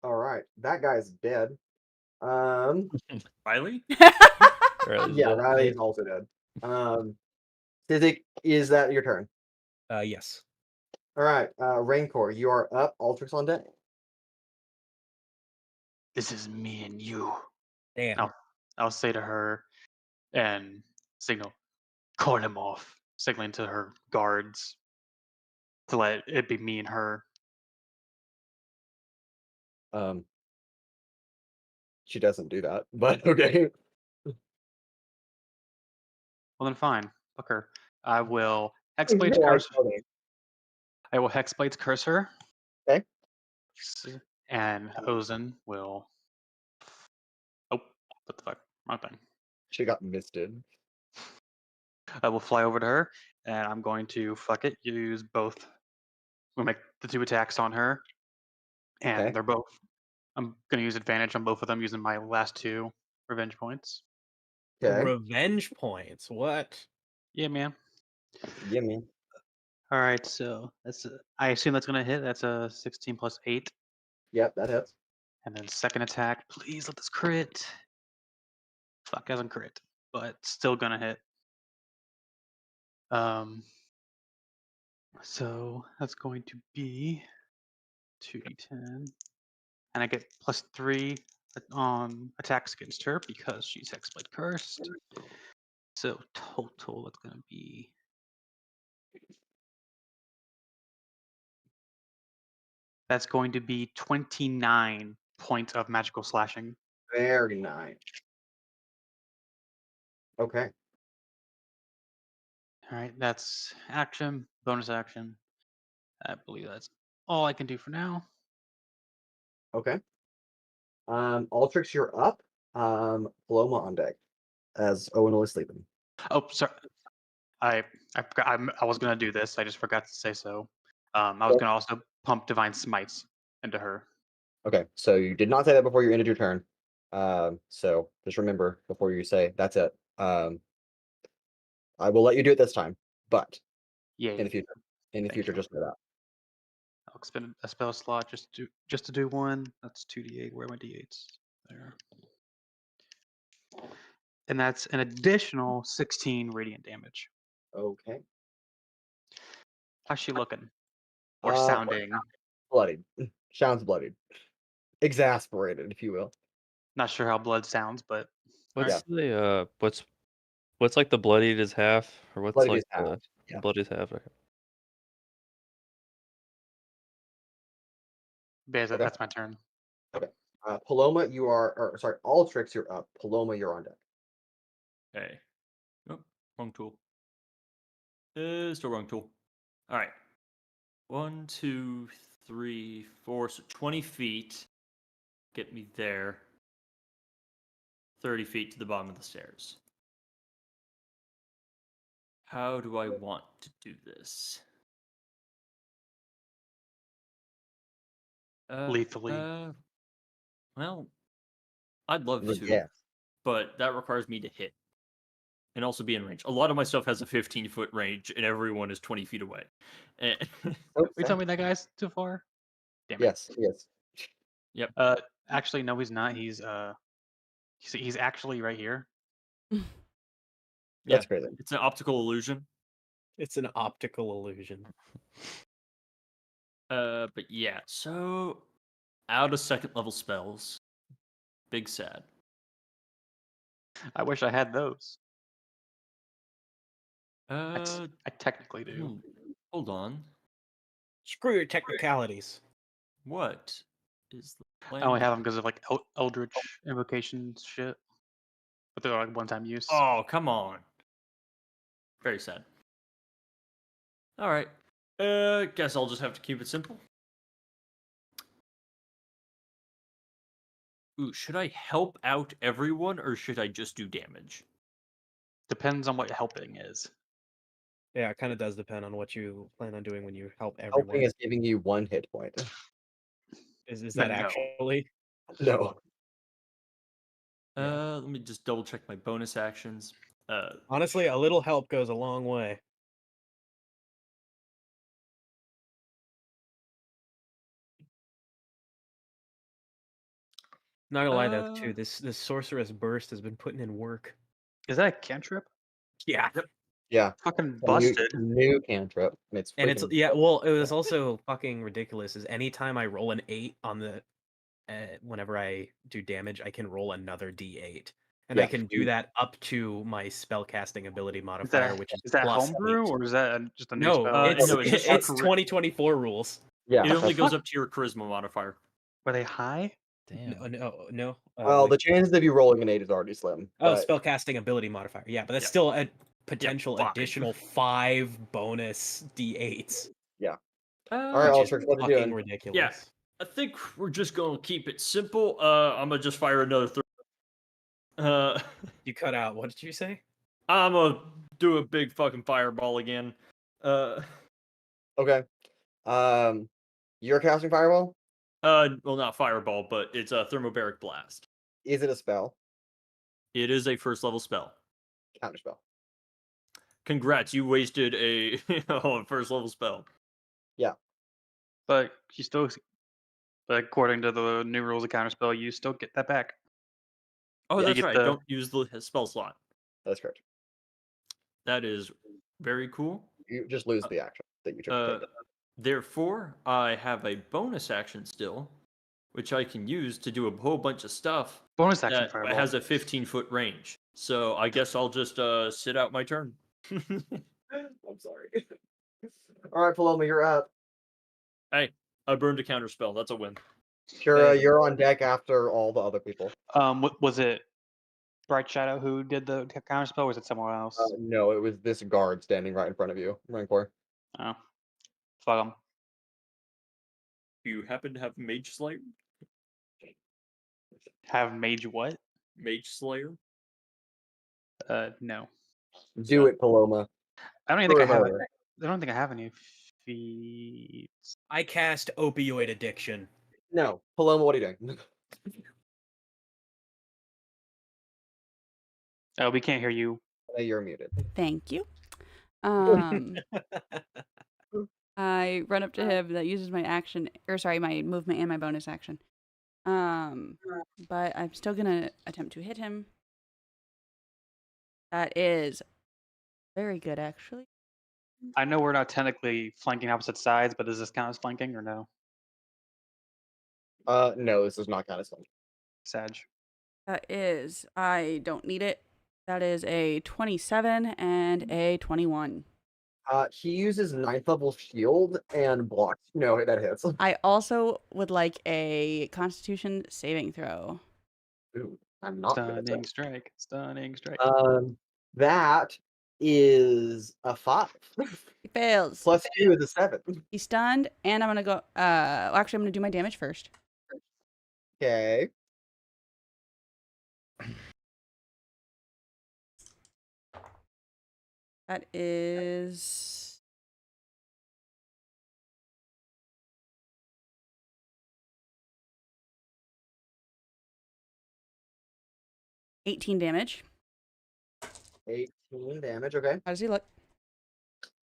All right. That guy's dead. Riley? Yeah, Riley is also dead. Sizik, is that your turn? Yes. All right. Rancor, you are up. Altrix on deck. This is me and you. Damn. I'll say to her and signal, call him off, signaling to her guards to let it be me and her. She doesn't do that, but okay. Well, then fine. Fuck her. I will Hexblade's curse. I will Hexblade's curse her. Okay. And Ozen will. Oh, what the fuck? Wrong thing. She got misted. I will fly over to her, and I'm going to fuck it. Use both. We'll make the 2 attacks on her, and Okay. they're both. I'm going to use advantage on both of them using my last 2 revenge points. Okay. Revenge points. What? Yeah, man. Yeah, man. All right, so that's. I assume that's going to hit. That's a 16 plus 8, Yep, that hits. and then second attack. Please let this crit. Fuck, hasn't crit, but still gonna hit. So that's going to be 2d10, and I get +3 on attacks against her because she's Hexblade cursed. So total, that's gonna be. That's going to be 29 points of magical slashing. Very nice. Okay. All right, that's action, bonus action. I believe that's all I can do for now. Okay. Altrix, you're up. Paloma on deck as Owunul is sleeping. Oh, sorry. I was gonna do this. I just forgot to say so. I was gonna also pump divine smites into her. Okay, so you did not say that before you ended your turn. So just remember before you say that's it. I will let you do it this time, but Yeah. in the future, Thank you. just know that. I'll expend a spell slot just to do one. That's 2d8. Where are my d8s? There. And that's an additional 16 radiant damage. Okay. How's she looking? Or Uh, sounding? Bloodied. Sounds bloodied. Exasperated, if you will. Not sure how blood sounds, but What's the what's like the bloodied is half, or what's Bloodied like is half, the yeah. bloodied is half? Okay. Bez, Okay. that's my turn. Paloma, you are, or sorry, Altrix, you're up. Paloma, you're on deck. Okay. Oh, wrong tool. Still wrong tool. All right. 1, 2, 3, 4. So 20 feet. Get me there. 30 feet to the bottom of the stairs. How do I want to do this? Lethally. Well, I'd love to, Yeah. but that requires me to hit and also be in range. A lot of my stuff has a 15-foot range, and everyone is 20 feet away. Oh, You tell me that guy's too far? Damn it. yes, yes. Yep. Actually, no, he's not. He's actually right here. That's crazy. It's an optical illusion. It's an optical illusion. But yeah, so out of second level spells. Big sad. I wish I had those. Uh, I technically do. Hold on. Screw your technicalities. What is the plan? I only have them because of like Eldritch invocations shit. But they're like one-time use. Oh, come on. Very sad. All right. Guess I'll just have to keep it simple. Ooh, should I help out everyone or should I just do damage? Depends on what helping is. Yeah, it kind of does depend on what you plan on doing when you help Helping everyone. is giving you 1 hit point. Is that No. actually? No. Yeah. Let me just double check my bonus actions. Honestly, a little help goes a long way. Not gonna lie though, too. This sorceress burst has been putting in work. Is that a cantrip? Yeah. Yeah. Fucking A busted. New cantrip. It's And it's freaking- well, it was also fucking ridiculous. Is anytime I roll an 8 on the whenever I do damage, I can roll another D8. And I Yeah. can do that up to my spellcasting ability Is modifier, that, which is is that plus homebrew 8. or is that just a new No, spell? it's No, it's just your 2024 rules. Yeah. It only that's- goes up to your charisma modifier. Were they high? Damn. No. Well, the chances of you rolling an 8 is already slim. But spellcasting ability modifier. Yeah, but that's Yeah. still a potential 5. additional 5 bonus D8s. all right, Which is Altrix, what are you fucking doing? ridiculous. I think we're just gonna keep it simple. I'm gonna just fire another You cut out. What did you say? I'm gonna do a big fucking fireball again. Okay. You're casting Fireball? Well, not fireball, but it's a thermobaric blast. Is it a spell? It is a first level spell. Counterspell. Congrats, you wasted a first level spell. But you still, but according to the new rules of counterspell, you still get that back. Oh, Yeah. that's get right. the- Don't use the spell slot. That's correct. That is very cool. You just lose the action that you took. to take it. Therefore, I have a bonus action still, which I can use to do a whole bunch of stuff Bonus action that fireball. has a 15-foot range. So I guess I'll just sit out my turn. I'm sorry. All right, Paloma, you're up. Hey, I burned a counter spell. That's a win. Pura, you're on deck after all the other people. Was it Bright Shadow who did the counterspell, or was it someone else? No, it was this guard standing right in front of you, Rancor. Oh, fuck him. Do you happen to have Mage Slayer? Have mage what? Mage Slayer? No. Do it, Paloma. I don't even think I have. Remember. I don't think I have any feats. I cast opioid addiction. No, Paloma, what are you doing? We can't hear you. You're muted. Thank you. I run up to him. That uses my action, or sorry, my movement and my bonus action. But I'm still gonna attempt to hit him. That is very good, actually. I know we're not technically flanking opposite sides, but does this count as flanking or no? No, this is not kind of fun. Sag. That is, I don't need it. That is a 27 and a 21. He uses 9th level shield and blocks. No, that hits. I also would like a Constitution saving throw. Ooh, I'm not good at Stunning that. strike. Stunning strike. That is a 5. He fails. Plus 2 is a 7. He's stunned, and I'm gonna go. Actually, I'm gonna do my damage first. Okay. That is 18 damage. 18 damage. Okay. How does he look?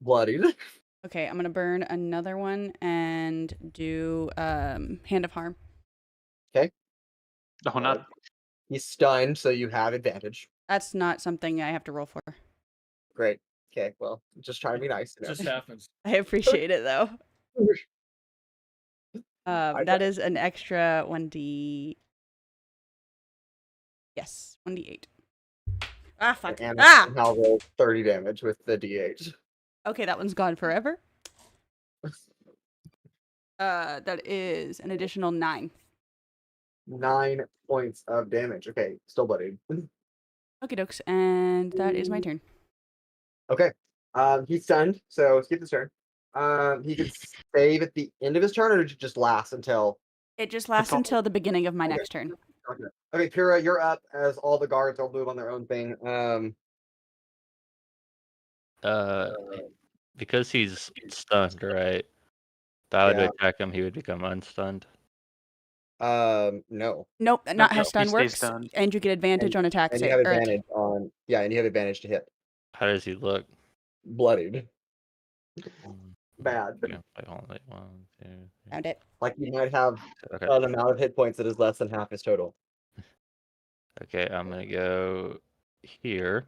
Bloodied. Okay, I'm gonna burn another one and do Hand of Harm. Okay. Oh, not. He's stunned, so you have advantage. That's not something I have to roll for. Great. Okay. Well, just try to be nice. It just happens. I appreciate it though. I That is an extra 1d. Yes, 1d8. Ah, fuck. And Ah! somehow roll 30 damage with the D8. Okay, that one's gone forever. That is an additional 9. 9 points of damage. Okay, still bloodied. Okie dokes, and that is my turn. Okay. He's stunned, so skip his turn. He can save at the end of his turn, or does it just last until? It just lasts until the beginning of my next turn. Okay, Pura, you're up as all the guards all move on their own thing. Because he's stunned, right? If I would Yeah. attack him, he would become unstunned. No. Nope, not how no, stun he stays works. stunned. And you get advantage on attacks. And you have advantage on and you have advantage to hit. How does he look? Bloodied. Bad. Yeah, I don't like 1, 2, 3. Found it. Like you might have Okay. an amount of hit points that is less than half his total. Okay, I'm gonna go here.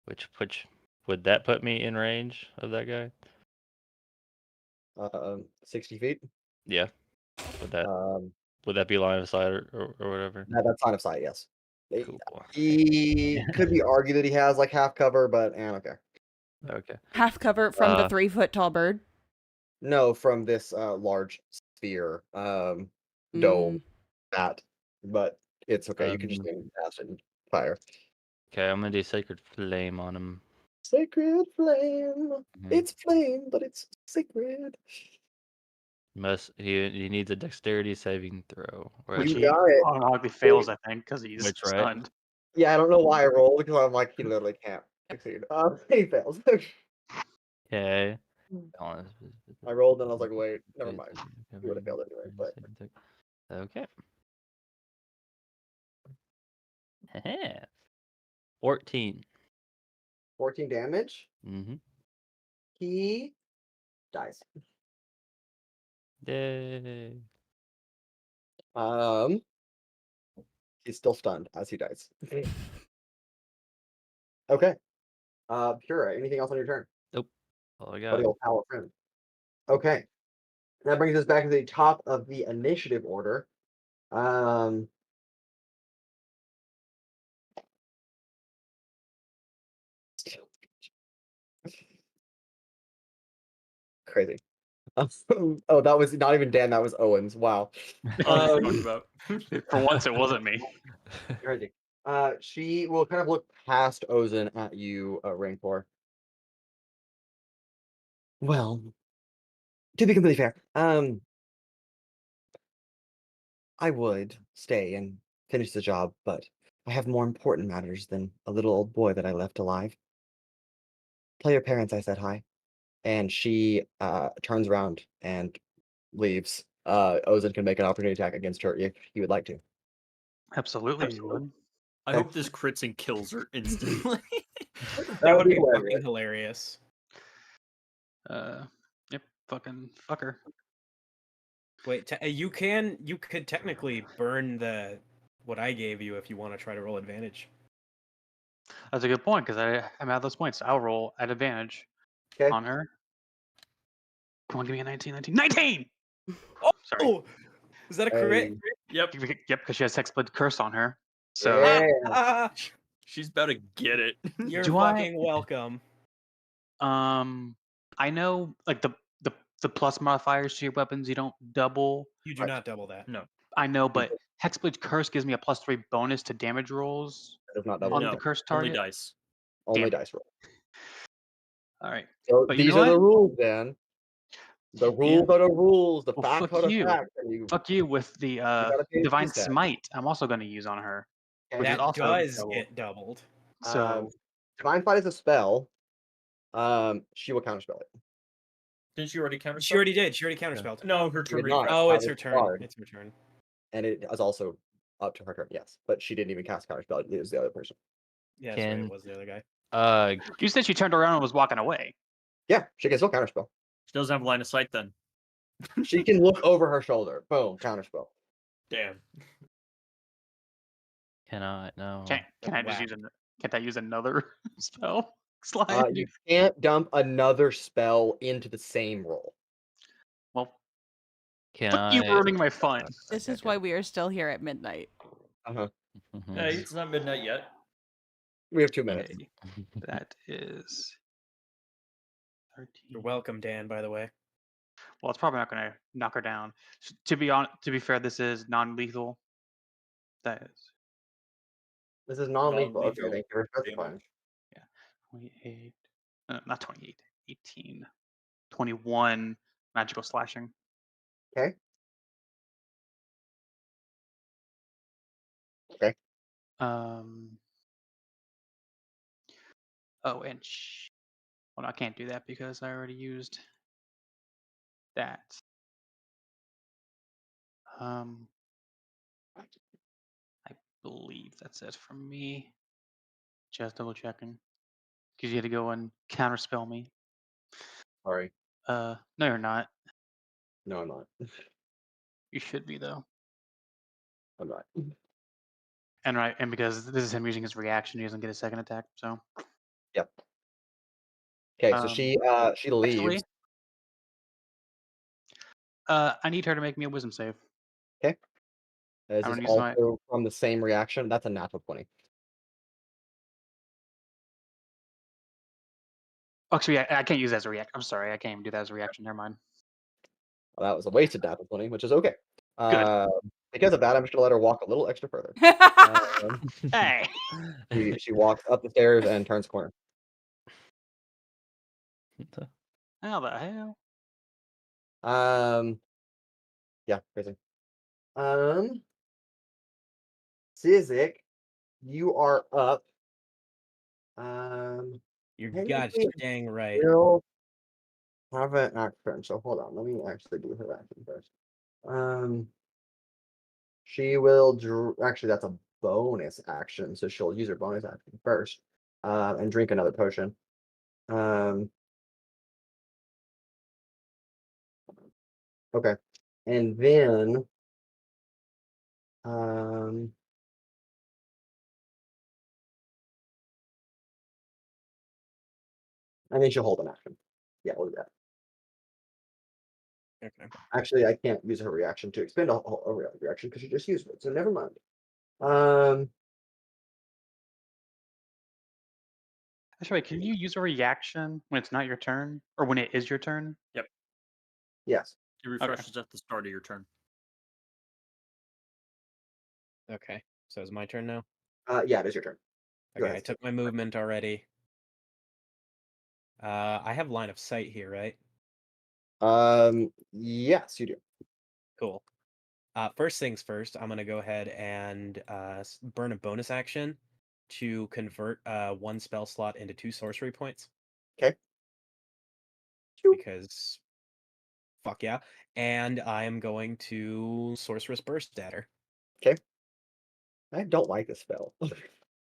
Which would that put me in range of that guy? 60 feet. Yeah. Would that be line of sight or whatever? That's line of sight, yes. Cool. He could be argued that he has like half cover, but okay. Okay. Half cover from the 3-foot tall bird. No, from this large sphere dome that, but it's okay. You can just aim acid and fire. Okay, I'm gonna do Sacred Flame on him. Sacred flame. Mhm. It's flame, but it's sacred. He needs a dexterity saving throw. Or You actually, got it. Automatically fails, I think, because he's Which, right? stunned. Yeah, I don't know why I rolled because I'm like he literally can't succeed. He fails. okay. I rolled and I was like, wait, never mind. He would have failed anyway. But Okay. 14. 14 damage. Mm-hmm. He dies. Yay. He's still stunned as he dies. Okay. Pura, anything else on your turn? Nope. All I got. Buddy, old pal friend. Okay. That brings us back to the top of the initiative order. Crazy. Oh, that was not even Dan. That was Owens. Wow. About. For once, it wasn't me. Crazy. She will kind of look past Ozen at you, Rancor. Well, to be completely fair, I would stay and finish the job, but I have more important matters than a little old boy that I left alive. Tell your parents I said hi. And she turns around and leaves. Ozen can make an opportunity attack against her if he would like to. Absolutely, you would. I hope this crits and kills her instantly. That would be hilarious. fucking hilarious. Yep, fucking fucker. Wait, you could technically burn what I gave you if you want to try to roll advantage. That's a good point because I'm at those points. I'll roll at advantage Okay. on her. Come on, give me a 19, 19! Oh, Sorry. is that a crit? Yep. Yep, because she has Hexblade Curse on her. So Yeah. She's about to get it. You're Do I- fucking welcome. I know like the plus modifiers to your weapons you don't double. You do not double that. No. I know, but Hexblade Curse gives me a +3 bonus to damage rolls That is not double. on No, the curse Only target. dice. Only Damn. dice roll. All right. So But you these know are the what? rules, then. The rules are the rules. The Well, facts fuck are the you. facts. And you Fuck you with the gotta pay Divine attention to that. Smite. I'm also going to use on her. Okay. Which is That also does double. get doubled. So Divine Fight is a spell. She will counterspell it. Didn't she already counter? She already did. She already counterspelled. No, her She turn. did not. refreshed. Oh, That it's her was turn. hard. It's her turn. And it is also up to her turn, yes. But she didn't even cast counterspell. It was the other person. Yeah, that's right. Can- It was the other guy. you said she turned around and was walking away. Yeah, she can still counterspell. She doesn't have line of sight then. She can look over her shoulder. Boom, counterspell. Damn. Cannot. No. Can I just Wow. use can't I use another spell slide? You can't dump another spell into the same roll. Well, Can fuck you I? ruining my fun. This Okay, is why we are still here at midnight. Uh-huh. Mhm. Hey, it's not midnight yet. We have 2 minutes. Okay, that is 13. You're welcome, Dan, by the way. Well, it's probably not going to knock her down. To be fair, this is non-lethal. That is This is non-lethal. Okay, Non-lethal thank you for damage. specifying. 28. Not 28. 18. 21 magical slashing. Okay. Okay. Oh, and well, no, I can't do that because I already used that. I believe that's it from me. Just double checking. Because you had to go and counterspell me. Sorry. No, you're not. No, I'm not. You should be though. I'm not. And because this is him using his reaction, he doesn't get a second attack. So Yep. Okay, so Um, she leaves. actually, I need her to make me a wisdom save. This I'm is gonna use also my- from the same reaction. That's a natural 20. Actually, I can't use that as a reaction. I'm sorry, I can't even do that as a reaction. Never mind. Well, that was a wasted natural 20, which is okay. Because of that, I'm just gonna let her walk a little extra further. Hey. She walks up the stairs and turns the corner. How the hell? Yeah, crazy. Sizik, you are up. You're Technically, gosh dang right. Will have an action. So hold on, let me actually do her action first. She will actually that's a bonus action, so she'll use her bonus action first, and drink another potion. Okay, and then she'll hold an action. Yeah, we'll do that. Okay. Actually, I can't use her reaction to expend a reaction because she just used it. So never mind. Actually, can you use a reaction when it's not your turn, or when it is your turn? Yes. It refreshes at the start of your turn. Okay. So it's my turn now. Yeah, it is your turn. Go Okay, I ahead. took my movement already. I have line of sight here, right? Yes, you do. Cool. First things first, I'm gonna go ahead and burn a bonus action to convert one spell slot into 2 sorcery points. Okay. Because fuck yeah. And I am going to sorceress burst at her. Okay. I don't like this spell.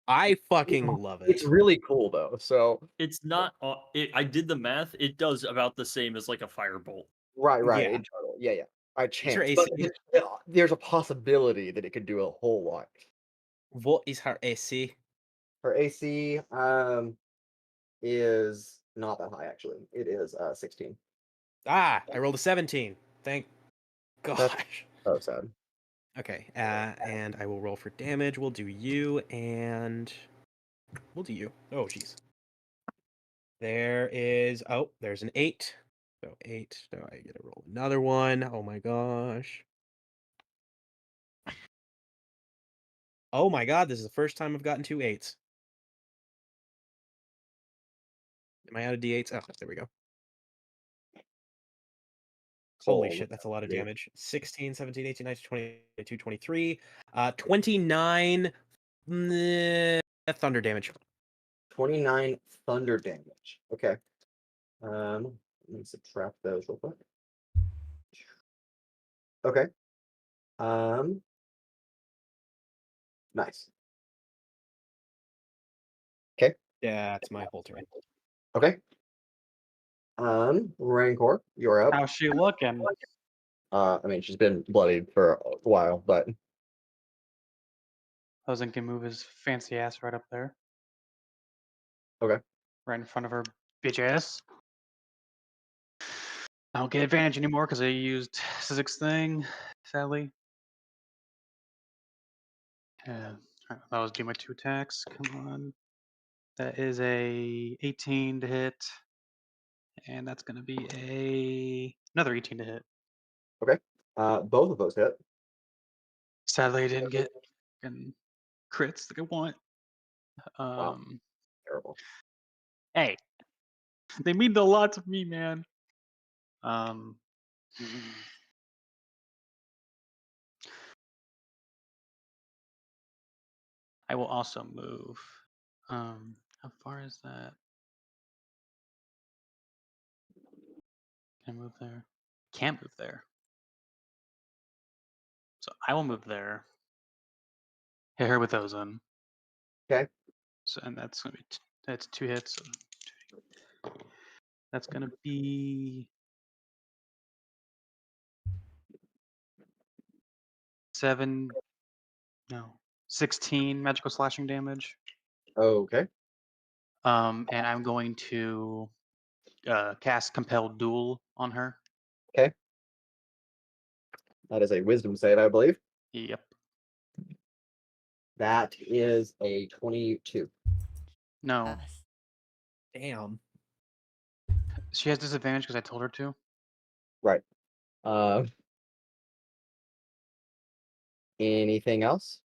I fucking love it. It's really cool though. So It's not. I did the math. It does about the same as like a firebolt. right, Yeah. in total, yeah. By Is her chance, but AC? there's a possibility that it could do a whole lot. What is her AC? Her AC is not that high actually. It is 16. Ah, I rolled a 17. Thank That's- gosh. Oh, sad. Okay, and I will roll for damage. We'll do you, and we'll do you. Oh, jeez. There's an 8. So 8. So I get to roll another one. Oh my gosh. Oh my god, this is the first time I've gotten 2 8s. Am I out of d8s? Oh, there we go. Holy Cool. shit, that's a lot of Yeah. damage. 16, 17, 18, 19, 20, 22, 23. 29 thunder damage. 29 thunder damage. Okay. Let me subtract those real quick. Okay. Nice. Yeah, it's my whole turn. Okay. Rancor, you're up. How's she looking? I mean, she's been bloodied for a while, but Hosen can move his fancy ass right up there. Okay. Right in front of her bitch ass. I don't get advantage anymore because I used Sizik's thing, sadly. Yeah, that was do my 2 attacks. Come on. That is a 18 to hit. And that's going to be another 18 to hit. both of those hit. Sadly, I didn't get fucking crits like I want. Terrible. Hey, they mean a lot to me, man. I will also move. How far is that? Can I move there? Can't move there. So I will move there. Hit her with ozone. Okay. So and that's gonna be that's 2 hits. So that's gonna be 16 magical slashing damage. Okay. And I'm going to cast Compelled Duel on her. That is a wisdom save, I believe. Yep. That is a 22. No, Us. Damn. she has disadvantage because I told her to. Right. Anything else?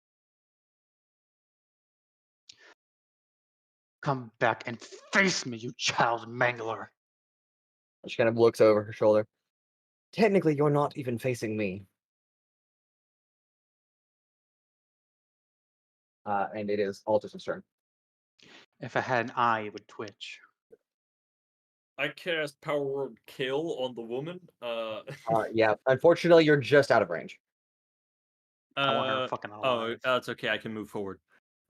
Come back and face me, you child mangler. She kind of looks over her shoulder. Technically, you're not even facing me. And it is Altrix's turn. If I had an eye, it would twitch. I cast Power Word Kill on the woman. Yeah, unfortunately, you're just out of range. I want her fucking alive. That's okay. I can move forward.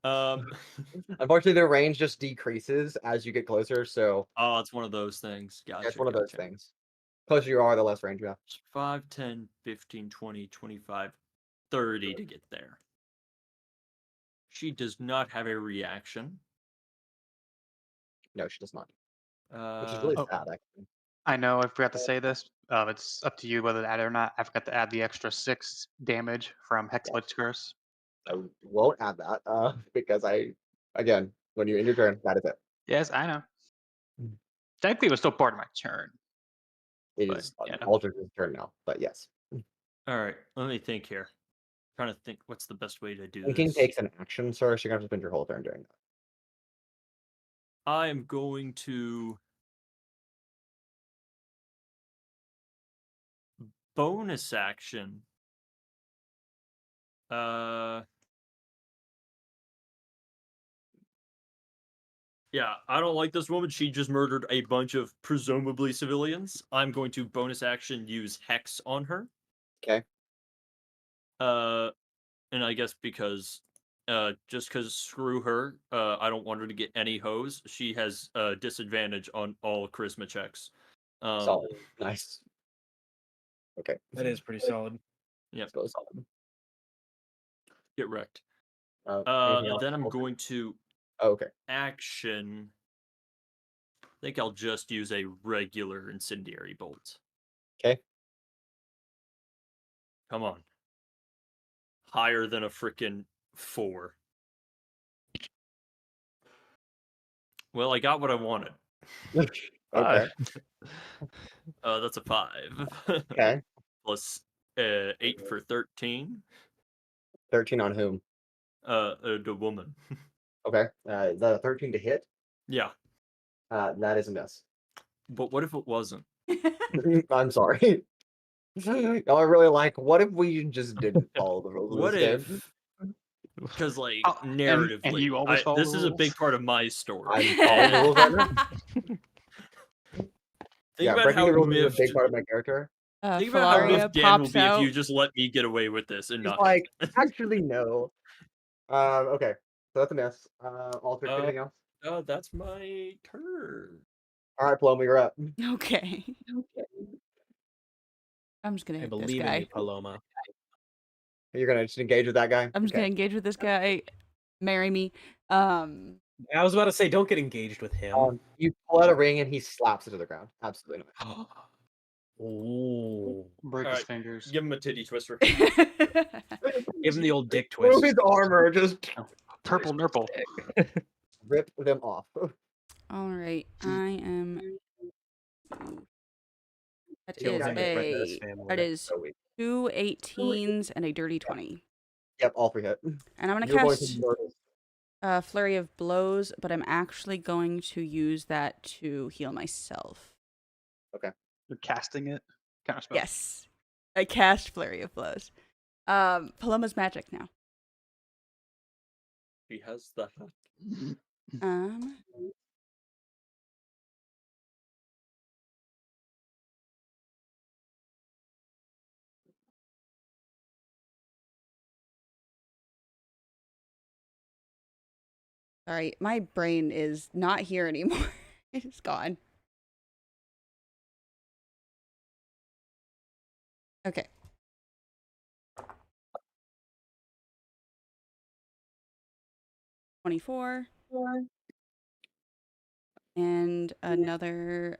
Unfortunately, the range just decreases as you get closer, so Oh, it's one of those things. Gotcha. that's one of those things. Closer you are, the less range you have. 5, 10, 15, 20, 25, 30 to get there. She does not have a reaction. No, she does not. Which is really sad, actually. I know I forgot to say this. It's up to you whether to add it or not. I forgot to add the extra 6 damage from Hexblade Curse. I won't add that because again, when you end your turn, that is it. Yes, I know. Technically, it was still part of my turn. It But, is yeah. Altrix's turn now, but yes. All right, let me think here. Trying to think what's the best way to do Thinking this. takes an action, sir, so you're going to have to spend your whole turn doing that. I am going to bonus action. Yeah, I don't like this woman. She just murdered a bunch of presumably civilians. I'm going to bonus action use Hex on her. Okay. And I guess because just because screw her, I don't want her to get any hose. She has disadvantage on all charisma checks. Solid. Nice. Okay. That is pretty solid. Yep. So solid. Get wrecked. Anything else? Then I'm going to Oh, okay. action. I think I'll just use a regular incendiary bolt. Okay. Come on. Higher than a freaking 4. Well, I got what I wanted. Okay. That's a 5. Okay. Plus 8 for 13. 13 on whom? The woman. Okay. Is that a 13 to hit? Yeah. That is a miss. But what if it wasn't? I'm sorry. No, I really like. What if we just didn't follow the rules What of this game? if? Because, like, and narratively, you always follow this the is a big rules? part of my story. I'm following the rules right now. Think about breaking how the rules is a miffed. big part of my character. Think about how Falaria miffed Dan will pops be if you out. just let me get away with this and He's not. like, actually, no. Okay. So that's a miss. Altrix, anything else? That's my turn. All right, Paloma, you're up. Okay. I'm just gonna I hit this believe in guy. you, Paloma. You're gonna just engage with that guy? I'm just gonna engage with this guy. Marry me. I was about to say, don't get engaged with him. You pull out a ring and he slaps it to the ground. Absolutely not. Oh. Break his Alright. fingers. Give him a titty twister. Give him the old dick Through twist. his armor, just Purple nurple. rip them off. All right, I am. That Kill is him and threaten his a. family. That is So weak. 2 18s and a dirty 20. Yep, all 3 hit. And I'm gonna You're going cast to murder. Flurry of Blows, but I'm actually going to use that to heal myself. You're casting it. Kind of spell. Yes, I cast Flurry of Blows. Paloma's magic now. He has the. Sorry, my brain is not here anymore. It's gone. Okay. $24. And another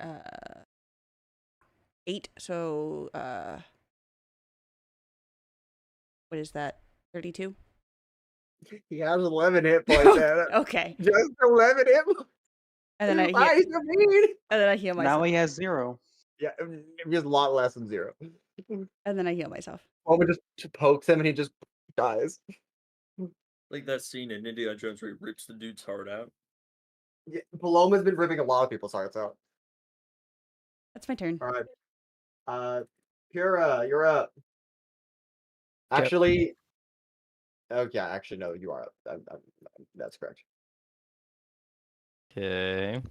8. So what is that? 32? He has 11 hit points. Okay. Just 11 hit points. And then I Why heal, is so mean? and then I heal myself. Now he has 0. Yeah, just a lot less than 0. And then I heal myself. Paloma just pokes him and he just dies. Like that scene in Indiana Jones where he rips the dude's heart out. Yeah, Paloma's been ripping a lot of people's hearts out. That's my turn. All right. Pura, you're up. Actually, okay, actually, no, you are up. That's correct. Okay.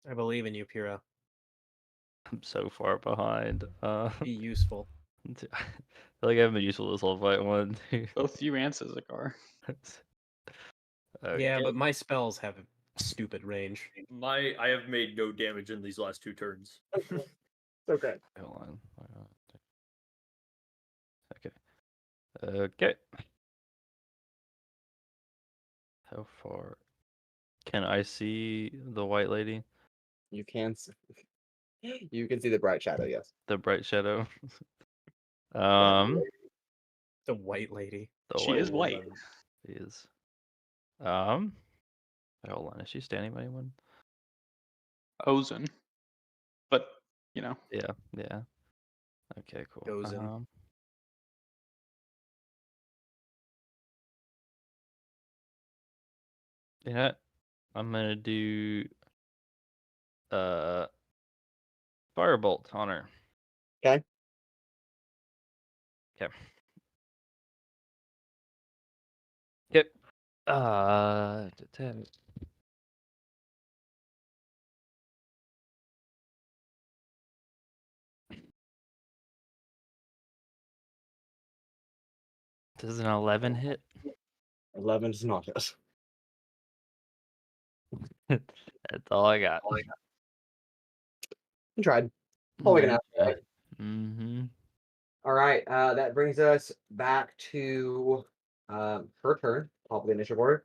I believe in you, Pura. I'm so far behind. Be useful. I feel like I haven't been useful this whole fight. 1, 2. Both you and Sizik are. Okay. Yeah, but my spells have a stupid range. I have made no damage in these last 2 turns. Okay. Hold on. Okay. Okay. How far? Can I see the white lady? You can see the bright shadow, yes. The bright shadow. The white lady. The She is white. woman. She is. Hold on. Is she standing by anyone? Ozen. But, you know. Yeah. Yeah. Okay. Cool. Ozen. Yeah. I'm gonna do firebolt on her. Okay. Okay. Yep. 10. Does an 11 hit? 11 does not hit. That's all I got. You tried. All we can ask for, right? Mm-hmm. All right, that brings us back to her turn, top of the initiative order.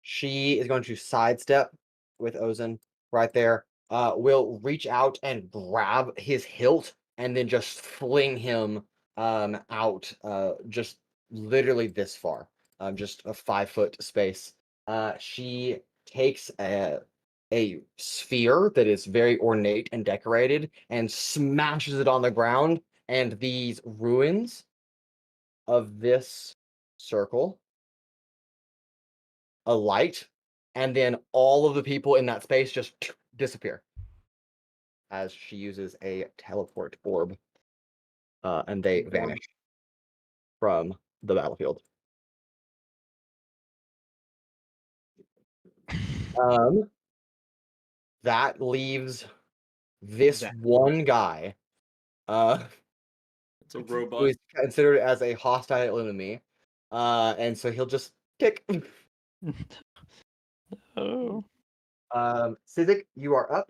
She is going to sidestep with Ozen right there. Will reach out and grab his hilt and then just fling him out, just literally this far, just a 5-foot space. She takes a sphere that is very ornate and decorated and smashes it on the ground, and these ruins of this circle alight, and then all of the people in that space just disappear as she uses a teleport orb, and they vanish from the battlefield. That leaves this one guy, It's a who robot. is considered as a hostile enemy, and so he'll just tick. Oh. Sizik, you are up,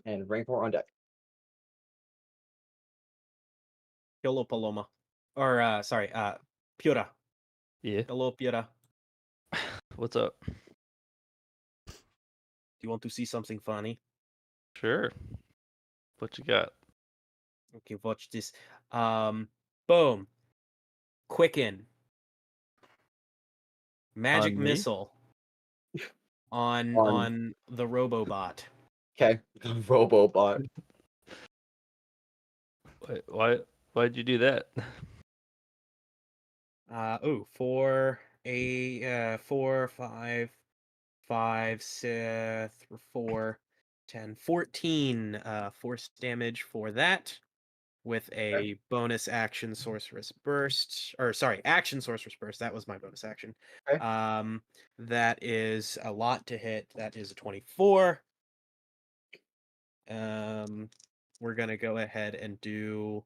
and Rancor on deck. Hello, Paloma. Or, sorry, Pura. Yeah. Hello, Pura. What's up? Do you want to see something funny? Sure. What you got? Okay, watch this. Boom. Quicken. Magic On me? missile on the Robobot. Okay, Robobot. Why'd you do that? For a 4, 5, 5, 6, 4, 10, 14 force damage for that, with a bonus action sorceress burst. Or sorry, action sorceress burst. That was my bonus action. Okay. That is a lot to hit. That is a 24. We're gonna go ahead and do.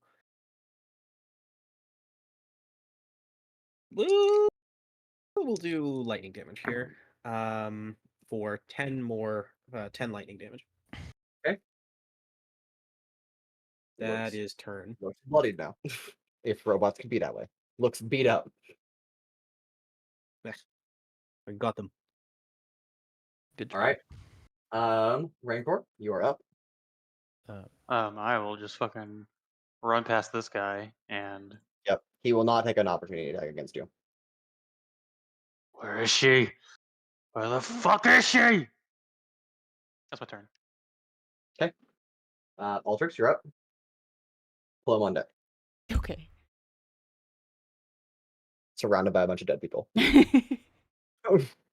We'll do lightning damage here. For 10 more, 10 lightning damage. Okay. That is turn. Looks bloodied now. If robots can be that way. Looks beat up. I got them. Good All job. right. Rancor, you are up. I will just fucking run past this guy and Yep. He will not take an opportunity attack against you. where is she? Where the fuck is she? That's my turn. Okay. Altrix, you're up. Paloma on deck. Okay. Surrounded by a bunch of dead people.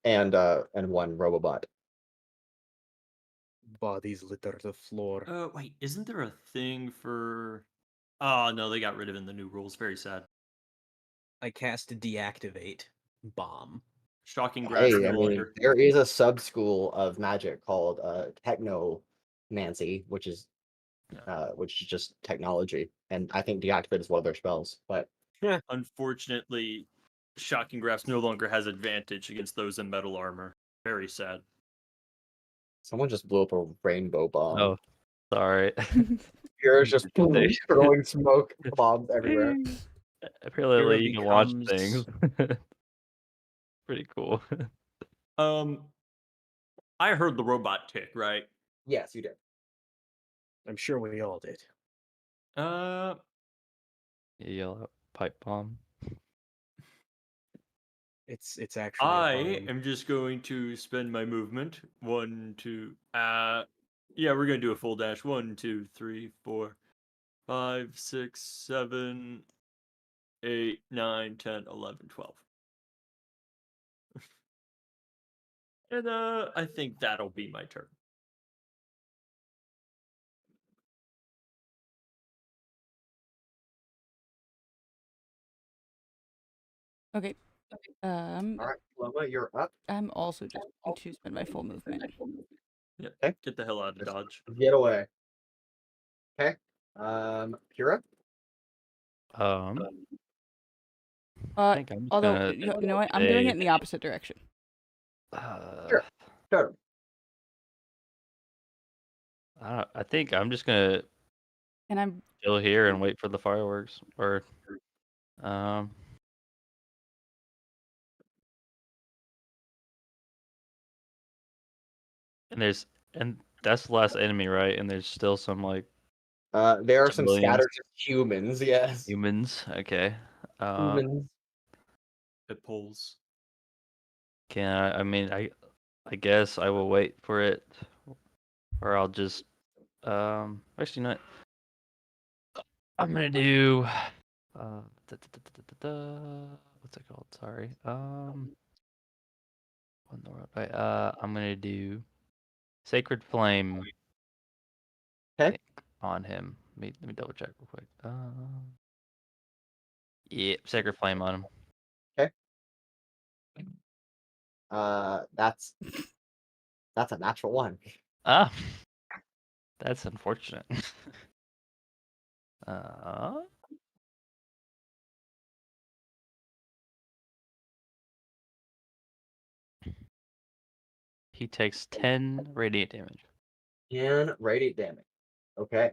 And one Robobot. Bodies litter the floor. Wait, isn't there a thing for? Oh no, they got rid of it in the new rules. Very sad. I cast deactivate bomb. Shocking grasp Hey, no I mean, longer. there is a sub-school of magic called Technomancy, which is just technology. And I think deactivate is one of their spells. But Unfortunately, shocking grasp no longer has advantage against those in metal armor. Very sad. someone just blew up a rainbow bomb. Oh, sorry. Here's just throwing smoke bombs everywhere. Apparently, you can launch becomes- things. Pretty cool. I heard the robot tick, right? Yes, you did. I'm sure we all did. You yell out pipe bomb. It's actually. a I bomb. am just going to spend my movement. 1, 2. Yeah, we're gonna do a full dash. 1, 2, 3, 4, 5, 6, 7, 8, 9, 10, 11, 12. And I think that'll be my turn. Okay. All right, Paloma, you're up. I'm also just going to spend my full movement. Yep. Okay. Get the hell out of Just Dodge. Get away. Okay. Pura. I think I'm just Although gonna you know what, I'm doing it in the opposite direction. Sure. Sure. I think I'm just gonna And I'm chill here and wait for the fireworks. Or, um, and that's the last enemy, right? And there's still some like There are some civilians, scattered humans. Yes. humans. Okay. Humans. It pulls. Can I mean, I guess I will wait for it, or I'll just actually not. I'm gonna do what's it called? Sorry. What in the world? Right. I'm gonna do Sacred Flame. Okay. I think, on him. Let me double check real quick. Yeah, Sacred Flame on him. That's a natural one. Ah, that's unfortunate. uh, he takes 10 radiant damage. 10 radiant damage. Okay.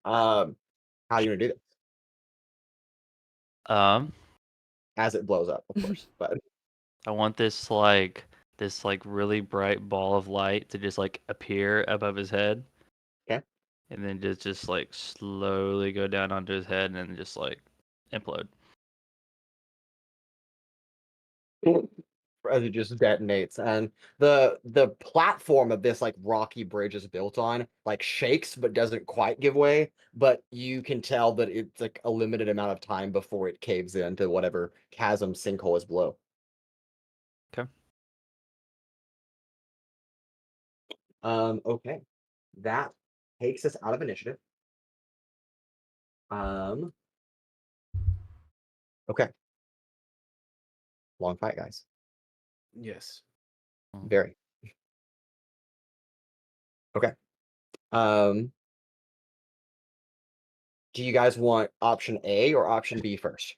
How are you gonna do this? As it blows up, of course. But I want this really bright ball of light to just like appear above his head. Okay. And then just like slowly go down onto his head and then just like implode. as it just detonates, and the platform of this like rocky bridge is built on like shakes but doesn't quite give way, but you can tell that it's like a limited amount of time before it caves into whatever chasm sinkhole is below. Okay. Okay, that takes us out of initiative. Okay, long fight, guys. Yes. Very. Okay. Do you guys want option A or option B first?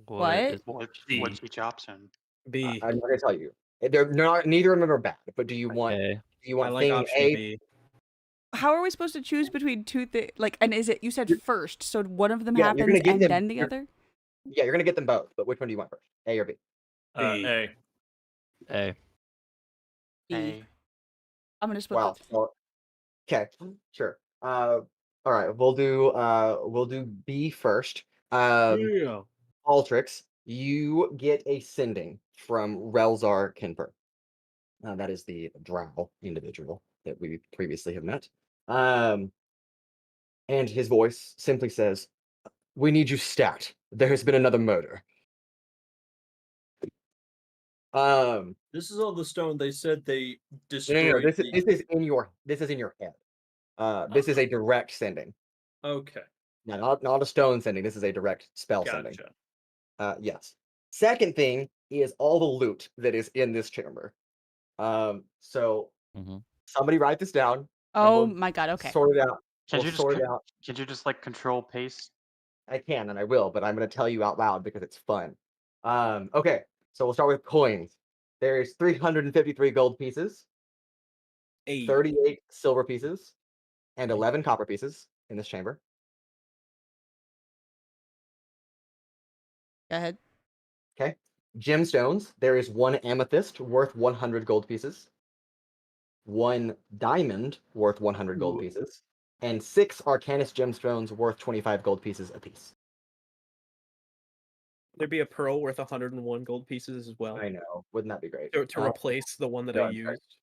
What? is What's B. each option? B. I'm not gonna tell you. They're not. Neither of them are bad. But do you want? okay. Do you I want like thing option A? B. How are we supposed to choose between two things? Like, and is it, you said first, so one of them Yeah, you're gonna happens get and them- then the you're- other? Yeah, you're gonna get them both. But which one do you want first? A or B? B. A. A. B. A. I'm gonna split Wow. the. Well, okay. Sure. All right. We'll do B first. Yeah. Altrix, you get a sending from Relzar Kinper. That is the drow individual that we previously have met. And his voice simply says, "We need you stat. There has been another murder." This is on the stone. They said they No, destroyed. this is in your head. This is a direct sending. Okay. No, not a stone sending. This is a direct spell sending. Gotcha. Yes. Second thing is all the loot that is in this chamber. So Mhm. somebody write this down. and Oh we'll my god, okay. Sort it out. Can We'll you just sort it out. can you just like control paste? I can and I will, but I'm going to tell you out loud because it's fun. Okay, so we'll start with coins. There's 353 gold pieces, 38 silver pieces, and 11 copper pieces in this chamber. Go ahead. Okay. Gemstones. There is one amethyst worth 100 gold pieces, one diamond worth 100 gold pieces, and 6 Arcanist gemstones worth 25 gold pieces apiece. There'd be a pearl worth 101 gold pieces as well. I know. Wouldn't that be great? To replace the one that I I'm sorry. used.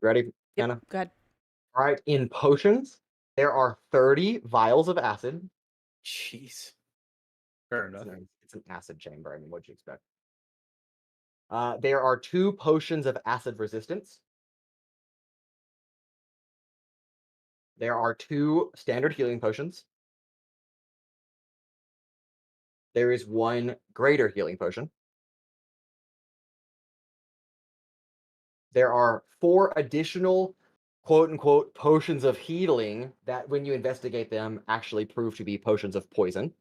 Ready, Yep, Anna? go ahead. All right. In potions, there are 30 vials of acid. Jeez. Fair enough. It's an acid chamber. I mean, what'd you expect? There are 2 potions of acid resistance. There are 2 standard healing potions. There is 1 greater healing potion. There are 4 additional quote unquote potions of healing that, when you investigate them, actually prove to be potions of poison.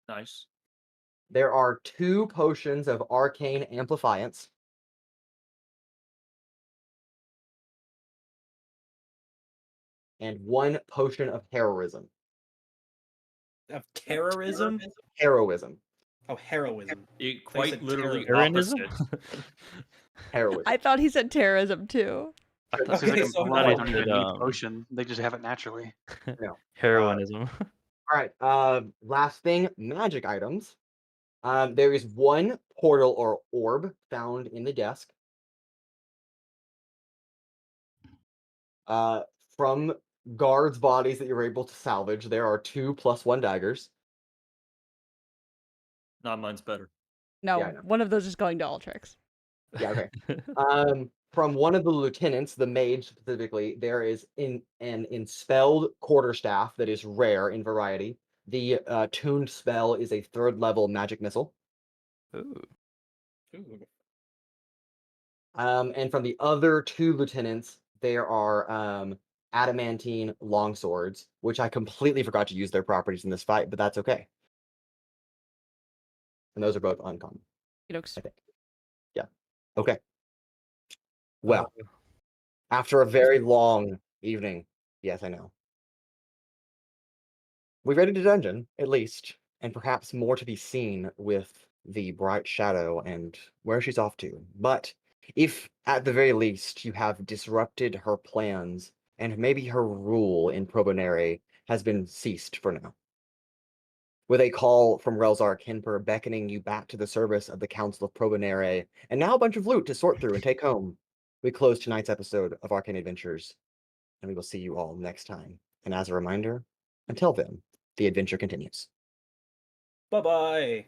Nice. There are 2 potions of arcane amplifiance. And 1 potion of heroism. Of terrorism? Heroism. Oh, heroism. It They said quite literally terrorism? opposite. Heroism. I thought he said terrorism too. I thought That seems like Okay, a so blood. how They don't even need Um, potion. They just have it naturally. No. heroinism. All right. Last thing, magic items. There is 1 portal or orb found in the desk. From guards' bodies that you're able to salvage, there are 2 +1 daggers. Nah, mine's better. No, Yeah, I know. one of those is going to Altrix. Yeah, okay. From one of the lieutenants, the mage specifically, there is an enspelled quarterstaff that is rare in variety. The tuned spell is a 3rd level magic missile. Ooh. Ooh. And from the other 2 lieutenants, there are adamantine longswords, which I completely forgot to use their properties in this fight, but that's okay. And those are both uncommon, Okey-dokes. I think. Yeah. Okay. Well, after a very long evening, yes, I know. We've raided a dungeon, at least, and perhaps more to be seen with the bright shadow and where she's off to. But if, at the very least, you have disrupted her plans, and maybe her rule in Probonere has been ceased for now. With a call from Relzar Kinper beckoning you back to the service of the Council of Probonere, and now a bunch of loot to sort through and take home, we close tonight's episode of Arcane Adventures, and we will see you all next time. And as a reminder, until then, the adventure continues. Bye-bye.